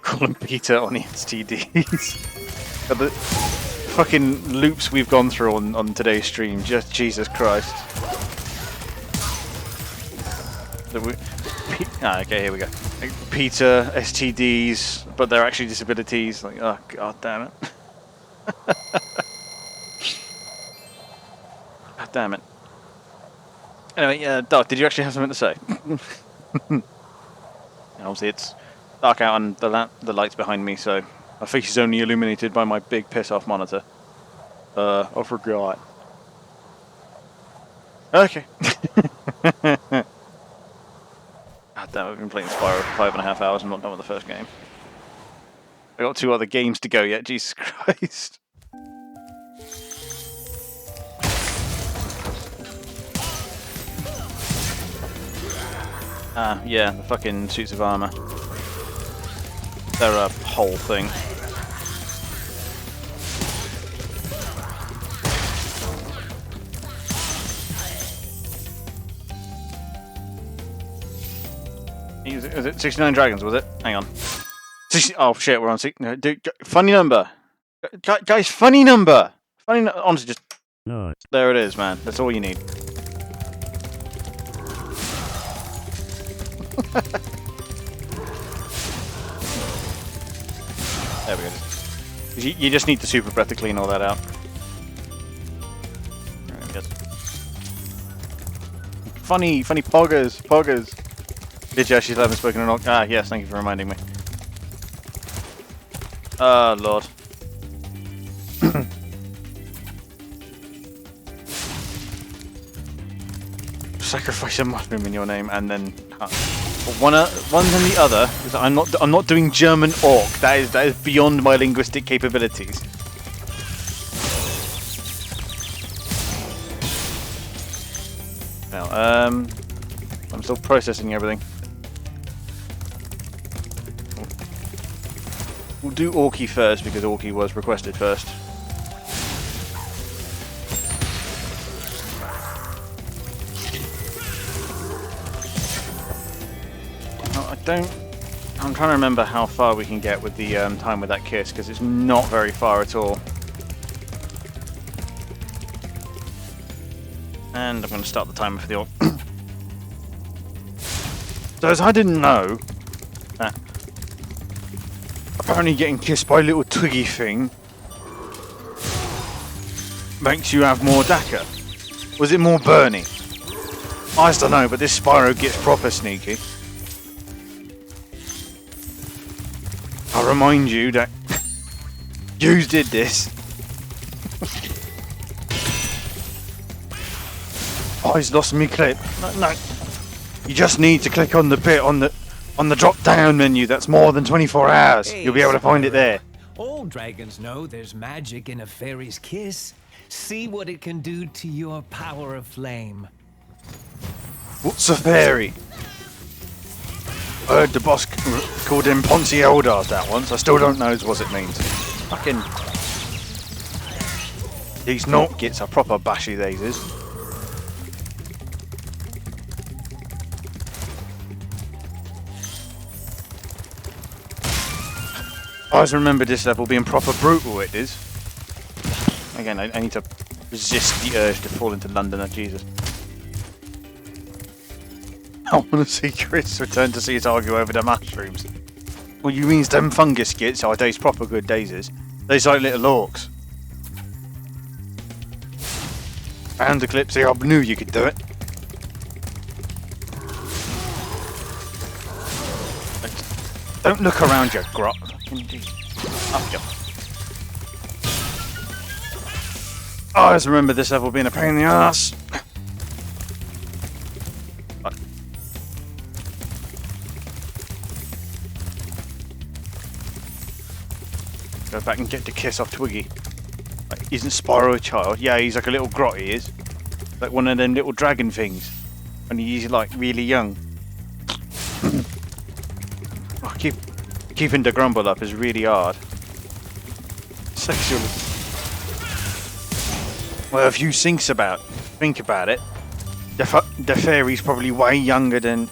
Call him Peter on the STDs. But the fucking loops we've gone through on today's stream, just Jesus Christ. Okay, here we go. Like, Peter, STDs, but they're actually disabilities. Like, oh god damn it. God damn it. Anyway, Doug, did you actually have something to say? Obviously, it's dark out and the light's behind me, so my face is only illuminated by my big piss-off monitor. I forgot. Okay. God damn, I've been playing Spyro for 5.5 hours. I'm not done with the first game. I got 2 other games to go yet. Jesus Christ. Ah, yeah, the fucking suits of armor. They're a whole thing. Was it 69 dragons, was it? Hang on. Oh shit, we're on 6. No, dude, funny number. Guys, funny number. Honestly, just... No. There it is, man. That's all you need. There we go. You just need the super breath to clean all that out. Funny poggers. Did you actually haven't spoken or not? Ah, yes, thank you for reminding me. Ah, Lord. Sacrifice a mushroom in your name, and then one than the other. Because I'm not doing German orc. That is beyond my linguistic capabilities. Now, I'm still processing everything. We'll do Orky first because Orky was requested first. I'm trying to remember how far we can get with the time with that kiss, because it's not very far at all. And I'm going to start the timer for the orc. So as I didn't know that Apparently getting kissed by a little twiggy thing makes you have more Daka. Was it more Bernie? I just don't know, but this Spyro gets proper sneaky. I'll remind you that you did this. I've lost me clip. No. You just need to click on the bit on the drop down menu that's more than 24 hours. Hey, you'll be able to find it there. All dragons know there's magic in a fairy's kiss. See what it can do to your power of flame. What's a fairy? I heard the boss called him Ponce Eldar that once. I still don't know what it means. Fucking... These Norkits are proper bashy, these is. I always remember this level being proper brutal, it is. Again, I need to resist the urge to fall into Londoner, Jesus. I want to see Chris return to see us argue over the mushrooms. Well, you means them fungus skits are days proper good daisies. They's like little orcs. And the clip, see, I knew you could do it. Don't look around you, grot. Up you. I always remember this level being a pain in the ass. Go back and get the kiss off Twiggy. Like, isn't Spyro a child? Yeah, he's like a little grot, he is. Like one of them little dragon things. And he's like really young. Oh, keeping the grumble up is really hard. Sexual. Well, if you think about it, the fairy's probably way younger than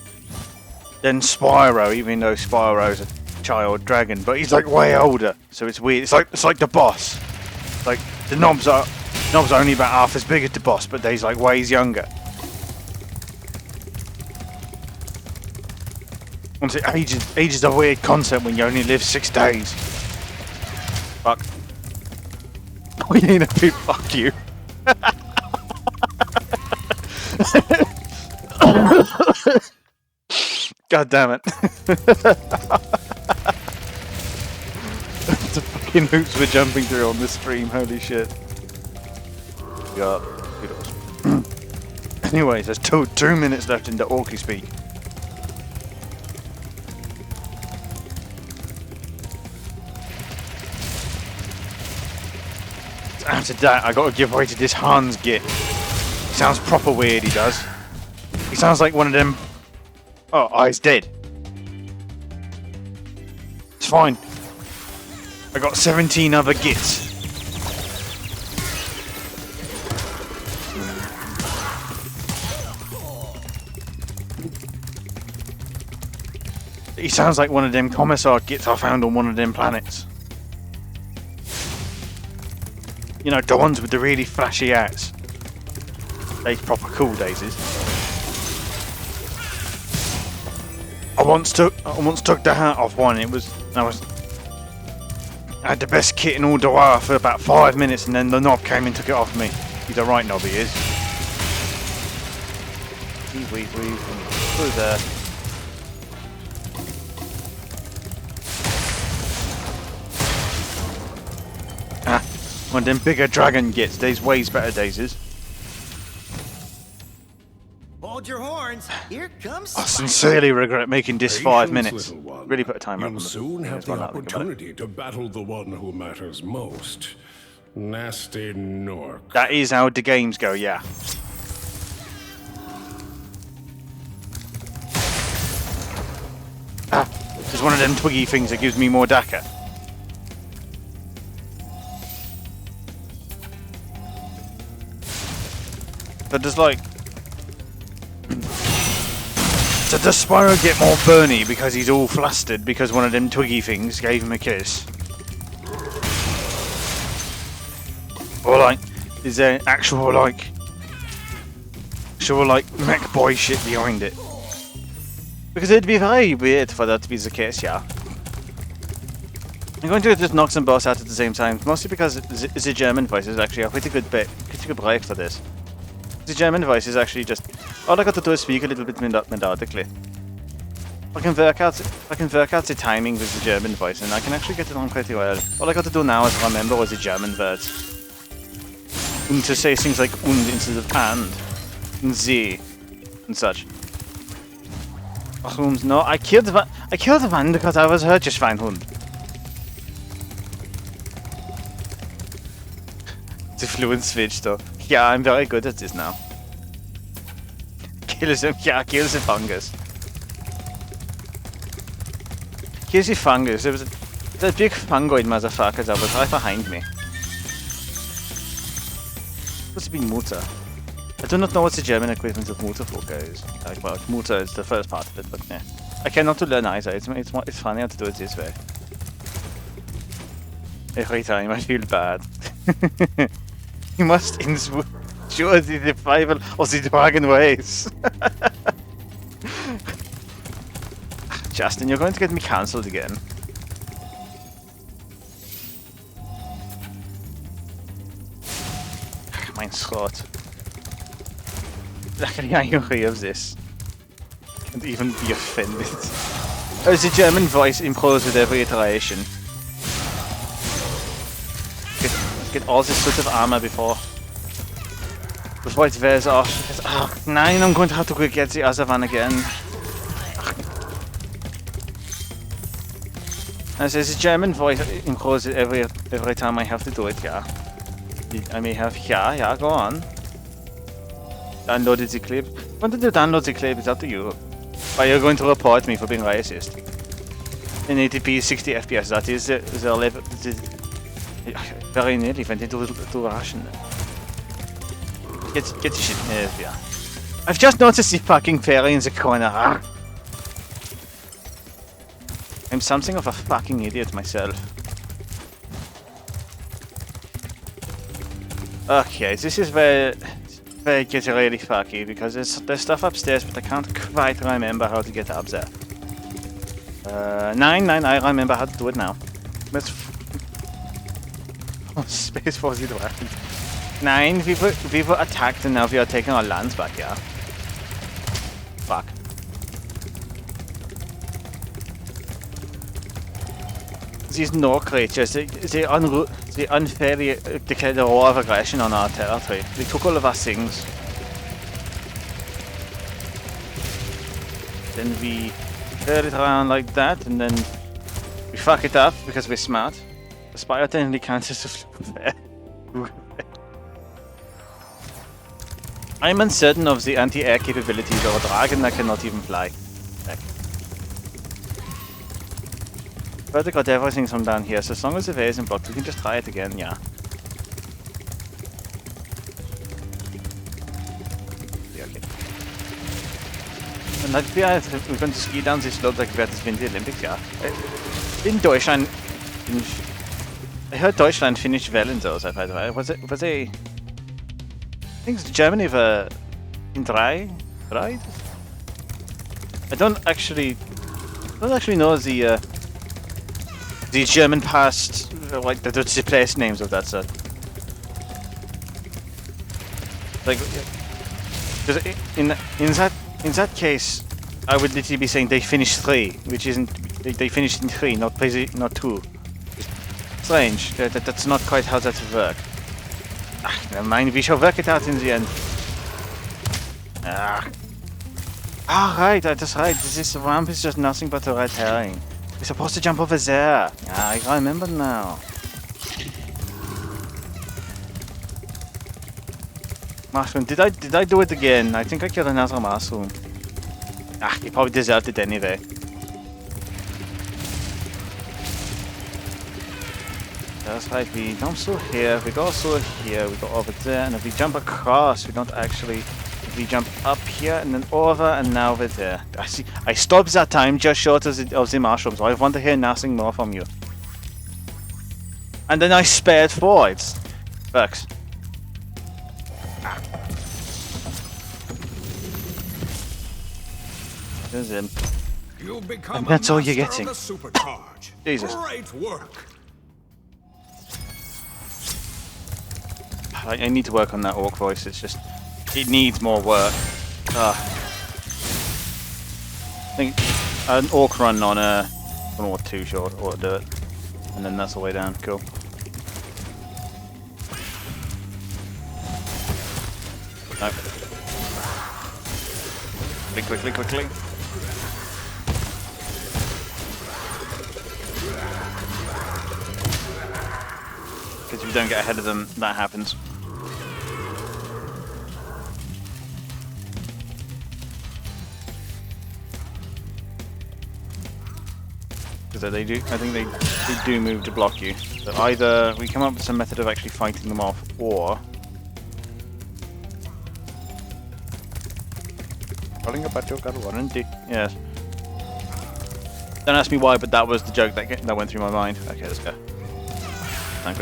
Spyro, even though Spyro's a child dragon, but he's like way older, so it's weird. It's like the boss. Like the knobs are only about half as big as the boss, but he's like ways younger. Honestly, age is a weird concept when you only live 6 days. Fuck. We ain't a big fuck you. God damn it. The fucking hoops we're jumping through on this stream, holy shit. Yeah. Anyways, there's 2 minutes left in the Orky speak. After that, I gotta give way to this Hans git. He sounds proper weird, he does. He sounds like one of them... Oh, he's dead. It's fine. I got 17 other gits. He sounds like one of them commissar gits I found on one of them planets. You know, the ones with the really flashy hats. They's proper cool daisies. I once took the hat off one. I had the best kit in all Dwar for about 5 minutes, and then the knob came and took it off me. He's a right knob, he is. Weave. Through there. One of them bigger dragon gets. These ways better daisies. Hold your horns. Here comes I sincerely regret making this 5 minutes. Really put a timer up on You'll the... soon have the opportunity to battle the one who matters most. Nasty Nork. That is how the games go, yeah. It's one of them twiggy things that gives me more Daka. But there's like... So does Spyro get more burny because he's all flustered because one of them twiggy things gave him a kiss? Or like, is there actual like mech boy shit behind it? Because it'd be very weird for that to be the case, yeah. I'm going to just knock some boss out at the same time, mostly because the German voice is actually a pretty good break for this. The German voice is actually just all I got to do is speak a little bit methodically. I can work out the timing with the German voice, and I can actually get it on pretty well. All I got to do now is remember all the German words. And to say things like und instead of and sie, and such. Warum? No, I killed one because I was hurt, you Schweinhund. The fluent switch though. Yeah, I'm very good at this now. Kill the fungus. Kill the fungus. There was a big fungoid motherfucker that was right behind me. Supposed to be Mutter. I do not know what the German equivalent of Mutterfolge is. Like, well, Mutter is the first part of it, but yeah. I cannot to learn either. It's funnier to do it this way. Every time I feel bad. You must ensure the survival of the dragon ways. Justin, you're going to get me cancelled again. Mein Schrott. I can angry of this. And even be offended. Oh, the German voice improves with every iteration. Get all this sort of armor before it wears off. Oh, nein, I'm going to have to get the other one again. As the German voice improves it every time I have to do it, yeah. I may have, yeah, go on. Downloaded the clip. When did you download the clip? It's up to you. But you're going to report me for being racist. In 80p, 60 FPS, that is the level. Very nearly went into Russian. Get the shit yeah. I've just noticed the fucking fairy in the corner. I'm something of a fucking idiot myself. Okay, this is where it gets really fucky because there's stuff upstairs, but I can't quite remember how to get up there. 9, I remember how to do it now. Let's space for the dragon. 9, we were attacked and now we are taking our lands back, yeah. Fuck. These no creatures, they unfairly declared a war of aggression on our territory. They took all of our things. Then we turn it around like that, and then we fuck it up because we're smart. The Spyro technically counts as a flare. I'm uncertain of the anti-air capabilities of a dragon that cannot even fly. But I got everything from down here, so as long as the way isn't blocked, we can just try it again, yeah. Okay. And like, we're going to ski down this slope like we had this Winter Olympics, yeah. In Deutschland, I heard Deutschland finished well in those, I've heard. Was it? I think Germany were in 3, right? I don't actually know the German past, like the place names of that sort. Like, in that case, I would literally be saying they finished 3, which isn't. They finished in 3, not 2. Strange. That's not quite how that would work. Never mind. We shall work it out in the end. Right. That's right. This ramp is just nothing but a red herring. We're supposed to jump over there. I remember now. Mushroom. Did I do it again? I think I killed another mushroom. He probably deserved it anyway. That's right, we jump through here, we go through here, we go over there, and if we jump across, we don't actually... We jump up here, and then over, and now we're there. I stopped that time just short of the mushrooms, so I want to hear nothing more from you. And then I spared forwards. Works. There's him. You've become And that's all you're master getting. of the supercharge. Jesus. Great work. I need to work on that orc voice. It's just, it needs more work. I think an orc run on a 1 or 2 short ought to do it, and then that's the way down. Cool. No. Quickly. Because if you don't get ahead of them, that happens. Because they do, I think they do move to block you. So either we come up with some method of actually fighting them off, or calling up at your warranty. Yes. Don't ask me why, but that was the joke that went through my mind. Okay, let's go. Tank.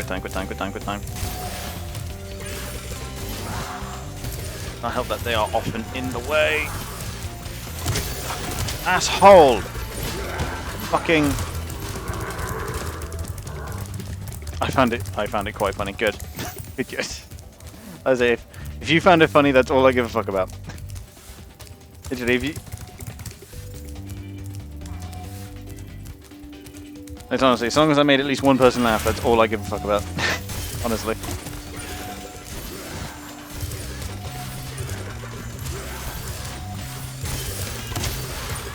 I hope that they are often in the way. Asshole! Fucking. I found it quite funny. Good. Good. As if you found it funny, that's all I give a fuck about. Literally, if you. It's honestly, as long as I made at least one person laugh, that's all I give a fuck about. Honestly.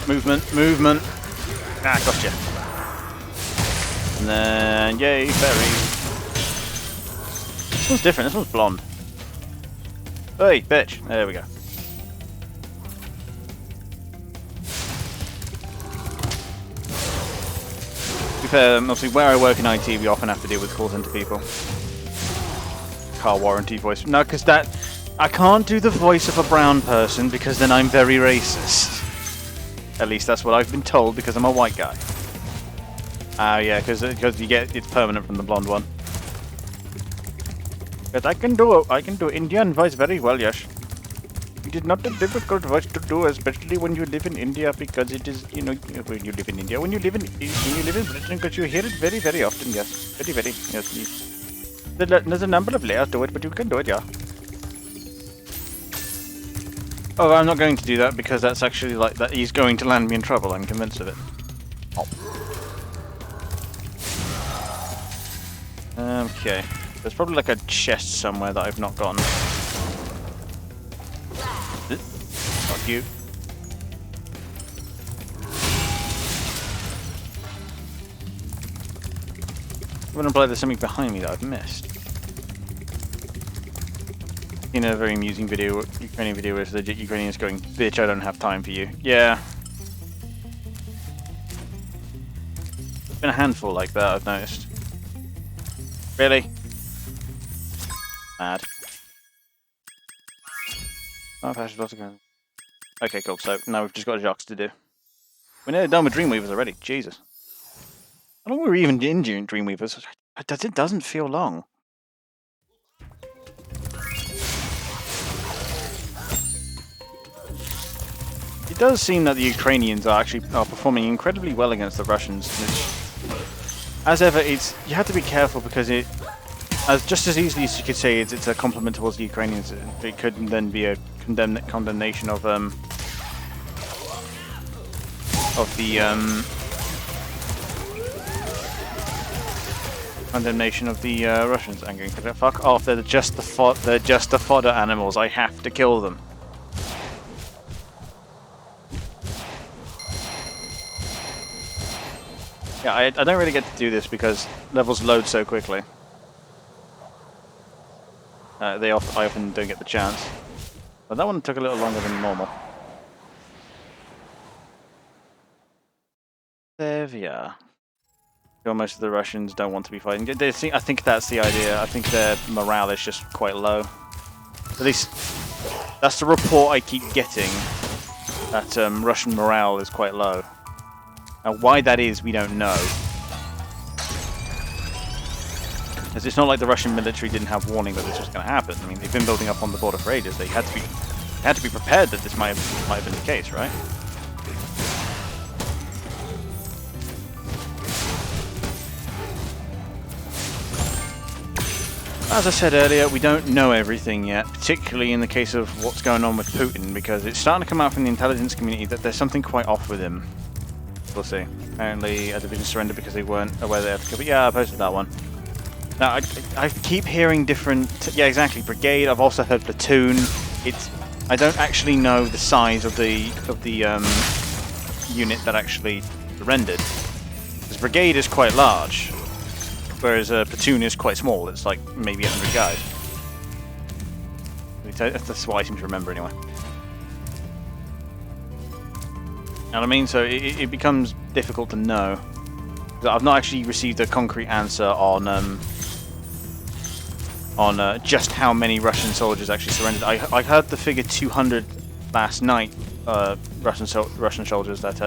Movement. Ah, gotcha. And then, yay, fairy. This one's different, this one's blonde. Hey, bitch. There we go. To be fair, obviously where I work in IT, we often have to deal with call center people. Car warranty voice. No, because I can't do the voice of a brown person because then I'm very racist. At least that's what I've been told because I'm a white guy. Yeah, because you get it's permanent from the blonde one. But I can do Indian voice very well, yes. It is not a difficult voice to do, especially when you live in India, because it is, you know, when you live in India, when you live in Britain, because you hear it very, very often, yes, very, yes. There's a number of layers to it, but you can do it, yeah. Oh, I'm not going to do that because that's actually like that. He's going to land me in trouble. I'm convinced of it. Oh. Okay, there's probably like a chest somewhere that I've not gotten. Fuck you. I'm gonna play there's something behind me that I've missed. In a very amusing video, Ukrainian video, where legit Ukrainians going, "Bitch, I don't have time for you." Yeah. It's been a handful like that, I've noticed. Really? Mad. Oh, okay, cool. So now we've just got jocks to do. We're nearly done with Dreamweavers already. Jesus. How long were we even in Dreamweavers? It doesn't feel long. It does seem that the Ukrainians are performing incredibly well against the Russians. As ever, you have to be careful because just as easily as you could say it's a compliment towards the Ukrainians, it could then be a condemnation of the condemnation of the Russians. I'm going to fuck off. They're just the fodder animals. I have to kill them. Yeah, I don't really get to do this because levels load so quickly. I often don't get the chance. But that one took a little longer than normal. There we are. Most of the Russians don't want to be fighting. I think that's the idea. I think their morale is just quite low. At least that's the report I keep getting. That Russian morale is quite low. Now, why that is, we don't know. Because it's not like the Russian military didn't have warning that this was going to happen. I mean, they've been building up on the border for ages. They had to be prepared that this might have been the case, right? As I said earlier, we don't know everything yet, particularly in the case of what's going on with Putin, because it's starting to come out from the intelligence community that there's something quite off with him. We'll see. Apparently a division surrendered because they weren't aware they had to go. But yeah, I posted that one. Now, I keep hearing different... Yeah, exactly. Brigade. I've also heard platoon. I don't actually know the size of the unit that actually surrendered. Because brigade is quite large, whereas a platoon is quite small. It's like maybe 100 guys. That's what I seem to remember anyway. You know what I mean? So it becomes difficult to know. I've not actually received a concrete answer on just how many Russian soldiers actually surrendered. I heard the figure 200 last night. Russian soldiers that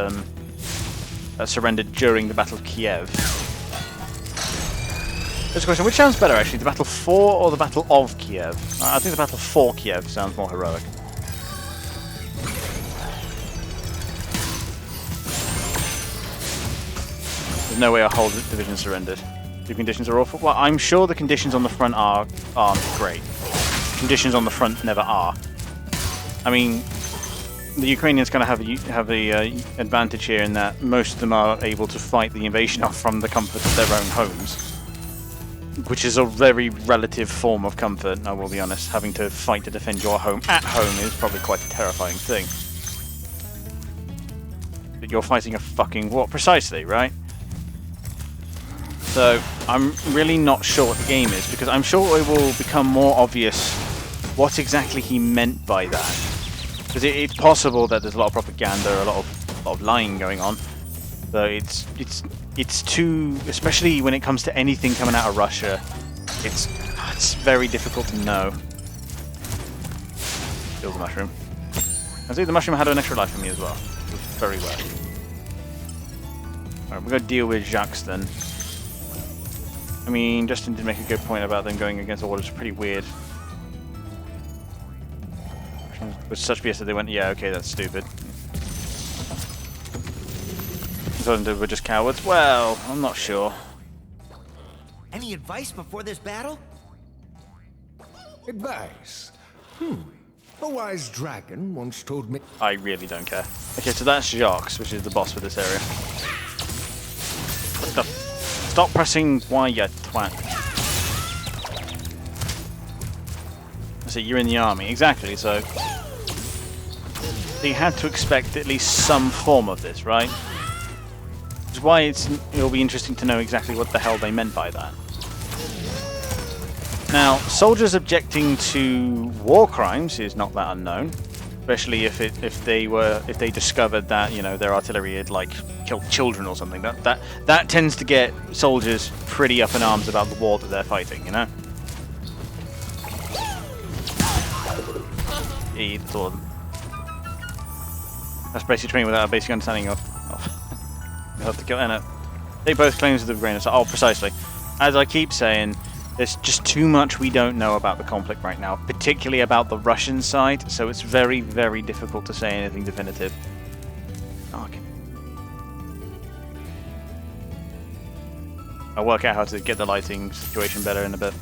surrendered during the Battle of Kiev. There's a question: which sounds better, actually, the Battle for or the Battle of Kiev? I think the Battle for Kiev sounds more heroic. There's no way a whole division surrendered. The conditions are awful. Well, I'm sure the conditions on the front aren't great. Conditions on the front never are. I mean, the Ukrainians kind of have the advantage here in that most of them are able to fight the invasion off from the comfort of their own homes, which is a very relative form of comfort. I will be honest. Having to fight to defend your home at home is probably quite a terrifying thing. But you're fighting a fucking war, precisely, right? So I'm really not sure what the game is, because I'm sure it will become more obvious what exactly he meant by that. Because it's possible that there's a lot of propaganda, a lot of lying going on. So it's too, especially when it comes to anything coming out of Russia, it's very difficult to know. Kill the mushroom. I see the mushroom had an extra life for me as well. It was very well. Alright, we're gonna deal with Jacques then. I mean, Justin did make a good point about them going against orders. Pretty weird. With such BS that they went, yeah, okay, that's stupid. Told them we're just cowards. Well, I'm not sure. Any advice before this battle? Advice? A wise dragon once told me... I really don't care. Okay, so that's Jacques, which is the boss for this area. What the... Stop pressing Y, you twat. So you're in the army. Exactly, so... You had to expect at least some form of this, right? Which is why it'll be interesting to know exactly what the hell they meant by that. Now, soldiers objecting to war crimes is not that unknown, especially if they discovered that, you know, their artillery had like killed children or something. That tends to get soldiers pretty up in arms about the war that they're fighting, you know. That's basic training without a basic understanding of how to kill. And they both claim to the grain of salt. Oh, precisely. As I keep saying, there's just too much we don't know about the conflict right now, particularly about the Russian side. So it's very, very difficult to say anything definitive. Oh, okay. I'll work out how to get the lighting situation better in a bit.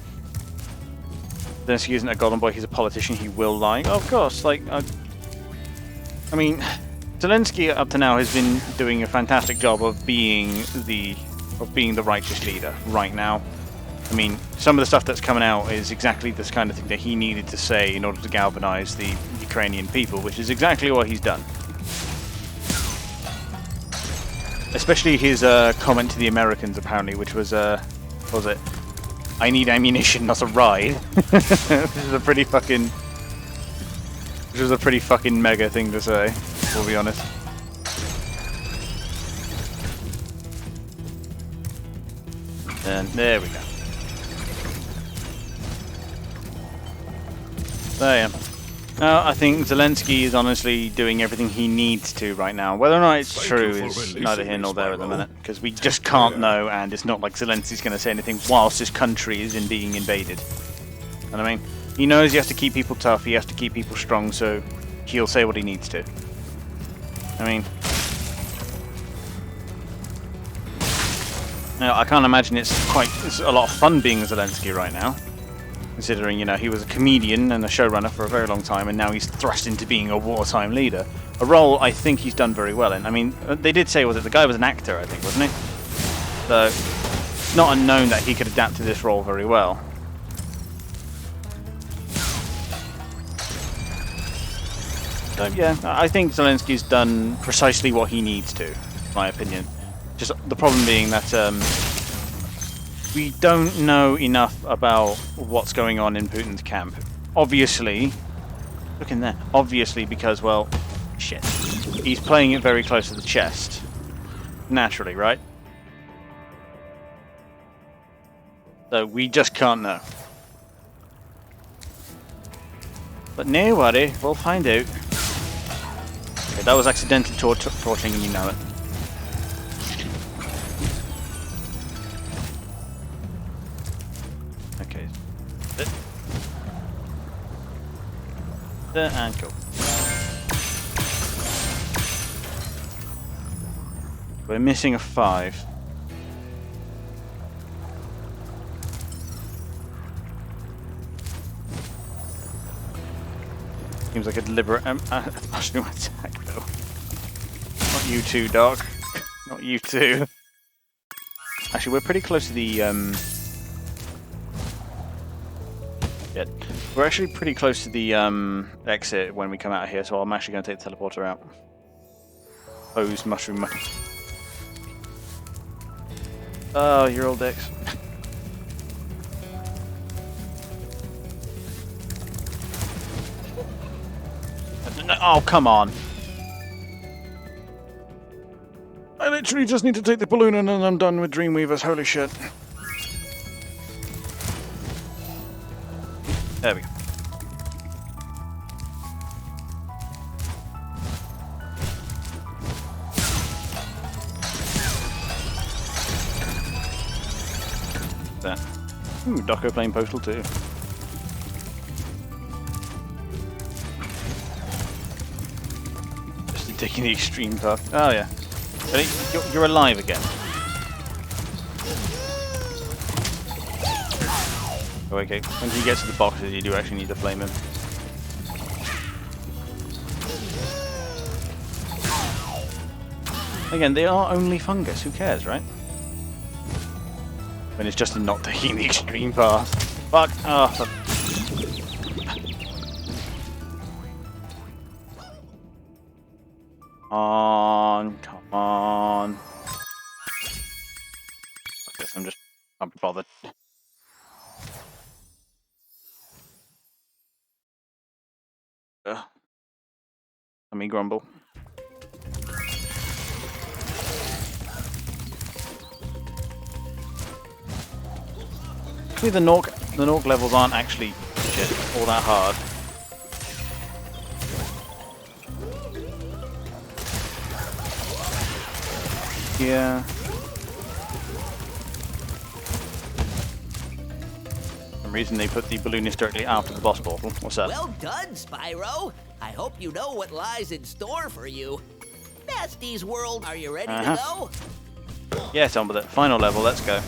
Zelensky isn't a golden boy. He's a politician. He will lie. Oh, of course. Like, I mean. Zelensky up to now has been doing a fantastic job of being the righteous leader right now. I mean, some of the stuff that's coming out is exactly this kind of thing that he needed to say in order to galvanize the Ukrainian people, which is exactly what he's done. Especially his comment to the Americans, apparently, which was, what was it? I need ammunition, not a ride. Which was a pretty fucking mega thing to say. We'll be honest. And there we go. There I am. Now, I think Zelensky is honestly doing everything he needs to right now. Whether or not it's true is neither here nor there at the minute, because we just can't know, and it's not like Zelensky's going to say anything whilst his country is being invaded. You know what I mean? He knows he has to keep people tough, he has to keep people strong, so he'll say what he needs to. I mean, now I can't imagine it's a lot of fun being Zelensky right now. considering, you know, he was a comedian and a showrunner for a very long time, and now he's thrust into being a wartime leader. A role I think he's done very well in. I mean, they did say, the guy was an actor, I think, wasn't he? So, it's not unknown that he could adapt to this role very well. So, yeah, I think Zelensky's done precisely what he needs to, in my opinion. Just the problem being that we don't know enough about what's going on in Putin's camp. Obviously, look in there. Obviously, because, well, shit. He's playing it very close to the chest. Naturally, right? So we just can't know. But no worry, we'll find out. Okay, that was accidental torching, and you know it. Okay. There and go. We're missing a 5. Seems like a deliberate mushroom attack, though. Not you two, Doc. Not you two. Actually, we're pretty close to the yeah, we're actually pretty close to the exit when we come out of here, so I'm actually going to take the teleporter out. Pose mushroom. Oh, you're all dicks. Oh, come on. I literally just need to take the balloon and then I'm done with Dreamweavers. Holy shit. There we go. That. Ooh, Doco playing Postal too. Just taking the extreme path. Oh yeah. You're alive again. Oh, okay. When he gets to the boxes, you do actually need to flame him. Again, they are only fungus. Who cares, right? When it's just not taking the extreme path. Fuck. Oh. Come on. I guess I'm just not bothered. Let me grumble. Actually, the Nork levels aren't actually shit all that hard. Yeah. For some reason they put the balloonist directly after the boss portal. What's up? Well done, Spyro. I hope you know what lies in store for you. Nasty's world, are you ready to go? Yes, on with it. Final level, let's go.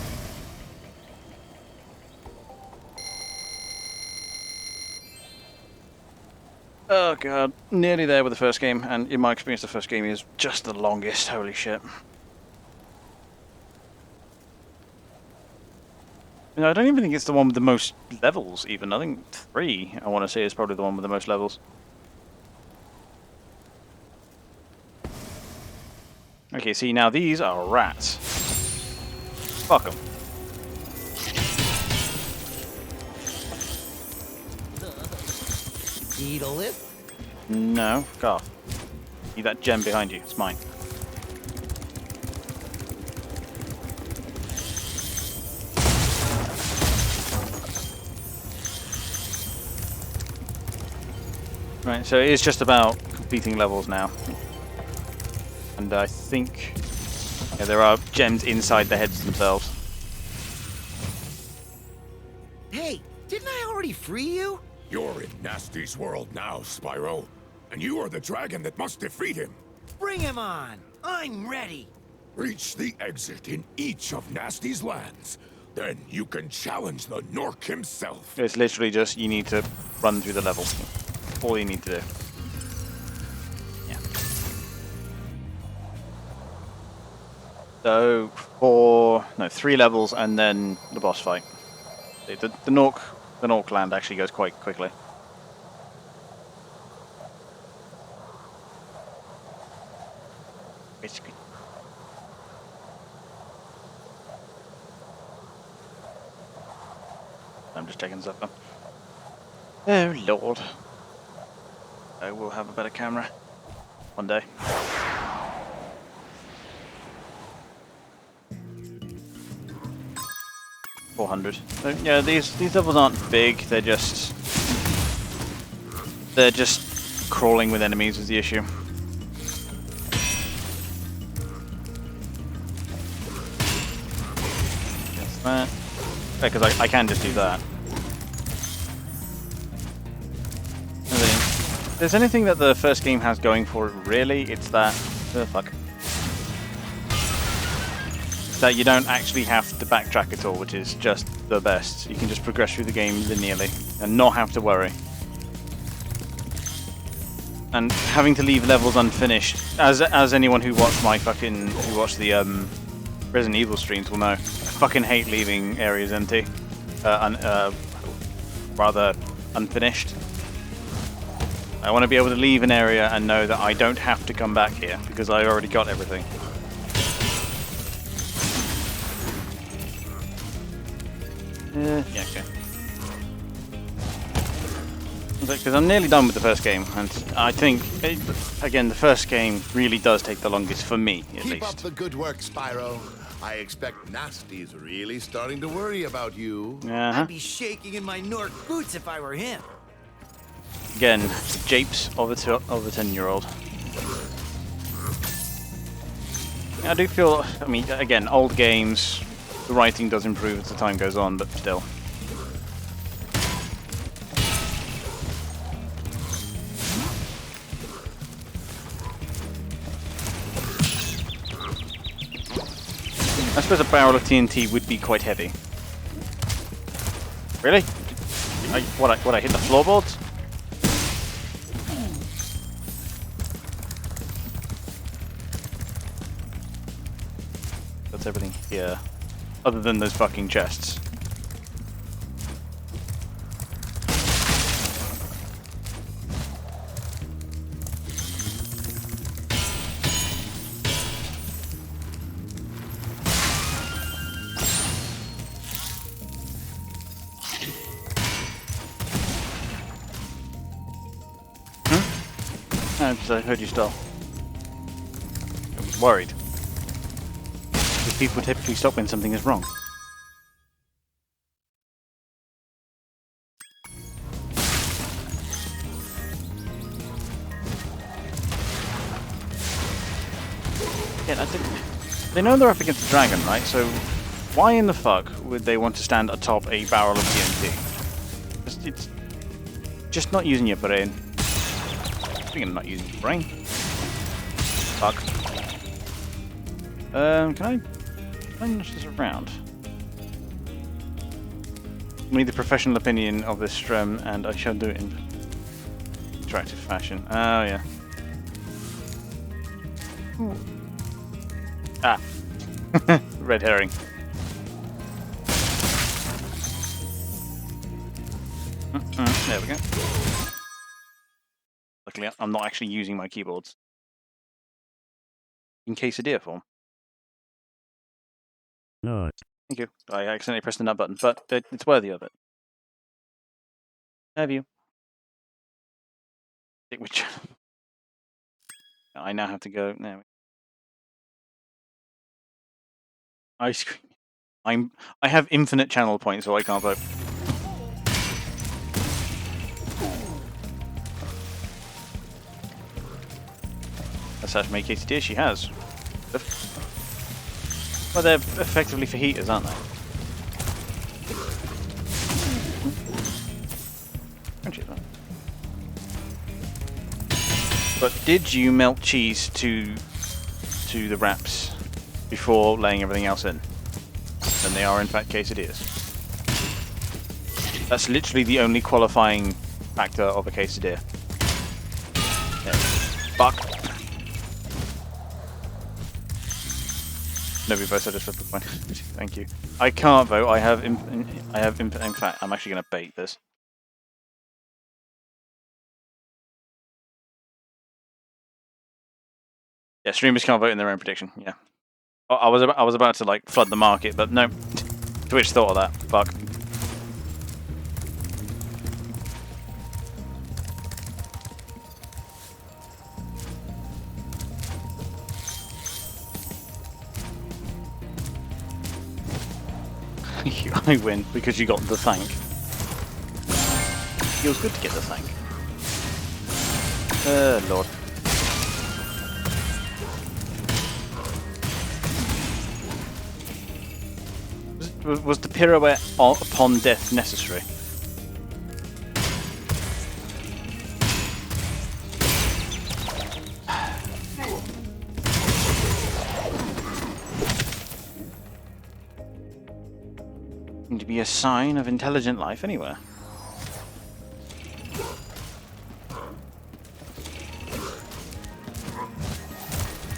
Oh god, nearly there with the first game, and in my experience the first game is just the longest, holy shit. You know, I don't even think it's the one with the most levels, even. I think 3, I want to say, is probably the one with the most levels. Okay, see, now these are rats. Fuck them. Need a lift? No, fuck off. Need that gem behind you, it's mine. Right, so it is just about completing levels now. And I think there are gems inside the heads themselves. Hey, didn't I already free you? You're in Nasty's world now, Spyro. And you are the dragon that must defeat him. Bring him on. I'm ready. Reach the exit in each of Nasty's lands. Then you can challenge the Nork himself. It's literally just you need to run through the level. All you need to do. Yeah. So 3 levels and then the boss fight. The Nork land actually goes quite quickly. Basically. I'm just checking stuff. Oh lord. I will have a better camera one day. $400. So, yeah, these levels aren't big. They're just crawling with enemies is the issue. That's that. Because I can just do that. If there's anything that the first game has going for it, really, it's that. That you don't actually have to backtrack at all, which is just the best. You can just progress through the game linearly and not have to worry. And having to leave levels unfinished, as anyone who watched the Resident Evil streams will know, I fucking hate leaving areas empty, rather unfinished. I want to be able to leave an area and know that I don't have to come back here because I already got everything. Yeah, okay. Because I'm nearly done with the first game, and I think, again, the first game really does take the longest for me, at least. Keep up the good work, Spyro. I expect Nasty's really starting to worry about you. I'd be shaking in my Nork boots if I were him. Again, japes of a 10-year-old. I do feel, I mean, again, old games, the writing does improve as the time goes on, but still. I suppose a barrel of TNT would be quite heavy. Really? I hit the floorboards? That's everything here. Other than those fucking chests. I heard you stop. I was worried. Because people typically stop when something is wrong. Yeah, I think they know they're up against a dragon, right? So why in the fuck would they want to stand atop a barrel of TNT? It's just not using your brain. Speaking of not using your brain. Fuck. Can I change this around? We need the professional opinion of this stream, and I shall do it in interactive fashion. Oh, yeah. Ooh. Ah. Red herring. There we go. Luckily, I'm not actually using my keyboards. In quesadilla form. No. Thank you. I accidentally pressed the nut button, but it's worthy of it. Have you? Which I now have to go. There. Ice cream. I have infinite channel points, so I can't vote. That's how to make quesadilla. She has. Well, they're effectively for heaters, aren't they? But did you melt cheese to the wraps before laying everything else in? then they are in fact quesadillas. That's literally the only qualifying factor of a quesadilla. Yeah. Fuck. Nobody votes. I just flipped the point. Thank you. I can't vote. I have input. In fact, I'm actually going to bait this. Yeah, streamers can't vote in their own prediction. Yeah. I was about to like flood the market, but no. Twitch thought of that. Fuck. I win because you got the thank. Feels good to get the thank. Lord. Was the pirouette upon death necessary? Seemed to be a sign of intelligent life anywhere.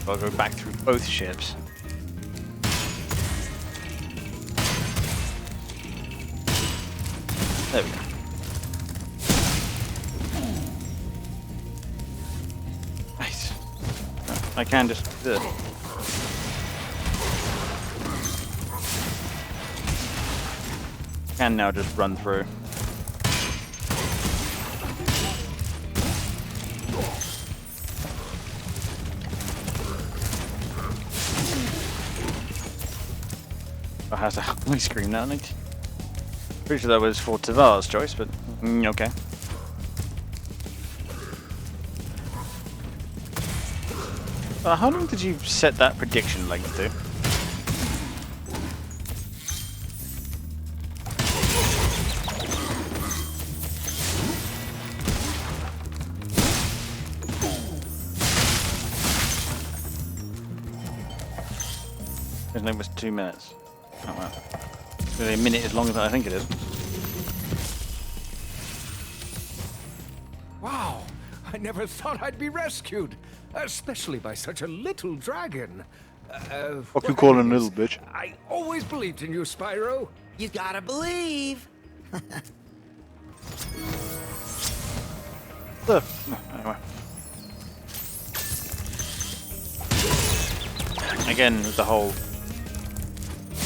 I'll go back through both ships. There we go. Nice. I can just... can now just run through. Oh, how's that ice cream now, Nick? Pretty sure that was for Tavar's choice, but okay. How long did you set that prediction length to? His name was 2 minutes. Oh wow. Really a minute is longer than I think it is. Wow, I never thought I'd be rescued, especially by such a little dragon. What you calling a little bitch? I always believed in you, Spyro. You gotta believe. Anyway. Again, with the whole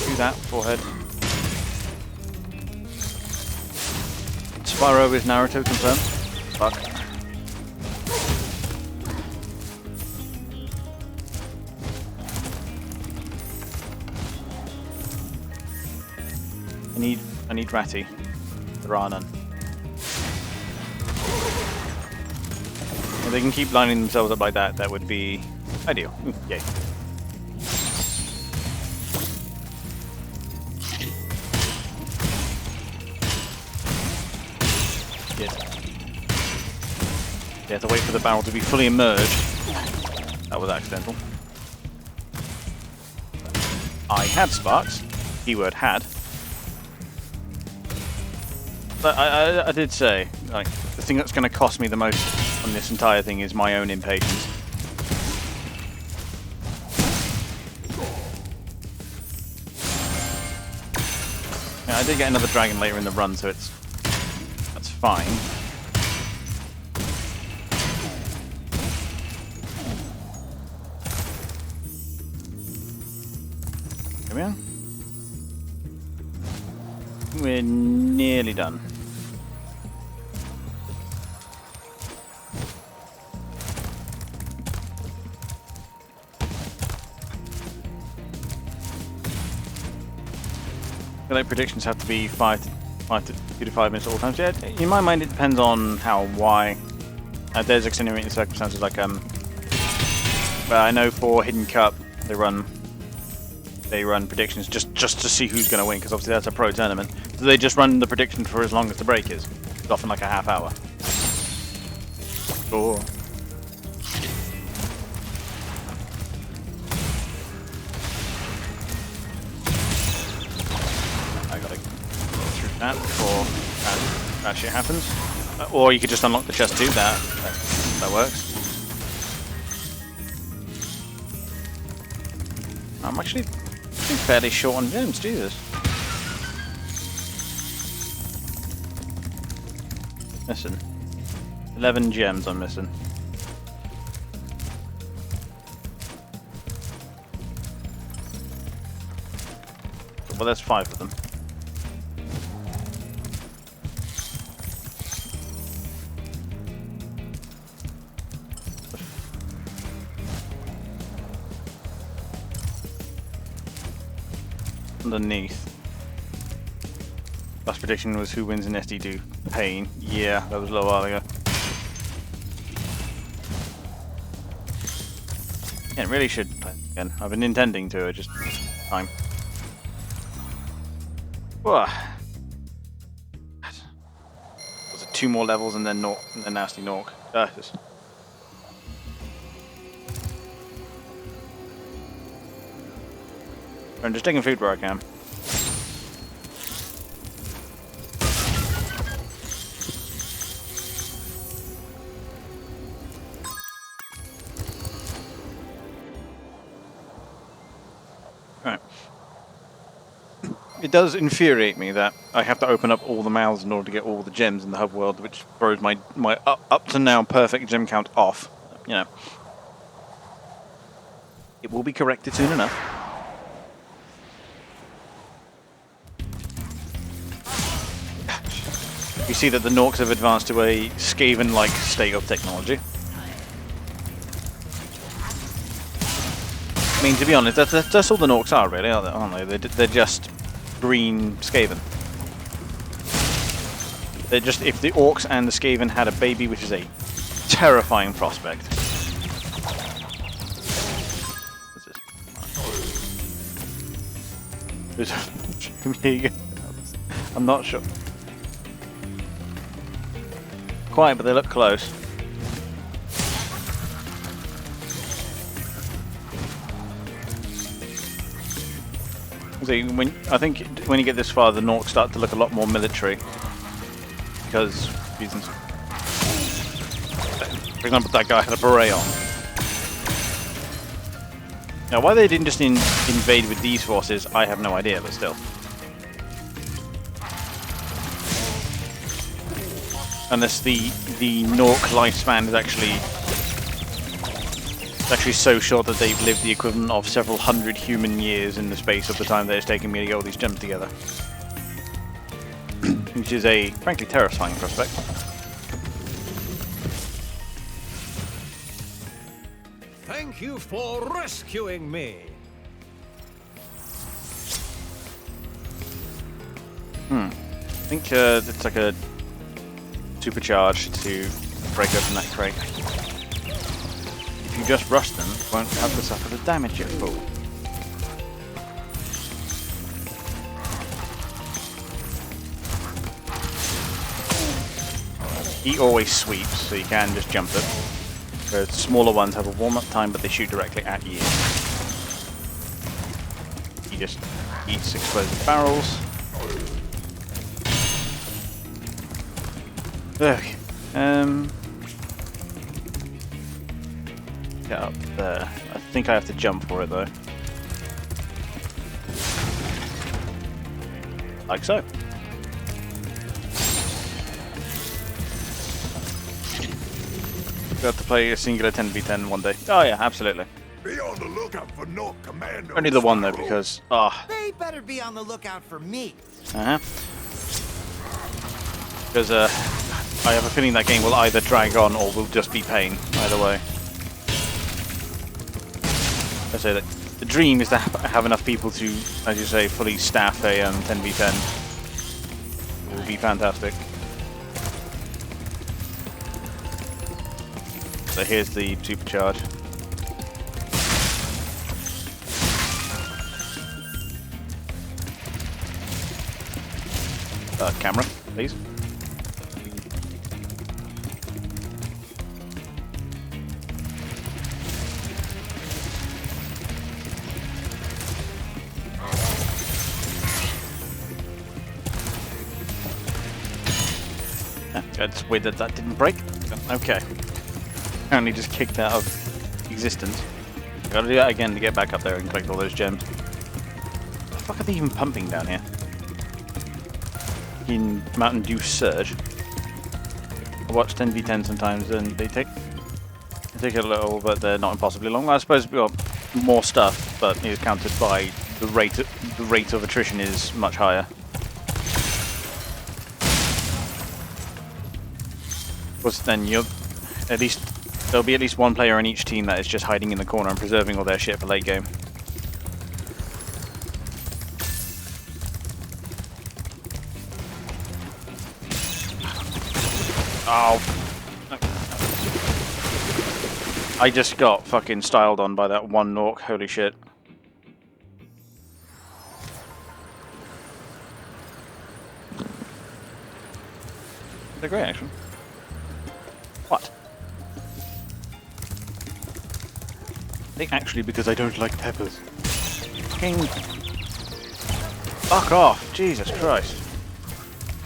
do that forehead. Spyro is Naruto confirmed. Fuck. I need Ratty. There are none. If they can keep lining themselves up like that, that would be ideal. Yay. You have to wait for the barrel to be fully immersed. That was accidental. I had sparks. Keyword had. But I did say, like, the thing that's going to cost me the most on this entire thing is my own impatience. Yeah, I did get another dragon later in the run, so that's fine. Here we are. We're nearly done. I feel like predictions have to be 2 to 5 minutes at all times. Yeah, in my mind it depends on how, why. There's extenuating circumstances like well, I know for Hidden Cup they run predictions just to see who's going to win, because obviously that's a pro tournament. So they just run the prediction for as long as the break is. It's often like a half hour. Or that before that shit happens. Or you could just unlock the chest too. That works. I'm actually fairly short on gems. Jesus. Missing 11 gems. I'm missing. Well, there's 5 of them. Underneath. Last prediction was who wins in SD2 Pain. Yeah, that was a little while ago. Yeah, it really should play again. I've been intending to, just time. Whoa. Was it 2 more levels and then Nasty Nork? I'm just taking food where I can. Right. It does infuriate me that I have to open up all the mouths in order to get all the gems in the hub world, which throws my up to now perfect gem count off. You know. It will be corrected soon enough. You see that the Norks have advanced to a Skaven-like state of technology. I mean, to be honest, that's all the Norks are, really, aren't they? They're just green Skaven. They're just, if the Orcs and the Skaven had a baby, which is a terrifying prospect. What's this? I'm not sure. Quiet, but they look close. See, I think when you get this far, the Norks start to look a lot more military because reasons. For example, that guy had a beret on. Now, why they didn't just invade with these forces, I have no idea, but still. Unless the Nork lifespan is actually so short that they've lived the equivalent of several hundred human years in the space of the time that it's taken me to get all these gems together. Which is a, frankly, terrifying prospect. Thank you for rescuing me. I think it's like a supercharge to break open that crate. If you just rush them, you won't have to suffer the damage yet, fool. He always sweeps, so you can just jump it. Whereas smaller ones have a warm-up time, but they shoot directly at you. He just eats explosive barrels. Okay. Get up there. I think I have to jump for it though. Like so. We have to play a singular 10v10 one day. Oh yeah, absolutely. Be on the lookout for Nork Commando. Only the one though, because They better be on the lookout for me. Because I have a feeling that game will either drag on or will just be pain. Either way. I say that the dream is to have enough people to, as you say, fully staff a 10v10. It will be fantastic. So here's the supercharge. Camera, please. It's weird that that didn't break. Okay. Apparently just kicked out of existence. Gotta do that again to get back up there and collect all those gems. The fuck are they even pumping down here? In Mountain Dew Surge. I watch 10v10 sometimes and they take a little, but they're not impossibly long. I suppose we've got more stuff, but it's countered by the rate of attrition is much higher. Because then there'll be at least one player on each team that is just hiding in the corner and preserving all their shit for late game. Oh. I just got fucking styled on by that one Nork, holy shit. They're great, actually. What? I think actually because I don't like peppers. Fucking... Fuck off! Jesus Christ.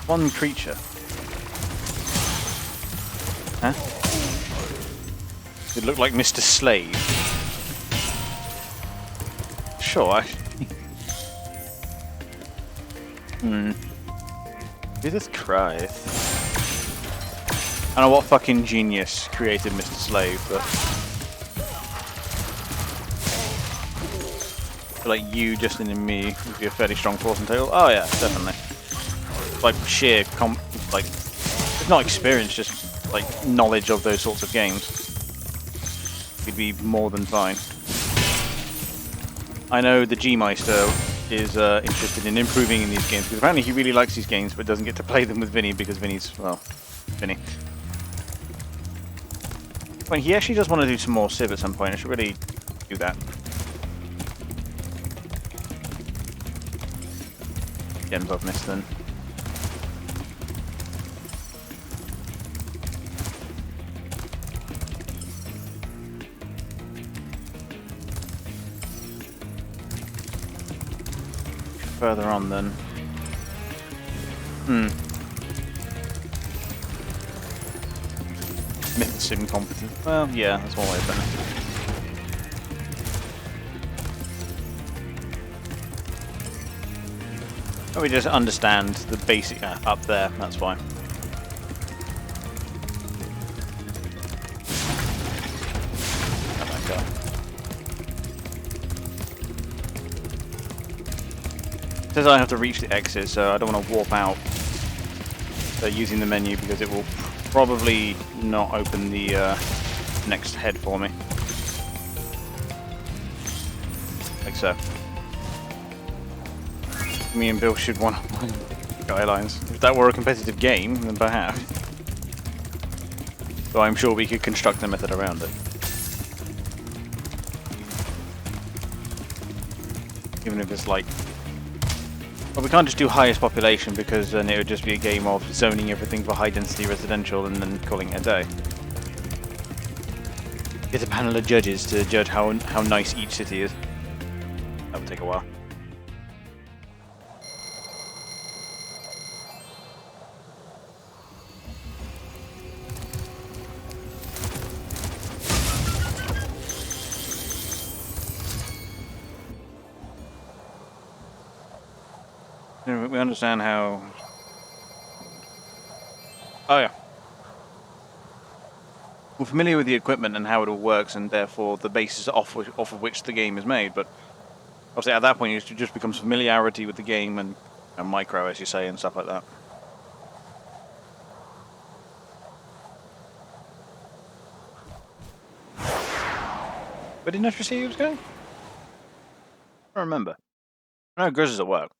One creature. Huh? It looked like Mr. Slave. Sure, actually. Jesus Christ. I don't know what fucking genius created Mr. Slave, but... I feel like you, Justin, and me would be a fairly strong force and tail. Oh yeah, definitely. Like sheer if not experience, just like knowledge of those sorts of games. We'd be more than fine. I know the G-Meister is interested in improving in these games, because apparently he really likes these games, but doesn't get to play them with Vinny because Vinny's, well, Vinny. Well, he actually does want to do some more Civ at some point. I should really do that. Gems I've missed then. Further on then. Myths incompetent. Well, yeah, that's one way of putting it. We just understand the basic up there, that's fine. It says I have to reach the exit, so I don't want to warp out using the menu because it will probably not open the next head for me. Like so. Me and Bill should want guidelines. If that were a competitive game, then perhaps. So I'm sure we could construct a method around it. Even if it's like... Well, we can't just do highest population because then it would just be a game of zoning everything for high density residential and then calling it a day. Get a panel of judges to judge how nice each city is. That would take a while. We understand how... Oh yeah. We're familiar with the equipment and how it all works, and therefore the basis off of which the game is made, but obviously at that point it just becomes familiarity with the game and micro, as you say, and stuff like that. But didn't I see he was going? I don't remember. I know Grizz is at work.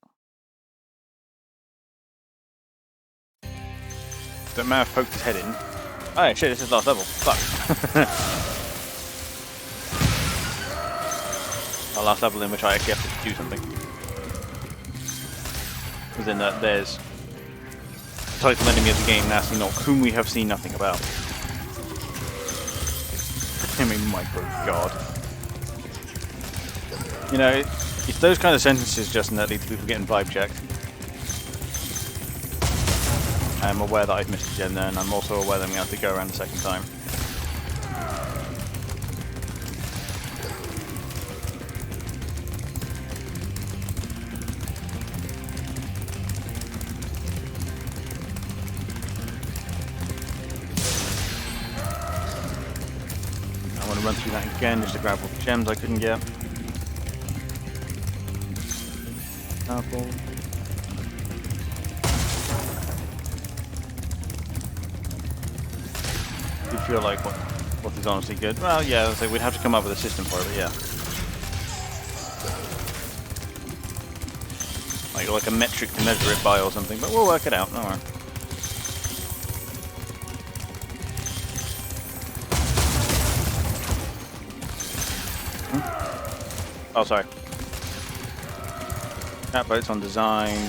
That may have poked his head in. Oh shit, this is last level. Fuck. Our last level in which I actually have to do something. Within that there's the title enemy of the game, Nasty Knock, whom we have seen nothing about. I mean, my god. You know, it's those kind of sentences, Justin, that lead to people getting vibe checked. I'm aware that I've missed a gem there, and I'm also aware that I'm going to have to go around a second time. I want to run through that again just to grab all the gems I couldn't get. Apple. I feel like what is honestly good. Well, yeah, so we'd have to come up with a system for it, but yeah. Like a metric to measure it by or something, but we'll work it out, don't worry. Oh, sorry. Chat boats on design.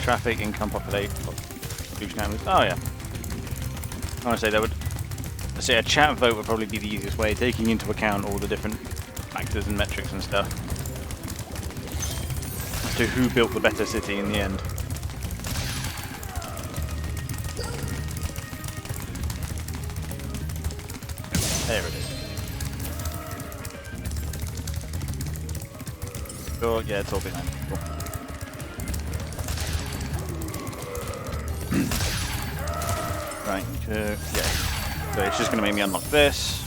Traffic, income, population. Oh, yeah. I want to say that would. Let's say a chat vote would probably be the easiest way, taking into account all the different factors and metrics and stuff. As to who built the better city in the end. There it is. Oh, yeah, it's all behind. Cool. Right, yeah. So it's just going to make me unlock this.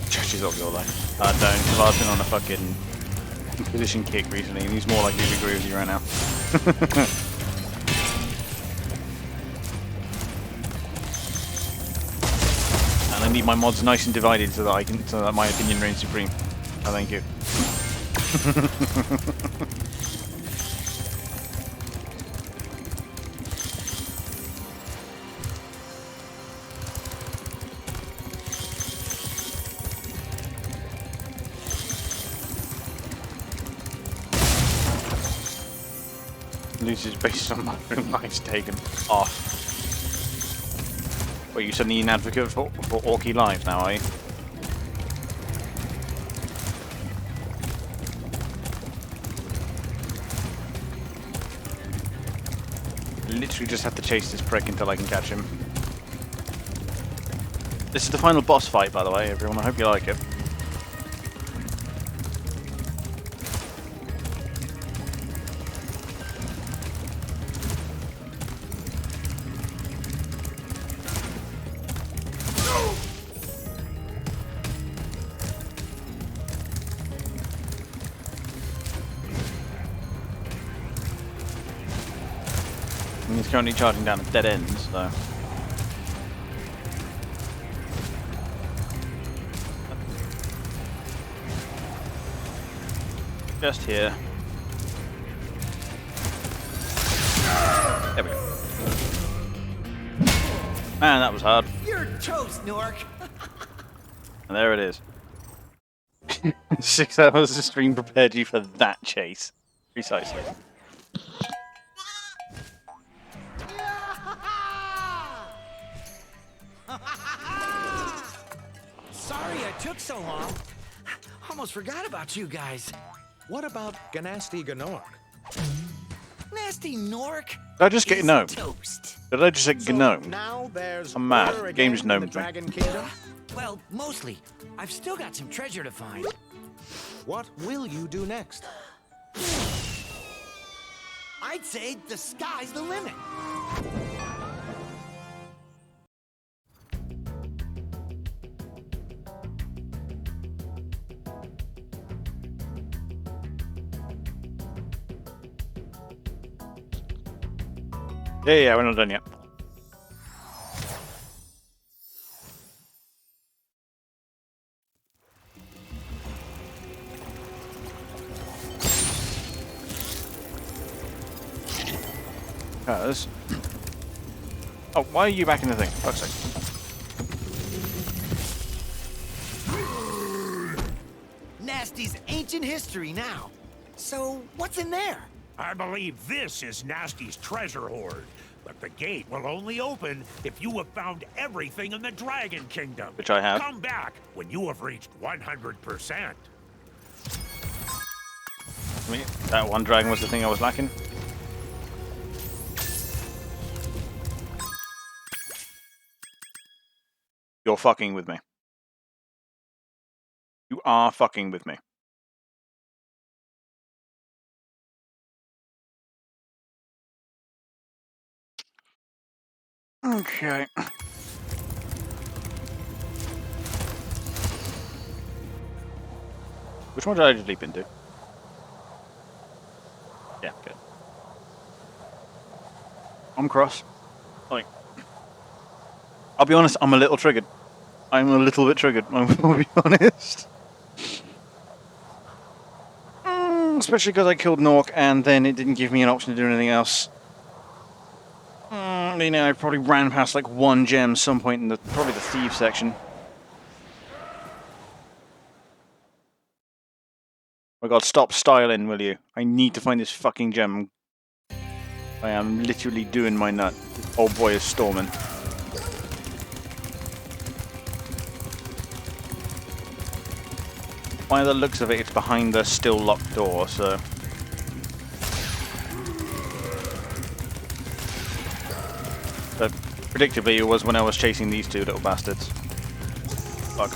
She's off your life. Don't, because I've been on a fucking Inquisition kick recently, and he's more likely to agree with you right now. And I need my mods nice and divided so that my opinion reigns supreme. Oh, thank you. Loses based on my own lives taken off. Well, you suddenly an advocate for Orky lives now, are you? Literally just have to chase this prick until I can catch him. This is the final boss fight, by the way, everyone. I hope you like it. He's currently charging down at dead ends, so. Just here. There we go. Man, that was hard. You're toast, Nork. And there it is. 6 hours of stream prepared you for that chase. Precisely. Sorry I took so long. Almost forgot about you guys. What about Ganasty Gnork? Nasty Nork. Did I just get gnome? Toast. Did I just say gnome? Now there's I'm mad. The game just gnomed me. Dragon Kingdom. Well, mostly. I've still got some treasure to find. What will you do next? I'd say the sky's the limit. Yeah, we're not done yet. Because... Oh, why are you back in the thing? Fuck's sake. Nasty's ancient history now. So, what's in there? I believe this is Nasty's treasure hoard. But the gate will only open if you have found everything in the Dragon Kingdom. Which I have. Come back when you have reached 100%. I mean, that one dragon was the thing I was lacking. You're fucking with me. You are fucking with me. Okay. Which one did I just leap into? Yeah, good. I'm cross. Like, I'll be honest, I'm a little triggered. I'm a little bit triggered, I'll be honest. Especially because I killed Nork and then it didn't give me an option to do anything else. You know, I probably ran past like one gem some point in the probably the thief section. Oh my god, stop styling, will you? I need to find this fucking gem. I am literally doing my nut. This old boy is storming. By the looks of it, it's behind the still locked door, so... But predictably, it was when I was chasing these two little bastards. Fuck.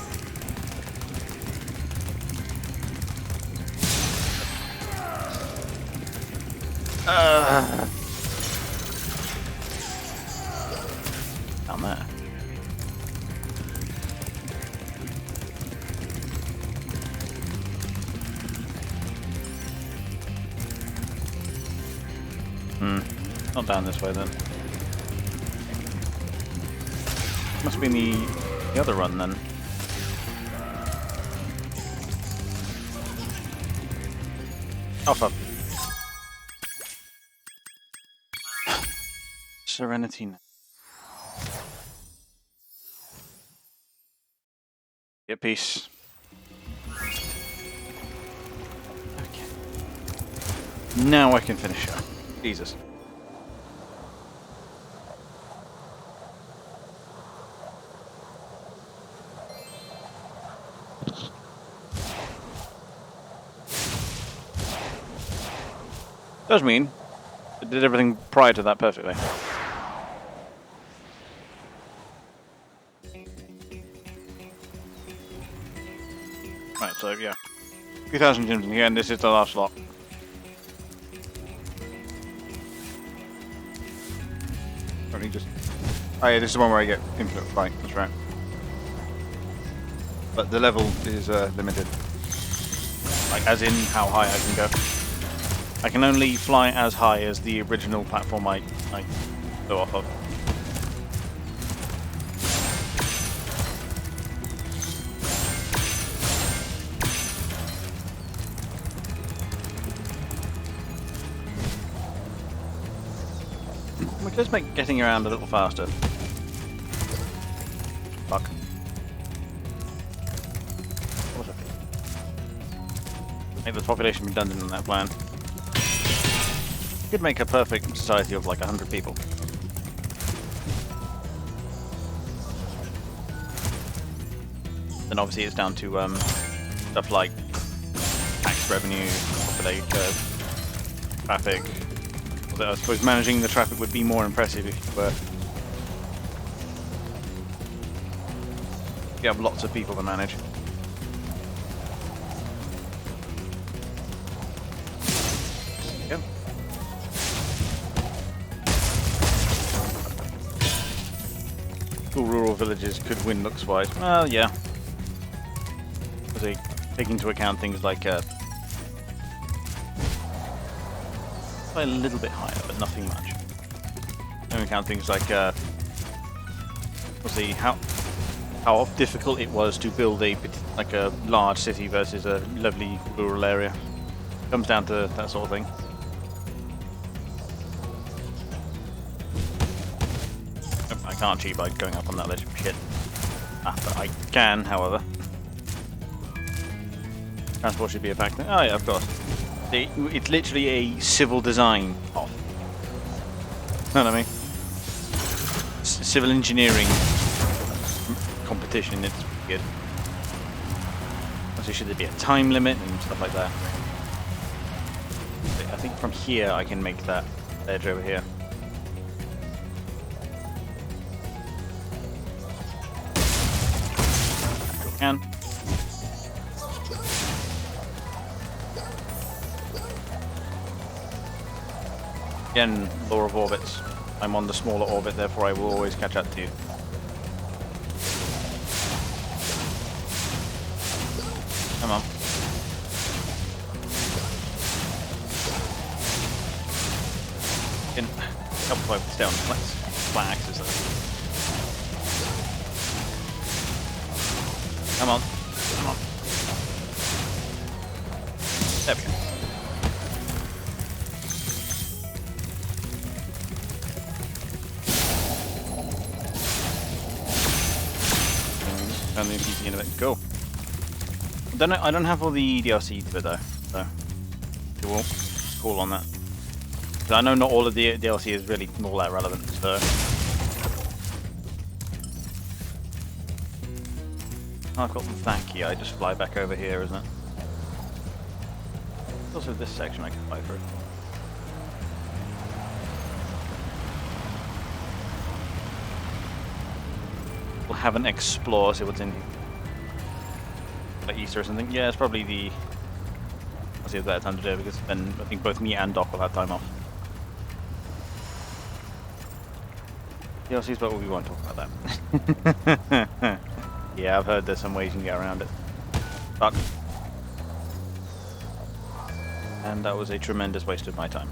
Down there. Not down this way then. Must be in the other run then. Oh fuck. Serenity. Get peace. Okay. Now I can finish her. Jesus. Does mean it did everything prior to that perfectly. Right, so yeah. 2,000 gems in the end, this is the last lot. Probably just... Oh yeah, this is the one where I get infinite flight, that's right. But the level is limited. Like, as in how high I can go. I can only fly as high as the original platform I go off of. Which does make getting around a little faster. Fuck. What was it? Make the population redundant in that plan. Could make a perfect society of like 100 people. Then obviously it's down to stuff like tax revenue, population, traffic. Although I suppose managing the traffic would be more impressive if you have lots of people to manage. Yep. Cool rural villages could win looks-wise. Well, yeah. Because they take into account things like a little bit higher, but nothing much. Take into account things like we'll see how difficult it was to build a large city versus a lovely rural area. Comes down to that sort of thing. I can't cheat by going up on that ledge. Shit. But I can, however. Transport should be a factor. Oh yeah, of course. It's literally a civil design off. Know what I mean? civil engineering competition. It's good. Also, should there be a time limit and stuff like that? I think from here I can make that edge over here. Can. Again, law of orbits. I'm on the smaller orbit, therefore I will always catch up to you. Come on. Can help if I stay on flat axis though. Come on. Come on. There we go. And the PC in a bit. Cool. I don't have all the DLC to it though, so it will cool on that. So I know not all of the DLC is really all that relevant, so. I've got that key, I just fly back over here, isn't it? There's also this section I can fly through. We'll have an explore, see what's in here. Like Easter or something. Yeah, it's probably the... I'll see if that time to do it, because then I think both me and Doc will have time off. DLCs, but we won't talk about that. Yeah, I've heard there's some ways you can get around it. Fuck. And that was a tremendous waste of my time.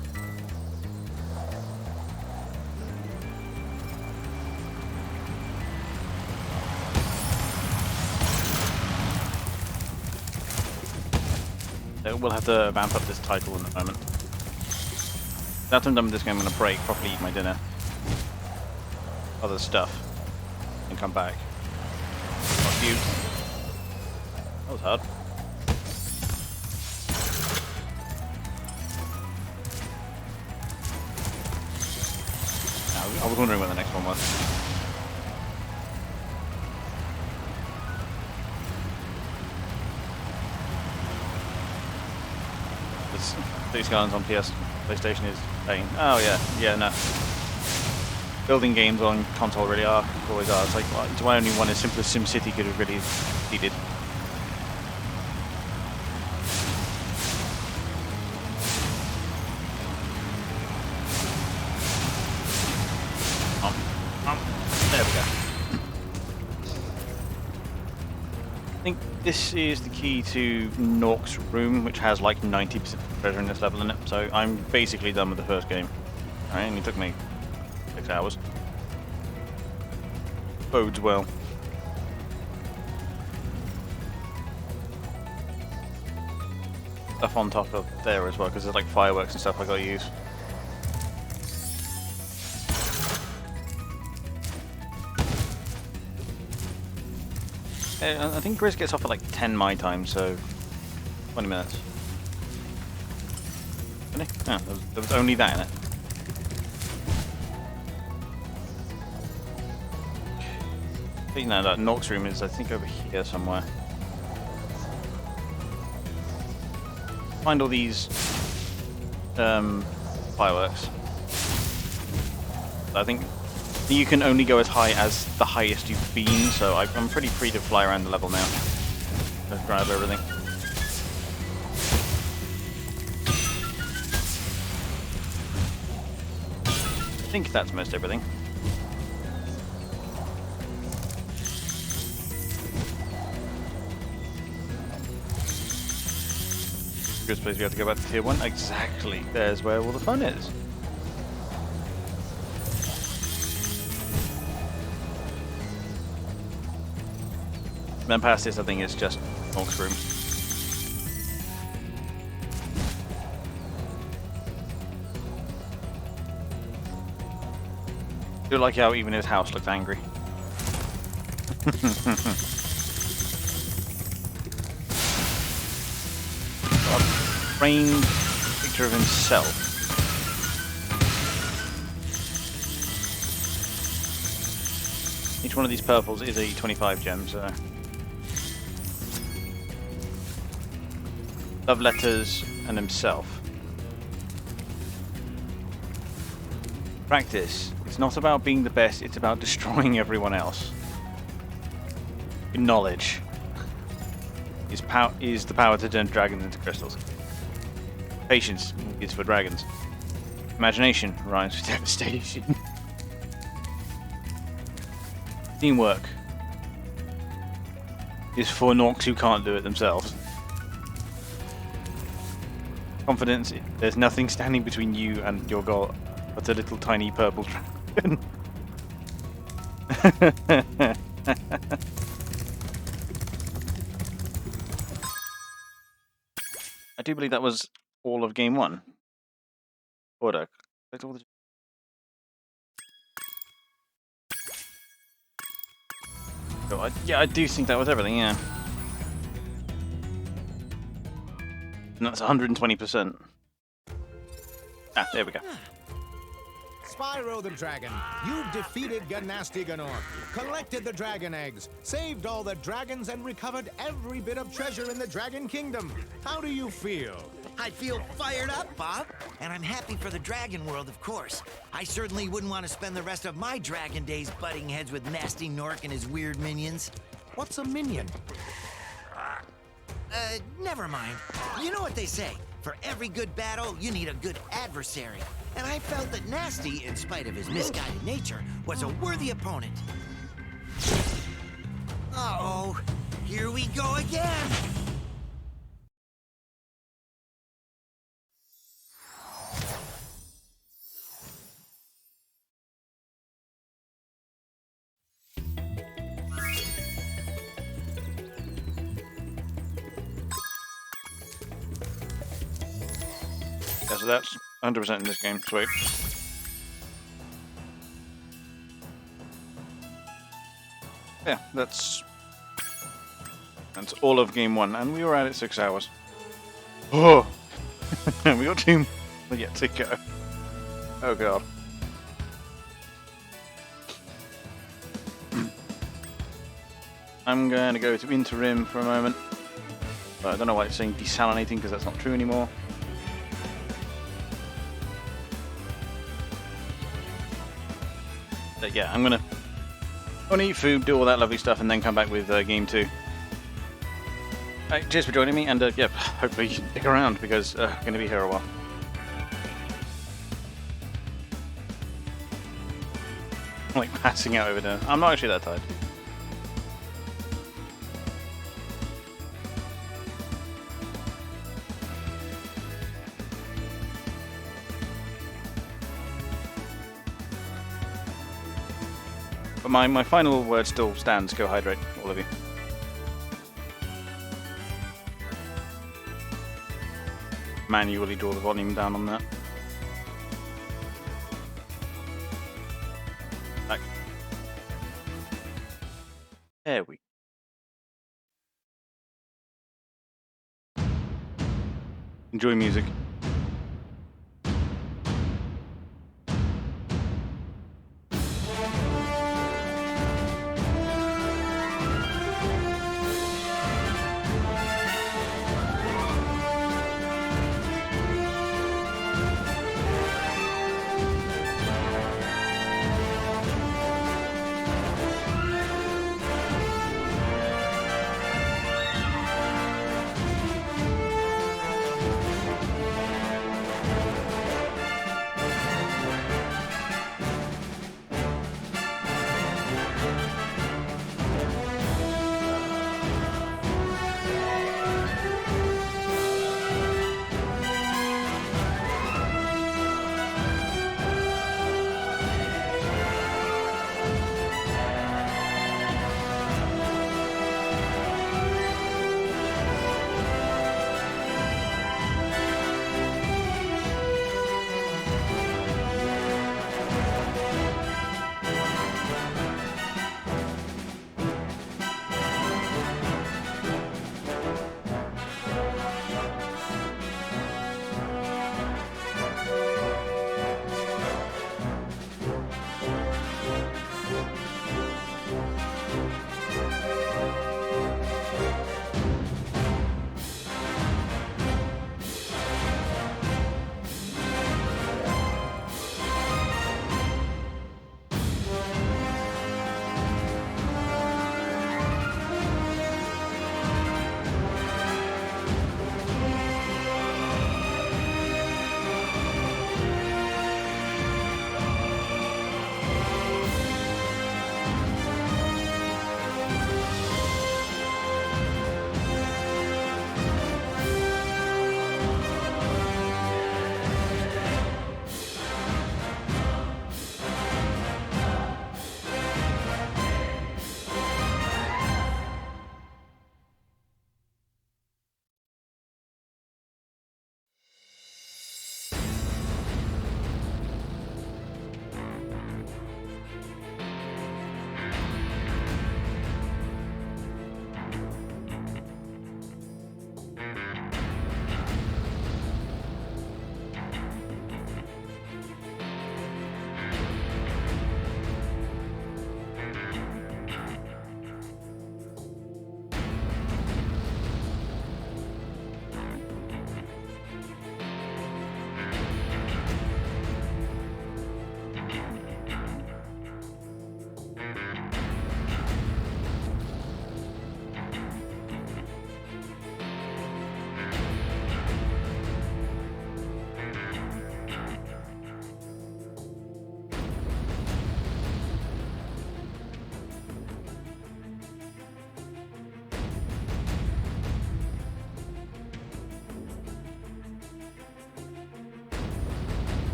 We'll have to vamp up this title in a moment. After I'm done with this game, I'm going to break, properly eat my dinner. Other stuff. And come back. Fuck you. That was hard. I was wondering what the next one was. These guns on PlayStation is pain. Oh yeah, no. Building games on console really are, always are. It's like, do I only want as simple as SimCity could have really needed? There we go. I think this is the key to Nork's room, which has like 90% treasure in this level in it. So I'm basically done with the first game. Alright, and it took me 6 hours. Bodes well. Stuff on top of there as well, because there's like fireworks and stuff I gotta use. I think Grizz gets off at like 10 my time, so 20 minutes. Really? Oh, there was only that in it. But, you know, that Nork's room is, I think, over here somewhere. Find all these fireworks. I think you can only go as high as the highest you've been, so I'm pretty free to fly around the level now. Just grab everything. I think that's most everything. Good place we have to go back to tier 1. Exactly. There's where all the fun is. Then past this, I think it's just Nork's room. I do like how even his house looks angry. Got a framed picture of himself. Each one of these purples is a 25 gem, so... Love letters and himself. Practice. It's not about being the best, it's about destroying everyone else. Knowledge is the power to turn dragons into crystals. Patience is for dragons. Imagination rhymes with devastation. Teamwork is for Norks who can't do it themselves. Confidence, there's nothing standing between you and your goal but a little tiny purple dragon. I do believe that was all of game 1. Order. Yeah, I do think that was everything, yeah. And that's 120%. Ah, there we go. Spyro the Dragon, you defeated Gnasty Gnorc, collected the dragon eggs, saved all the dragons, and recovered every bit of treasure in the Dragon Kingdom. How do you feel? I feel fired up, Bob. And I'm happy for the dragon world, of course. I certainly wouldn't want to spend the rest of my dragon days butting heads with Nasty Gnorc and his weird minions. What's a minion? Never mind. You know what they say. For every good battle, you need a good adversary. And I felt that Nasty, in spite of his misguided nature, was a worthy opponent. Uh-oh. Here we go again. Yeah, so that's 100% in this game. Sweet. Yeah, that's all of game 1, and we were at it 6 hours. Oh, we got 2 more yet to go. Oh god. I'm going to go to interim for a moment. But I don't know why it's saying desalinating, because that's not true anymore. But yeah, I'm gonna eat food, do all that lovely stuff, and then come back with game 2. Right, cheers for joining me, and yeah, hopefully you stick around, because I'm going to be here a while. I'm like passing out over there. I'm not actually that tired. But my final word still stands. Go hydrate, all of you. Manually draw the volume down on that. Back. There we go. Enjoy music.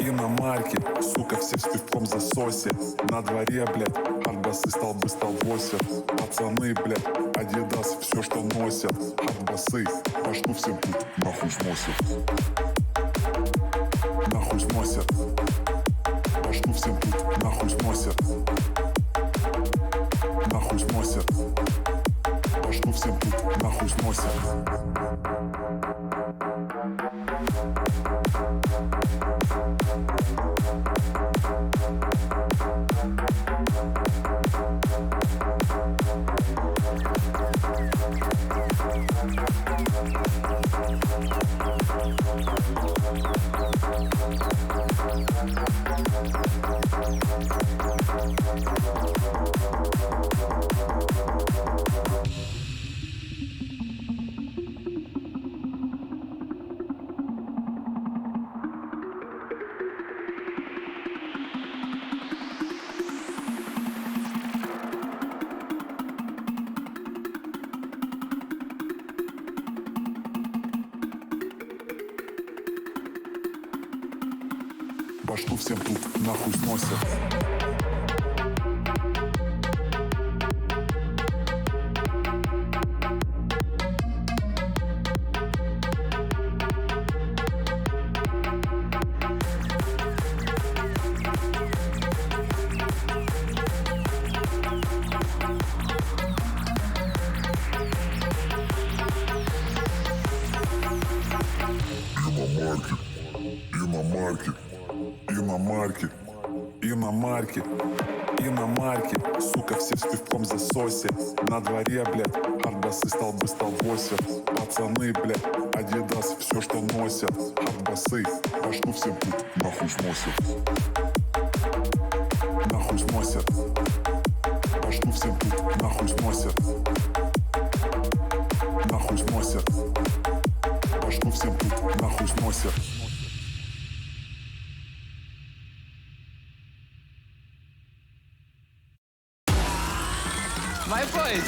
Иномарки, сука, все с пивком засосе. На дворе, блядь, хардбасы столбы 108. Пацаны, блядь, Адидас, все, что носят. Хардбасы, башку всем тут нахуй сносят. Нахуй сносят. Башку всем тут нахуй сносят. Нахуй сносят. Башку всем тут нахуй сносят. Башку всем тут нахуй сносят. Иномарки, сука, все с пивком засосе. На дворе, блядь, хардбасы столбы 108. Пацаны, блядь, Адидас, все, что носят. Хардбасы, башку всем тут нахуй сносят. Нахуй сносят. Башку всем тут нахуй сносят. Нахуй сносят. Башку всем тут нахуй сносят. My boys,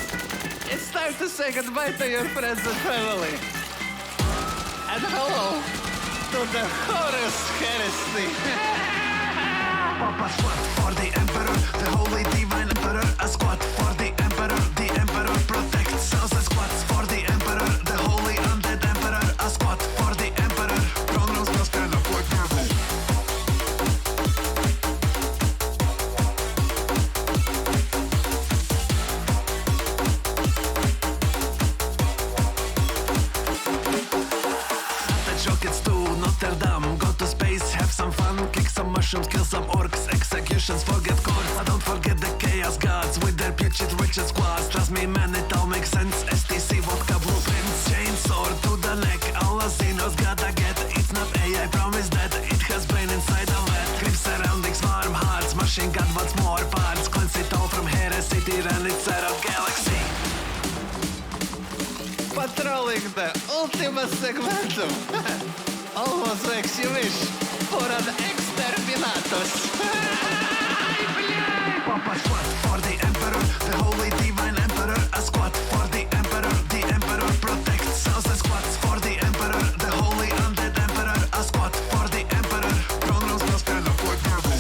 it's time to say goodbye to your friends and family. And hello to the Horus Heresy. Papa squat for the Emperor, the Holy Divine Emperor. A squat for the Emperor protects us. A squat for the Emperor, the Holy Undead Emperor. A squat for the Emperor. Pronouns must stand up like purple. Notre Dame, go to space, have some fun, kick some mushrooms, kill some orcs, executions, forget chords. I don't forget the chaos gods with their putrid witches squads. Trust me, man, it all makes sense. STC, vodka, blueprints, chainsaw to the neck. All Asinos gotta get. It's not AI, promise that it has brain inside of it. Grip surroundings, warm hearts, machine gun, what's more parts. Cleanse it all from heresy, and it's out of galaxy. Patrolling the ultima segmentum. Almost makes you wish for an exterminatus. Papa squat for the Emperor, the Holy Divine Emperor. A squat for the Emperor protects us. A squat for the Emperor, the Holy Undead Emperor. A squat for the Emperor. Pronouns must stand up like purple.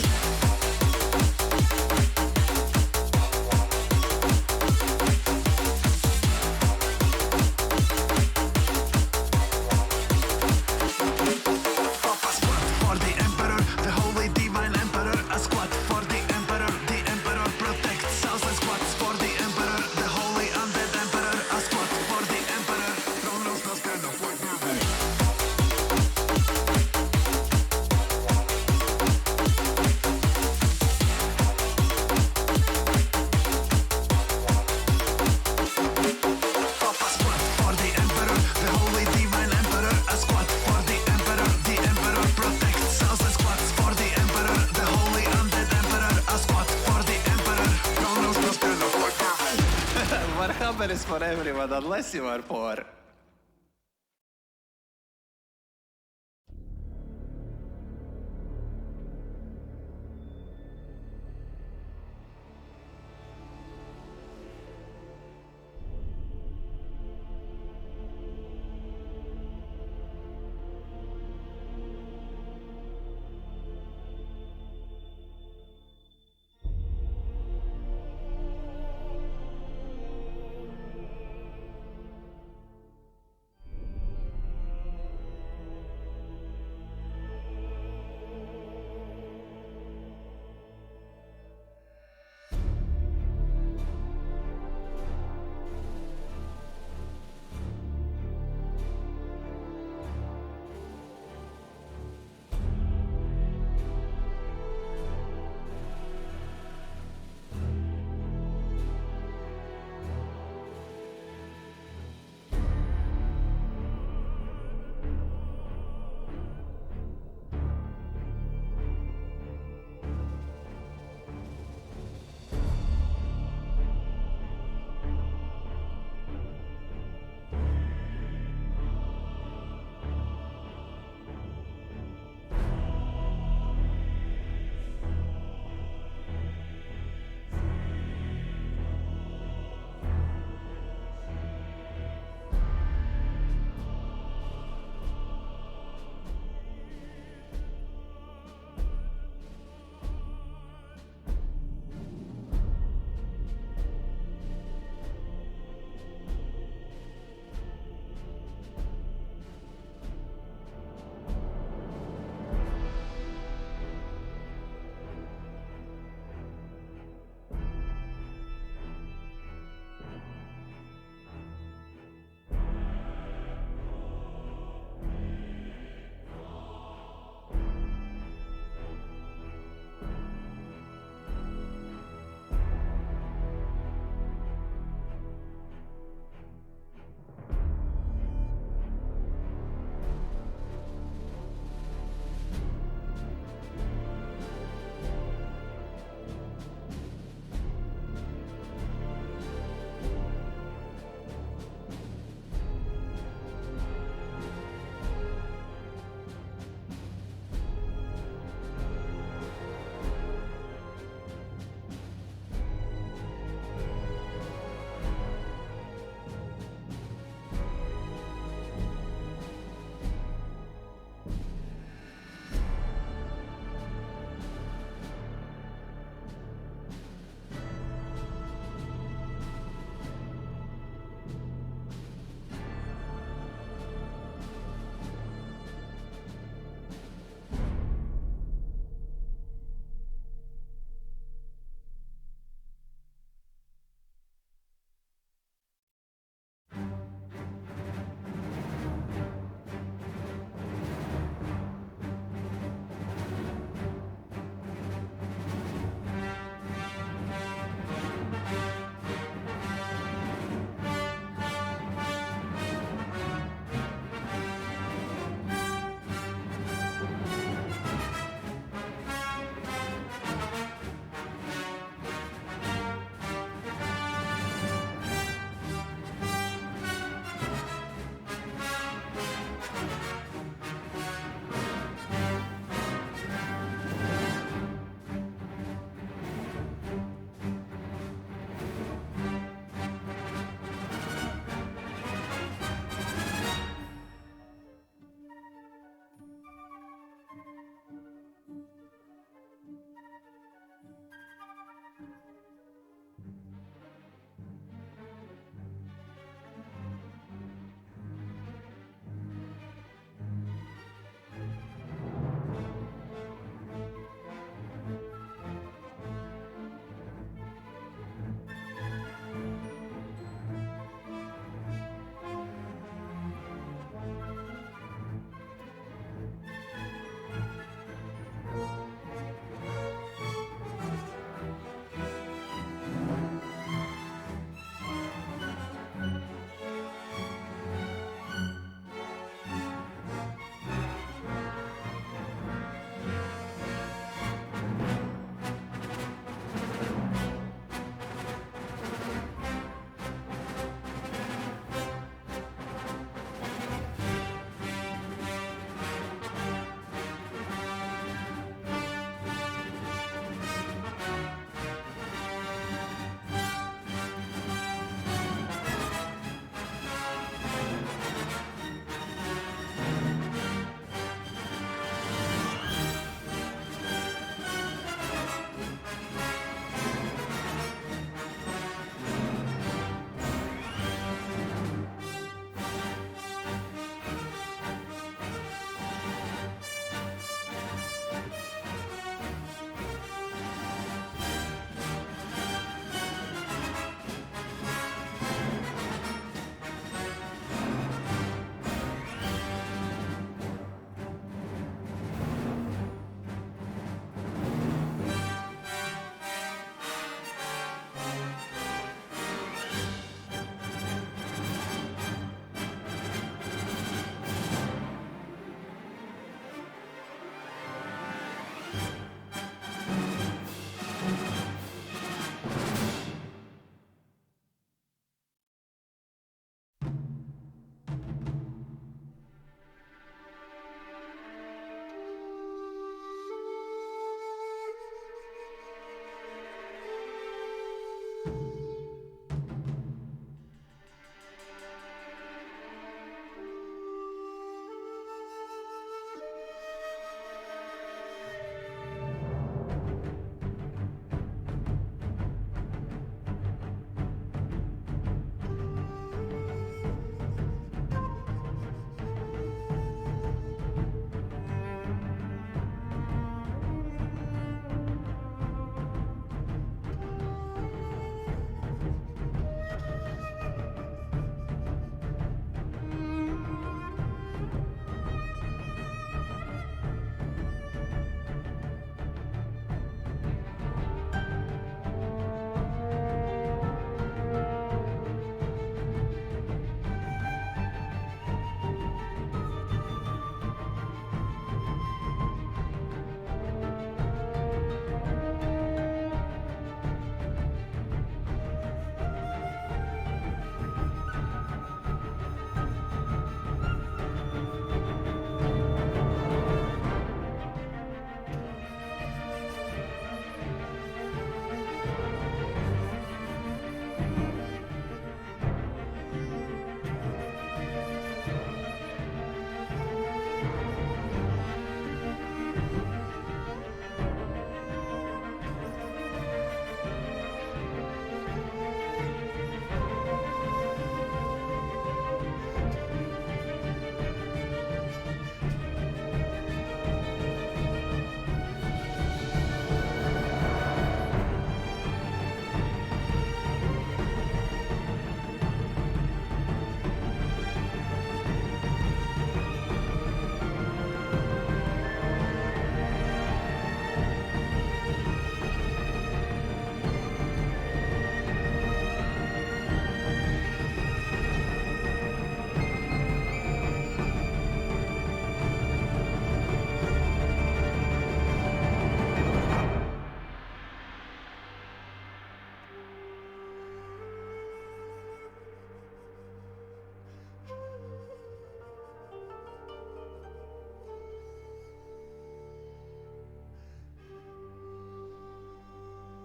Marhaban is for everyone unless you are poor.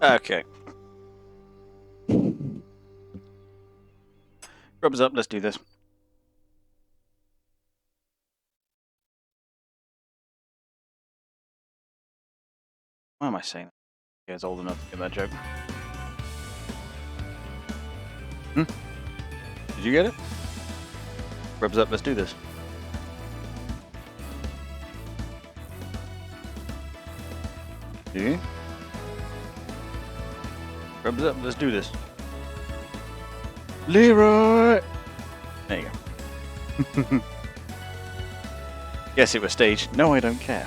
Okay. Rubs up, let's do this. Why am I saying that? You guys old enough to get that joke. Did you get it? Rubs up, let's do this. See? Rubs up, let's do this. Leroy! There you go. Yes, it was staged. No, I don't care.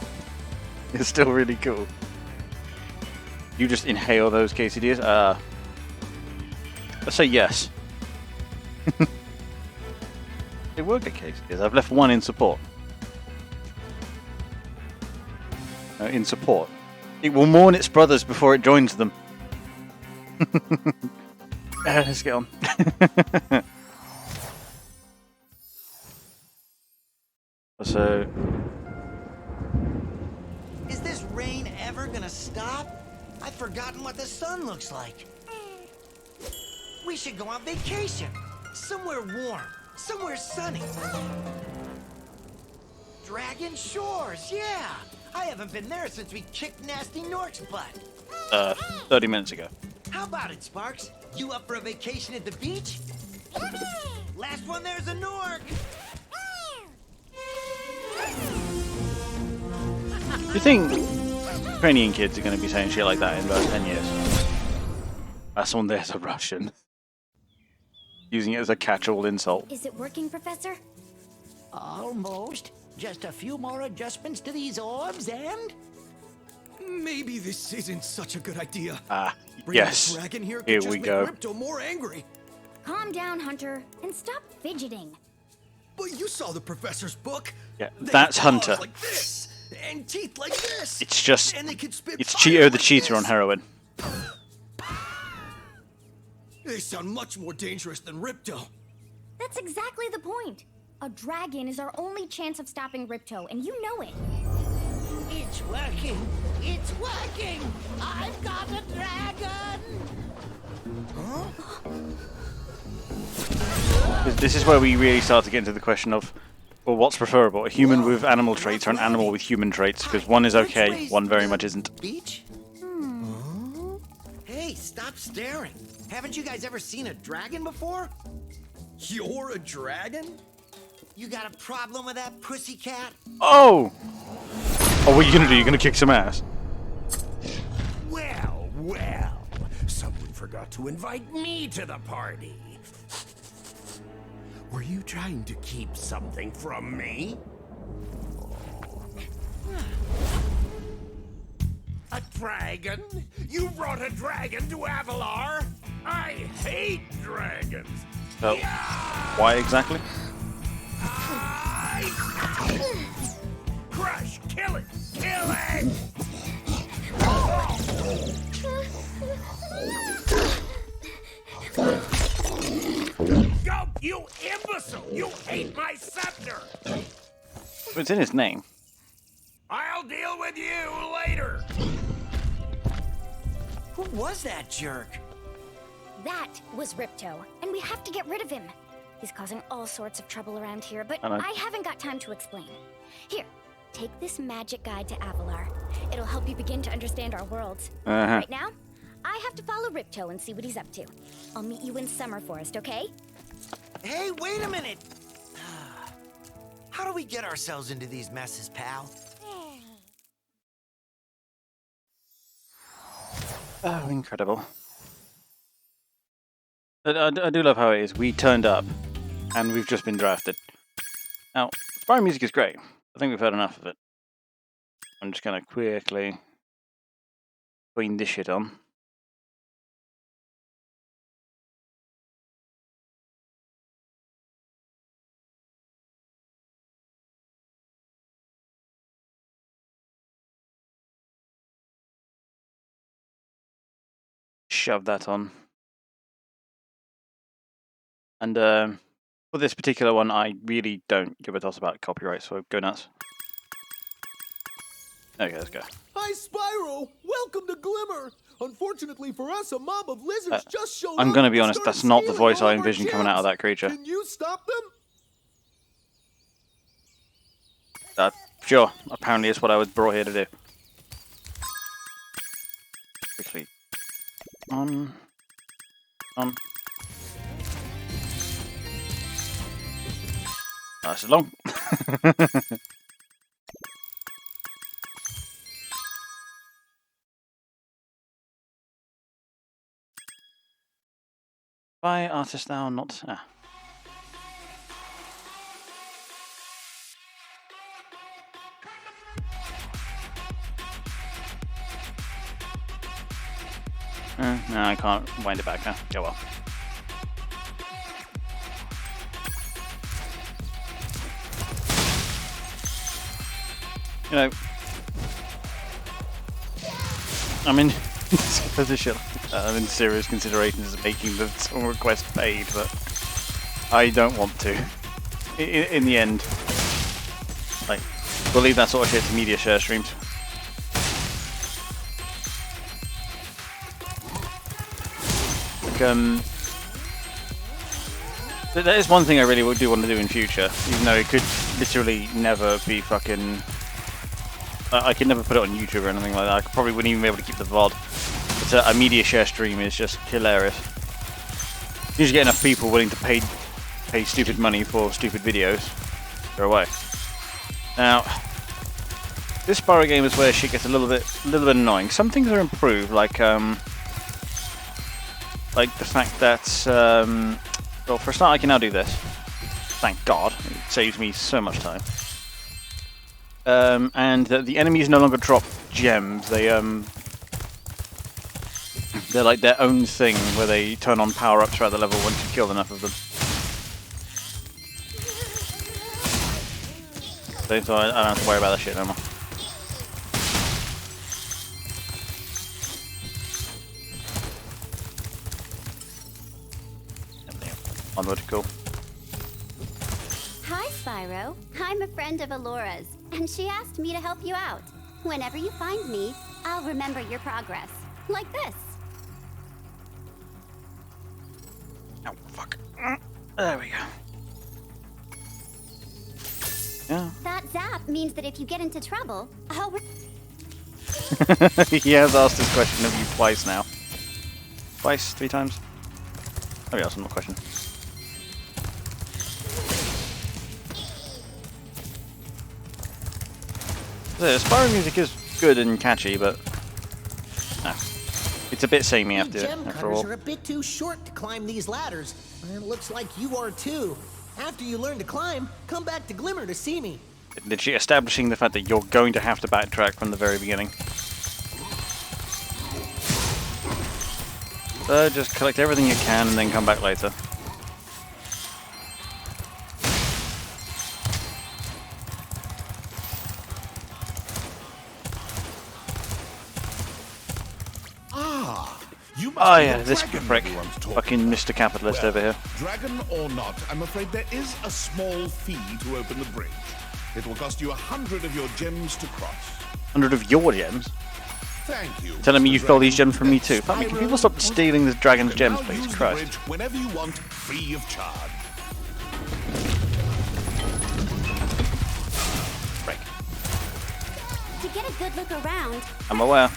It's still really cool. You just inhale those quesadillas? Let's say yes. They were good quesadillas. I've left one in support. In support. It will mourn its brothers before it joins them. Let's get on. So... Is this rain ever gonna stop? I've forgotten what the sun looks like. We should go on vacation. Somewhere warm. Somewhere sunny. Dragon Shores, yeah! I haven't been there since we kicked Nasty Nork's butt. 30 minutes ago. How about it, Sparks? You up for a vacation at the beach? Last one there's a Nork! Do you think Ukrainian kids are going to be saying shit like that in about 10 years? Last one there's a Russian. Using it as a catch-all insult. Is it working, Professor? Almost. Just a few more adjustments to these orbs and... Maybe this isn't such a good idea. Yes. The dragon here, Here could we just go. Make Ripto more angry. Calm down, Hunter, and stop fidgeting. But you saw the professor's book. Yeah, They that's have Hunter. claws like this, and teeth like this. It's just... And they can spit It's fire Cheeto the like Cheater this. on heroin. They sound much more dangerous than Ripto. That's exactly the point. A dragon is our only chance of stopping Ripto, and you know it. It's working! It's working! I've got a dragon! This is where we really start to get into the question of, well, what's preferable? A human with animal traits or an animal with human traits? Because one is okay, one very much isn't. Beach? Hey, stop staring. Haven't you guys ever seen a dragon before? You're a dragon? You got a problem with that pussycat? Oh! Oh, what are you gonna do? You're gonna kick some ass? Well, well. Someone forgot to invite me to the party. Were you trying to keep something from me? A dragon? You brought a dragon to Avalar? I hate dragons. Oh. Why exactly? Crush! Kill it! Kill it! Go, you imbecile! You hate my scepter! It's in his name. I'll deal with you later! Who was that jerk? That was Ripto, and we have to get rid of him. He's causing all sorts of trouble around here, but Hello. I haven't got time to explain. Here, take this magic guide to Avalar. It'll help you begin to understand our worlds. Right now, I have to follow Ripto and see what he's up to. I'll meet you in Summer Forest, okay? Hey, wait a minute! How do we get ourselves into these messes, pal? Oh, incredible. I do love how it is. We turned up, and we've just been drafted. Now, Spyro music is great. I think we've heard enough of it. I'm just going to quickly clean this shit on. Shove that on. And for this particular one, I really don't give a toss about copyright, so go nuts. Okay, let's go. Hi, Spyro! Welcome to Glimmer! Unfortunately for us, a mob of lizards just showed up. I'm gonna be honest, and that's started not the stealing voice all I of our envisioned coming out of gems. that creature. Can you stop them? Sure, apparently it's what I was brought here to do. Quickly. On. Oh, this is long. Why artist thou not? Ah. No, I can't wind it back now. Go well. You know, I'm in position. I'm in serious considerations of making the song request paid, but I don't want to. In the end, like, we'll leave that sort of shit to media share streams. Like, that is one thing I really do want to do in future, even though it could literally never be fucking. I could never put it on YouTube or anything like that. I probably wouldn't even be able to keep the VOD. But a media share stream is just hilarious. You just get enough people willing to pay stupid money for stupid videos. They're away. Now, this Spyro game is where shit gets a little bit annoying. Some things are improved, like the fact that well, for a start, I can now do this. Thank God, it saves me so much time. And the enemies no longer drop gems. They're like their own thing, where they turn on power-ups throughout the level once you kill enough of them. So I don't have to worry about that shit no more. Onward, cool. Hi, Spyro. I'm a friend of Alora's, and she asked me to help you out. Whenever you find me, I'll remember your progress. Like this. Oh, fuck. There we go. Yeah. That zap means that if you get into trouble, I'll... He has asked this question of you twice now. Twice? 3 times? Oh yeah, that's another question. The Spyro music is good and catchy, but no. It's a bit samey after all. Are a bit too short to climb these ladders, and it looks like you are too. After you learn to climb, come back to Glimmer to see me. Literally establishing the fact that you're going to have to backtrack from the very beginning. So just collect everything you can and then come back later. Oh yeah, this prick. Fucking Mr. Capitalist over here. Dragon or not, I'm afraid there is a small fee to open the bridge. It will cost you 100 of your gems to cross. 100 of your gems? Thank you. Telling me you stole these gems from me too. Fuck me, can people stop stealing the dragon's gems, please? Christ. Whenever you want, free of charge. Break. To get a good look around... I'm aware.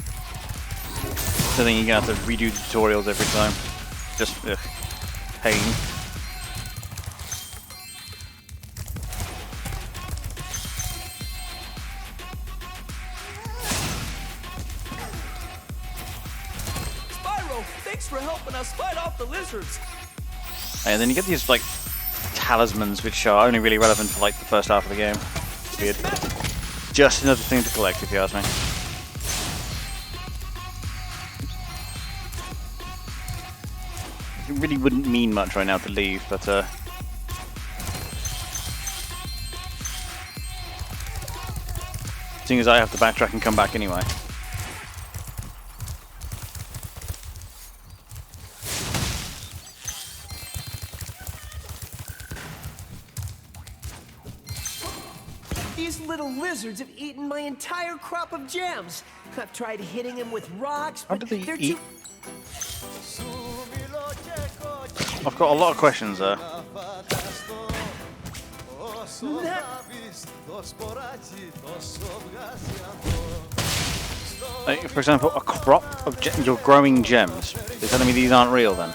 I think you're gonna have to redo the tutorials every time. Just, ugh, pain. Spyro, thanks for helping us fight off the lizards. And then you get these, like, talismans, which are only really relevant for, like, the first half of the game. Weird. Just another thing to collect, if you ask me. It really wouldn't mean much right now to leave, but seeing as I have to backtrack and come back anyway. These little lizards have eaten my entire crop of gems. I've tried hitting him with rocks, How but do they they're eat? too... I've got a lot of questions there. Like, for example, a crop of you're growing gems. You're telling me these aren't real then?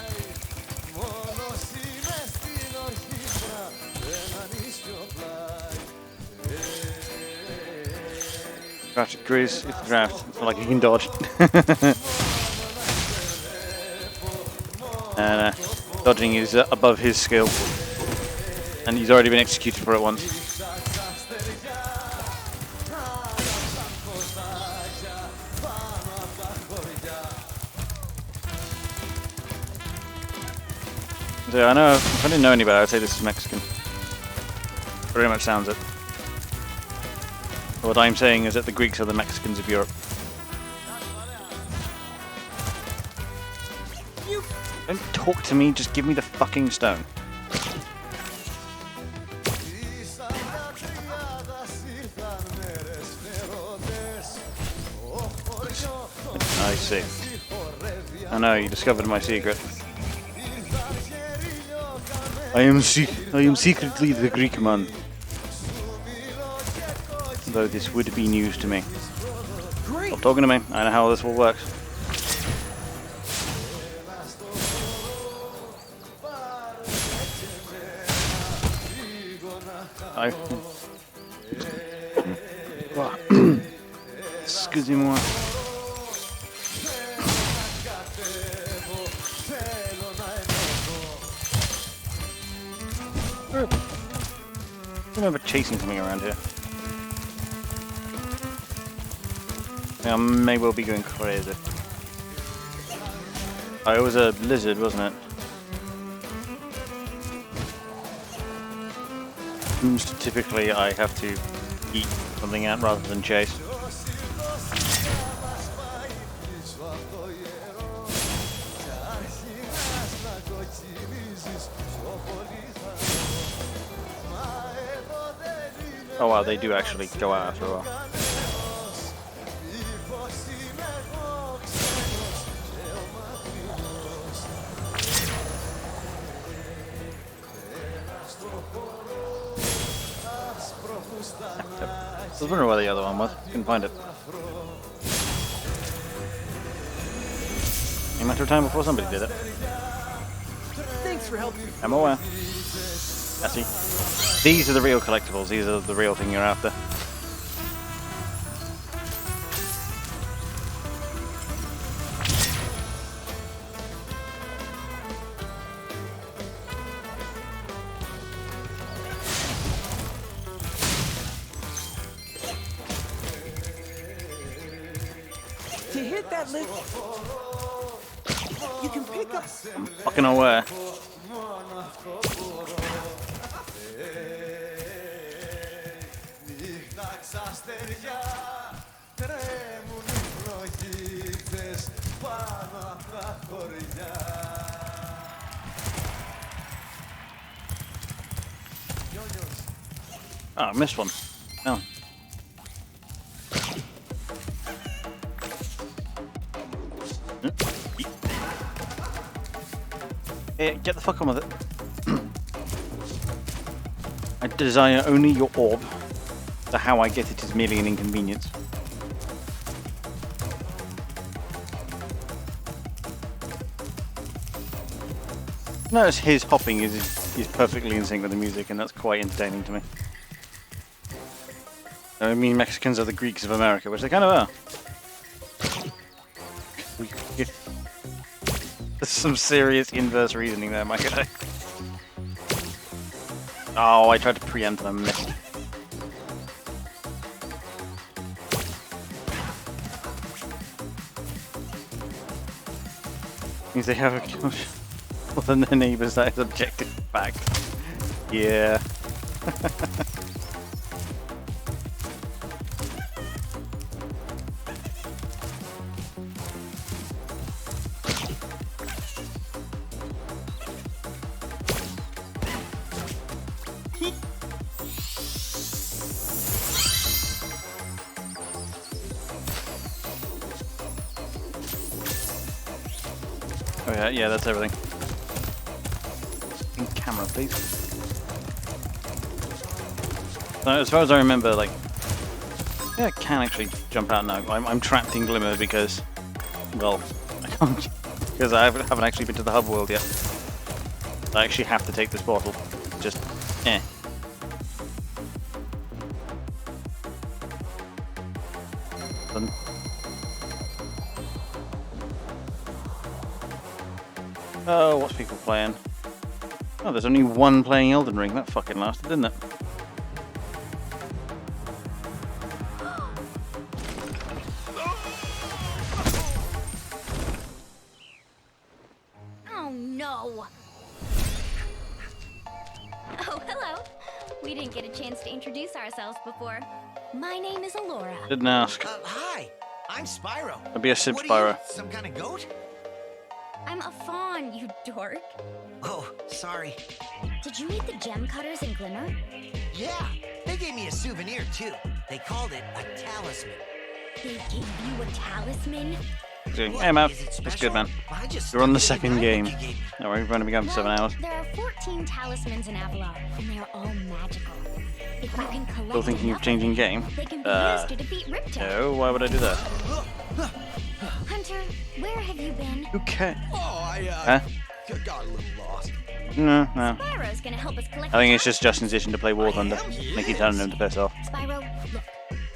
Crouch Grizz, it's the draft. Like you can dodge. And dodging is above his skill. And he's already been executed for it once. So I know, if I didn't know any better, I'd say this is Mexican. Very much sounds it. What I'm saying is that the Greeks are the Mexicans of Europe. Don't talk to me, just give me the fucking stone. I see. I know, you discovered my secret. I am secretly the Greek man. Though this would be news to me. Stop talking to me, I know how this all works. Excusez-moi. I remember chasing something around here. I may well be going crazy. Oh, it was a lizard, wasn't it? Typically, I have to eat something out rather than chase. Oh wow, they do actually go out after a while. I was wondering where the other one was. Couldn't find it. A matter of time before somebody did it. Thanks for helping. I'm aware. I see. These are the real collectibles. These are the real thing you're after. To hit that lift, you can pick up. I'm fucking aware. Oh, I missed one. Oh. Hey, get the fuck on with it. I desire only your orb. So how I get it is merely an inconvenience. Notice his hopping is perfectly in sync with the music, and that's quite entertaining to me. I mean, Mexicans are the Greeks of America, which they kind of are. There's some serious inverse reasoning there, my guy. Oh, I tried to preempt and I missed. Means they have a more than their neighbours, that is objective fact. Yeah. Oh yeah, yeah, that's everything. In camera, please. So, as far as I remember, like, yeah, I can actually jump out now. I'm trapped in Glimmer because, well, I can't, because I haven't actually been to the hub world yet. I actually have to take this portal. Just, eh. Done. Oh, what's people playing? Oh, there's only one playing Elden Ring. That fucking lasted, didn't it? Oh no! Oh, hello. We didn't get a chance to introduce ourselves before. My name is Alora. Didn't ask. Hi, I'm Spyro. I'd be a Sim What are Spyro. you, some kind of goat? I'm a fawn, you dork. Oh, sorry. Did you meet the gem cutters in Glimmer? Yeah, they gave me a souvenir too. They called it a talisman. They gave you a talisman? Hey, Matt. That's good, man. You're on the second game. No, we've only been going for 7 hours. There are 14 talismans in Avalar, and they are all magical. If you can collect Still thinking of changing game? they can be used to defeat Ripto. No, why would I do that? Hunter, where have you been? Okay. Oh, Huh? got a little lost. No. Spyro's gonna help us collect I think it's just Justin's decision to play War Thunder. And I keep telling him to piss off. Spyro, look.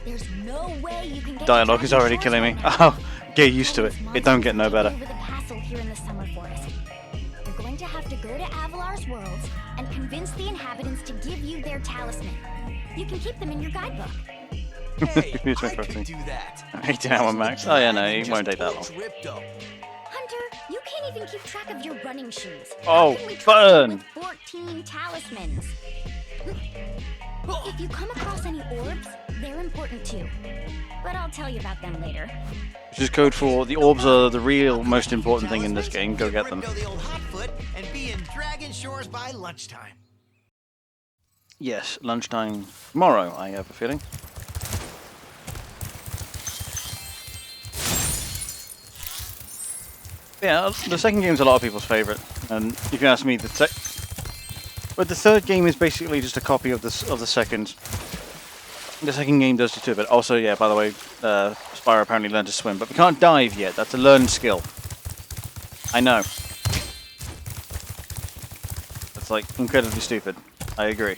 There's no way you can get Dialogue is already killing me. Oh, get used to it. It don't get no better. over the castle here in the Summer Forest. You're going to have to go to Avalar's worlds and convince the inhabitants to give you their talisman. You can keep them in your guidebook. Hey, Here's my I first could thing. do that. 18 hour max. Oh yeah, no, it won't take that long. Hunter, you can't even keep track of your running shoes. Oh, How can we trust burn! you with 14 talismans. If you come across any orbs, they're important too. But I'll tell you about them later. Which is code for the orbs are the real most important thing in this game. Go get them. Go the old hotfoot and be in Dragon Shores by lunchtime. Yes, lunchtime tomorrow, I have a feeling. Yeah, the second game's a lot of people's favourite, and if you ask me, the third game is basically just a copy of the second. The second game does it too, but also, yeah, by the way, Spyro apparently learned to swim, but we can't dive yet. That's a learned skill. I know. That's like incredibly stupid. I agree.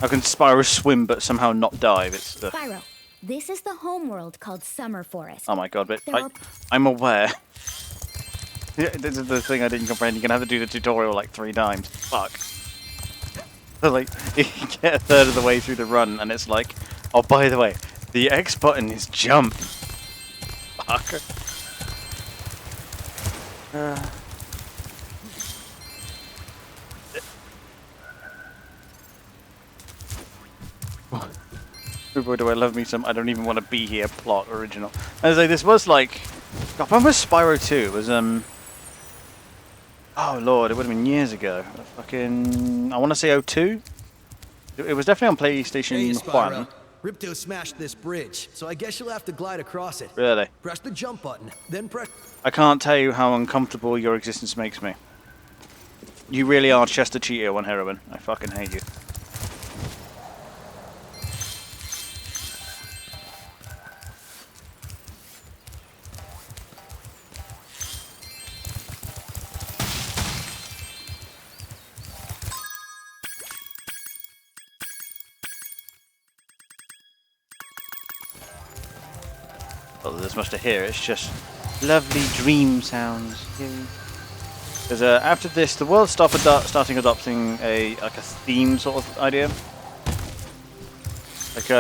How can Spyro swim but somehow not dive? It's Spyro, this is the homeworld called Summer Forest. Oh my god, but I'm aware. Yeah, this is the thing I didn't comprehend. You're gonna have to do the tutorial like 3 times. Fuck. So like, you get a third of the way through the run, and it's like, oh, by the way, the X button is jump. Fuck. Oh boy, do I love me some I don't even want to be here plot original. As I say, this was like, God, when was Spyro 2? It was oh lord, it would have been years ago. Fucking, I want to say 02. It was definitely on PlayStation 1. Ripto smashed this bridge, so I guess you'll have to glide across it. Really? Press the jump button, then press... I can't tell you how uncomfortable your existence makes me. You really are Chester Cheetah on heroin. I fucking hate you. Well, there's much to hear. It's just lovely dream sounds. Because after this, the world starting adopting a theme sort of idea. Like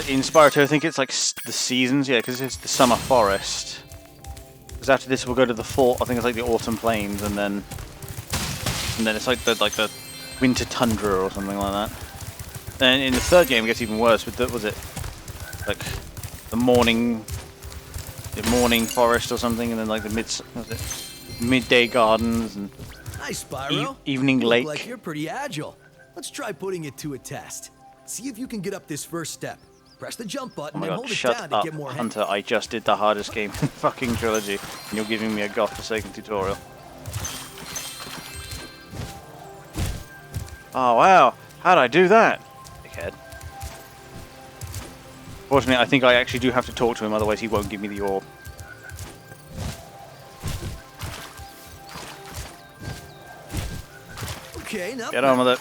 in Spyro 2, I think it's like the seasons. Yeah, because it's the summer forest. Because after this, we'll go to the fall. I think it's like the autumn plains, and then it's like the winter tundra or something like that. Then in the third game, it gets even worse. With was it like the morning forest or something, and then like the midday gardens and Nice, Spyro. Evening you lake. Look like you're pretty agile. Let's try putting it to a test. See if you can get up this first step. Press the jump button Oh my and god, hold it shut down up, to get more Hunter. I just did the hardest game in fucking Trilogy, and you're giving me a godforsaken tutorial. Oh wow, how'd I do that? Dickhead. Fortunately, I think I actually do have to talk to him, otherwise he won't give me the orb. Okay, now get on with it.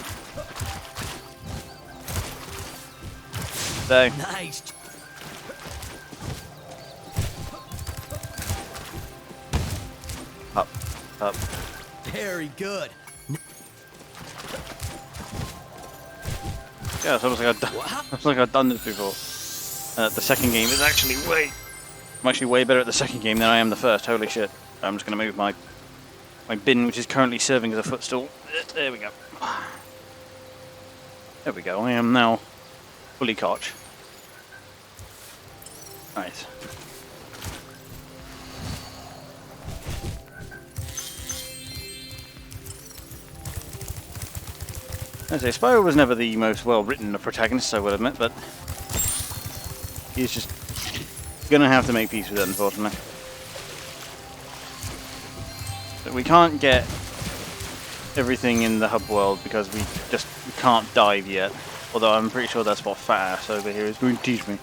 Stay. Nice. Up, up. Very good. Yeah, it's almost like I've done this before. The second game is actually I'm actually way better at the second game than I am the first. Holy shit! I'm just gonna move my bin, which is currently serving as a footstool. There we go. There we go. I am now fully koch. Right. I say Spyro was never the most well-written of protagonists, I will admit, but he's just gonna have to make peace with it, unfortunately. But we can't get everything in the hub world because we can't dive yet. Although I'm pretty sure that's what Fat Ass over here is going to teach me.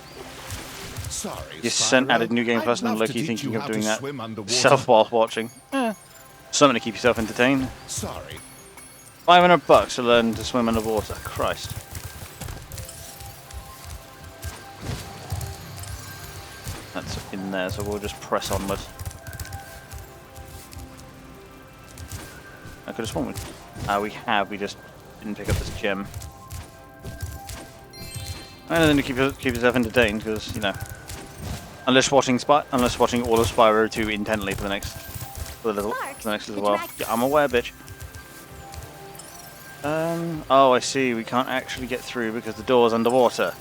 Sorry, You sent added new game first, and Loki thinking of doing that self while watching. Something to keep yourself entertained. Sorry. $500 to learn to swim underwater. Christ. That's in there, so we'll just press onward. I could have sworn we just didn't pick up this gem. And then to keep yourself entertained, because, you know, unless watching all of Spyro 2 intently for the next little while. Yeah, I'm aware, bitch. Oh, I see. We can't actually get through because the door's underwater.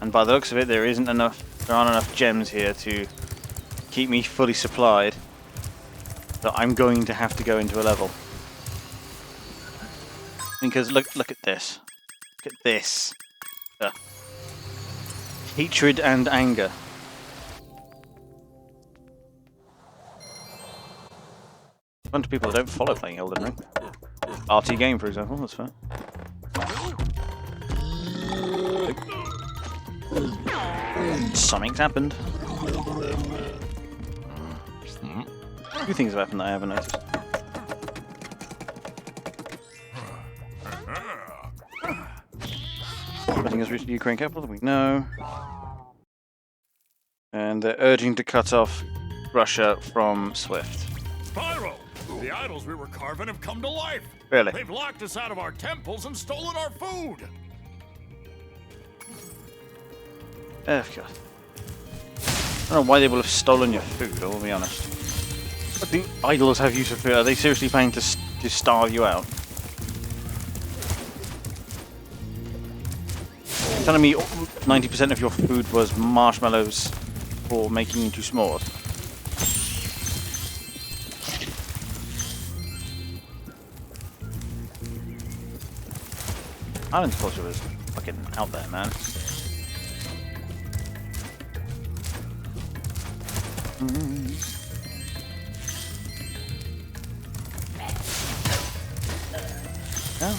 And by the looks of it, there aren't enough gems here to keep me fully supplied. So I'm going to have to go into a level. Because look at this. Look at this. Hatred and anger. A bunch of people that don't follow playing Elden Ring. RT Game, for example, that's fair. Something's happened. A few things have happened that I haven't noticed. Fighting has reached the Ukraine capital, we know. And they're urging to cut off Russia from SWIFT. Spyro! The idols we were carving have come to life! Really? They've locked us out of our temples and stolen our food! Oh, God. I don't know why they will have stolen your food, I'll be honest. What do idols have use of food? Are they seriously planning to starve you out? You're telling me 90% of your food was marshmallows for making into s'mores? Island's culture was fucking out there, man. Oh.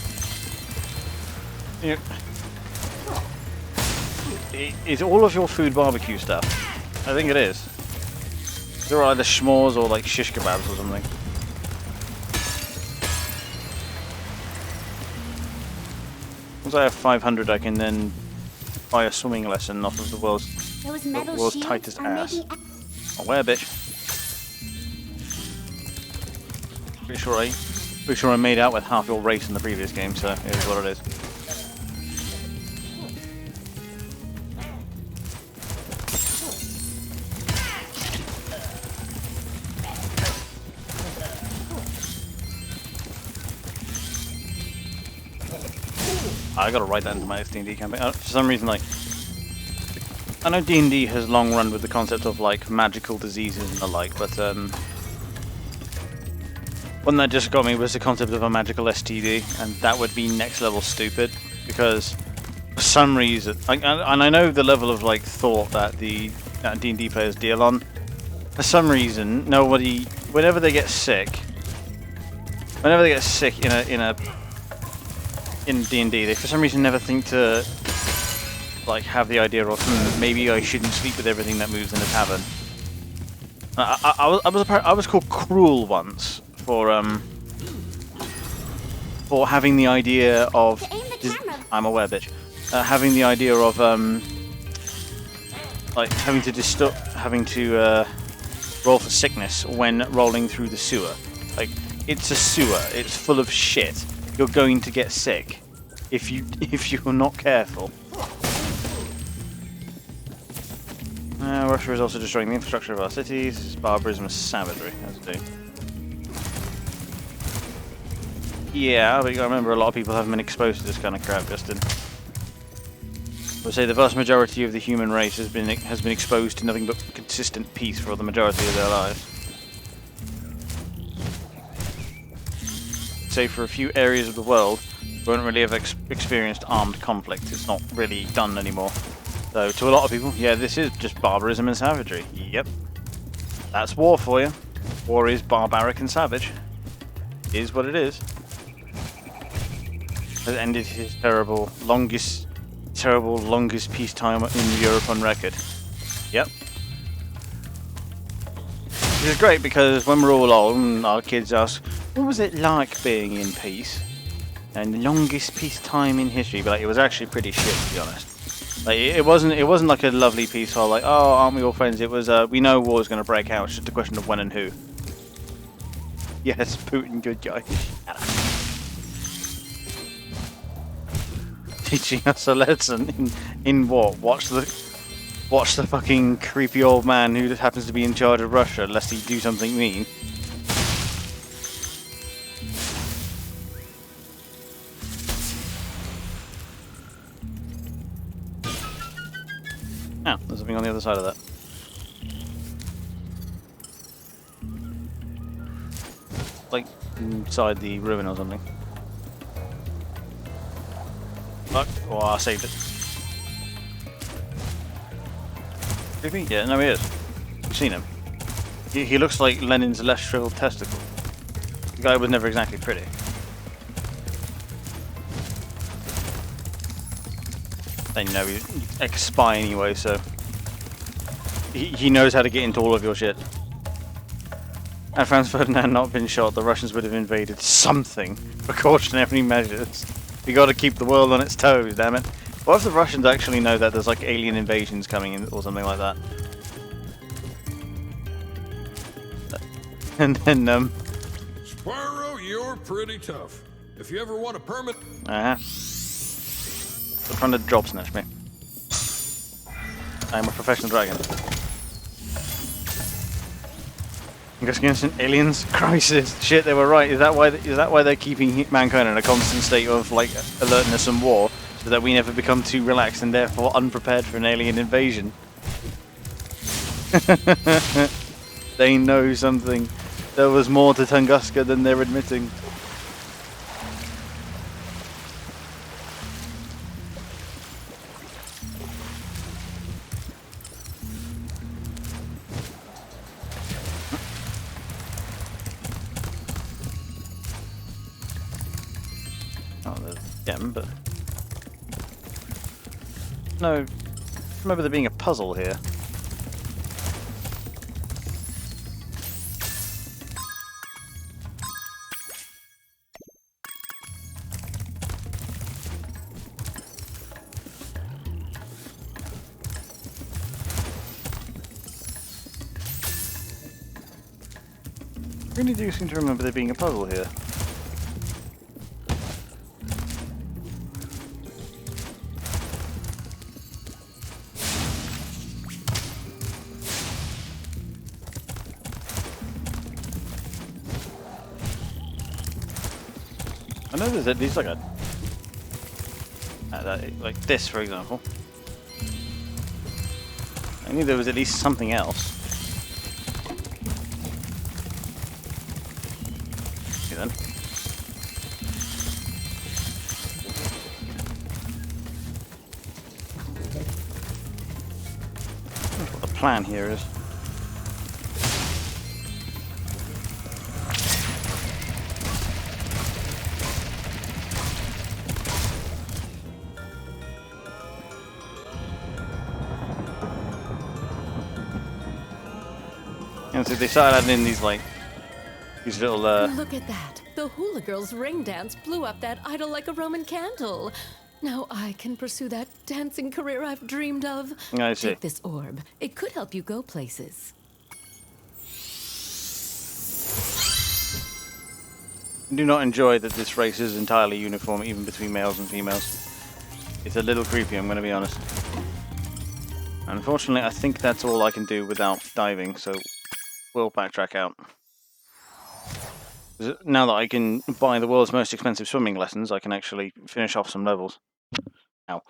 Yeah. Is all of your food barbecue stuff? I think it is. They're either s'mores or like shish kebabs or something. Once I have 500, I can then buy a swimming lesson off of the world's tightest ass. Aware, bitch. Pretty sure I made out with half your race in the previous game, so it is what it is. I gotta write that into my next D&D campaign. For some reason, like, I know D&D has long run with the concept of like magical diseases and the like, but one that just got me was the concept of a magical STD, and that would be next level stupid, because for some reason, and I know the level of like thought that the D&D players deal on. For some reason, nobody, whenever they get sick in D&D, they for some reason never think to like have the idea of maybe I shouldn't sleep with everything that moves in a tavern. I was called cruel once for having the idea of I'm aware, bitch. Having the idea of like having to roll for sickness when rolling through the sewer. Like, it's a sewer. It's full of shit. You're going to get sick if you're not careful. Russia is also destroying the infrastructure of our cities. This is barbarism and savagery. As do. Yeah, but you gotta remember a lot of people haven't been exposed to this kind of crap, Justin. I would say the vast majority of the human race has been exposed to nothing but consistent peace for the majority of their lives. Say for a few areas of the world, we won't really have experienced armed conflict. It's not really done anymore. So to a lot of people, yeah, this is just barbarism and savagery. Yep. That's war for you. War is barbaric and savage. It is what it is. Has ended his terrible, longest peacetime in Europe on record. Yep. Which is great because when we're all old and our kids ask, what was it like being in peace? And the longest peacetime in history, but like, it was actually pretty shit, to be honest. Like, it wasn't like a lovely peace all like, oh, aren't we all friends? It was, we know war's going to break out. It's just a question of when and who. Yes, Putin, good guy. Teaching us a lesson in what? Watch the fucking creepy old man who just happens to be in charge of Russia, lest he do something mean. Oh, there's something on the other side of that. Like inside the ruin or something. Fuck. Oh, I saved it. Creepy? Yeah, no, he is. You've seen him. He looks like Lenin's less shriveled testicle. The guy was never exactly pretty. Then, you know, he's ex-spy anyway, so he knows how to get into all of your shit. Had Franz Ferdinand not been shot, the Russians would have invaded something. Precautionary measures. We got to keep the world on its toes, damn it. What if the Russians actually know that there's like alien invasions coming in or something like that? And then, Spyro, you're pretty tough. If you ever want a permit... They're trying to drop snatch me. I'm a professional dragon. Against aliens? Crisis! Shit, they were right. Is that why they're keeping mankind in a constant state of like alertness and war, so that we never become too relaxed and therefore unprepared for an alien invasion? They know something. There was more to Tunguska than they're admitting. But no, remember there being a puzzle here. I really do seem to remember there being a puzzle here. I know there's at least like like this, for example. I knew there was at least something else. Okay then. plan here is. And so they started adding in these little Look at that. The hula girl's ring dance blew up that idol like a Roman candle. Now I can pursue that dancing career I've dreamed of. I see. Take this orb. It could help you go places. I do not enjoy that this race is entirely uniform, even between males and females. It's a little creepy, I'm going to be honest. Unfortunately, I think that's all I can do without diving, so we'll backtrack out. Now that I can buy the world's most expensive swimming lessons, I can actually finish off some levels. Ow.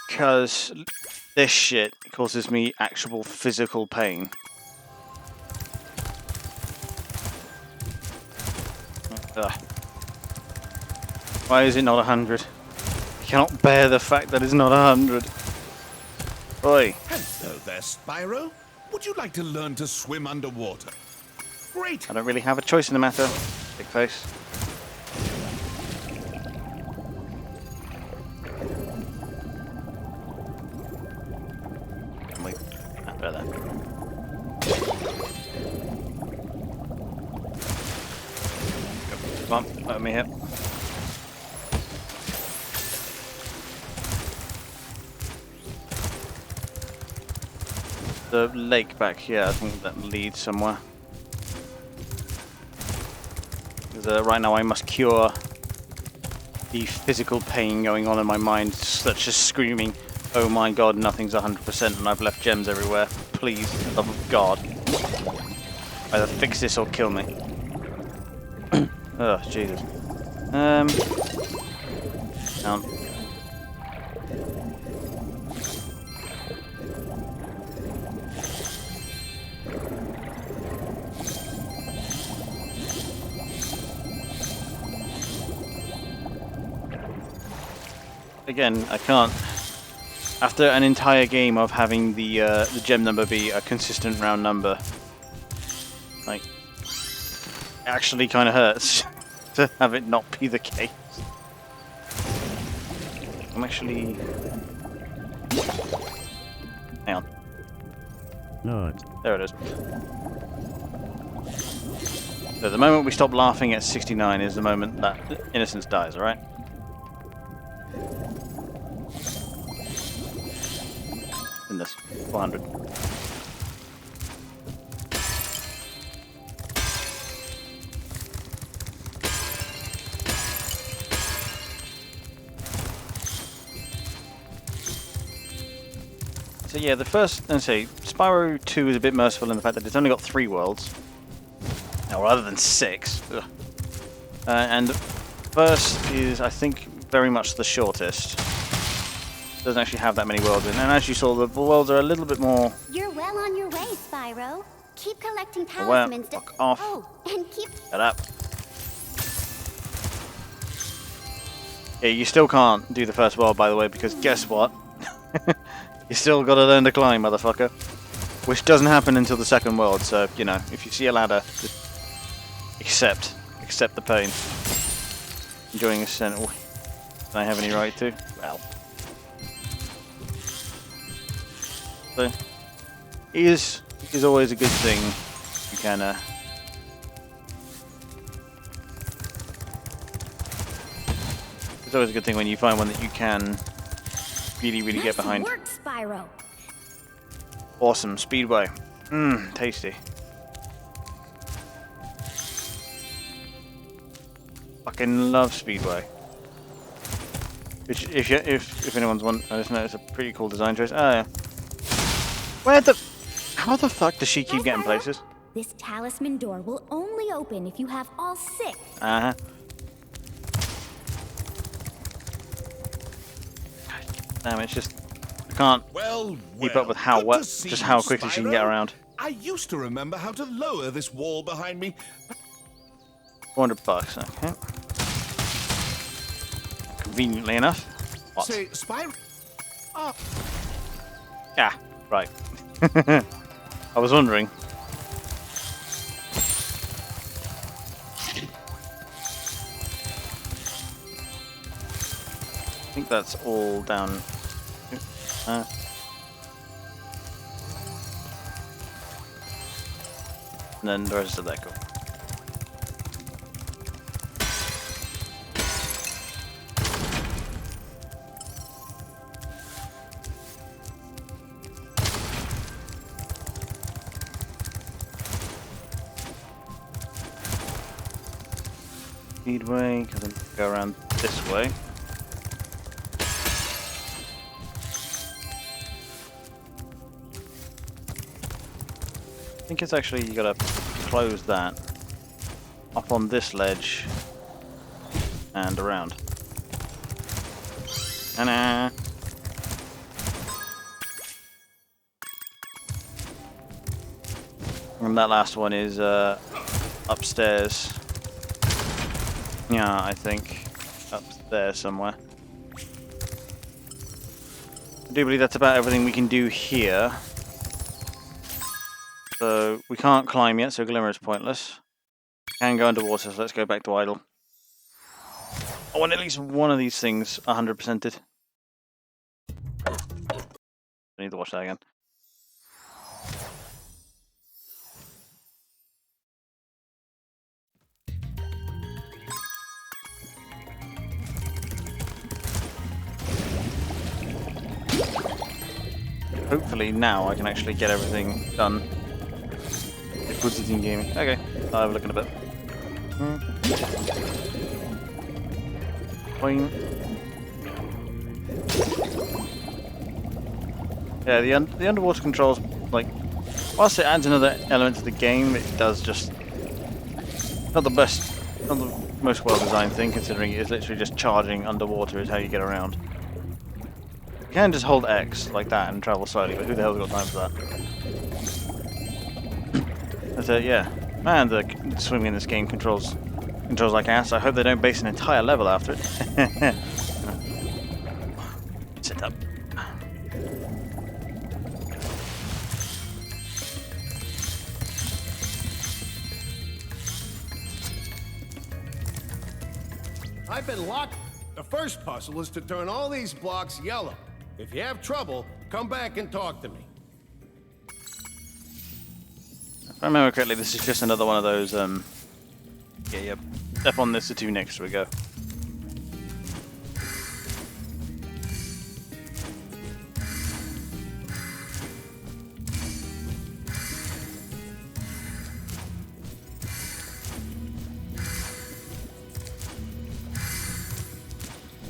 Because this shit causes me actual physical pain. Ugh. Why is it not 100? I cannot bear the fact that it's not 100. Oi. Hello there, Spyro. Would you like to learn to swim underwater? Great. I don't really have a choice in the matter. Big face. Wait. Better. Come on, let me hit. The lake back here, I think that leads somewhere. Because right now I must cure the physical pain going on in my mind, such as screaming, oh my god, nothing's 100% and I've left gems everywhere. Please, for the love of God. Either fix this or kill me. Oh, Jesus. Down. Again, I can't. After an entire game of having the gem number be a consistent round number, like, it actually kind of hurts to have it not be the case. I'm actually. Hang on. No. There it is. So the moment we stop laughing at 69 is the moment that innocence dies, alright? In this 400. So yeah, the first, let's say, Spyro 2 is a bit merciful in the fact that it's only got 3 worlds. Now, rather than 6. And first is, I think, very much the shortest. Doesn't actually have that many worlds in, and as you saw, the worlds are a little bit more. You're well on your way, Spyro. Keep collecting talismans. Fuck off. Oh, and keep. Shut up. Yeah, you still can't do the first world, by the way, because guess what? You still gotta learn to climb, motherfucker. Which doesn't happen until the second world, so, you know, if you see a ladder, just accept the pain. Enjoying a center. Can I have any right to? Well. So, it is always a good thing. You can, it's always a good thing when you find one that you can really get behind. Nice work, Spyro. Awesome, Speedway. Mmm, tasty. Fucking love Speedway. Which, if anyone's I just noticed a pretty cool design choice. Oh yeah. How the fuck does she keep getting places? This talisman door will only open if you have all 6. Uh-huh. Damn, it's just I can't keep up with how quickly she can get around. I used to remember how to lower this wall behind me. $400, okay. Conveniently enough. What? Say, Spyro. Yeah. Right. I was wondering. I think that's all down. And then the rest of that go. Speedway, because I'm going to go around this way. I think it's actually, you gotta close that up on this ledge and around. And that last one is upstairs. Yeah, I think up there somewhere. I do believe that's about everything we can do here. So we can't climb yet, so Glimmer is pointless. Can go underwater, so let's go back to Idle. I want at least one of these things 100%ed. I need to watch that again. Hopefully now I can actually get everything done. Puts it in gaming. Okay, I'll have a look in a bit. Fine. Yeah, the underwater controls, like, whilst it adds another element to the game, it does just not the best, not the most well-designed thing, considering it is literally just charging underwater is how you get around. You can just hold X like that and travel slowly, but who the hell's got time for that? That's yeah. Man, the swimming in this game controls like ass. I hope they don't base an entire level after it. Sit up. I've been locked. The first puzzle is to turn all these blocks yellow. If you have trouble, come back and talk to me. If I remember correctly, this is just another one of those, yeah, step on this, the two next, we go.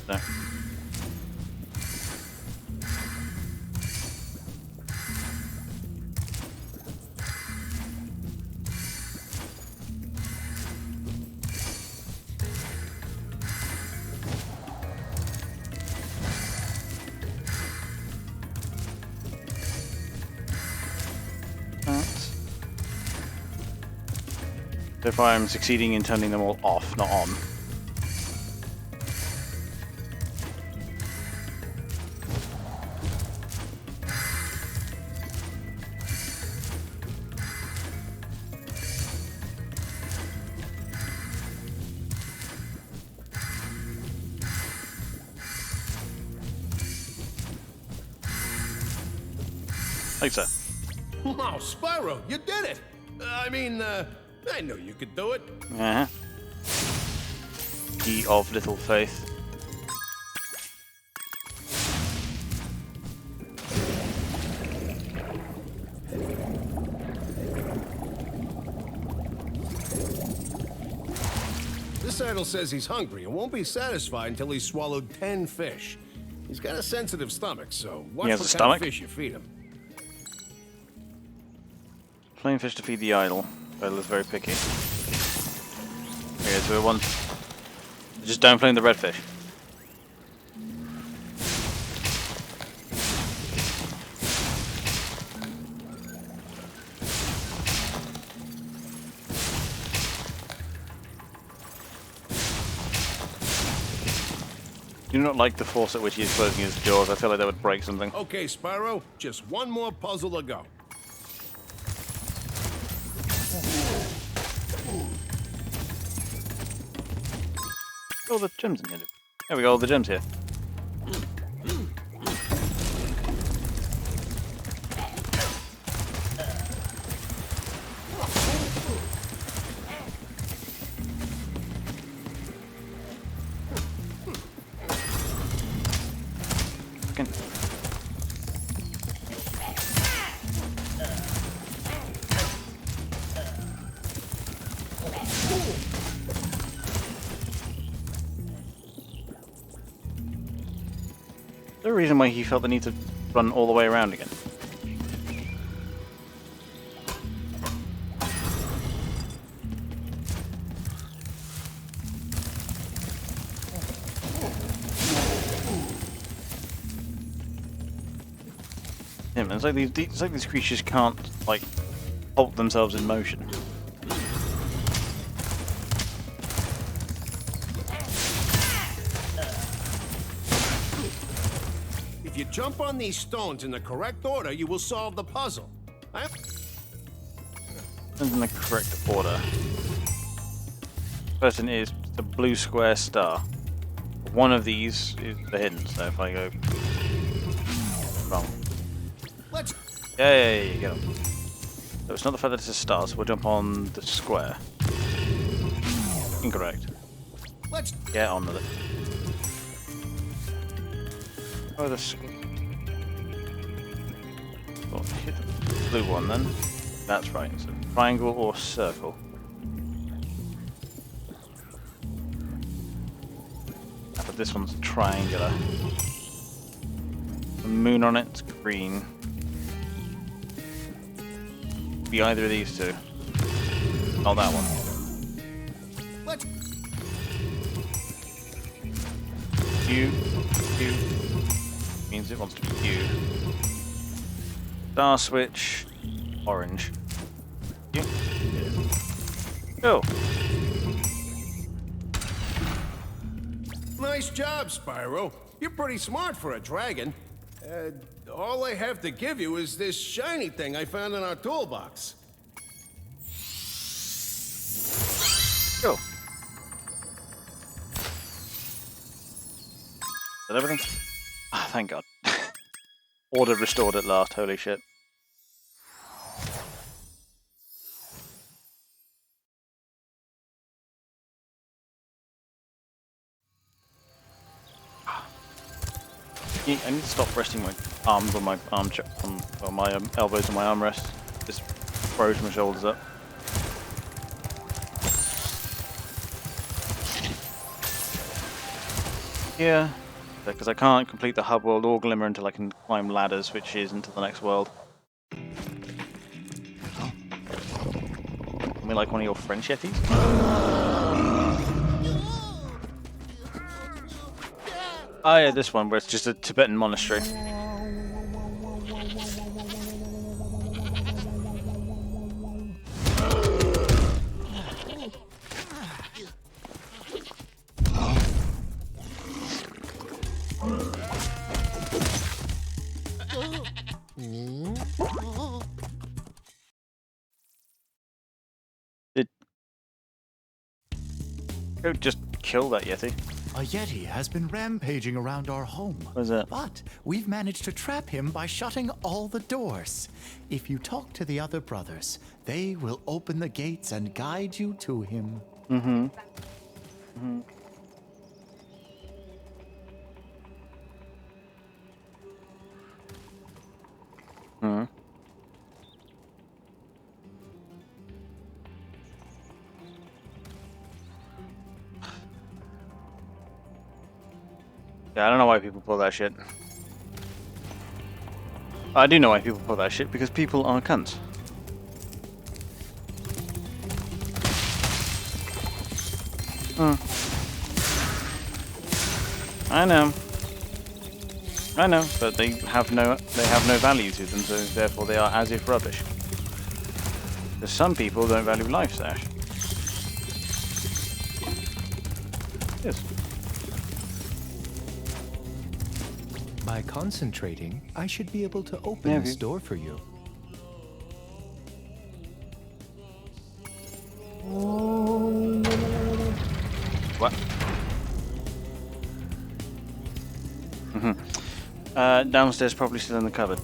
There. So if I'm succeeding in turning them all off, not on. Like so. Wow, Spyro, you did it! I mean, I knew you could do it. Uh-huh. Key of little faith. This idol says he's hungry and won't be satisfied until he's swallowed 10 fish. He's got a sensitive stomach, so watch what kind of fish you feed him. Plain fish to feed the idol. Idol is very picky. Okay, so we want... Just don't flame the red fish. do not like the force at which he is closing his jaws. I feel like that would break something. Okay, Spyro, just one more puzzle to go. All the gems in here. There we go, all the gems here. Is there a reason why he felt the need to run all the way around again? Yeah, man, it's like these creatures can't like halt themselves in motion. If you jump on these stones in the correct order, you will solve the puzzle. In the correct order. Person is the blue square star. One of these is the hidden, so if I go wrong. Yeah, you go. So it's not the fact that it's a star, so we'll jump on the square. Incorrect. Let's get on with it. Oh, the oh, hit the blue one then. That's right. So triangle or circle. But this one's triangular. The moon on it's green. Be either of these two. Not that one. Q means it wants to be Q. Star switch, orange. Q. Go. Nice job, Spyro. You're pretty smart for a dragon. All I have to give you is this shiny thing I found in our toolbox. Go. Is that everything? Ah, thank God. Order restored at last, holy shit. I need to stop resting my arms on my on my elbows on my armrest. Just froze my shoulders up. Yeah, because I can't complete the hub world or Glimmer until I can climb ladders, which is into the next world. I mean, like one of your French Yetis? Oh yeah, this one where it's just a Tibetan monastery. Go just kill that Yeti. A Yeti has been rampaging around our home. What is that? But we've managed to trap him by shutting all the doors. If you talk to the other brothers, they will open the gates and guide you to him. Mm-hmm. Mm-hmm. Hmm. Yeah, I don't know why people pull that shit. I do know why people pull that shit, because people are cunts. I know, but they have no value to them, so therefore they are as if rubbish. Because some people don't value life, Sash. Yes. By concentrating, I should be able to open this door for you. What? Downstairs, probably still in the cupboard.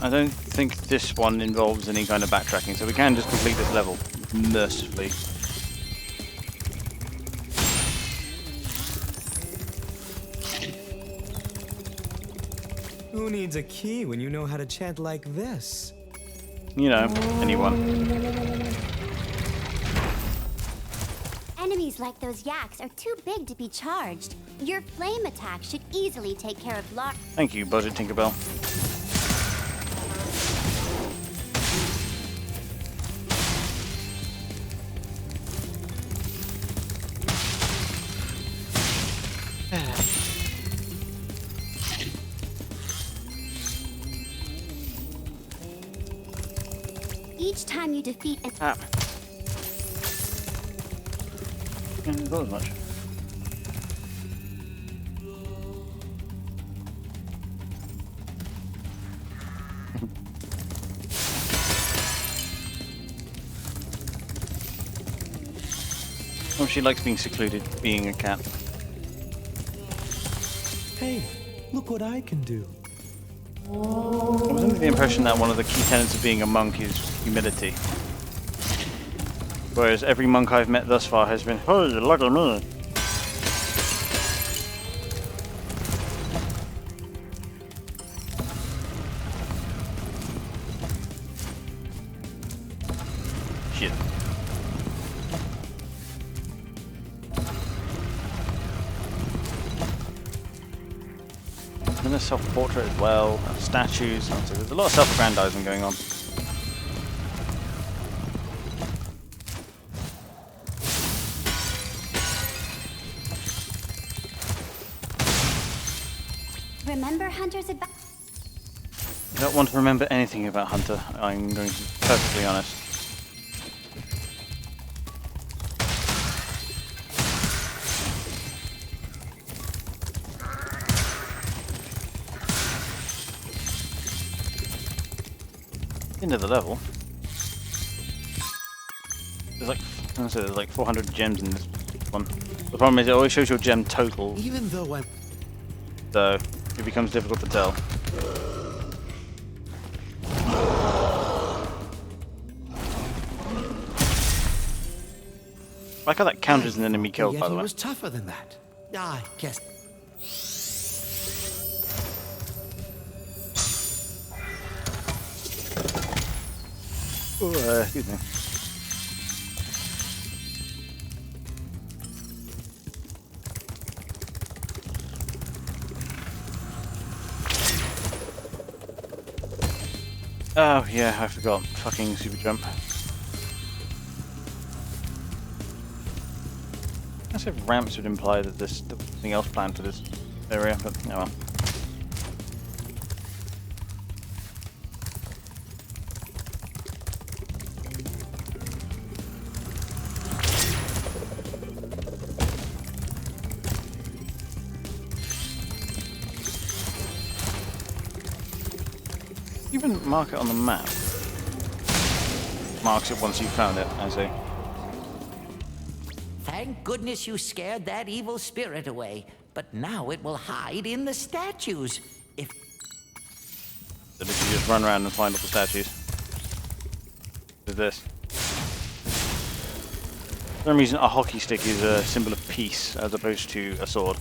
I don't think this one involves any kind of backtracking, so we can just complete this level mercifully. Who needs a key when you know how to chant like this? You know, anyone. Enemies like those yaks are too big to be charged. Your flame attack should easily take care of large. Thank you, Budget Tinkerbell. Each time you defeat a Yeah, not as much. Oh, she likes being secluded, being a cat. Hey, look what I can do. I was under the impression that one of the key tenets of being a monk is humility. Whereas every monk I've met thus far has been, "Hey, look at me." Shit. And a self-portrait as well, statues, so there's a lot of self-aggrandizing going on. Remember Hunter's advice? I don't want to remember anything about Hunter, I'm going to be perfectly honest. Into the level. There's like 400 gems in this one. The problem is it always shows your gem total. Even though I'm... So it becomes difficult to tell. I like how that counts as an enemy kill, by the way. He was tougher than that. I guess. Oh, excuse me. Oh yeah, I forgot. Fucking super jump. I guess ramps would imply that there's something else planned for this area, but oh well. Even mark it on the map. Marks it once you've found it, I see. Thank goodness you scared that evil spirit away. But now it will hide in the statues. If So did you just run around and find all the statues? With this. For some reason, a hockey stick is a symbol of peace as opposed to a sword.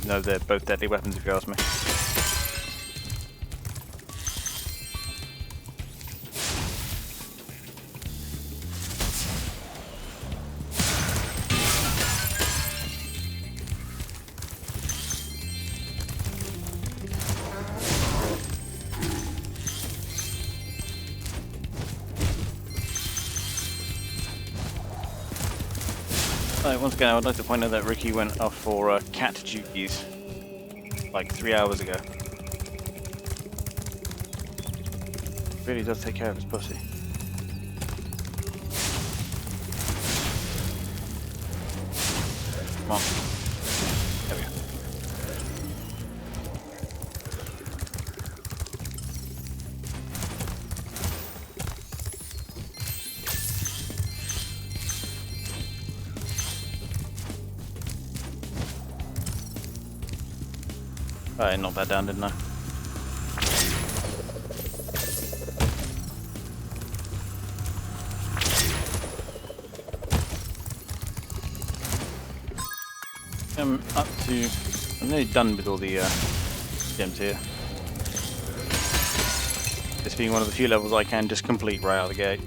No, they're both deadly weapons if you ask me. Once again, I would like to point out that Ricky went off for cat duties like 3 hours ago. Really does take care of his pussy. Come on. There we go. Alright, knocked that down, didn't I? I'm nearly done with all the gems here. This being one of the few levels I can just complete right out of the gate.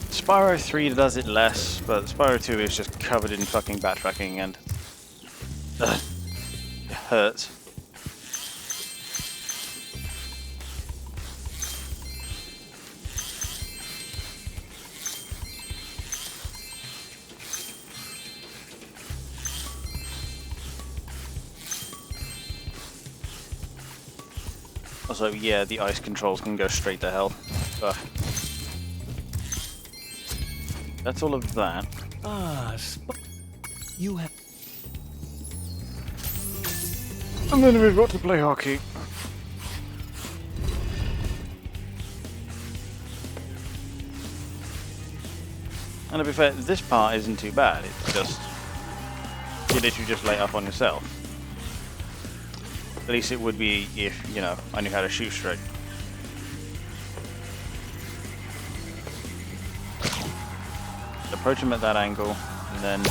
Spyro 3 does it less, but Spyro 2 is just covered in fucking backtracking and it hurts. Also, yeah, the ice controls can go straight to hell. Ugh. That's all of that. You have. And then we've got to play hockey. And to be fair, this part isn't too bad. It's just you literally just lay up on yourself. At least it would be if, you know, I knew how to shoot straight. Approach him at that angle, and then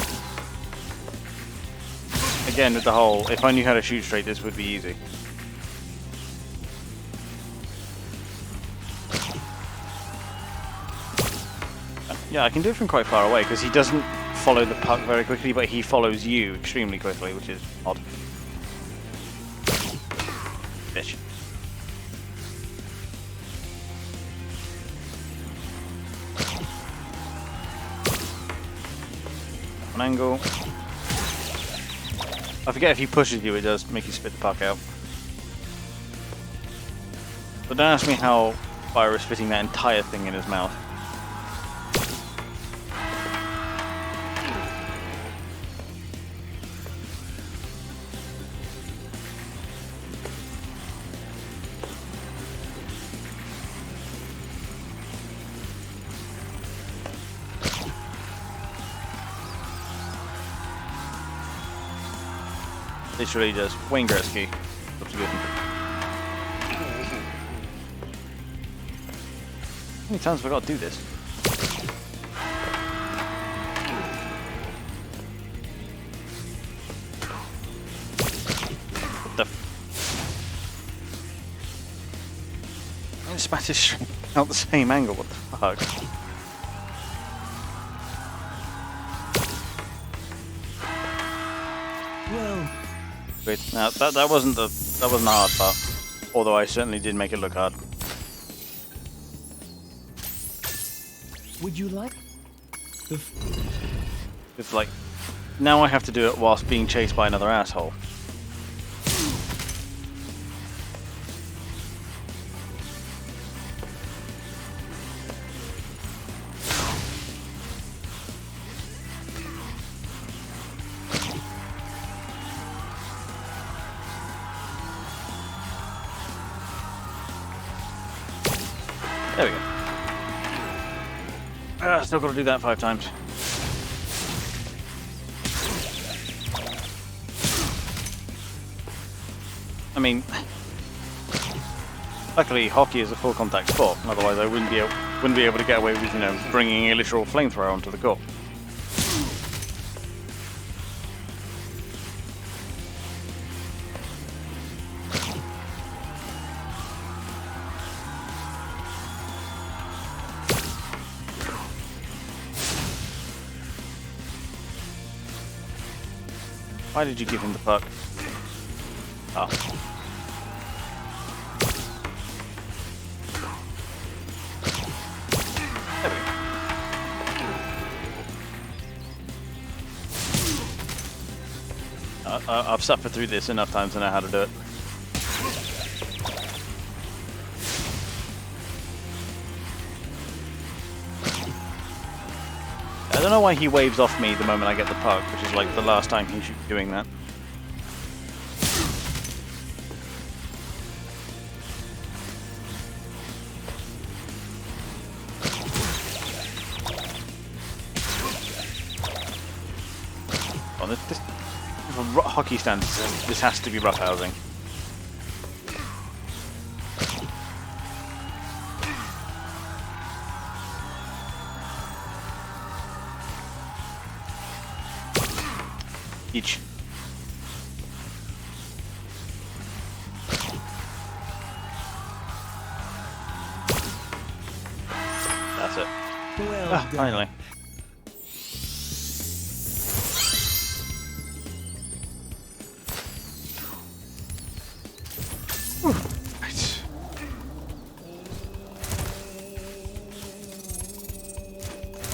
again with the whole, if I knew how to shoot straight, this would be easy. Yeah, I can do it from quite far away because he doesn't follow the puck very quickly, but he follows you extremely quickly, which is odd. Bitch. One angle. I forget if he pushes you, it does make you spit the puck out. But don't ask me how Spyro is fitting that entire thing in his mouth. Literally just Wayne Gretzky. Looks good. How many times have I got to do this? What the f... Spat his string out the same angle, what the fuck? Well... Wait, now that wasn't the hard part. Although I certainly did make it look hard. Would you like the... It's like, now I have to do it whilst being chased by another asshole. There we go. Still got to do that 5 times. I mean, luckily hockey is a full contact sport. Otherwise, I wouldn't be able to get away with, you know, bringing a literal flamethrower onto the court. Why did you give him the puck? Oh. There we go. I've suffered through this enough times to know how to do it. I don't know why he waves off me the moment I get the puck, which is like the last time he should be doing that. Oh, this hockey stand, this has to be rough housing. Each. That's it. Well done. Finally. Right.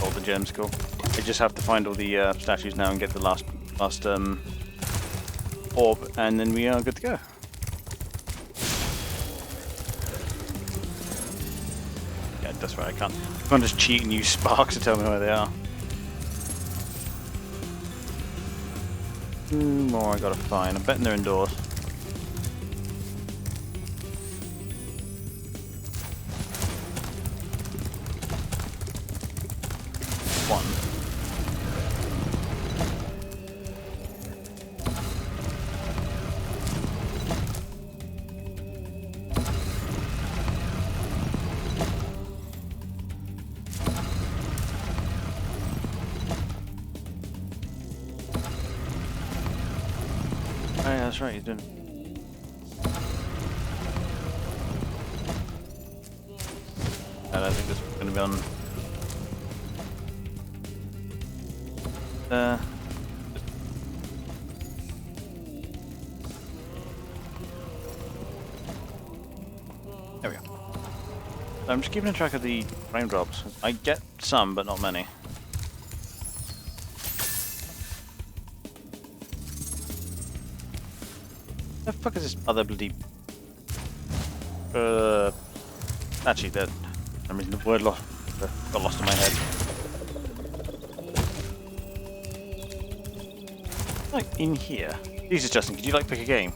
All the gems, cool. I just have to find all the statues now and get the last orb, and then we are good to go. Yeah, that's right. I can't just cheat and use sparks to tell me where they are. Two more I gotta find. I'm betting they're indoors. One. Oh, yeah, that's right, he's doing. I don't think this is going to be on. There we go. I'm just keeping track of the frame drops. I get some, but not many. The fuck is this other bloody... actually, that... For some reason the word got lost in my head. Like, in here. Jesus, Justin, could you, like, pick a game?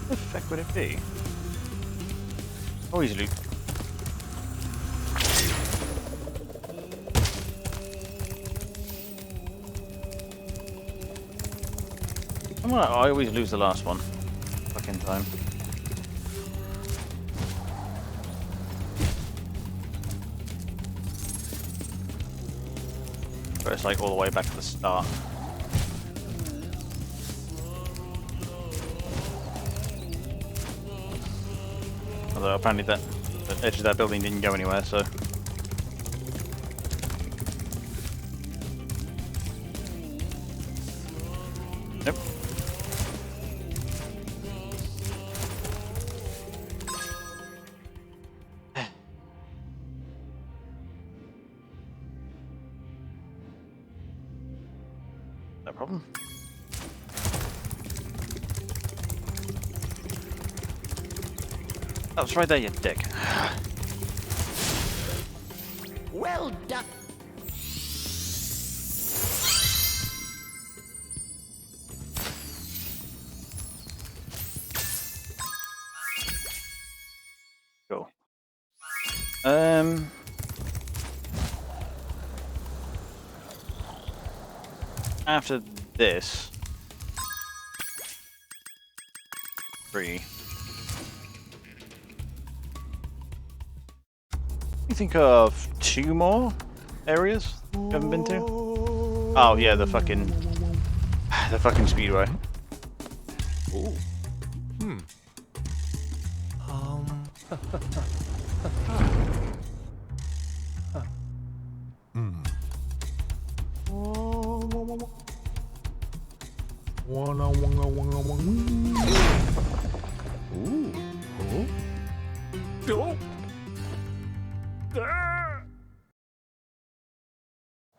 What the fuck would it be? Always loot. I always lose the last one. Fucking time. But it's like all the way back to the start. Although apparently the edge of that building didn't go anywhere, so... Nope. No problem. That was right there, you dick. Well done. Cool. After this, 3. You think of 2 more areas you haven't been to? Oh yeah, the fucking speedway. Ooh.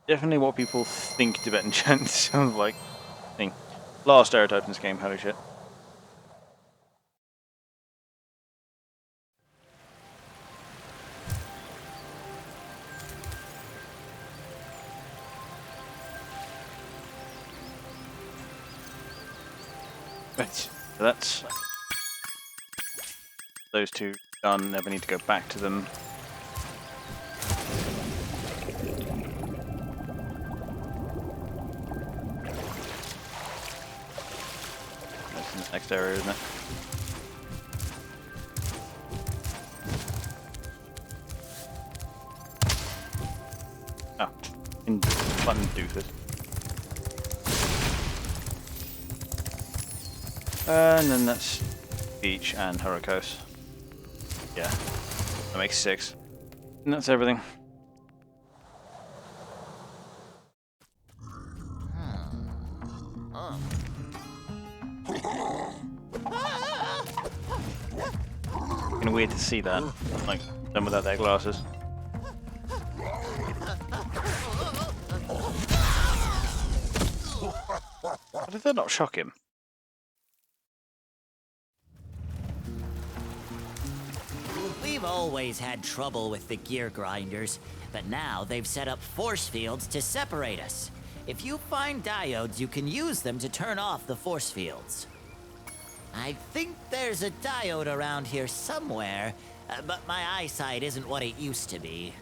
Definitely what people think Tibetan chants sounds like. Lot of stereotypes in this game, holy shit. Right, so that's those two done, never need to go back to them. That's in the next area, isn't it? Oh, in button doofus. And then that's Beach and Hurricos. Yeah, that makes 6. And that's everything. Kinda weird to see that, like, them without their glasses. Why did that not shock him? We've always had trouble with the gear grinders, but now they've set up force fields to separate us. If you find diodes, you can use them to turn off the force fields. I think there's a diode around here somewhere, but my eyesight isn't what it used to be.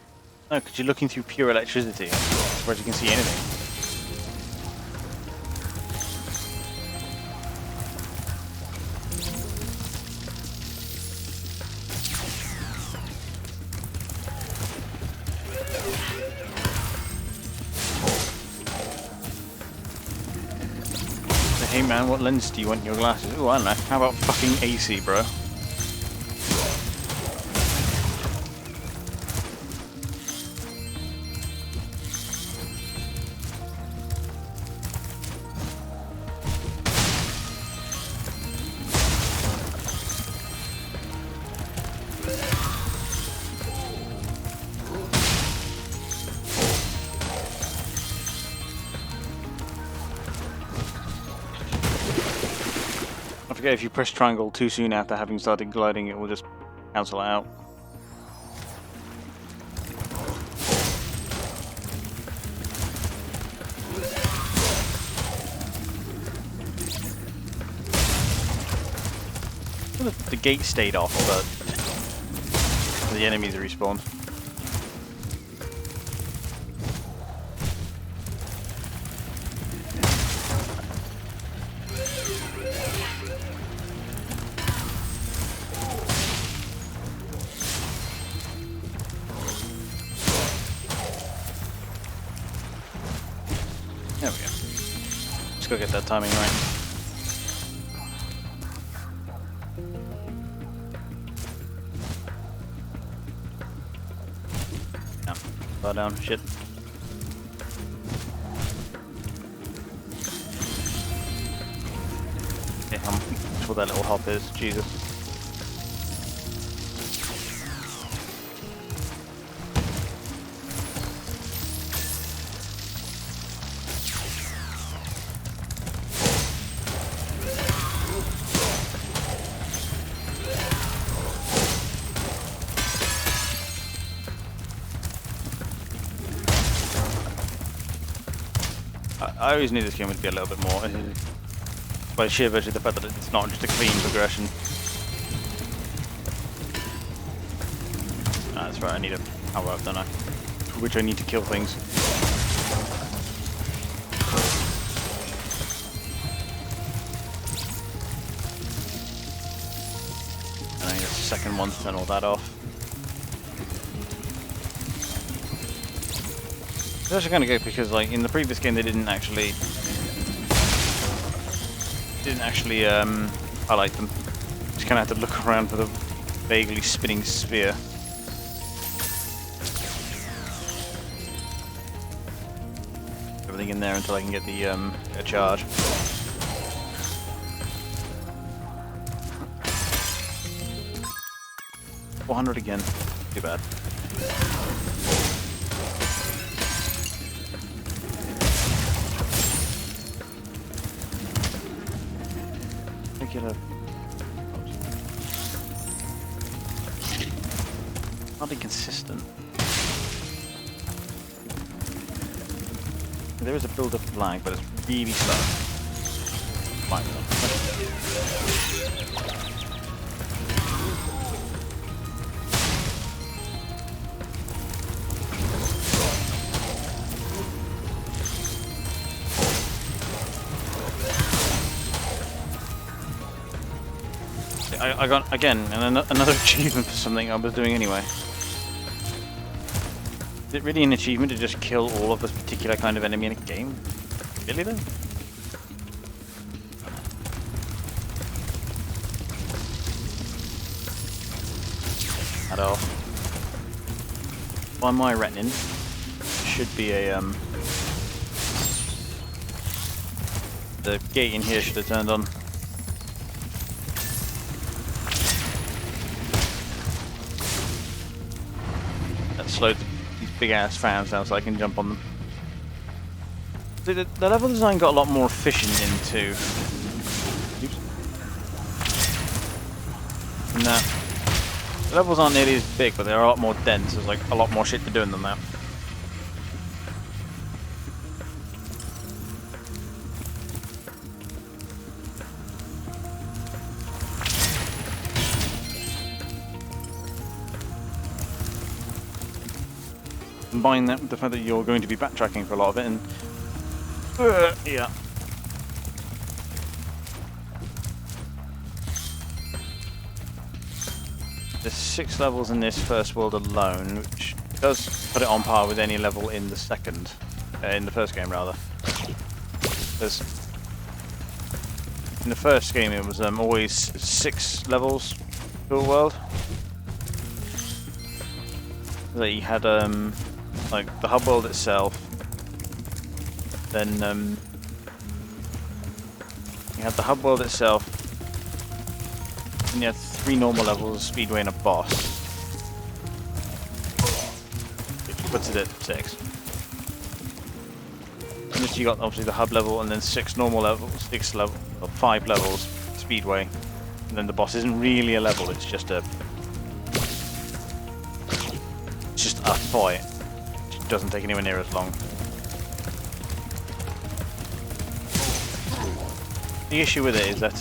No, because you're looking through pure electricity, whereas you can see anything. Hey man, what lens do you want in your glasses? Ooh, I don't know. How about fucking AC, bro? If you press triangle too soon after having started gliding, it will just cancel it out. The gate stayed off, but the enemies respawned. There we go. Just gotta get that timing right. Yeah, far down, shit. Okay, that's what that little hop is, Jesus. I always knew this game would be a little bit more, by sheer virtue of the fact that it's not just a clean progression. Ah, that's right, I need a power up, don't I? For which I need to kill things. And I need a second one to turn all that off. It's actually kind of good because, like, in the previous game they didn't actually highlight them. Just kind of had to look around for the vaguely spinning sphere. Everything in there until I can get the a charge. 400 again. Too bad. Regular. Not inconsistent. There is a build-up lag, but it's really slow. Fine. I got, again, another achievement for something I was doing anyway. Is it really an achievement to just kill all of this particular kind of enemy in a game? Really though? At all. By my reckoning, should be a the gate in here should have turned on. Slowed these big ass fans down so I can jump on them. The level design got a lot more efficient into. Oops. No. The levels aren't nearly as big, but they're a lot more dense. There's like a lot more shit to do in them now. Combine that with the fact that you're going to be backtracking for a lot of it, and yeah. There's 6 levels in this first world alone, which does put it on par with any level in the second, in the first game rather. Because in the first game it was always 6 levels per world. That you had like the hub world itself, then you had the hub world itself, and you had 3 normal levels, speedway and a boss, which puts it at 6. And this you got obviously the hub level, and then 6 normal levels, 5 levels, speedway, and then the boss isn't really a level, it's just a fight. It doesn't take anywhere near as long. The issue with it is that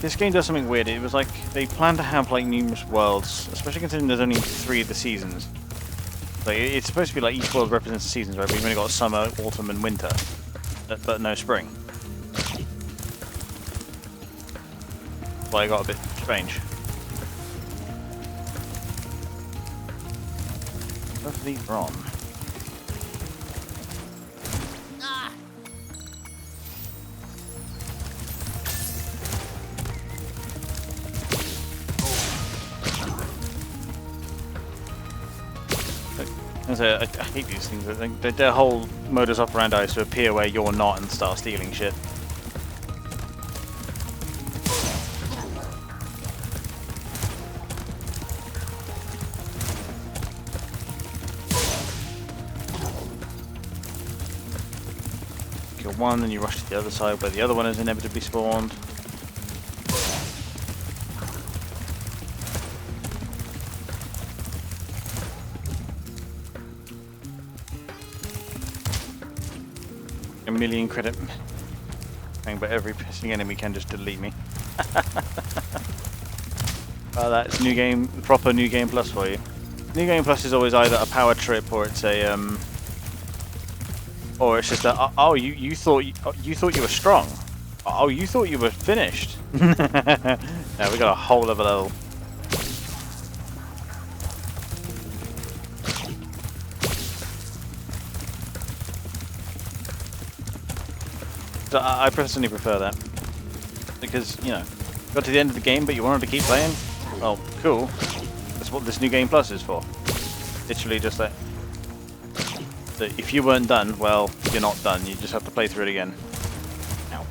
this game does something weird. It was like they planned to have like numerous worlds, especially considering there's only 3 of the seasons. Like it's supposed to be like each world represents the seasons, right? But you've only got summer, autumn, and winter, but no spring. Well, it got a bit strange. Both of these are on. I hate these things. I think their whole modus operandi is to appear where you're not and start stealing shit. Kill one, then you rush to the other side where the other one is inevitably spawned. Million credit, but every pissing enemy can just delete me. That's new game, proper new game plus for you. New game plus is always either a power trip or it's a or it's just a you thought you were strong. Oh, you thought you were finished. Yeah, we got a whole other level. So I personally prefer that, because, you know, got to the end of the game but you wanted to keep playing? Well, cool. That's what this new game plus is for. Literally just that. So if you weren't done, well, you're not done. You just have to play through it again. Ow.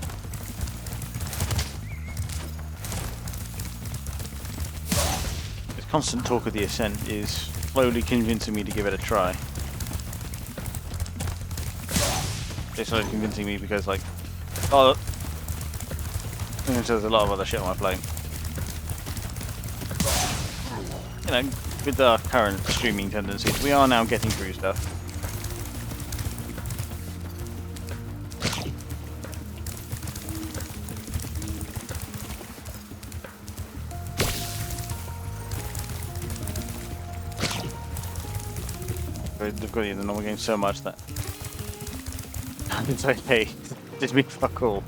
This constant talk of the Ascent is slowly convincing me to give it a try. It's slowly convincing me because, like, oh, there's a lot of other shit on my plate. You know, with our current streaming tendencies, we are now getting through stuff. They've got you in the normal game so much that it's like, hey, did me fuck all.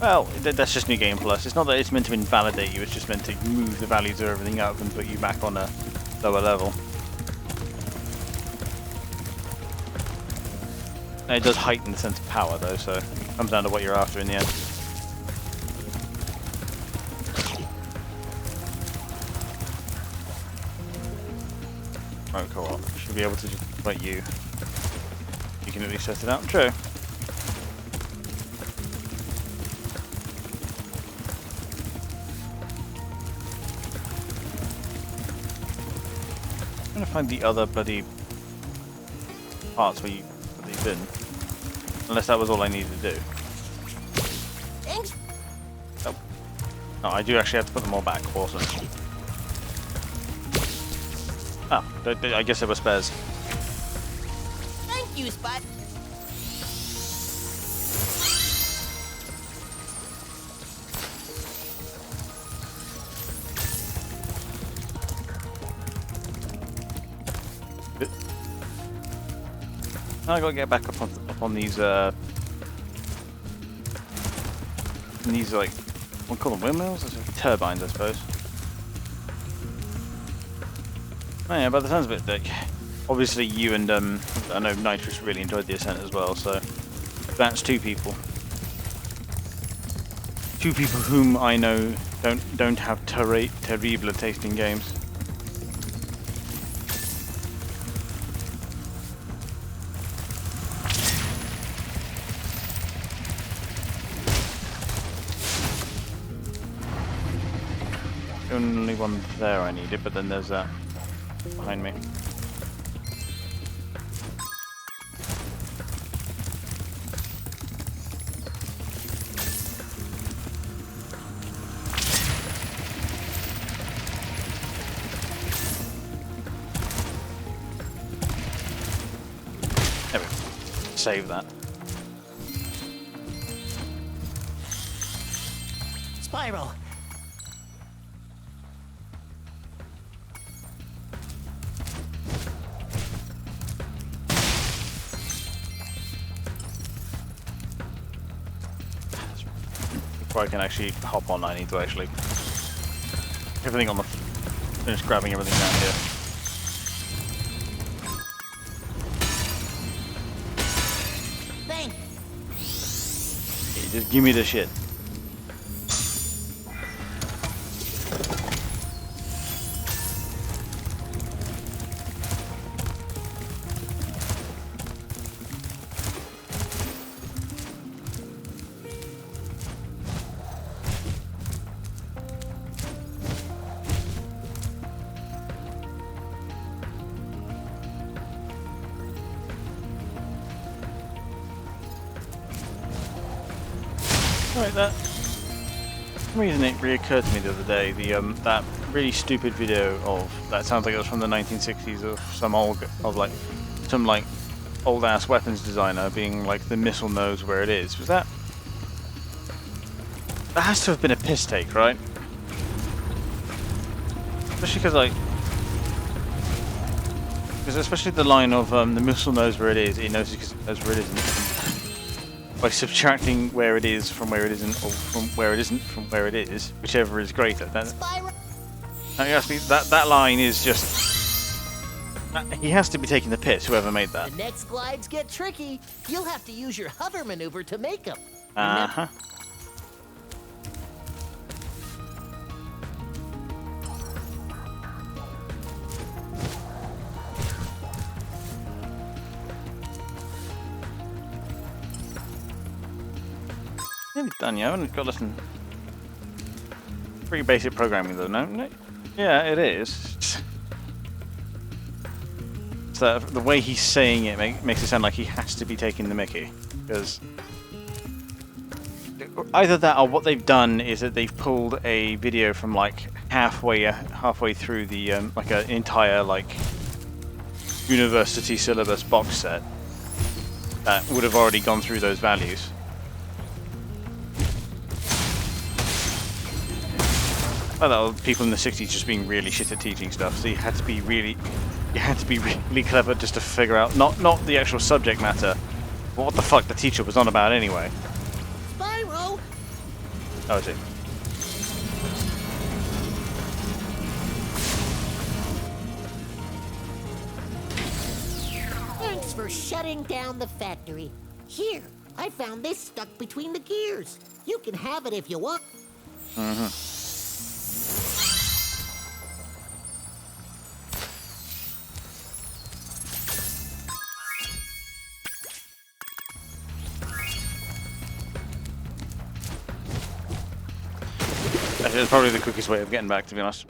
Well, that's just New Game Plus. It's not that it's meant to invalidate you, it's just meant to move the values of everything up and put you back on a lower level. And it does heighten the sense of power though, so it comes down to what you're after in the end. Right, co-op. Should be able to just let you. You can at least test it out. True. I'm gonna find the other bloody parts where they've been. Unless that was all I needed to do. Thanks. Oh. No, I do actually have to put them all back. Awesome. Oh, I guess it was spares. Thank you, Spot. I gotta get back up on these like, what do you call them, windmills? Turbines, I suppose. Oh yeah, by the sounds of it, like, obviously you and I know Nitrous really enjoyed the Ascent as well, so that's two people. Two people whom I know don't have terrible taste in games. Only one there I needed, but then there's that behind me. There we go. Save that. Spyro. Before I can actually hop on, I need to actually everything on the finish grabbing everything down here. Thanks. Yeah, just give me the shit. Right, that. For some reason it reoccurred to me the other day, that really stupid video of that sounds like it was from the 1960s of some old ass weapons designer being like the missile knows where it is. Was that? That has to have been a piss take, right? Especially because especially the line of the missile knows where it is, it knows because it knows where it isn't. By subtracting where it is from where it isn't, or from where it isn't from where it is, whichever is greater. That line is just... he has to be taking the piss, whoever made that. The next glides get tricky. You'll have to use your hover maneuver to make them. Uh-huh. Nearly done, yeah. I haven't got less than Pretty basic programming though, no? Yeah, it is. So the way he's saying it makes it sound like he has to be taking the mickey. Because either that or what they've done is that they've pulled a video from like halfway through the like an entire like university syllabus box set that would have already gone through those values. Well, people in the 60s just being really shit at teaching stuff, so you had to be really clever just to figure out not the actual subject matter, but what the fuck the teacher was on about anyway. Spyro! Oh, is it? Thanks for shutting down the factory. Here, I found this stuck between the gears. You can have it if you want. Mm-hmm. It's probably the quickest way of getting back, to be honest.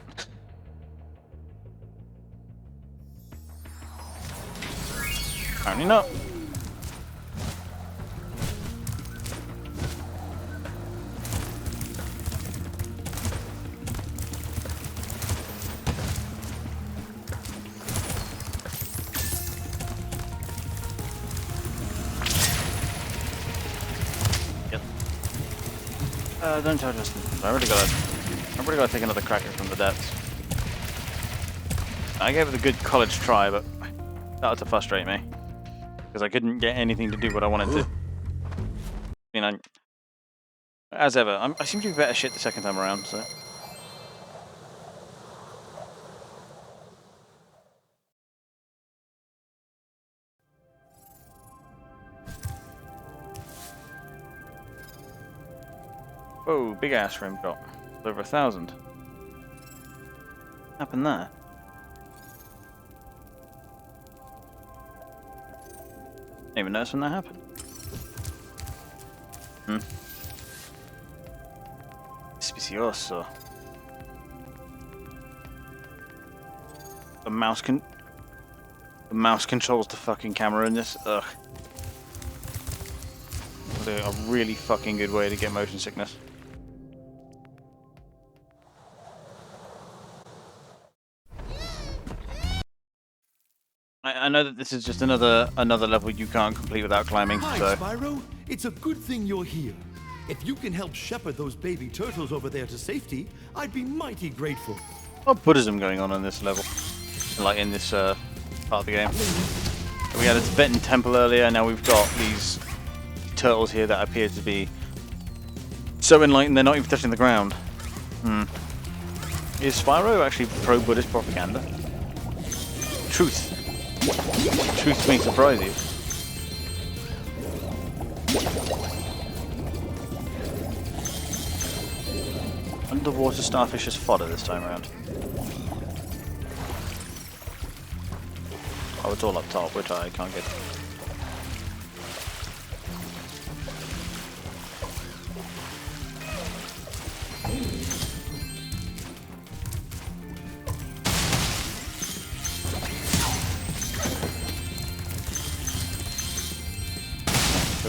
Apparently not. Yep. Don't charge us. I really gotta take another crack at it from the depths. I gave it a good college try, but started to frustrate me because I couldn't get anything to do what I wanted to. You know, as ever, I seem to be better shit the second time around. So. Whoa, big ass rim drop. Over 1,000. What happened there? Didn't even notice when that happened. Specioso. The mouse controls the fucking camera in this. Ugh. That's a really fucking good way to get motion sickness. I know that this is just another level you can't complete without climbing. Hi, so. Spyro. It's a good thing you're here. If you can help shepherd those baby turtles over there to safety, I'd be mighty grateful. What Buddhism going on this level? Like in this part of the game. We had a Tibetan temple earlier, now we've got these turtles here that appear to be so enlightened they're not even touching the ground. Is Spyro actually pro-Buddhist propaganda? Truth. Truth may surprise you. Underwater starfish as fodder this time around. Oh, it's all up top, which I can't get to.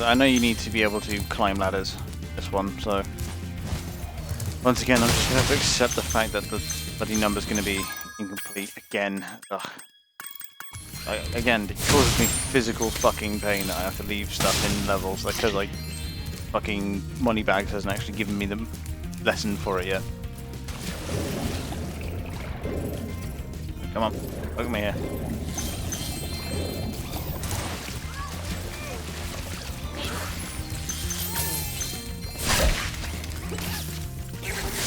I know you need to be able to climb ladders, this one, so once again I'm just going to have to accept the fact that the bloody number's going to be incomplete again. Ugh. Again, it causes me physical fucking pain that I have to leave stuff in levels, because like fucking Moneybags hasn't actually given me the lesson for it yet. Come on, look at me here.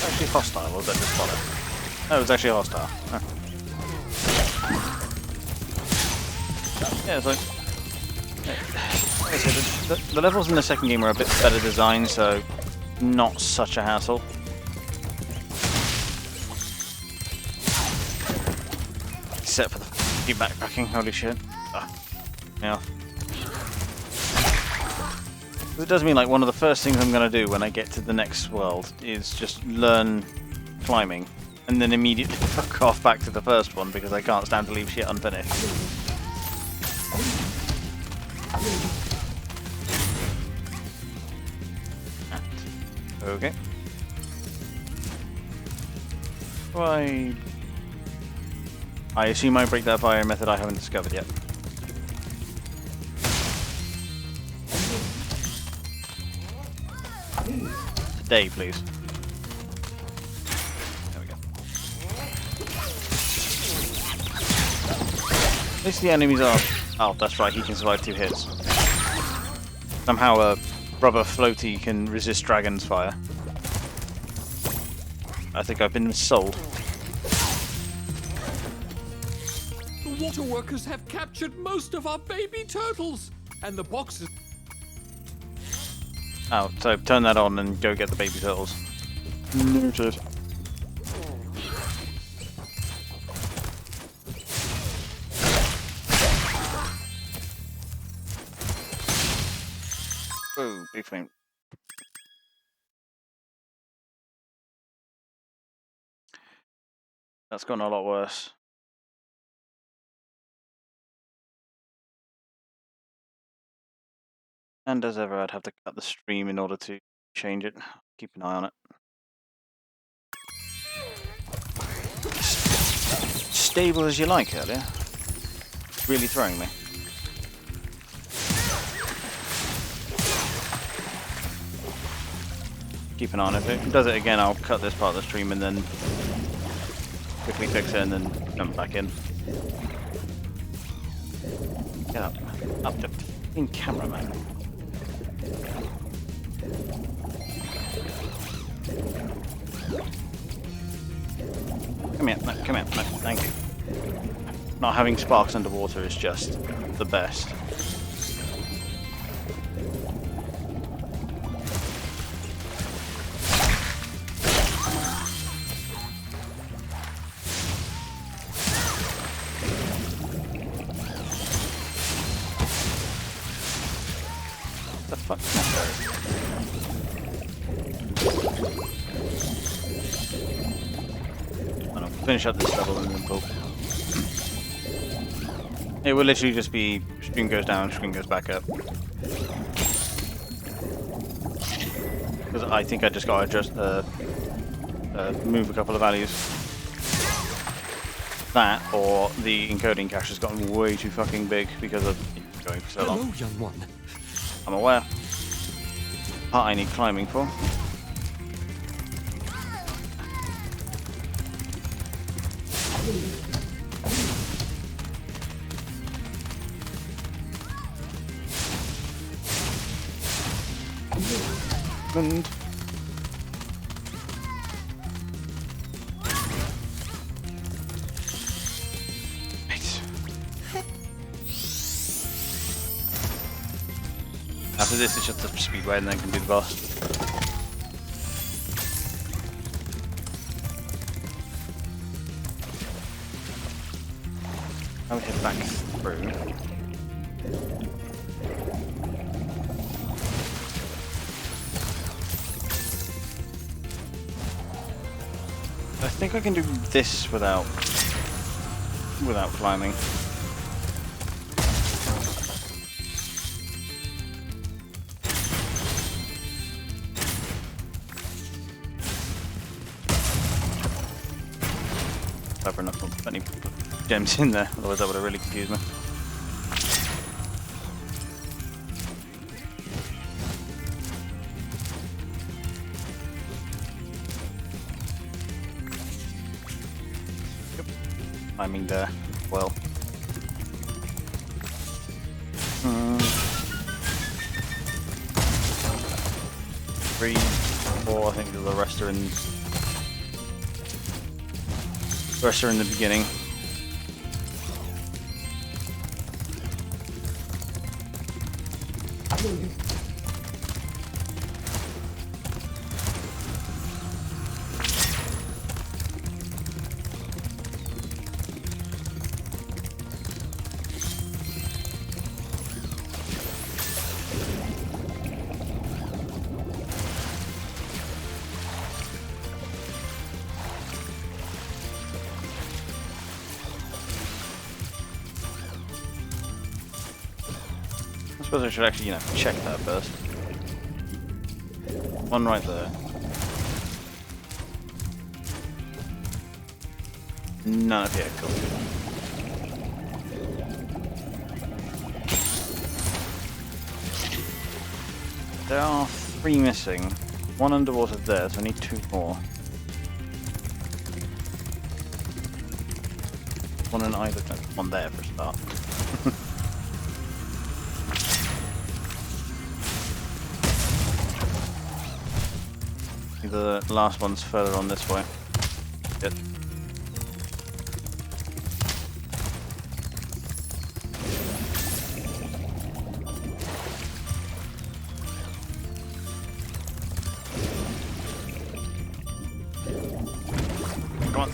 Actually hostile, or was that just follow? No, it was actually hostile. Huh. Yeah, it's like I said, the levels in the second game are a bit better designed, so not such a hassle. Except for the keep backpacking, holy shit. Yeah. It does mean like one of the first things I'm going to do when I get to the next world is just learn climbing, and then immediately fuck off back to the first one because I can't stand to leave shit unfinished. Okay. I assume I break that fire method I haven't discovered yet. Today, please. There we go. At least the enemies are... Oh, that's right, he can survive 2 hits. Somehow a rubber floaty can resist dragon's fire. I think I've been missold. The water workers have captured most of our baby turtles, and the boxes... Oh, so turn that on and go get the baby turtles. Noted. Oh, big flame. That's gotten a lot worse. And as ever, I'd have to cut the stream in order to change it. Keep an eye on it. Stable as you like earlier. Really throwing me. Keep an eye on it. If it does it again, I'll cut this part of the stream and then quickly fix it and then jump back in. Get up. Up the f***ing camera, man. Come here, no, come here, no, thank you. Not having sparks underwater is just the best. The fuck? I'll finish up this level and then we'll... It will literally just be stream goes down, stream goes back up. Because I think I just gotta just move a couple of values. That or the encoding cache has gotten way too fucking big because of going for so long. Hello, young one. I'm aware. Part I need climbing for. And after this, it's just a speedway and then can do the boss. I'll head back through. I think I can do this without climbing. Clever enough to put any gems in there, otherwise that would have really confused me. Climbing there, well. 3, 4, I think the rest are in. The rest are in the beginning. suppose I should actually, check that first. One right there. None up here, cool. There are 3 missing. 1 underwater there, so I need 2 more. 1 in either, no, 1 there for a start. The last one's further on this way. Good. Come on.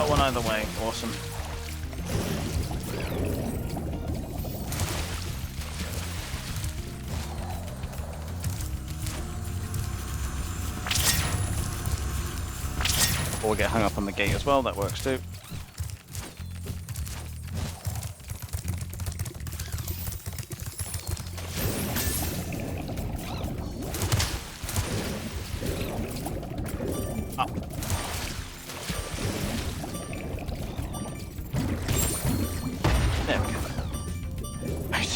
One either way. Awesome. Or get hung up on the gate as well, that works too. Up. There we go. Right.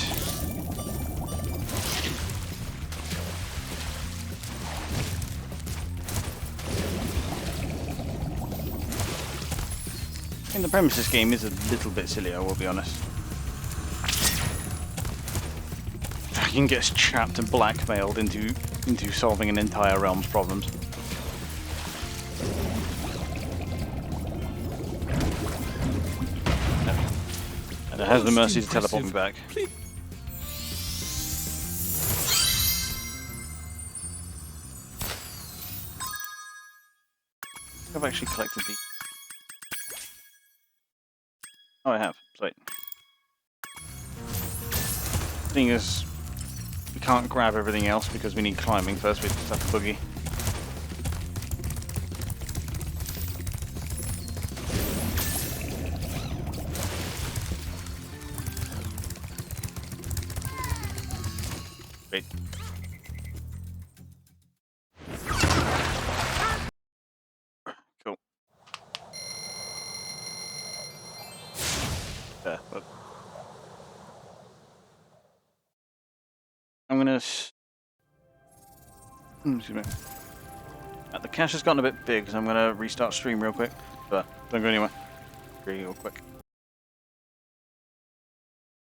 I mean, the premise of this game is a little bit silly, I will be honest. Dragon gets trapped and blackmailed into solving an entire realm's problems. And it has the mercy to teleport me back. I've actually collected the... Oh, I have. Sweet. Thing is, we can't grab everything else because we need climbing first. We just have to boogie. Wait. Cool. There, but I'm gonna. Excuse me. The cache has gotten a bit big, so I'm gonna restart stream real quick. But don't go anywhere. Real quick.